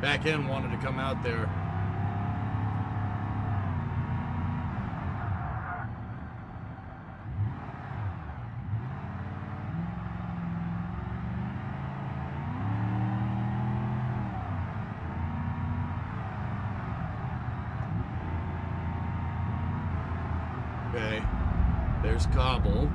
[SPEAKER 2] Back end wanted to come out there. Okay, there's Cobble.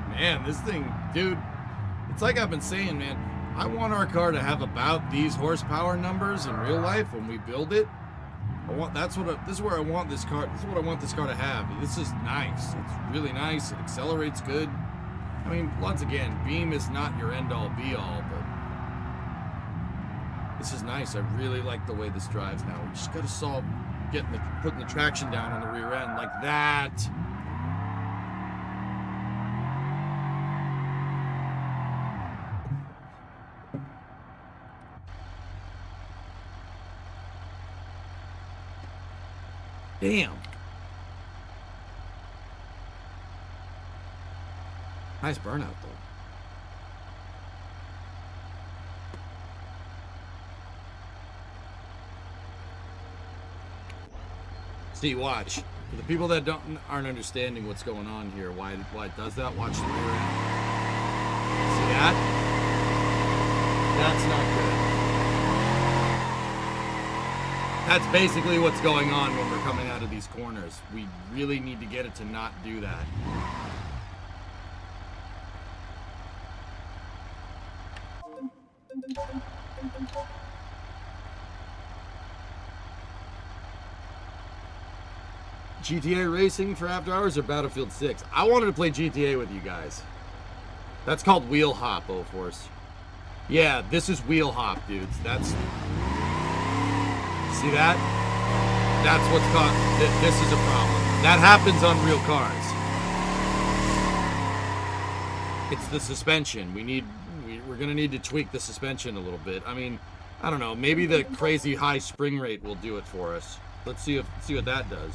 [SPEAKER 2] Man, this thing, dude, it's like I've been saying, man, I want our car to have about these horsepower numbers in real life when we build it. This is where I want this car. This is what I want this car to have. This is nice. It's really nice. It accelerates good. I mean, once again, Beam is not your end all be all, but this is nice. I really like the way this drives now. We just got to solve putting the traction down on the rear end like that. Damn. Nice burnout, though. See, watch. For the people that aren't understanding what's going on here, why it does that, watch the rear end. See that? That's not good. That's basically what's going on when we're coming out of these corners. We really need to get it to not do that. GTA racing for After Hours or Battlefield 6? I wanted to play GTA with you guys. That's called Wheel Hop, O-Force. Yeah, this is Wheel Hop, dudes. That's... See that? That's what's called... This is a problem. That happens on real cars. It's the suspension. We're going to need to tweak the suspension a little bit. I mean, I don't know. Maybe the crazy high spring rate will do it for us. Let's see what that does.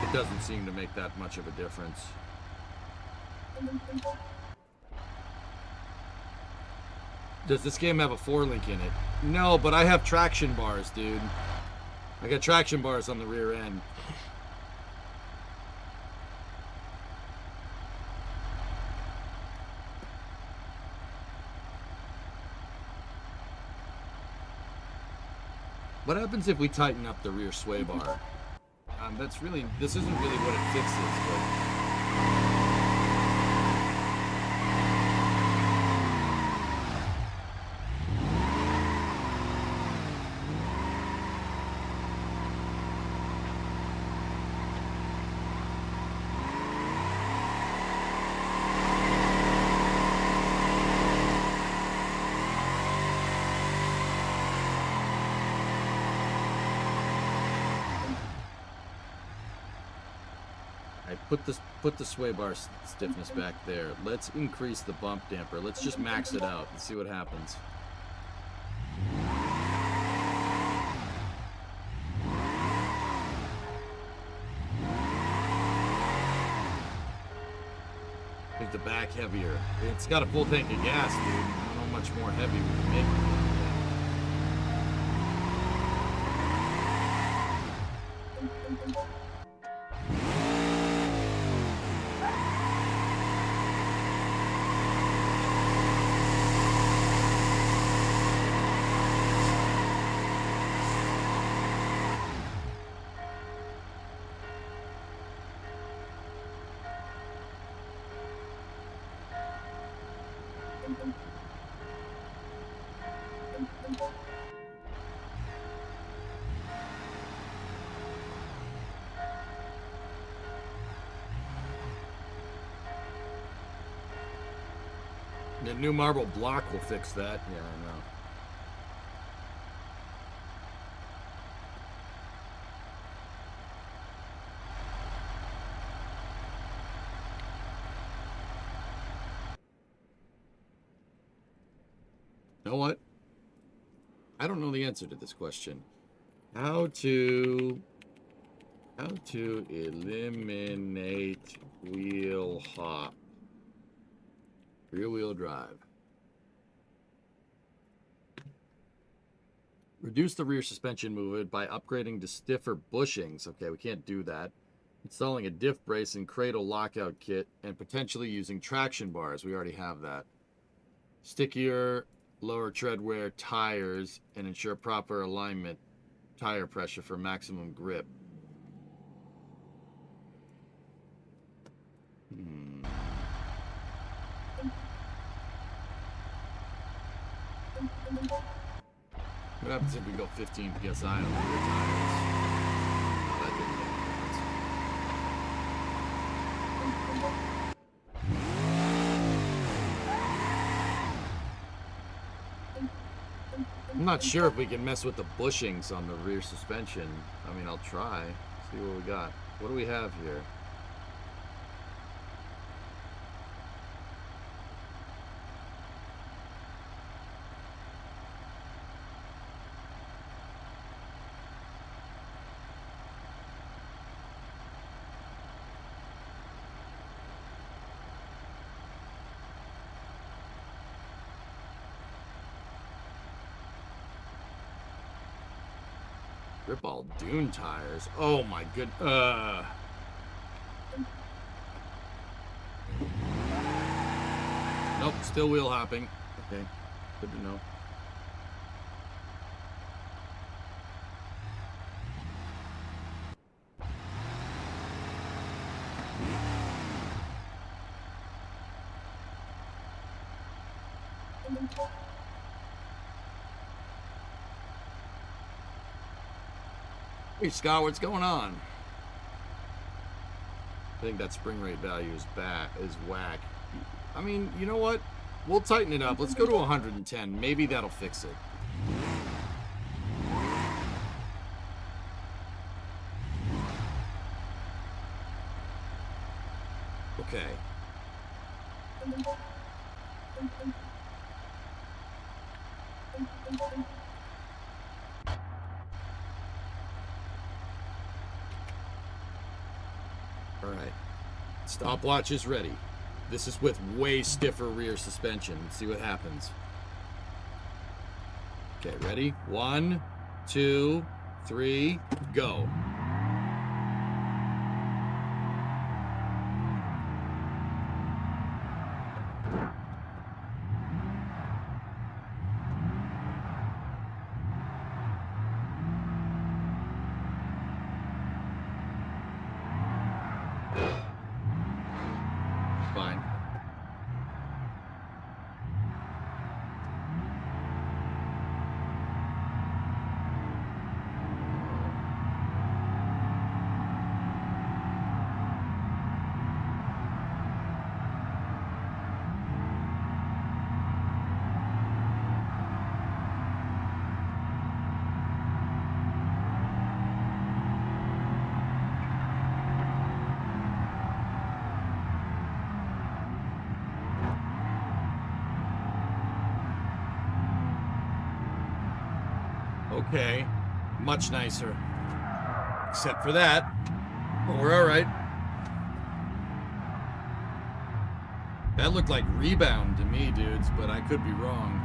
[SPEAKER 2] It doesn't seem to make that much of a difference. Does this game have a 4-link in it? No, but I have traction bars, dude. I got traction bars on the rear end. What happens if we tighten up the rear sway bar? This isn't really what it fixes, but... Put the sway bar stiffness back there. Let's increase the bump damper. Let's just max it out and see what happens. Make the back heavier. It's got a full tank of gas, dude. I don't know how much more heavy we can make it. The new marble block will fix that. Yeah, I know. You know what? I don't know the answer to this question. How to eliminate wheel hop? Rear-wheel drive. Reduce the rear suspension movement by upgrading to stiffer bushings. Okay, we can't do that. Installing a diff brace and cradle lockout kit and potentially using traction bars. We already have that. Stickier lower tread wear tires and ensure proper alignment tire pressure for maximum grip. What happens if we go 15 PSI on the rear tires? Oh, that didn't make I'm not sure if we can mess with the bushings on the rear suspension. I mean, I'll try. See what we got. What do we have here? Strip all dune tires. Oh my good. Nope, still wheel hopping. Okay, good to know. Hey Scott, what's going on? I think that spring rate value is whack. I mean, you know what? We'll tighten it up. Let's go to 110. Maybe that'll fix it. Okay. All right. Stopwatch is ready. This is with way stiffer rear suspension. Let's see what happens. Okay, ready? 1, 2, 3, go. Fine. Okay, much nicer. Except for that, but we're all right. That looked like rebound to me, dudes, but I could be wrong.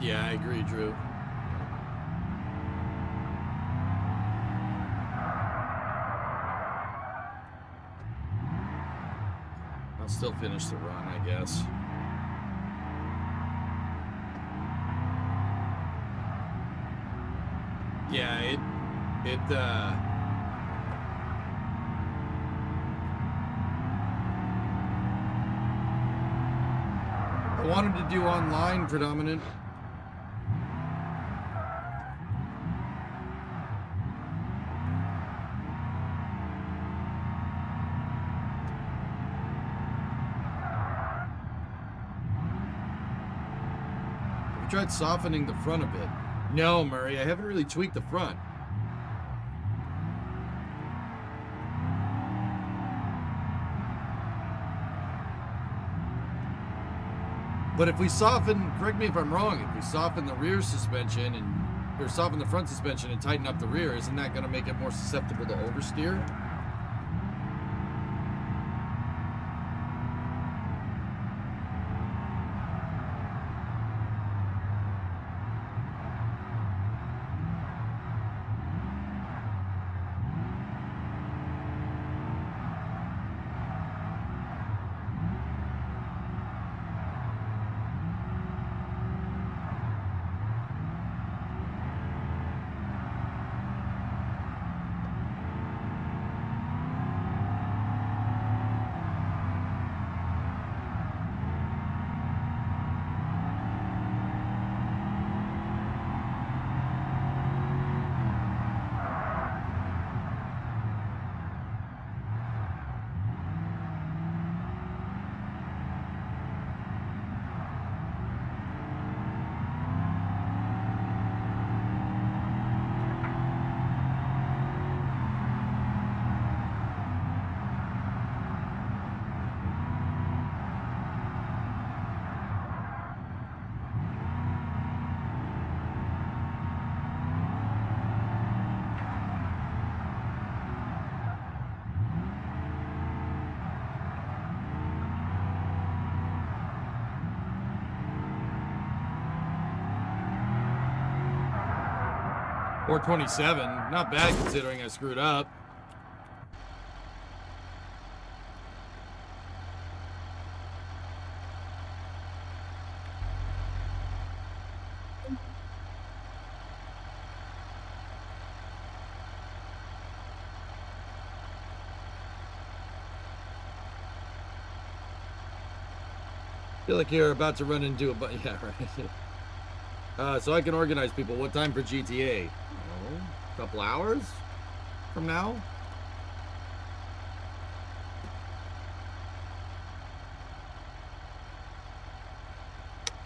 [SPEAKER 2] Yeah, I agree, Drew. I'll still finish the run, I guess. Yeah, I wanted to do online predominant. I tried softening the front a bit. No, Murray, I haven't really tweaked the front. But if we soften, correct me if I'm wrong, if we soften the rear suspension or soften the front suspension and tighten up the rear, isn't that going to make it more susceptible to oversteer? Or 27. Not bad considering I screwed up. Feel like you're about to run into a yeah, right. So I can organize people. What time for GTA? Oh, a couple hours from now?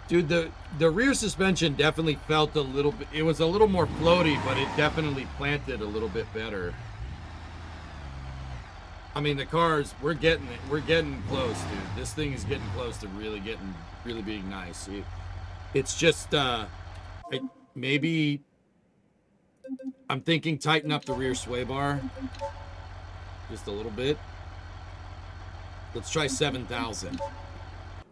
[SPEAKER 2] Dude, the rear suspension definitely felt a little bit, it was a little more floaty, but it definitely planted a little bit better. I mean, the cars, we're getting close, dude. This thing is getting close to really being nice. It's just, maybe, I'm thinking tighten up the rear sway bar just a little bit. Let's try 7,000.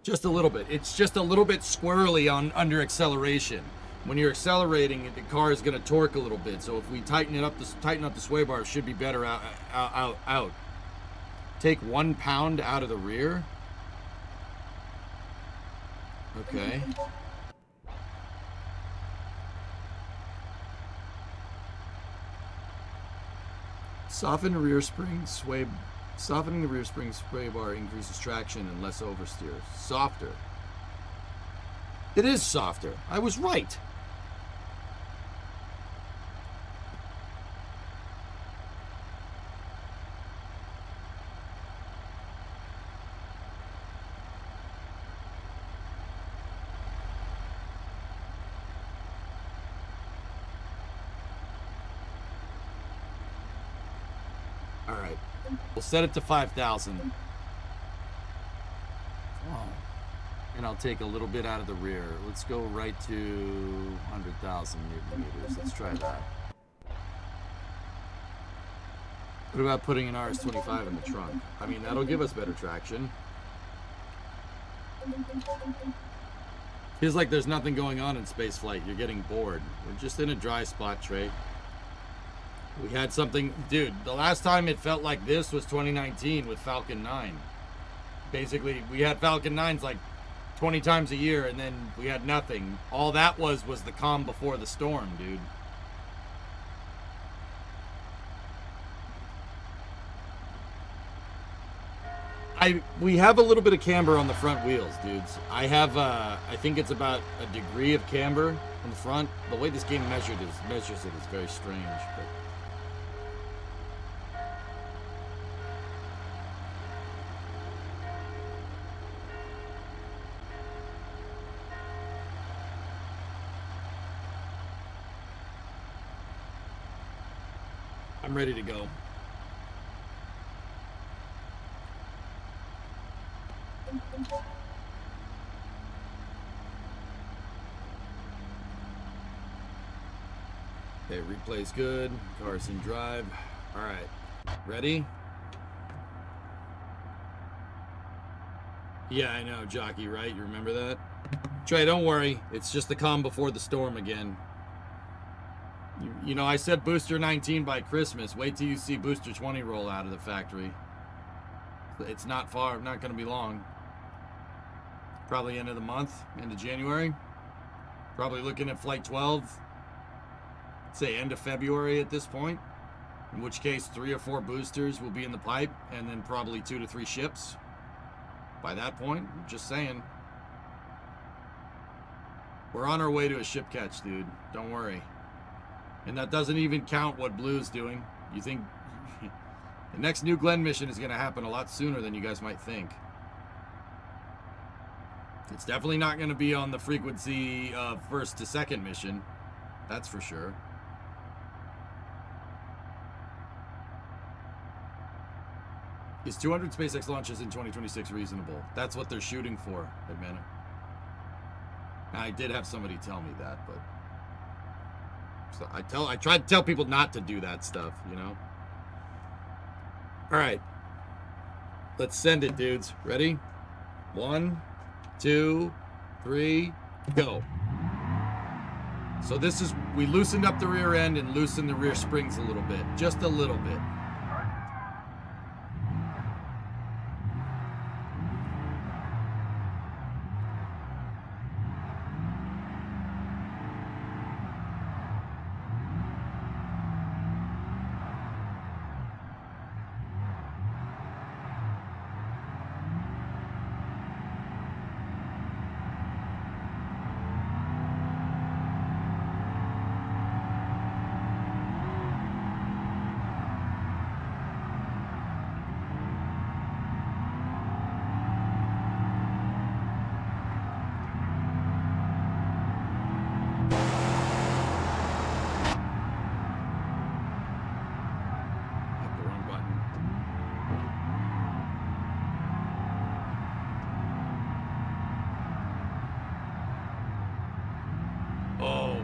[SPEAKER 2] Just a little bit. It's just a little bit squirrely under acceleration. When you're accelerating, the car is going to torque a little bit. So if we tighten up the sway bar, it should be better out. Take 1 pound out of the rear. Okay. Softening the rear spring sway bar increases traction and less oversteer. Softer. It is softer. I was right. We'll set it to 5,000. And I'll take a little bit out of the rear. Let's go right to 100,000 Newton meters. Let's try that. What about putting an RS-25 in the trunk? I mean, that'll give us better traction. Feels like there's nothing going on in spaceflight. You're getting bored. We're just in a dry spot, Trey. We had something, dude, the last time it felt like this was 2019 with Falcon 9. Basically, we had Falcon 9s like 20 times a year, and then we had nothing. All that was the calm before the storm, dude. We have a little bit of camber on the front wheels, dudes. I have, I think it's about a degree of camber on the front. The way this game measures it is very strange, but... I'm ready to go. Okay, replay's good. Car's in drive. All right, ready? Yeah, I know, Jockey, right? You remember that? Trey, don't worry. It's just the calm before the storm again. You know, I said booster 19 by Christmas. Wait till you see booster 20 roll out of the factory. It's not far, not going to be long. Probably end of the month, end of January. Probably looking at flight 12, say end of February at this point. In which case 3 or 4 boosters will be in the pipe, and then probably 2 to 3 ships. By that point, just saying. We're on our way to a ship catch, dude. Don't worry. And that doesn't even count what Blue's doing. You think the next New Glenn mission is going to happen a lot sooner than you guys might think. It's definitely not going to be on the frequency of first to second mission. That's for sure. Is 200 SpaceX launches in 2026 reasonable? That's what they're shooting for, admit it. I did have somebody tell me that, but... So I try to tell people not to do that stuff, you know? All right. Let's send it, dudes. Ready? 1, 2, 3, go. So this is, we loosened up the rear end and loosened the rear springs a little bit, just a little bit.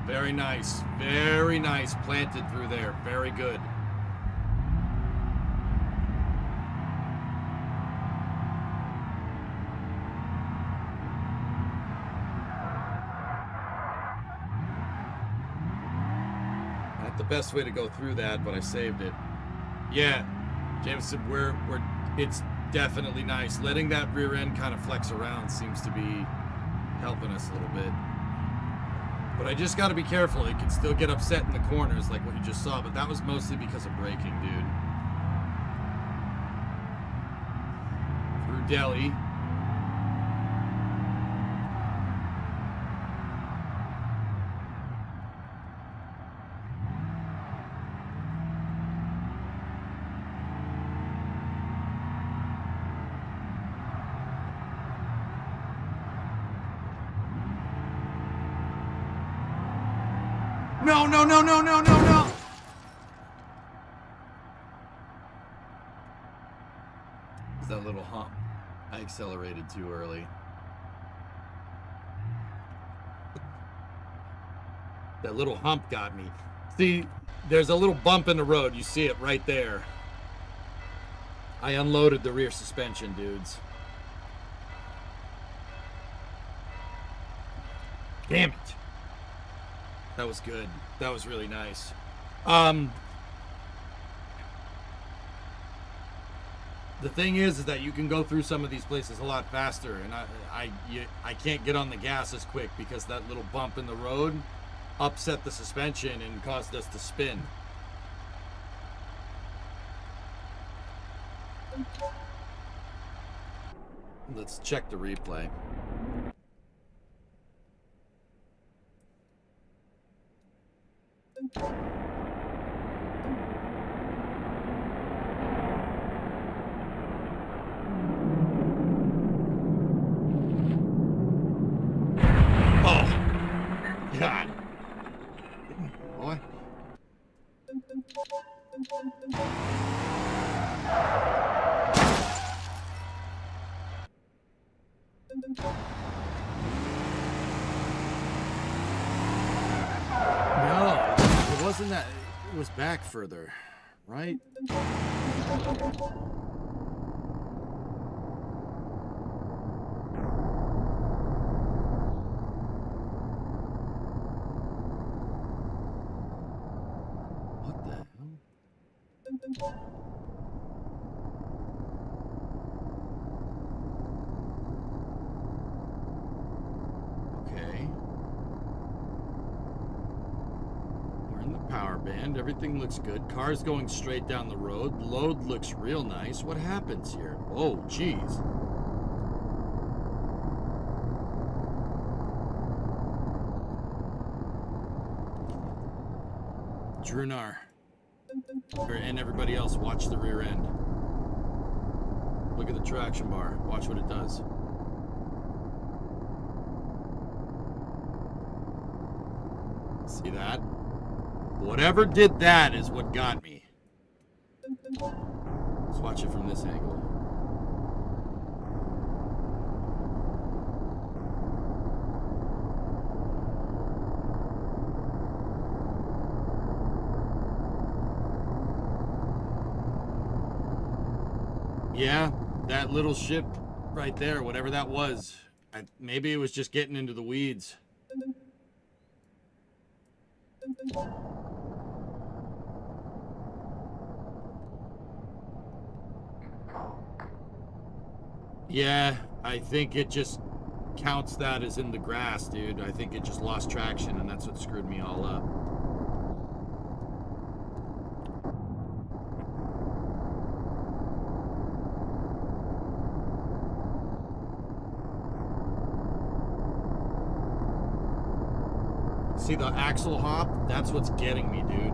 [SPEAKER 2] Very nice, planted through there, very good. Not the best way to go through that, but I saved it. Yeah, Jameson, it's definitely nice. Letting that rear end kind of flex around seems to be helping us a little bit. But I just got to be careful. It can still get upset in the corners like what you just saw, but that was mostly because of braking, dude. Through Delhi. No. It's that little hump. I accelerated too early. That little hump got me. See, there's a little bump in the road. You see it right there. I unloaded the rear suspension, dudes. Damn it. That was good. That was really nice. The thing is that you can go through some of these places a lot faster, and I can't get on the gas as quick because that little bump in the road upset the suspension and caused us to spin. Let's check the replay. Oh, God. Boy. No, it wasn't that. It was back further, right? What the hell? Okay. We're in the power band. Everything looks good. Car's going straight down the road. Load looks real nice. What happens here? Oh, geez. Drunar. And everybody else, watch the rear end. Look at the traction bar. Watch what it does. See that? Whatever did that is what got me. Let's watch it from this angle. Yeah, that little ship right there, whatever that was, maybe it was just getting into the weeds. Yeah, I think it just counts that as in the grass, dude. I think it just lost traction, and that's what screwed me all up. See the axle hop? That's what's getting me, dude.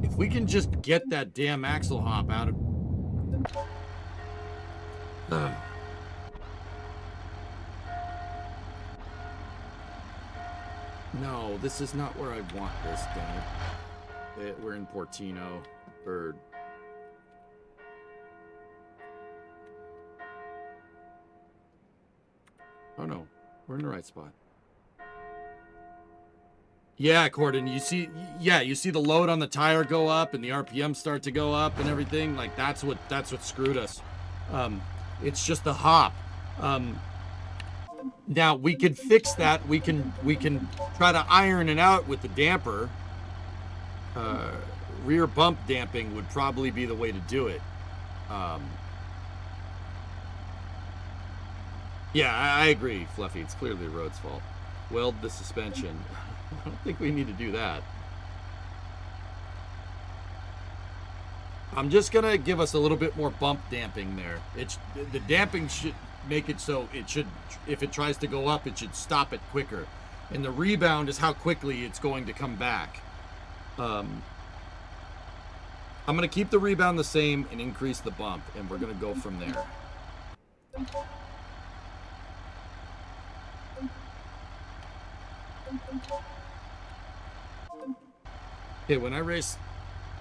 [SPEAKER 2] If we can just get that damn axle hop out of... No, this is not where I want this, damn it. We're in Portino. Bird. Oh no, we're in the right spot. Yeah, Corden, you see, you see the load on the tire go up and the RPM start to go up and everything. Like that's what screwed us. It's just the hop. Now we could fix that. We can try to iron it out with the damper. Rear bump damping would probably be the way to do it. Yeah, I agree, Fluffy. It's clearly the road's fault. Weld the suspension. I don't think we need to do that. I'm just gonna give us a little bit more bump damping there. The damping should make it so it should, if it tries to go up, it should stop it quicker. And the rebound is how quickly it's going to come back. I'm gonna keep the rebound the same and increase the bump, and we're gonna go from there. Okay, when I raced,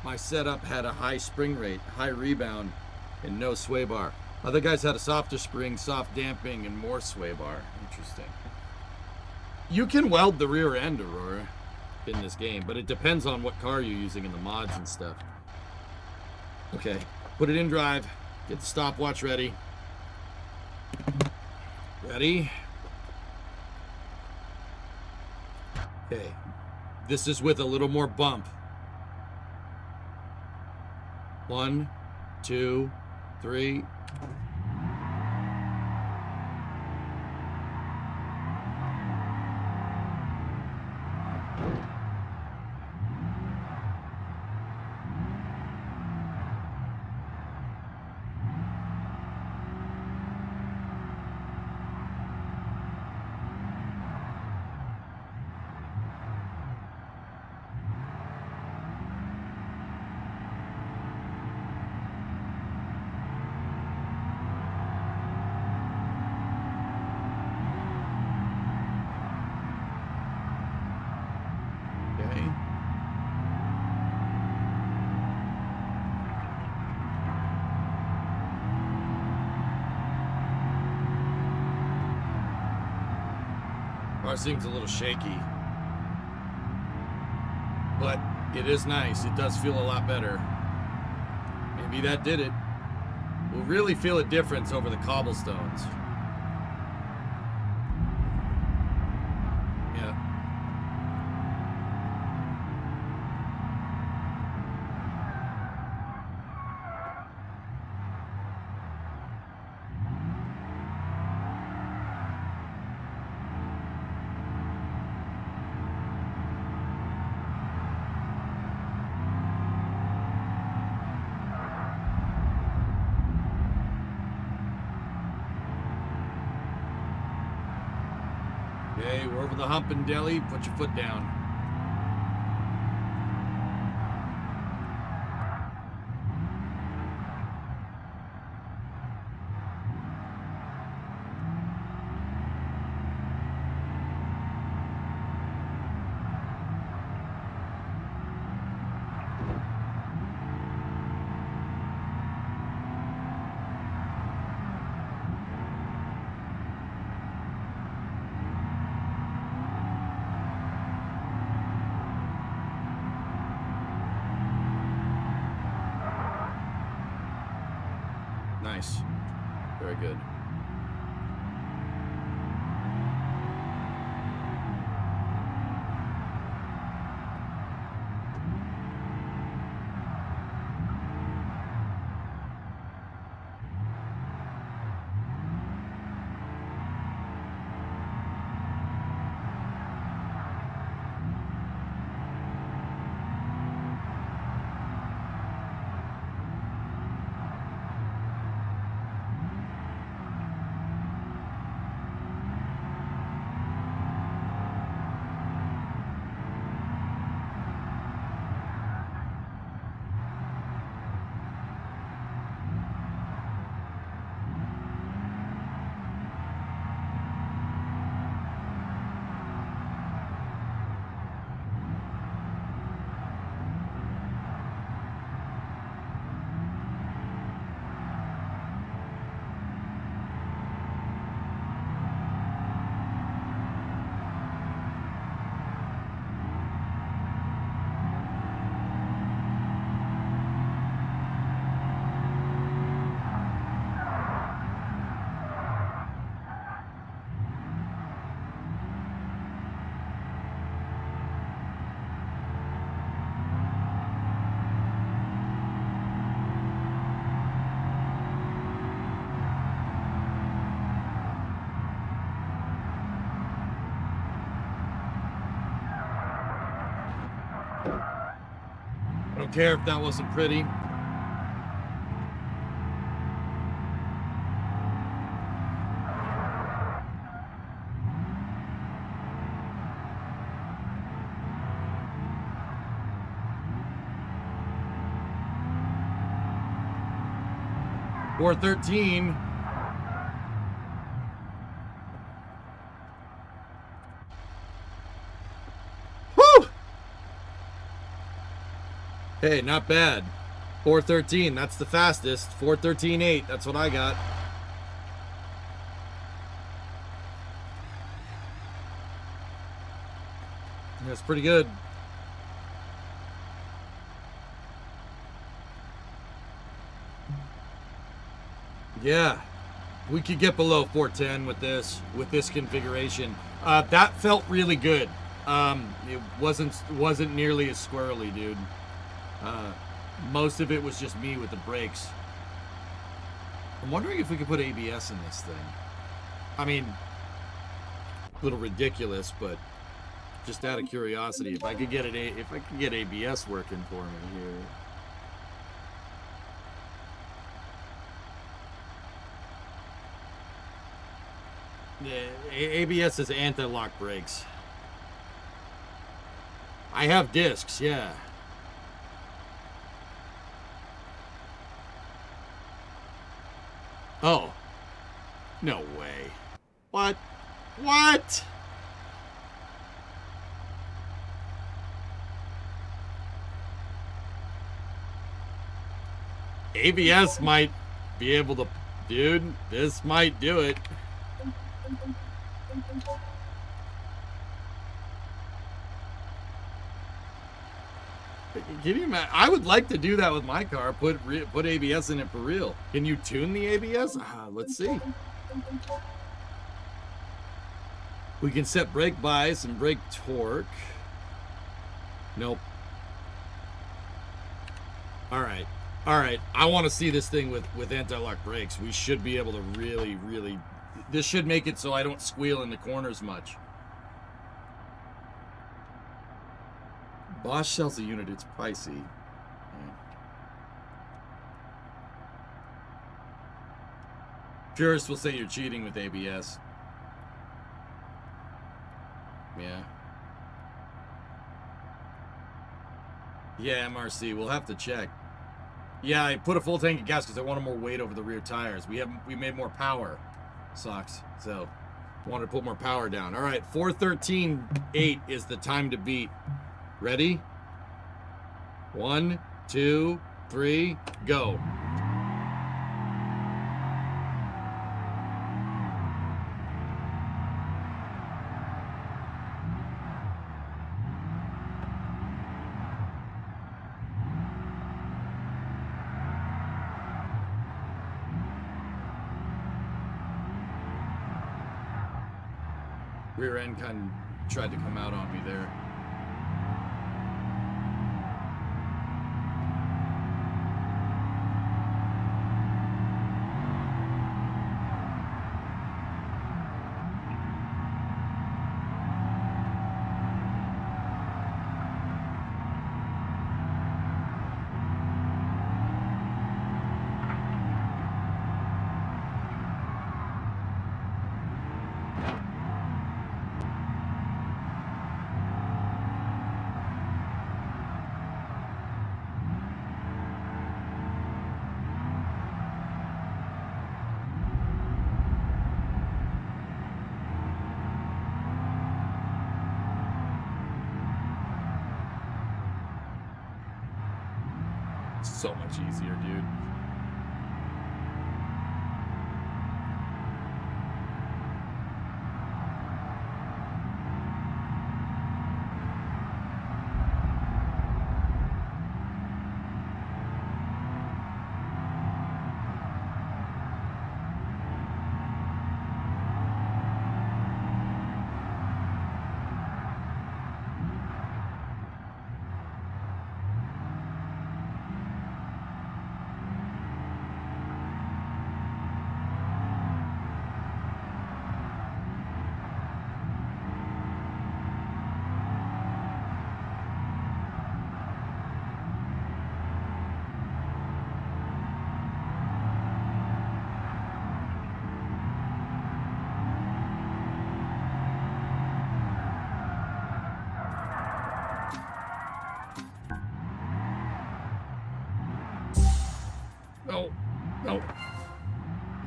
[SPEAKER 2] my setup had a high spring rate, high rebound, and no sway bar. Other guys had a softer spring, soft damping, and more sway bar. Interesting. You can weld the rear end, Aurora, in this game, but it depends on what car you're using in the mods and stuff. Okay, put it in drive. Get the stopwatch ready. Ready? Okay, this is with a little more bump. 1, 2, 3. Car seems a little shaky, but it is nice. It does feel a lot better. Maybe that did it. We'll really feel a difference over the cobblestones. Yeah. Okay, we're over the hump in Delhi. Put your foot down. Nice. Very good. don't care if that wasn't pretty. .413. Woo! Hey, not bad. 413, that's the fastest. 413.8, that's what I got. That's pretty good. Yeah, we could get below 410 with this configuration. That felt really good. It wasn't nearly as squirrely, dude. Most of it was just me with the brakes. I'm wondering if we could put ABS in this thing. I mean, a little ridiculous, but just out of curiosity, if I could get ABS working for me here. ABS is anti-lock brakes. I have discs, yeah. Oh. No way. What? What? ABS might be able to... Dude, this might do it. Can you imagine? I would like to do that with my car. Put ABS in it for real. Can you tune the ABS? Let's see. We can set brake bias and brake torque. Nope. All right. All right. I want to see this thing with anti-lock brakes. We should be able to really, really... This should make it so I don't squeal in the corners much. Bosch sells a unit, it's pricey. Yeah. Purists will say you're cheating with ABS. Yeah. Yeah, MRC, we'll have to check. Yeah, I put a full tank of gas because I wanted more weight over the rear tires. We made more power. Sucks. So, wanted to put more power down. All right, 413.8 is the time to beat. Ready? 1, 2, 3, go. Rear end kind of tried to come out on me there. So much easier, dude. No. No.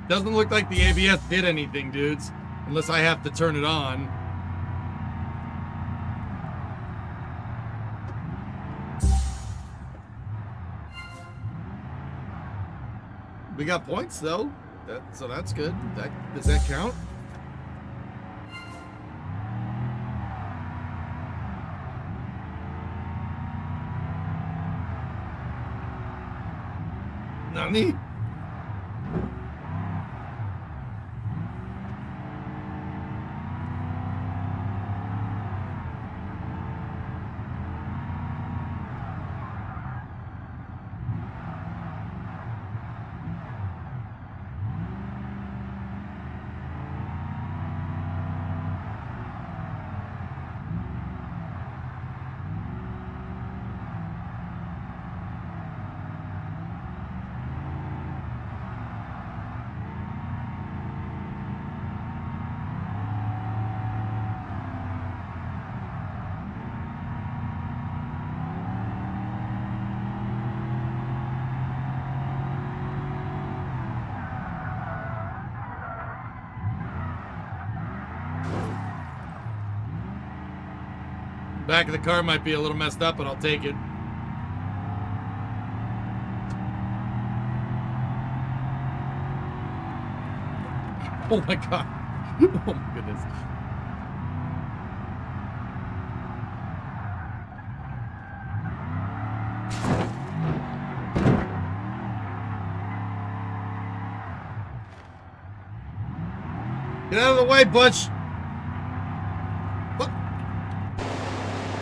[SPEAKER 2] Doesn't look like the ABS did anything, dudes. Unless I have to turn it on. We got points though. So that's good. Does that count? Nani? Back of the car might be a little messed up, but I'll take it. Oh my god. Oh my goodness. Get out of the way, Butch.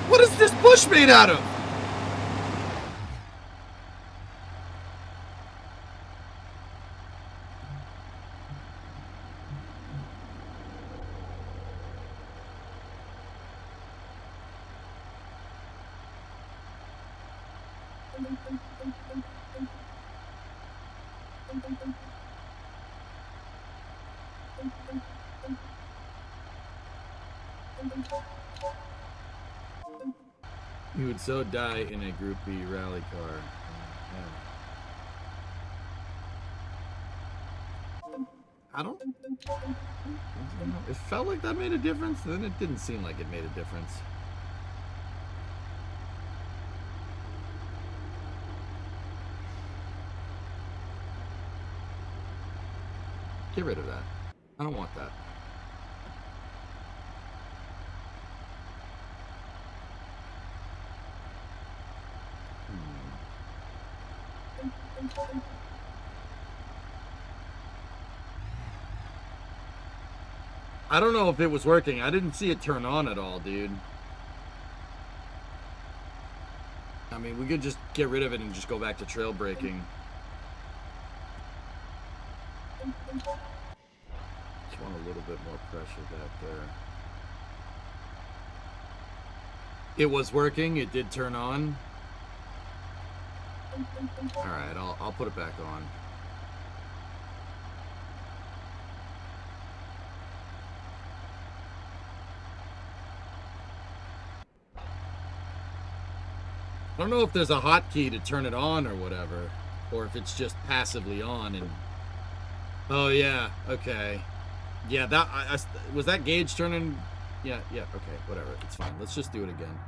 [SPEAKER 2] What is this bush made out of? You would so die in a Group B rally car. Yeah. I don't know. It felt like that made a difference, then it didn't seem like it made a difference. Get rid of that. I don't want that. I don't know if it was working. I didn't see it turn on at all, dude. I mean, we could just get rid of it and just go back to trail braking. Just want a little bit more pressure back there. It was working. It did turn on. All right, I'll put it back on. I don't know if there's a hotkey to turn it on or whatever, or if it's just passively on. And oh yeah, okay, yeah. That was that gauge turning. Yeah, okay, whatever. It's fine. Let's just do it again.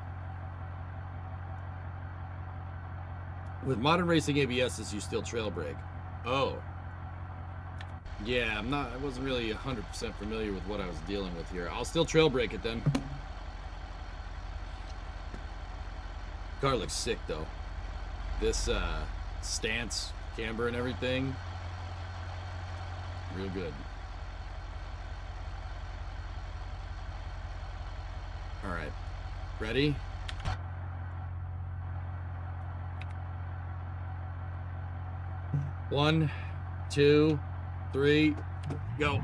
[SPEAKER 2] With modern racing ABSs, you still trail brake. Oh. Yeah, I wasn't really 100% familiar with what I was dealing with here. I'll still trail brake it then. Car looks sick though. This stance, camber and everything, real good. All right, ready? One, 2, 3, go.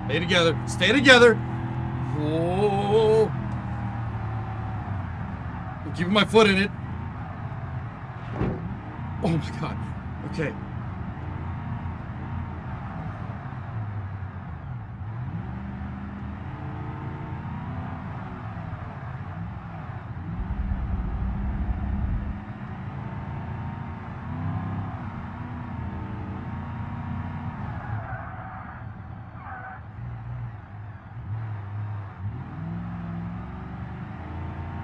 [SPEAKER 2] Stay together. Stay together. Whoa. I'm keeping my foot in it. Oh my God. Okay.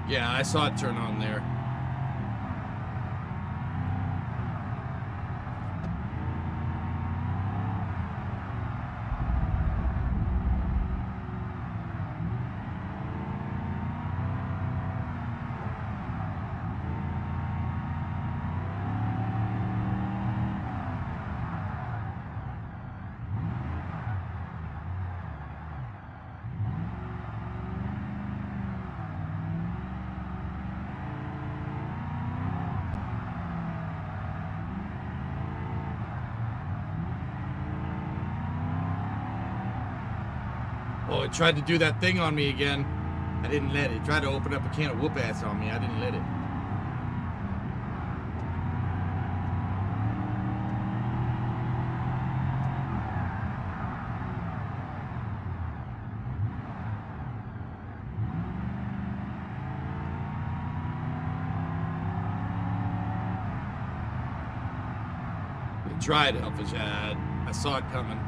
[SPEAKER 2] Yeah, I saw it turn on there. Oh, it tried to do that thing on me again. I didn't let it. It tried to open up a can of whoop ass on me. I didn't let it. It tried, Elfish. I saw it coming.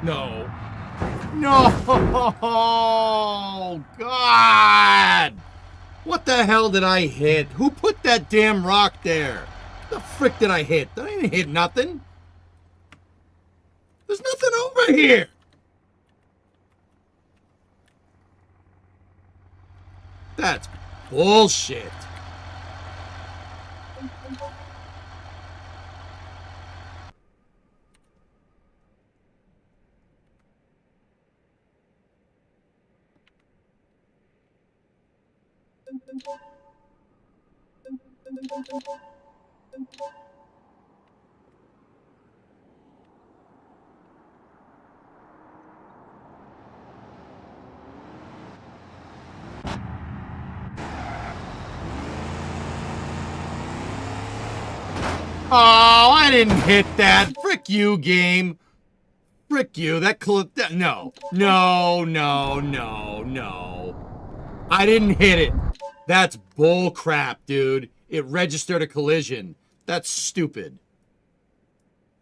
[SPEAKER 2] No. No! God! What the hell did I hit? Who put that damn rock there? The frick did I hit? I didn't hit nothing. There's nothing over here. That's bullshit. Oh, I didn't hit that. Frick you, game. Frick you. That no. No, no, no, no. I didn't hit it. That's bull crap, dude. It registered a collision. That's stupid.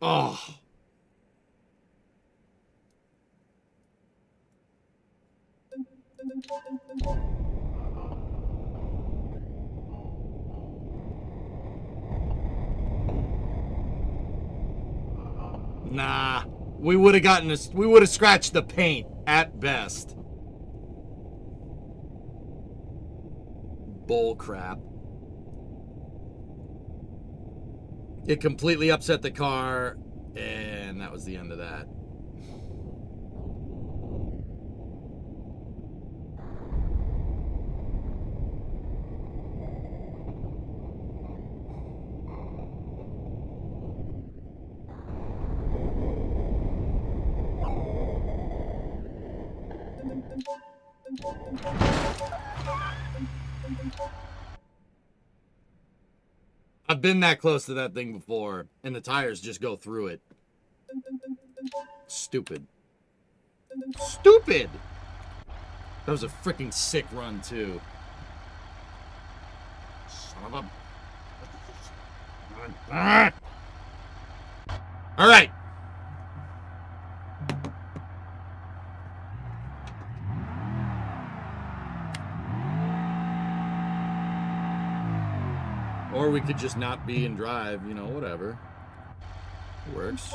[SPEAKER 2] Oh. Nah, we would have scratched the paint at best. Bull crap. It completely upset the car, and that was the end of that. I've been that close to that thing before, and the tires just go through it. Stupid. Stupid! That was a freaking sick run, too. Son of a All right. Or we could just not be and drive, you know, whatever. Works.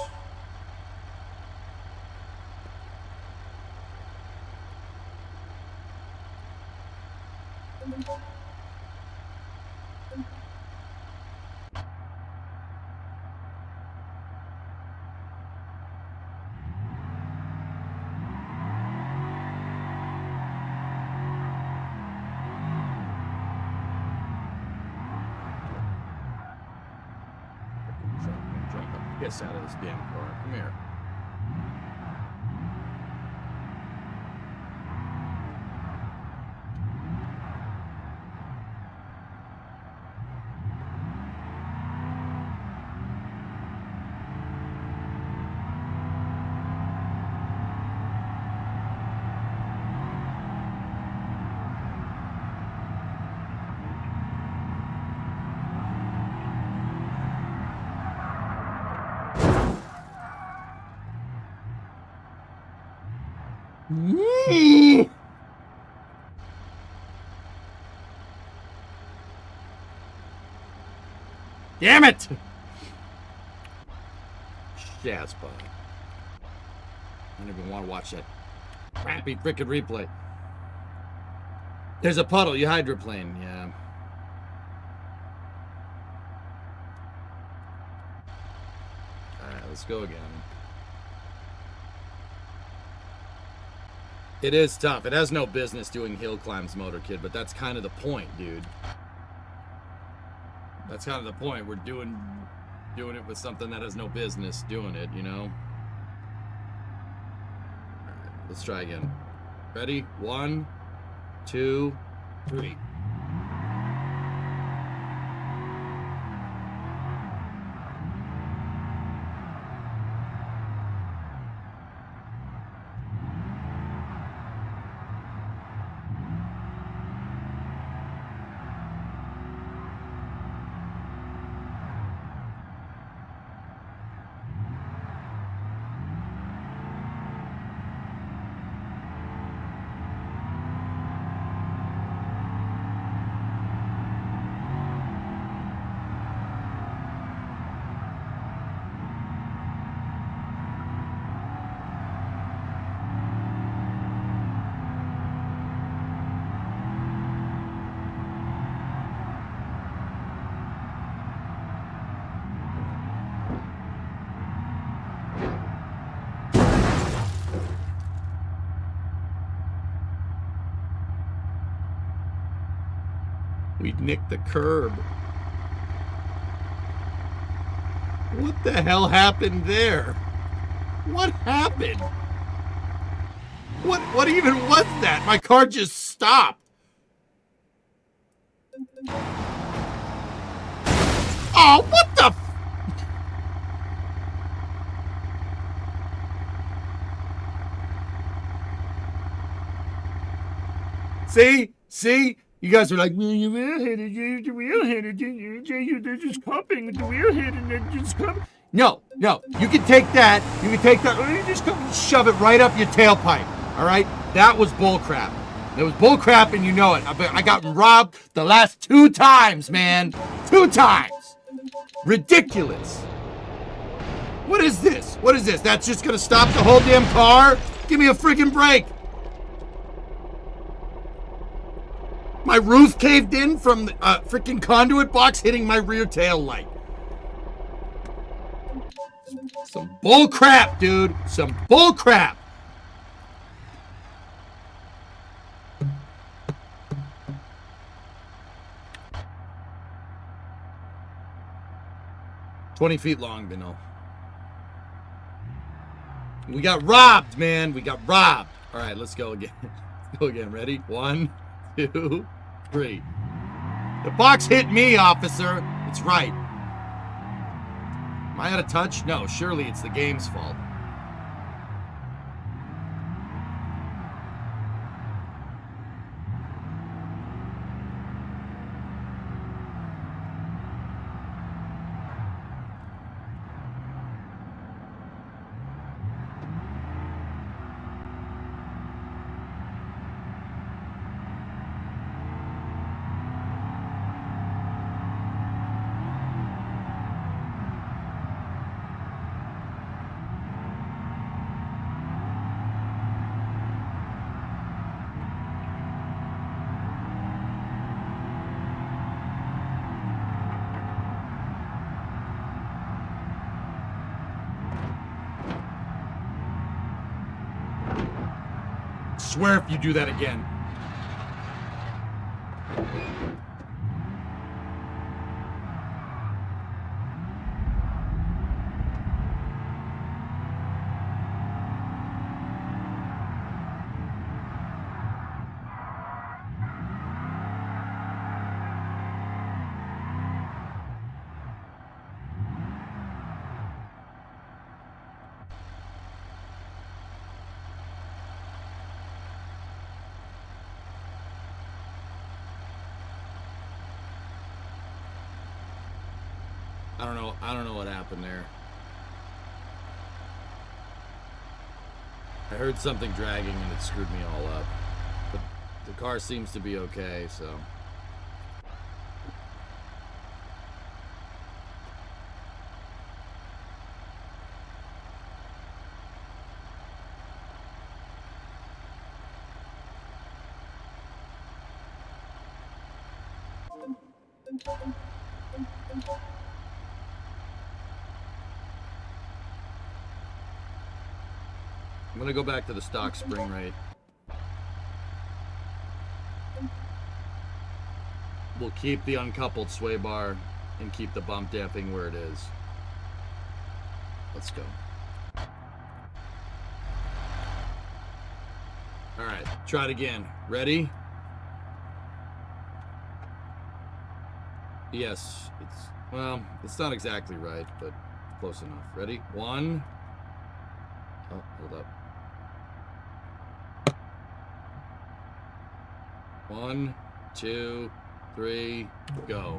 [SPEAKER 2] Jump the piss out of this damn car. Come here. Damn it! Shaz bud. I don't even want to watch that crappy frickin' replay. There's a puddle, you hydroplane, yeah. Alright, let's go again. It is tough. It has no business doing hill climbs, Motor Kid, but that's kind of the point, dude. That's kind of the point. We're doing it with something that has no business doing it, you know? All right, let's try again. Ready? 1, 2, 3. We nicked the curb. What the hell happened there? What happened? What even was that? My car just stopped. Oh, what the See? You guys are like, you wheel-headed, they're just cupping with the wheel-head and they're just cupping. No, you can take that, or you just come shove it right up your tailpipe, all right? That was bullcrap. It was bullcrap and you know it. I got robbed the last 2 times, man. 2 times. Ridiculous. What is this? That's just gonna stop the whole damn car? Give me a freaking break. My roof caved in from the freaking conduit box hitting my rear tail light. Some bull crap, dude. Some bull crap. "20 feet long, Bino. We got robbed, man. We got robbed. All right, let's go again. Let's go again. Ready? 1, 2, 3. The box hit me, officer. It's right. Am I out of touch? No, surely it's the game's fault. swear if you do that again. I don't know what happened there. I heard something dragging and it screwed me all up. But the car seems to be okay, so. I'm gonna go back to the stock spring rate. We'll keep the uncoupled sway bar and keep the bump damping where it is. Let's go. All right, try it again. Ready? Yes, it's not exactly right, but close enough. Ready? One. Oh, hold up. 1, 2, 3, go.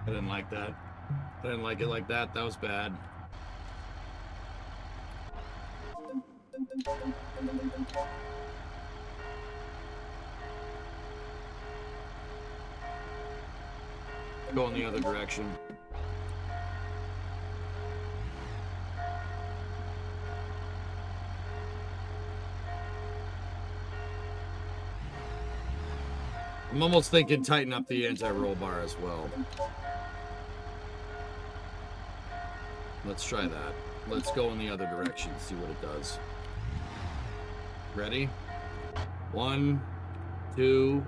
[SPEAKER 2] I didn't like that. I didn't like it like that. That was bad. Go in the other direction. I'm almost thinking tighten up the anti-roll bar as well. Let's try that. Let's go in the other direction, see what it does. Ready? 1, 2,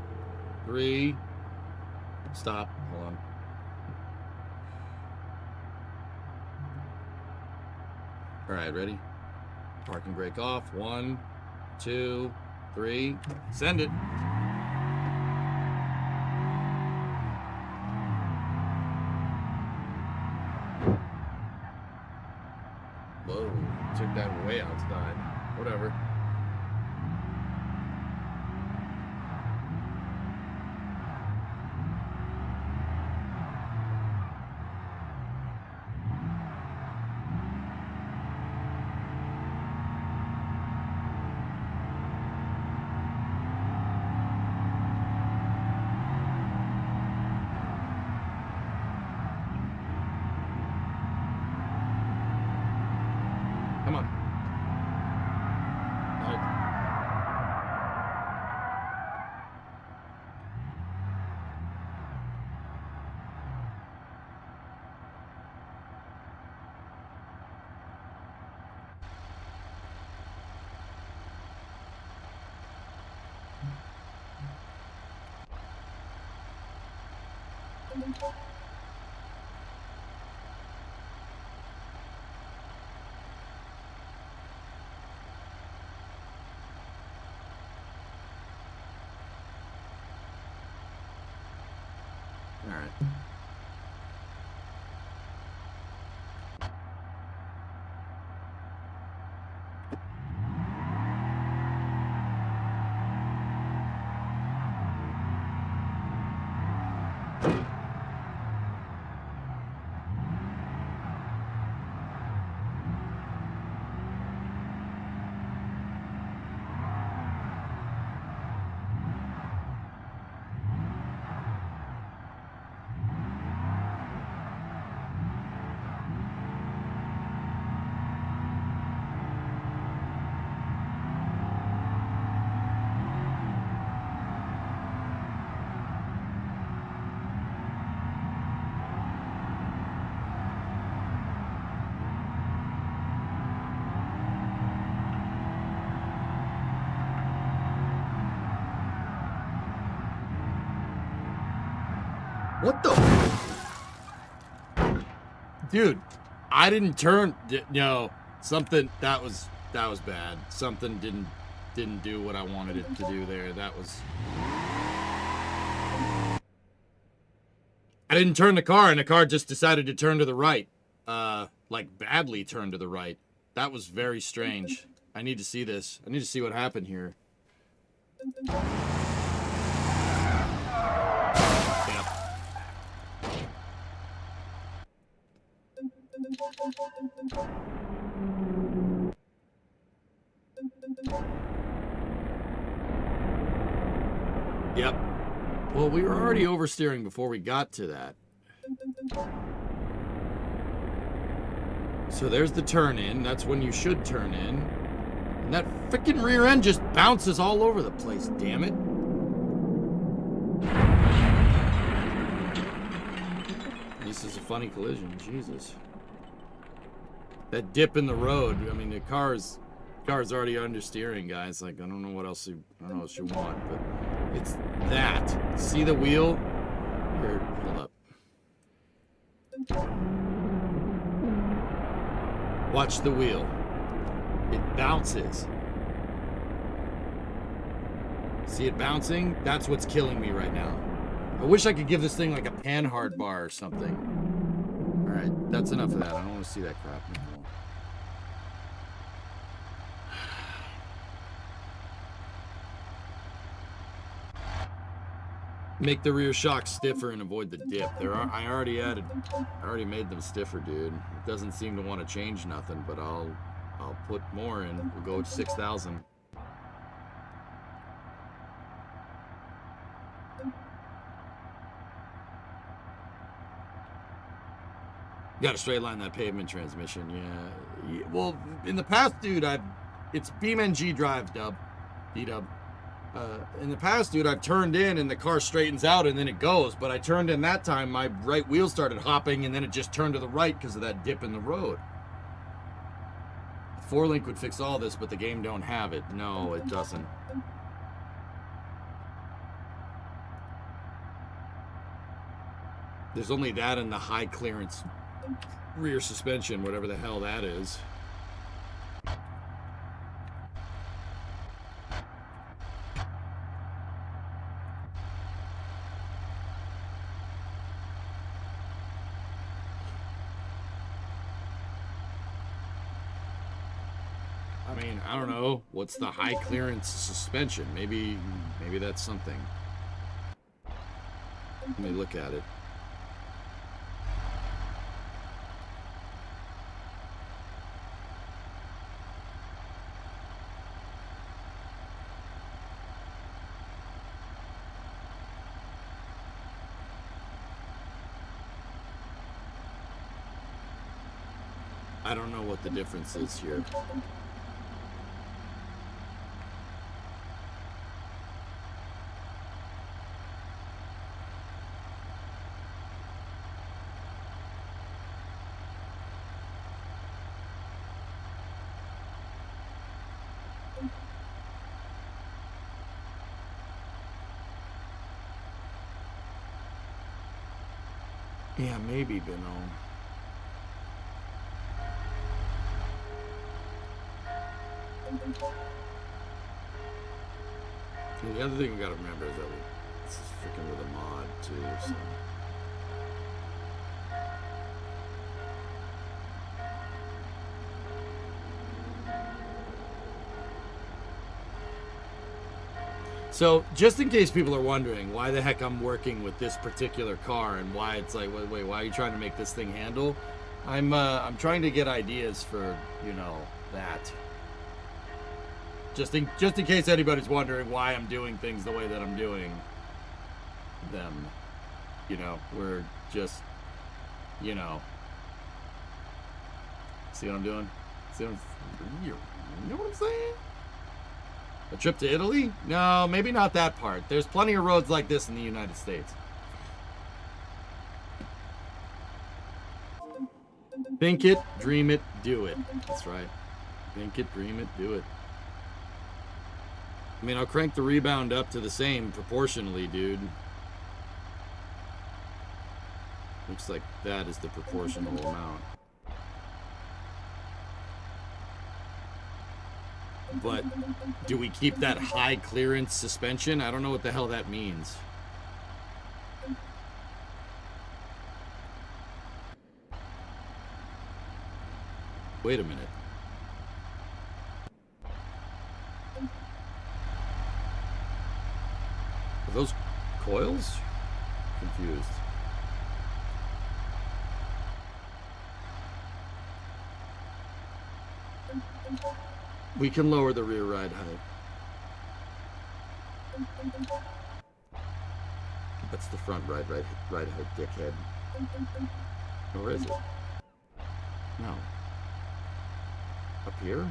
[SPEAKER 2] 3. Stop. Hold on. All right, ready? Parking brake off. 1, 2, 3. Send it. Whoa, took that way outside. Whatever. Come on. Nope. All right. What the? Dude, I didn't turn. No, something that was bad. Something didn't do what I wanted it to do there. That was. I didn't turn the car, and the car just decided to turn to the right. Like badly turn to the right. That was very strange. I need to see this. I need to see what happened here. Yep. Well, we were already oversteering before we got to that. So there's the turn in. That's when you should turn in. And that freaking rear end just bounces all over the place, damn it. This is a funny collision, Jesus. That dip in the road, I mean, the car's already understeering, guys. Like, I don't know what else you want, but it's that. See the wheel? Here, hold up. Watch the wheel. It bounces. See it bouncing? That's what's killing me right now. I wish I could give this thing like a panhard bar or something. Alright, that's enough of that. I don't want to see that crap anymore. Make the rear shock stiffer and avoid the dip. I already made them stiffer, dude. It doesn't seem to want to change nothing, but I'll put more in. We'll go to 6,000. Got to straight line that pavement transmission, yeah. Well, in the past, dude, it's Beam.NG drive, D-dub. In the past, dude, I've turned in and the car straightens out and then it goes. But I turned in that time, my right wheel started hopping and then it just turned to the right because of that dip in the road. 4-link would fix all this, but the game don't have it. No, it doesn't. There's only that and the high clearance rear suspension, whatever the hell that is. I mean, I don't know. What's the high clearance suspension? Maybe that's something. Let me look at it. I don't know what the difference is here. Yeah, maybe, Beno. The other thing we gotta remember is that this is freaking with a mod too, so So, just in case people are wondering why the heck I'm working with this particular car and why it's like, wait, why are you trying to make this thing handle? I'm trying to get ideas for, you know, that. Just in case anybody's wondering why I'm doing things the way that I'm doing them. You know, we're just, you know. See what I'm doing? See what you know what I'm saying? A trip to Italy? No, maybe not that part. There's plenty of roads like this in the United States. Think it, dream it, do it. That's right. Think it, dream it, do it. I mean, I'll crank the rebound up to the same proportionally, dude. Looks like that is the proportional amount. But do we keep that high clearance suspension? I don't know what the hell that means. Wait a minute. Are those coils? Confused. We can lower the rear ride height. That's the front ride height, dickhead. Or is it? No. Up here?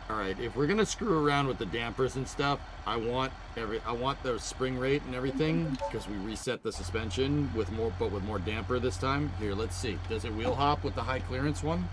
[SPEAKER 2] Alright, if we're gonna screw around with the dampers and stuff, I want the spring rate and everything, because we reset the suspension with more damper this time. Here, let's see. Does it wheel hop with the high clearance one?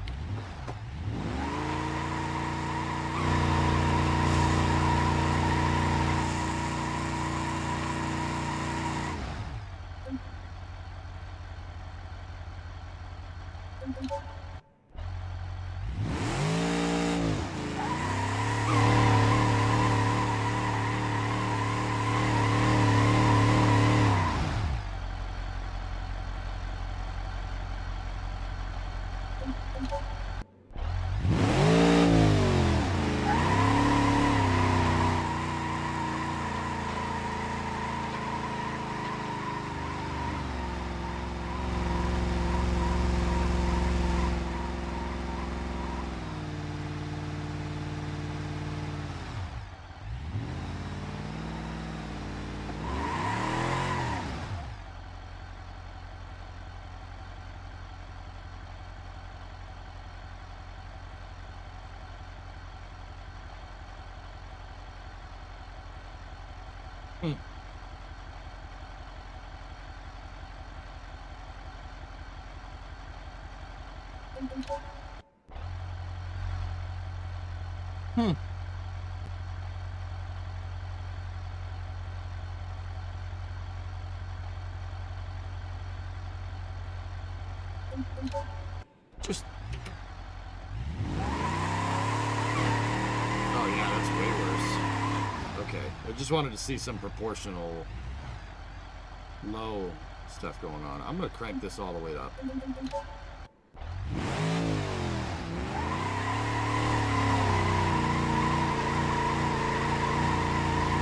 [SPEAKER 2] Just... Oh yeah, that's way worse. Okay, I just wanted to see some proportional low stuff going on. I'm gonna crank this all the way up.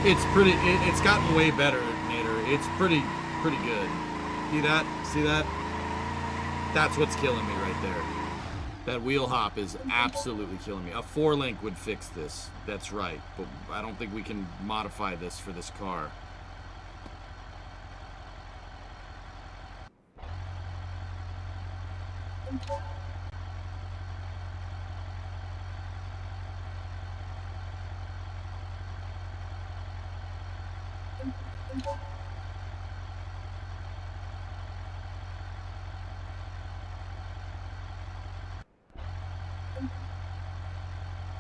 [SPEAKER 2] It's pretty, it's gotten way better, Nader. It's pretty good. See that? See that? That's what's killing me right there. That wheel hop is absolutely killing me. A 4-link would fix this. That's right. But I don't think we can modify this for this car.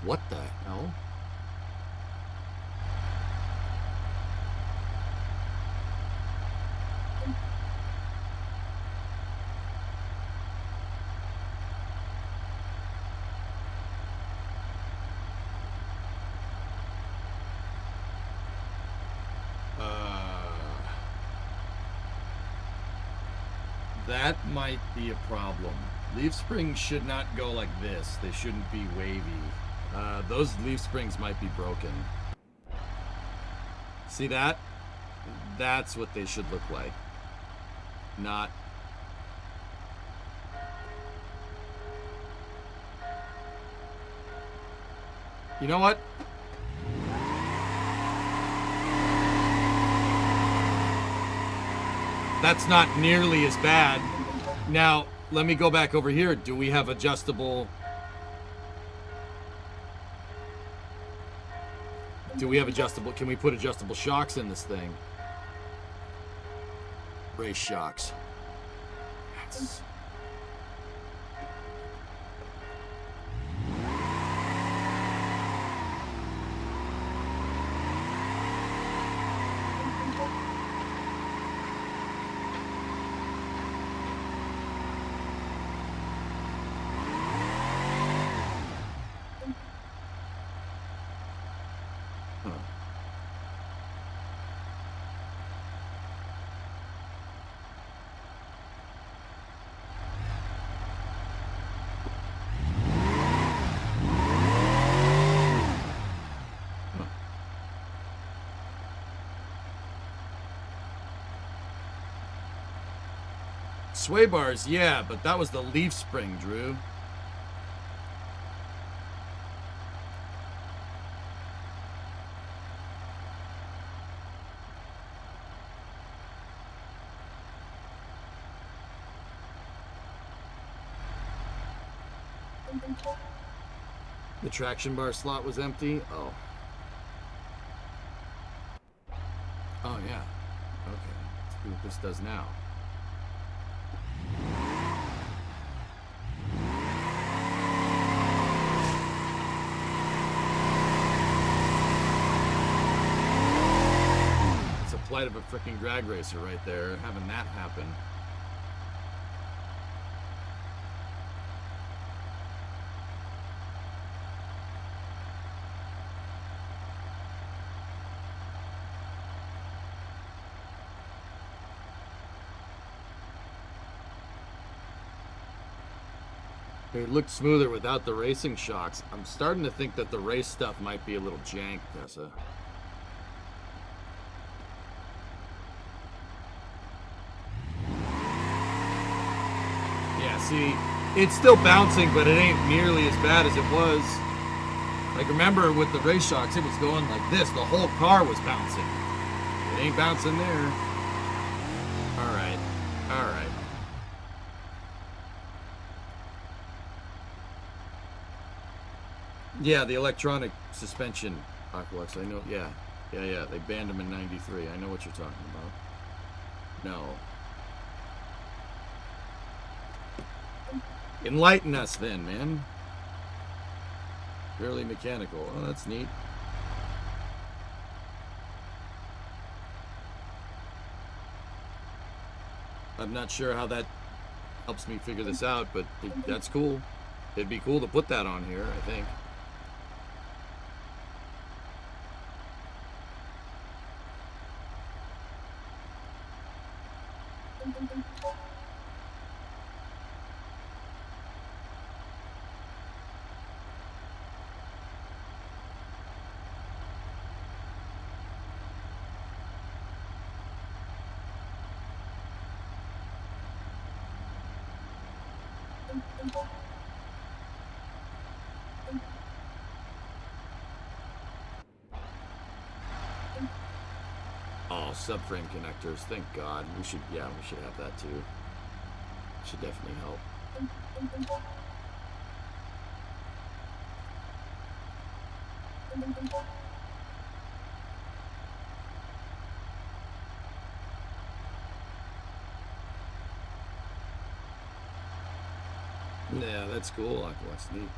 [SPEAKER 2] What the hell? That might be a problem. Leaf springs should not go like this. They shouldn't be wavy. Those leaf springs might be broken. See that? That's what they should look like. Not... You know what? That's not nearly as bad. Now, let me go back over here. Do we have adjustable... Do we have adjustable... Can we put adjustable shocks in this thing? Race shocks. That's... Sway bars, yeah, but that was the leaf spring, Drew. The traction bar slot was empty? Oh. Oh, yeah. Okay. Let's see what this does now. It's a plight of a freaking drag racer right there, having that happen. It looked smoother without the racing shocks. I'm starting to think that the race stuff might be a little jank, Tessa. Yeah, see, it's still bouncing, but it ain't nearly as bad as it was. Like, remember with the race shocks, it was going like this. The whole car was bouncing. It ain't bouncing there. All right. All right. Yeah, the electronic suspension Aqualux. I know. Yeah. Yeah. They banned them in '93. I know what you're talking about. No. Enlighten us then, man. Purely mechanical. Oh, that's neat. I'm not sure how that helps me figure this out, but that's cool. It'd be cool to put that on here, I think. Oh, subframe connectors. Thank God. We should have that too. Should definitely help. Yeah, that's cool. That's neat.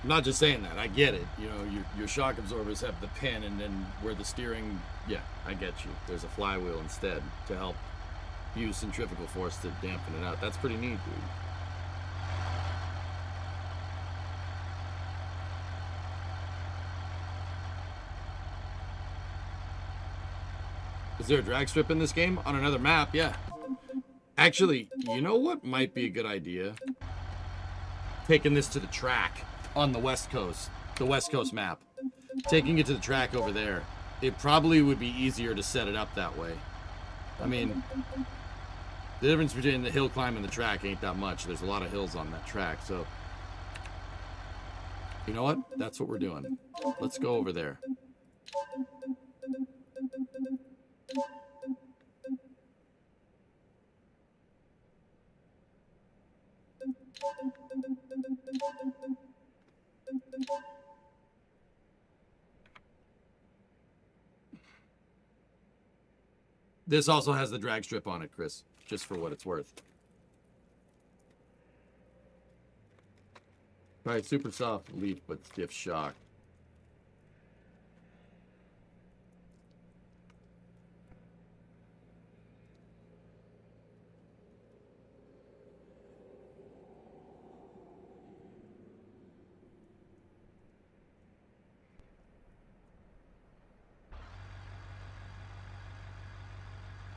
[SPEAKER 2] I'm not just saying that. I get it. You know, your shock absorbers have the pin, and then where the steering... Yeah, I get you. There's a flywheel instead to help use centrifugal force to dampen it out. That's pretty neat, dude. Is there a drag strip in this game? On another map, yeah. Actually, you know what might be a good idea? Taking this to the track on the West Coast map. Taking it to the track over there. It probably would be easier to set it up that way. I mean, the difference between the hill climb and the track ain't that much. There's a lot of hills on that track, so... You know what? That's what we're doing. Let's go over there. This also has the drag strip on it, Chris, just for what it's worth. All right, super soft leaf, but stiff shock.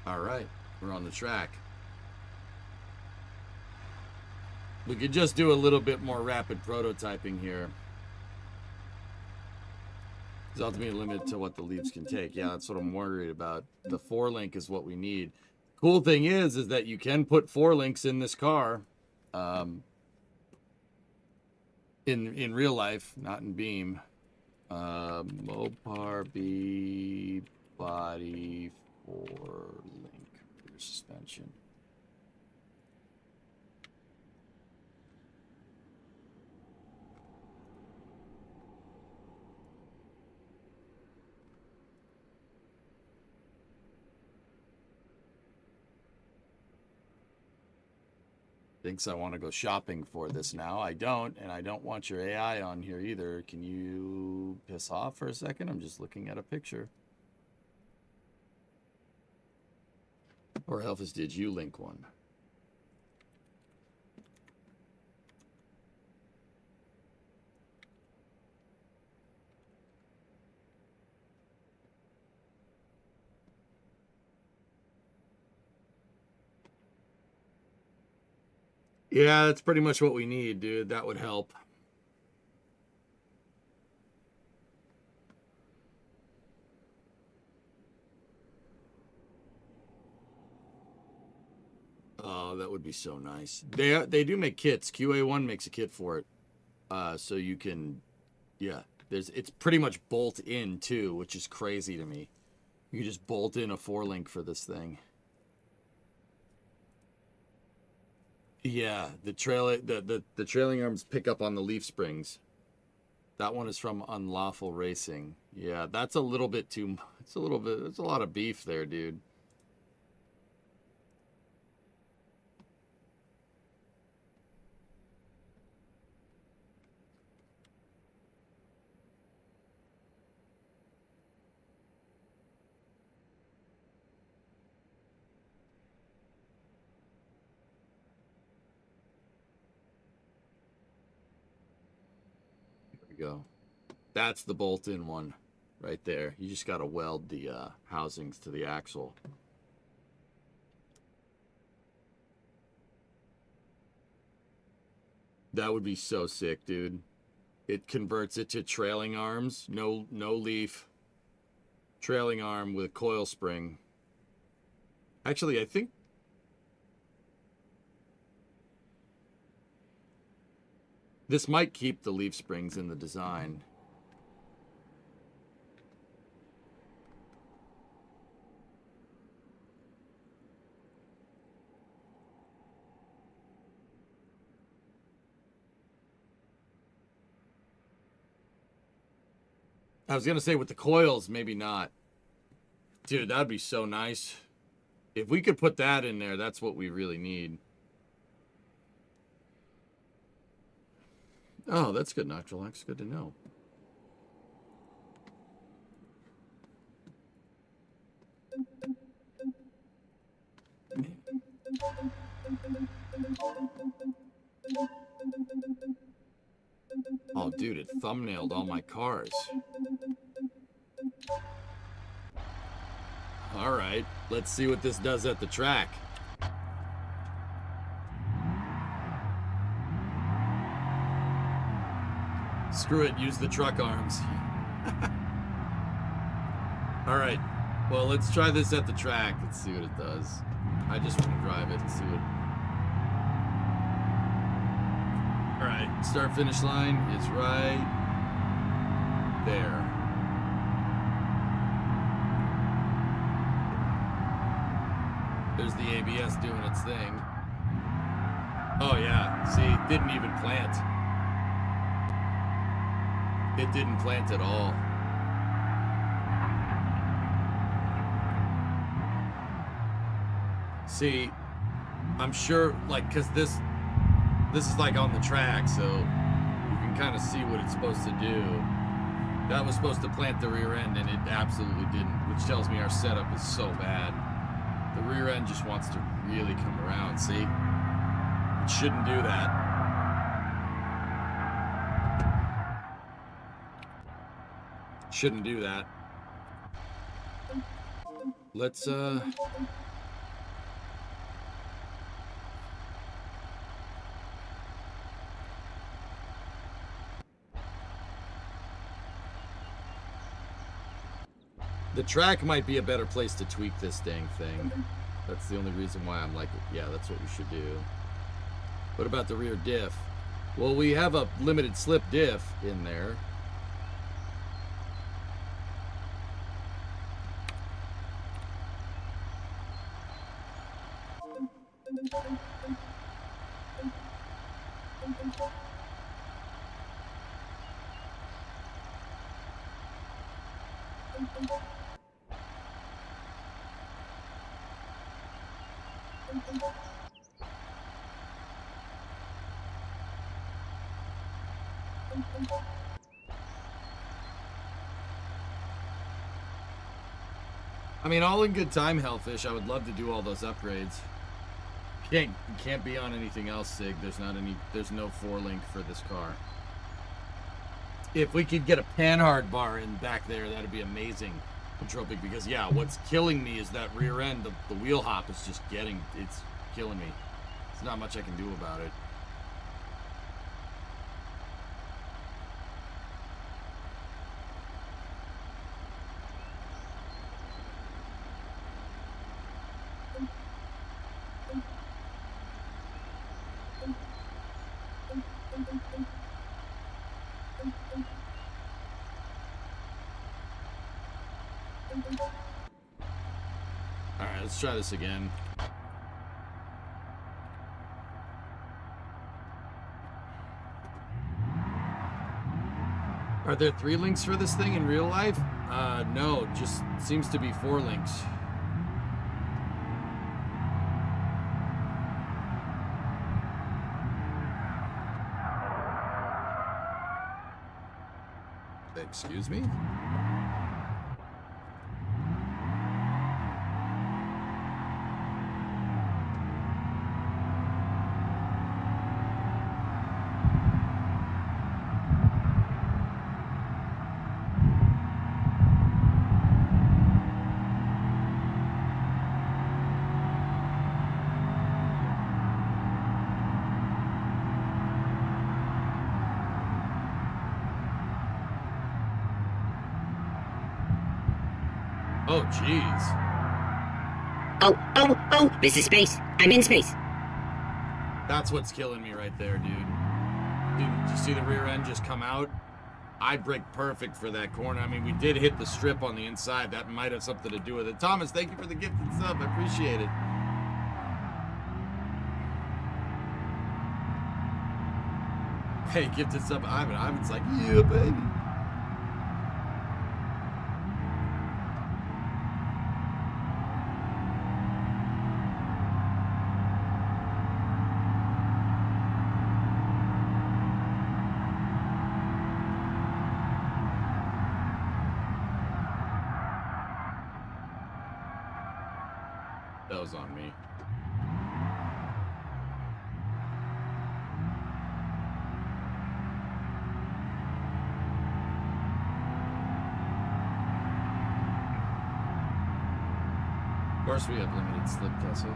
[SPEAKER 2] All right, we're on the track. We could just do a little bit more rapid prototyping here. It's ultimately limited to what the leaves can take. Yeah, that's what I'm worried about. The 4-link is what we need. Cool thing is that you can put 4 links in this car. In real life, not in Beam. Mopar B body 4-link rear suspension. Thinks I want to go shopping for this now. I don't, and I don't want your AI on here either. Can you piss off for a second? I'm just looking at a picture. Or Elvis, did you link one? Yeah, that's pretty much what we need, dude. That would help. Oh, that would be so nice. They do make kits. QA1 makes a kit for it. So you can, yeah. It's pretty much bolt in too, which is crazy to me. You can just bolt in a 4-link for this thing. Yeah, the trailing arms pick up on the leaf springs. That one is from Unlawful Racing. Yeah, that's a little bit too. It's a lot of beef there, dude. Go. That's the bolt-in one right there. You just got to weld the housings to the axle. That would be so sick, dude. It converts it to trailing arms, no leaf, trailing arm with coil spring. Actually, I think this might keep the leaf springs in the design. I was going to say with the coils, maybe not. Dude, that'd be so nice. If we could put that in there, that's what we really need. Oh, that's good, Noctilex. Good to know. Oh, dude, it thumbnailed all my cars. All right, let's see what this does at the track. Screw it, use the truck arms. All right, well, let's try this at the track. Let's see what it does. I just want to drive it and see what... All right, start finish line is right there. There's the ABS doing its thing. Oh yeah, see, it didn't even plant. It didn't plant at all. See, I'm sure, like, cause this is like on the track, so you can kind of see what it's supposed to do. That was supposed to plant the rear end, and it absolutely didn't, which tells me our setup is so bad. The rear end just wants to really come around, see? It shouldn't do that. Shouldn't do that. Let's, the track might be a better place to tweak this dang thing. That's the only reason why I'm like, yeah, that's what we should do. What about the rear diff? Well, we have a limited slip diff in there. I mean, all in good time, Hellfish. I would love to do all those upgrades. You can't be on anything else, Sig. There's no 4-link for this car. If we could get a panhard bar in back there, that'd be amazing. Entropic, because yeah, what's killing me is that rear end. The wheel hop is just it's killing me. There's not much I can do about it. Alright, let's try this again. Are there 3 links for this thing in real life? No, just seems to be 4 links. Excuse me? Oh, jeez.
[SPEAKER 4] Oh, this is space. I'm in space.
[SPEAKER 2] That's what's killing me right there, dude. Did you see the rear end just come out? I braked perfect for that corner. I mean, we did hit the strip on the inside. That might have something to do with it. Thomas, thank you for the gift and sub. I appreciate it. Hey, gifted sub. Ivan's like, yeah, baby. That was on me. course we have limited slip, Tessa.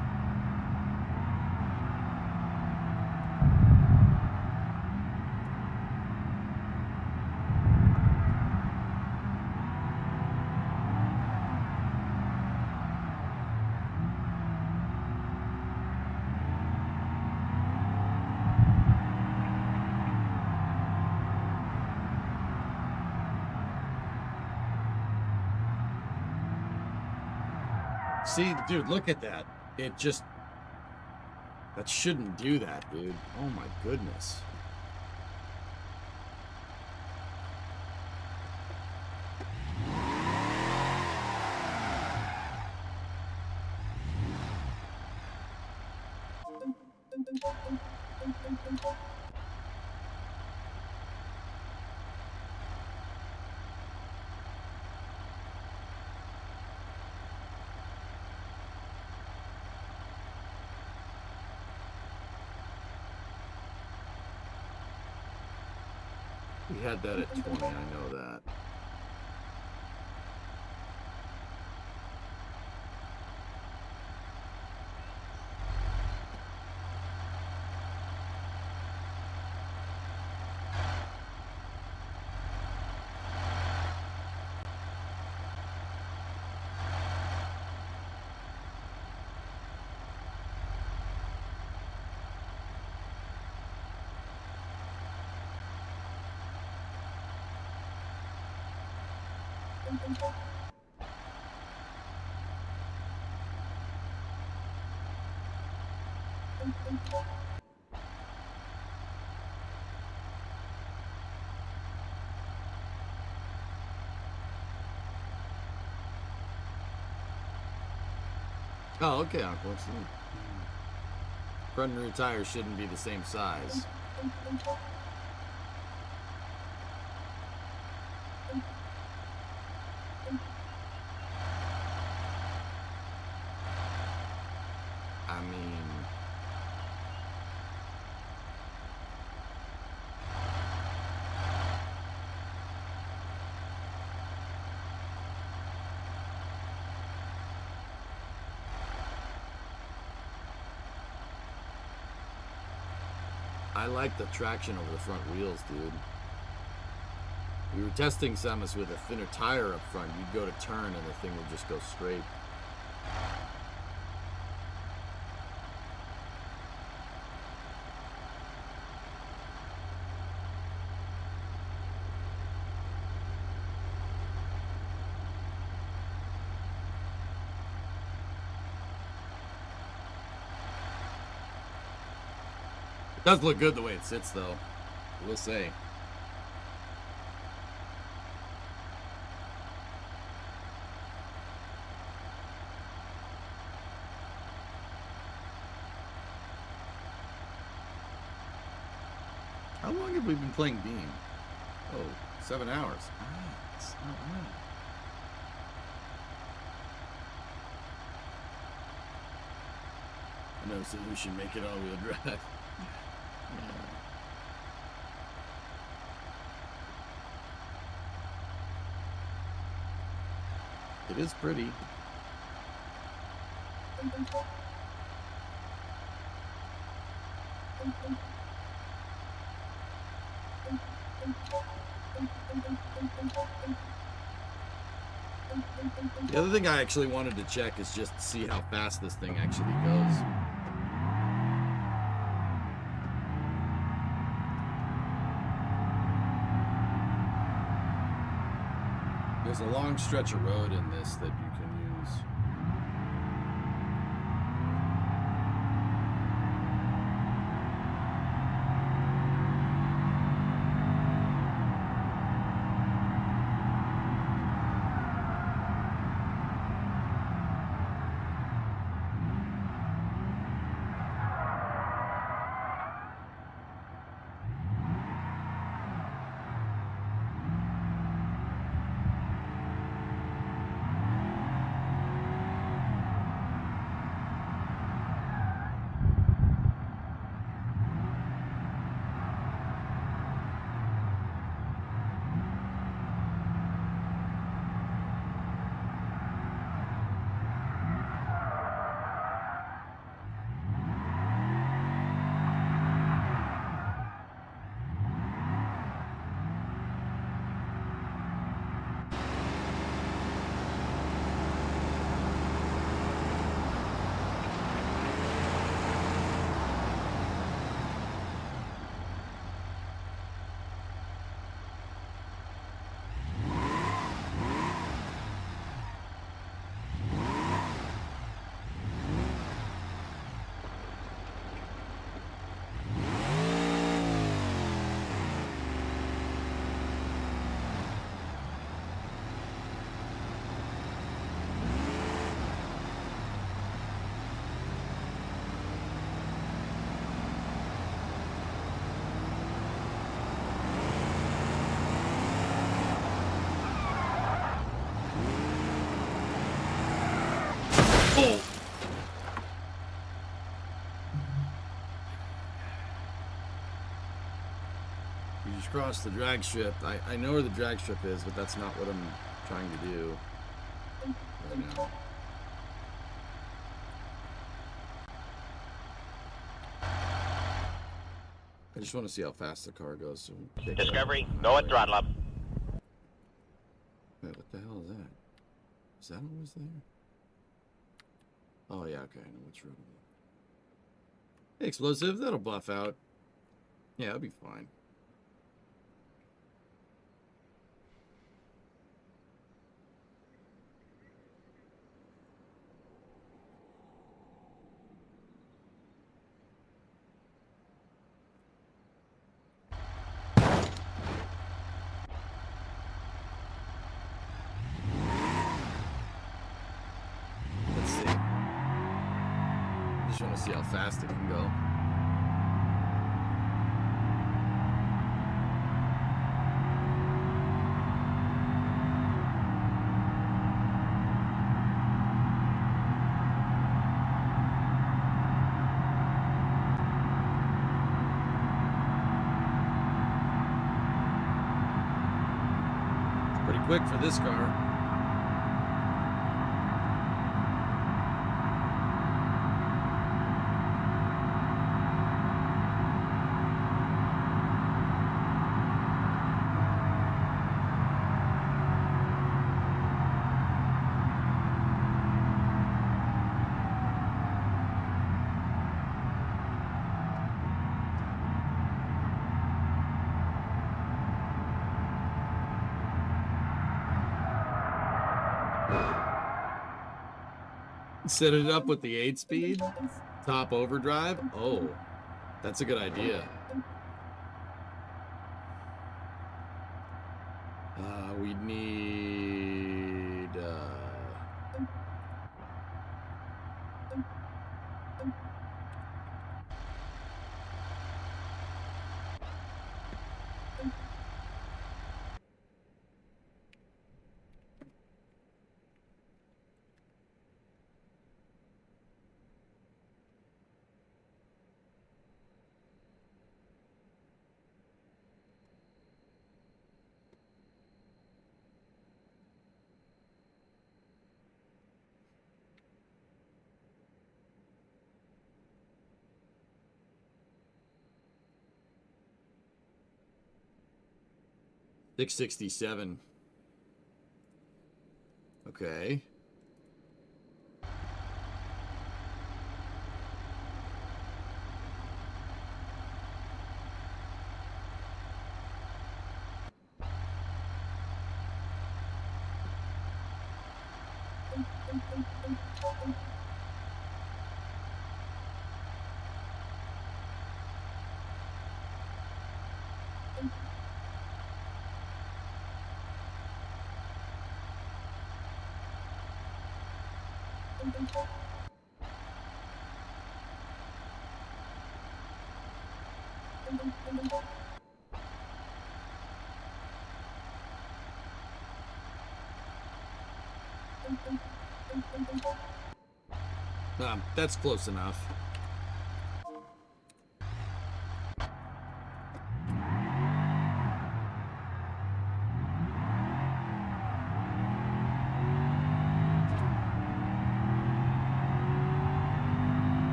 [SPEAKER 2] See, dude, look at that. It just... That shouldn't do that, dude. Oh my goodness. We had that at 20, I know that. Oh, okay, Uncle. Front and rear tires shouldn't be the same size. I mean... I like the traction over the front wheels, dude. We were testing Xmas with a thinner tire up front. You'd go to turn and the thing would just go straight. It does look good the way it sits, though. I will say. How long have we been playing Beam? Oh, 7 hours. It's not bad. No solution, make it all-wheel drive. Yeah. It is pretty. The other thing I actually wanted to check is just to see how fast this thing actually goes. There's a long stretch of road in this that you can use. across the drag strip. I know where the drag strip is, but that's not what I'm trying to do right now. I just want to see how fast the car goes. So
[SPEAKER 3] Discovery, go at throttle up.
[SPEAKER 2] wait, what the hell is that? Is that always there? Oh yeah, okay, I know which road it is. Hey, explosive, that'll buff out. Yeah, that'll be fine. Let's see. I just want to see how fast it can go. Pretty quick for this car. Set it up with the 8-speed, top overdrive. Oh, that's a good idea. We need. $667. Okay. That's close enough.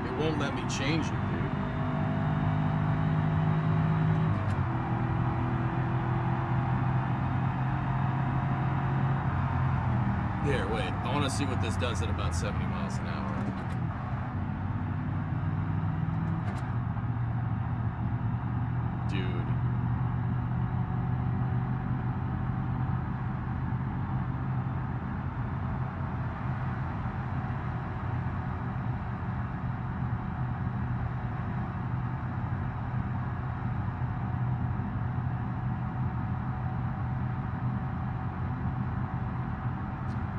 [SPEAKER 2] It won't let me change it, dude. Here, wait. I want to see what this does at about 70 miles an hour. Dude.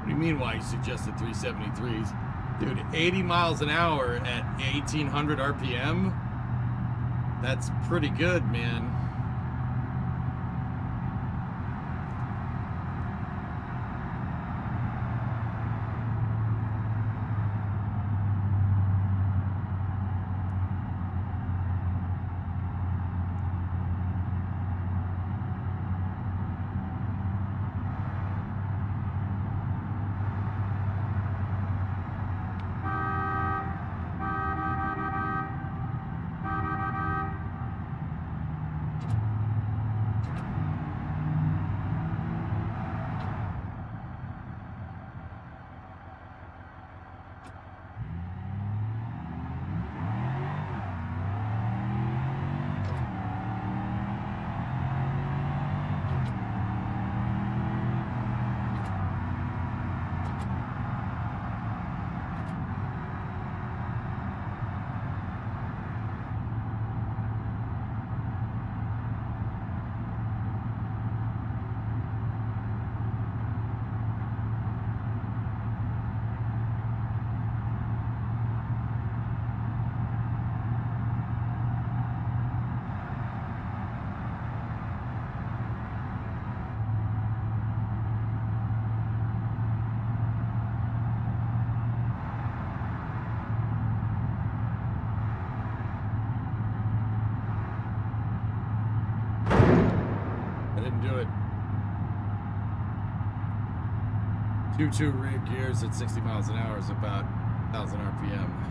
[SPEAKER 2] What do you mean why you suggested 373s? Dude, 80 miles an hour at 1800 RPM? That's pretty good, man. can do it. 2.2 rear gears at 60 miles an hour is about 1,000 RPM.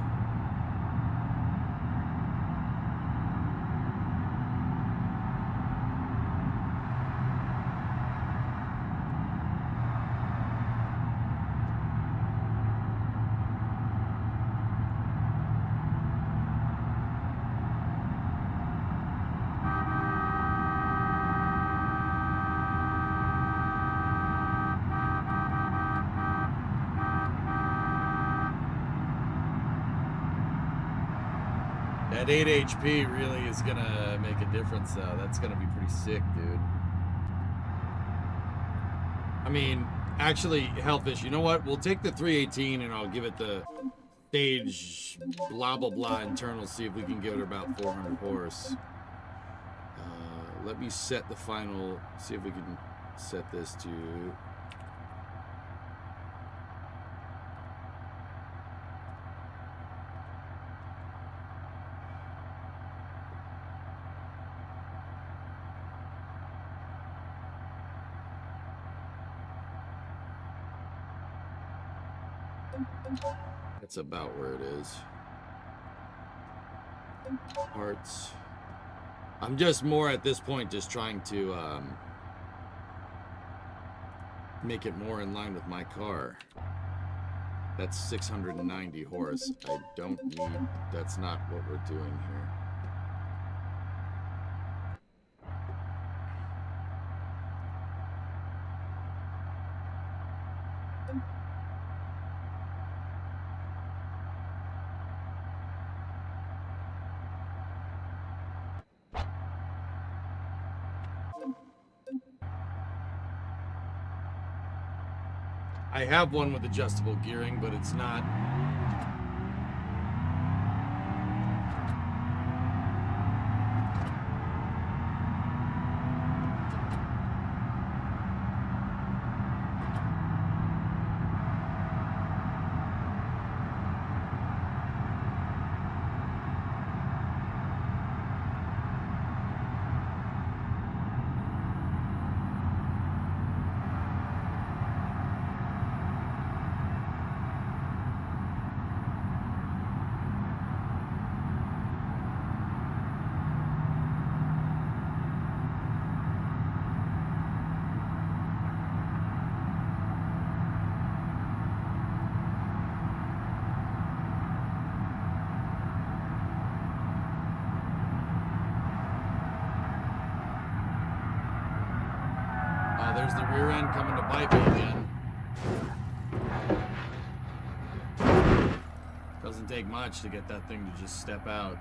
[SPEAKER 2] That 8 HP really is gonna make a difference, though. That's gonna be pretty sick, dude. I mean, actually, Hellfish, you know what? We'll take the 318 and I'll give it the stage blah blah blah internal, see if we can give it about 400 horse. Let me set the final, see if we can set this to... That's about where it is. Parts. I'm just more at this point just trying to make it more in line with my car. That's 690 horse. I don't need, that's not what we're doing here. I have one with adjustable gearing, but it's not. There's the rear end coming to bite me again. Doesn't take much to get that thing to just step out.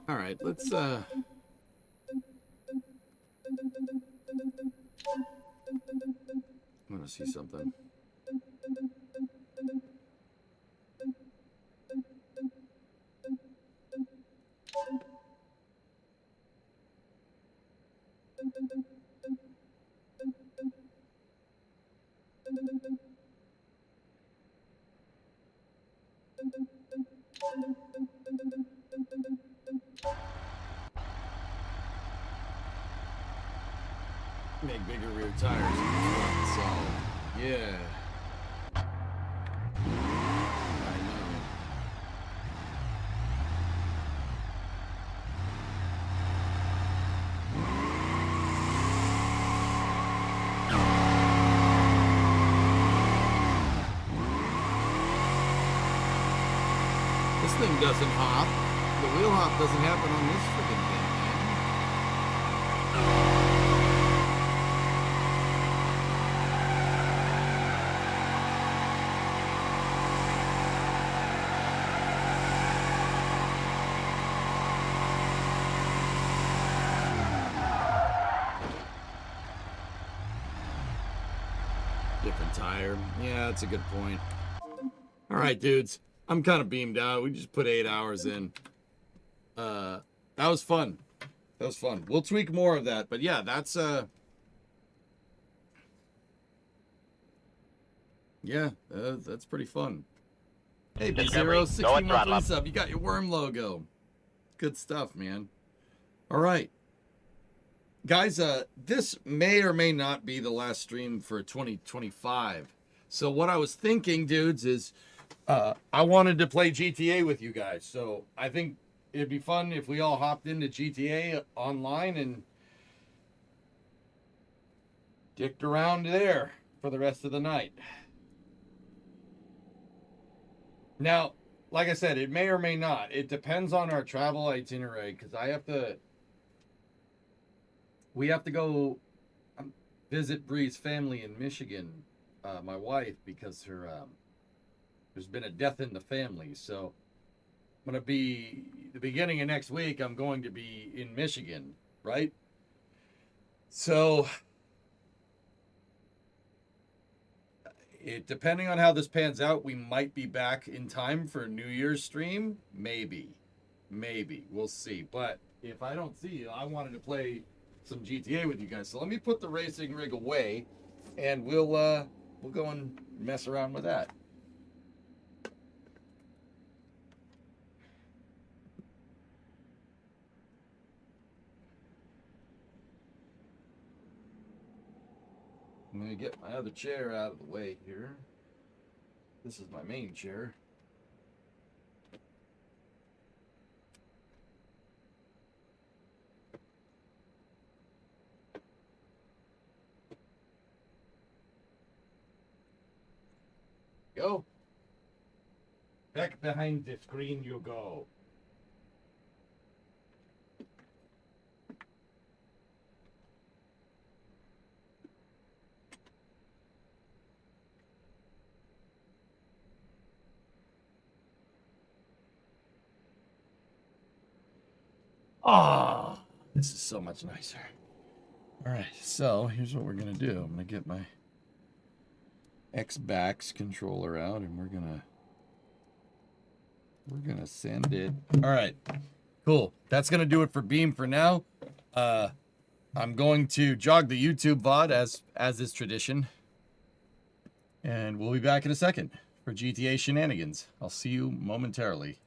[SPEAKER 2] Alright, let's I want to see something. Make bigger rear tires. So, yeah. I know. This thing doesn't hop. The wheel hop doesn't happen on this freaking thing, man. Different tire. Yeah, that's a good point. All right, dudes. I'm kind of beamed out. We just put 8 hours in. That was fun. That was fun. We'll tweak more of that. But yeah, that's yeah, that's pretty fun. Hey,
[SPEAKER 3] Discovery,
[SPEAKER 2] B0, 60
[SPEAKER 3] no
[SPEAKER 2] monthly
[SPEAKER 3] throttle up.
[SPEAKER 2] sub. You got your worm logo. Good stuff, man. All right. Guys, this may or may not be the last stream for 2025. So what I was thinking, dudes, is I wanted to play GTA with you guys. So I think it'd be fun if we all hopped into GTA online and dicked around there for the rest of the night. Now, like I said, it may or may not. It depends on our travel itinerary, because we have to go visit Bree's family in Michigan, my wife, because there's been a death in the family. So I'm going to be, the beginning of next week, I'm going to be in Michigan, right? So depending on how this pans out, we might be back in time for a New Year's stream. Maybe. We'll see. But if I don't see you, I wanted to play some GTA with you guys. So let me put the racing rig away, and we'll go and mess around with that. I'm going to get my other chair out of the way here. This is my main chair. Go. Back behind the screen you go. Ah, this is so much nicer. All right, so here's what we're gonna do. I'm gonna get my Xbox controller out, and we're gonna send it. All right, cool. That's gonna do it for Beam for now. I'm going to jog the YouTube VOD as is tradition, and we'll be back in a second for GTA shenanigans. I'll see you momentarily.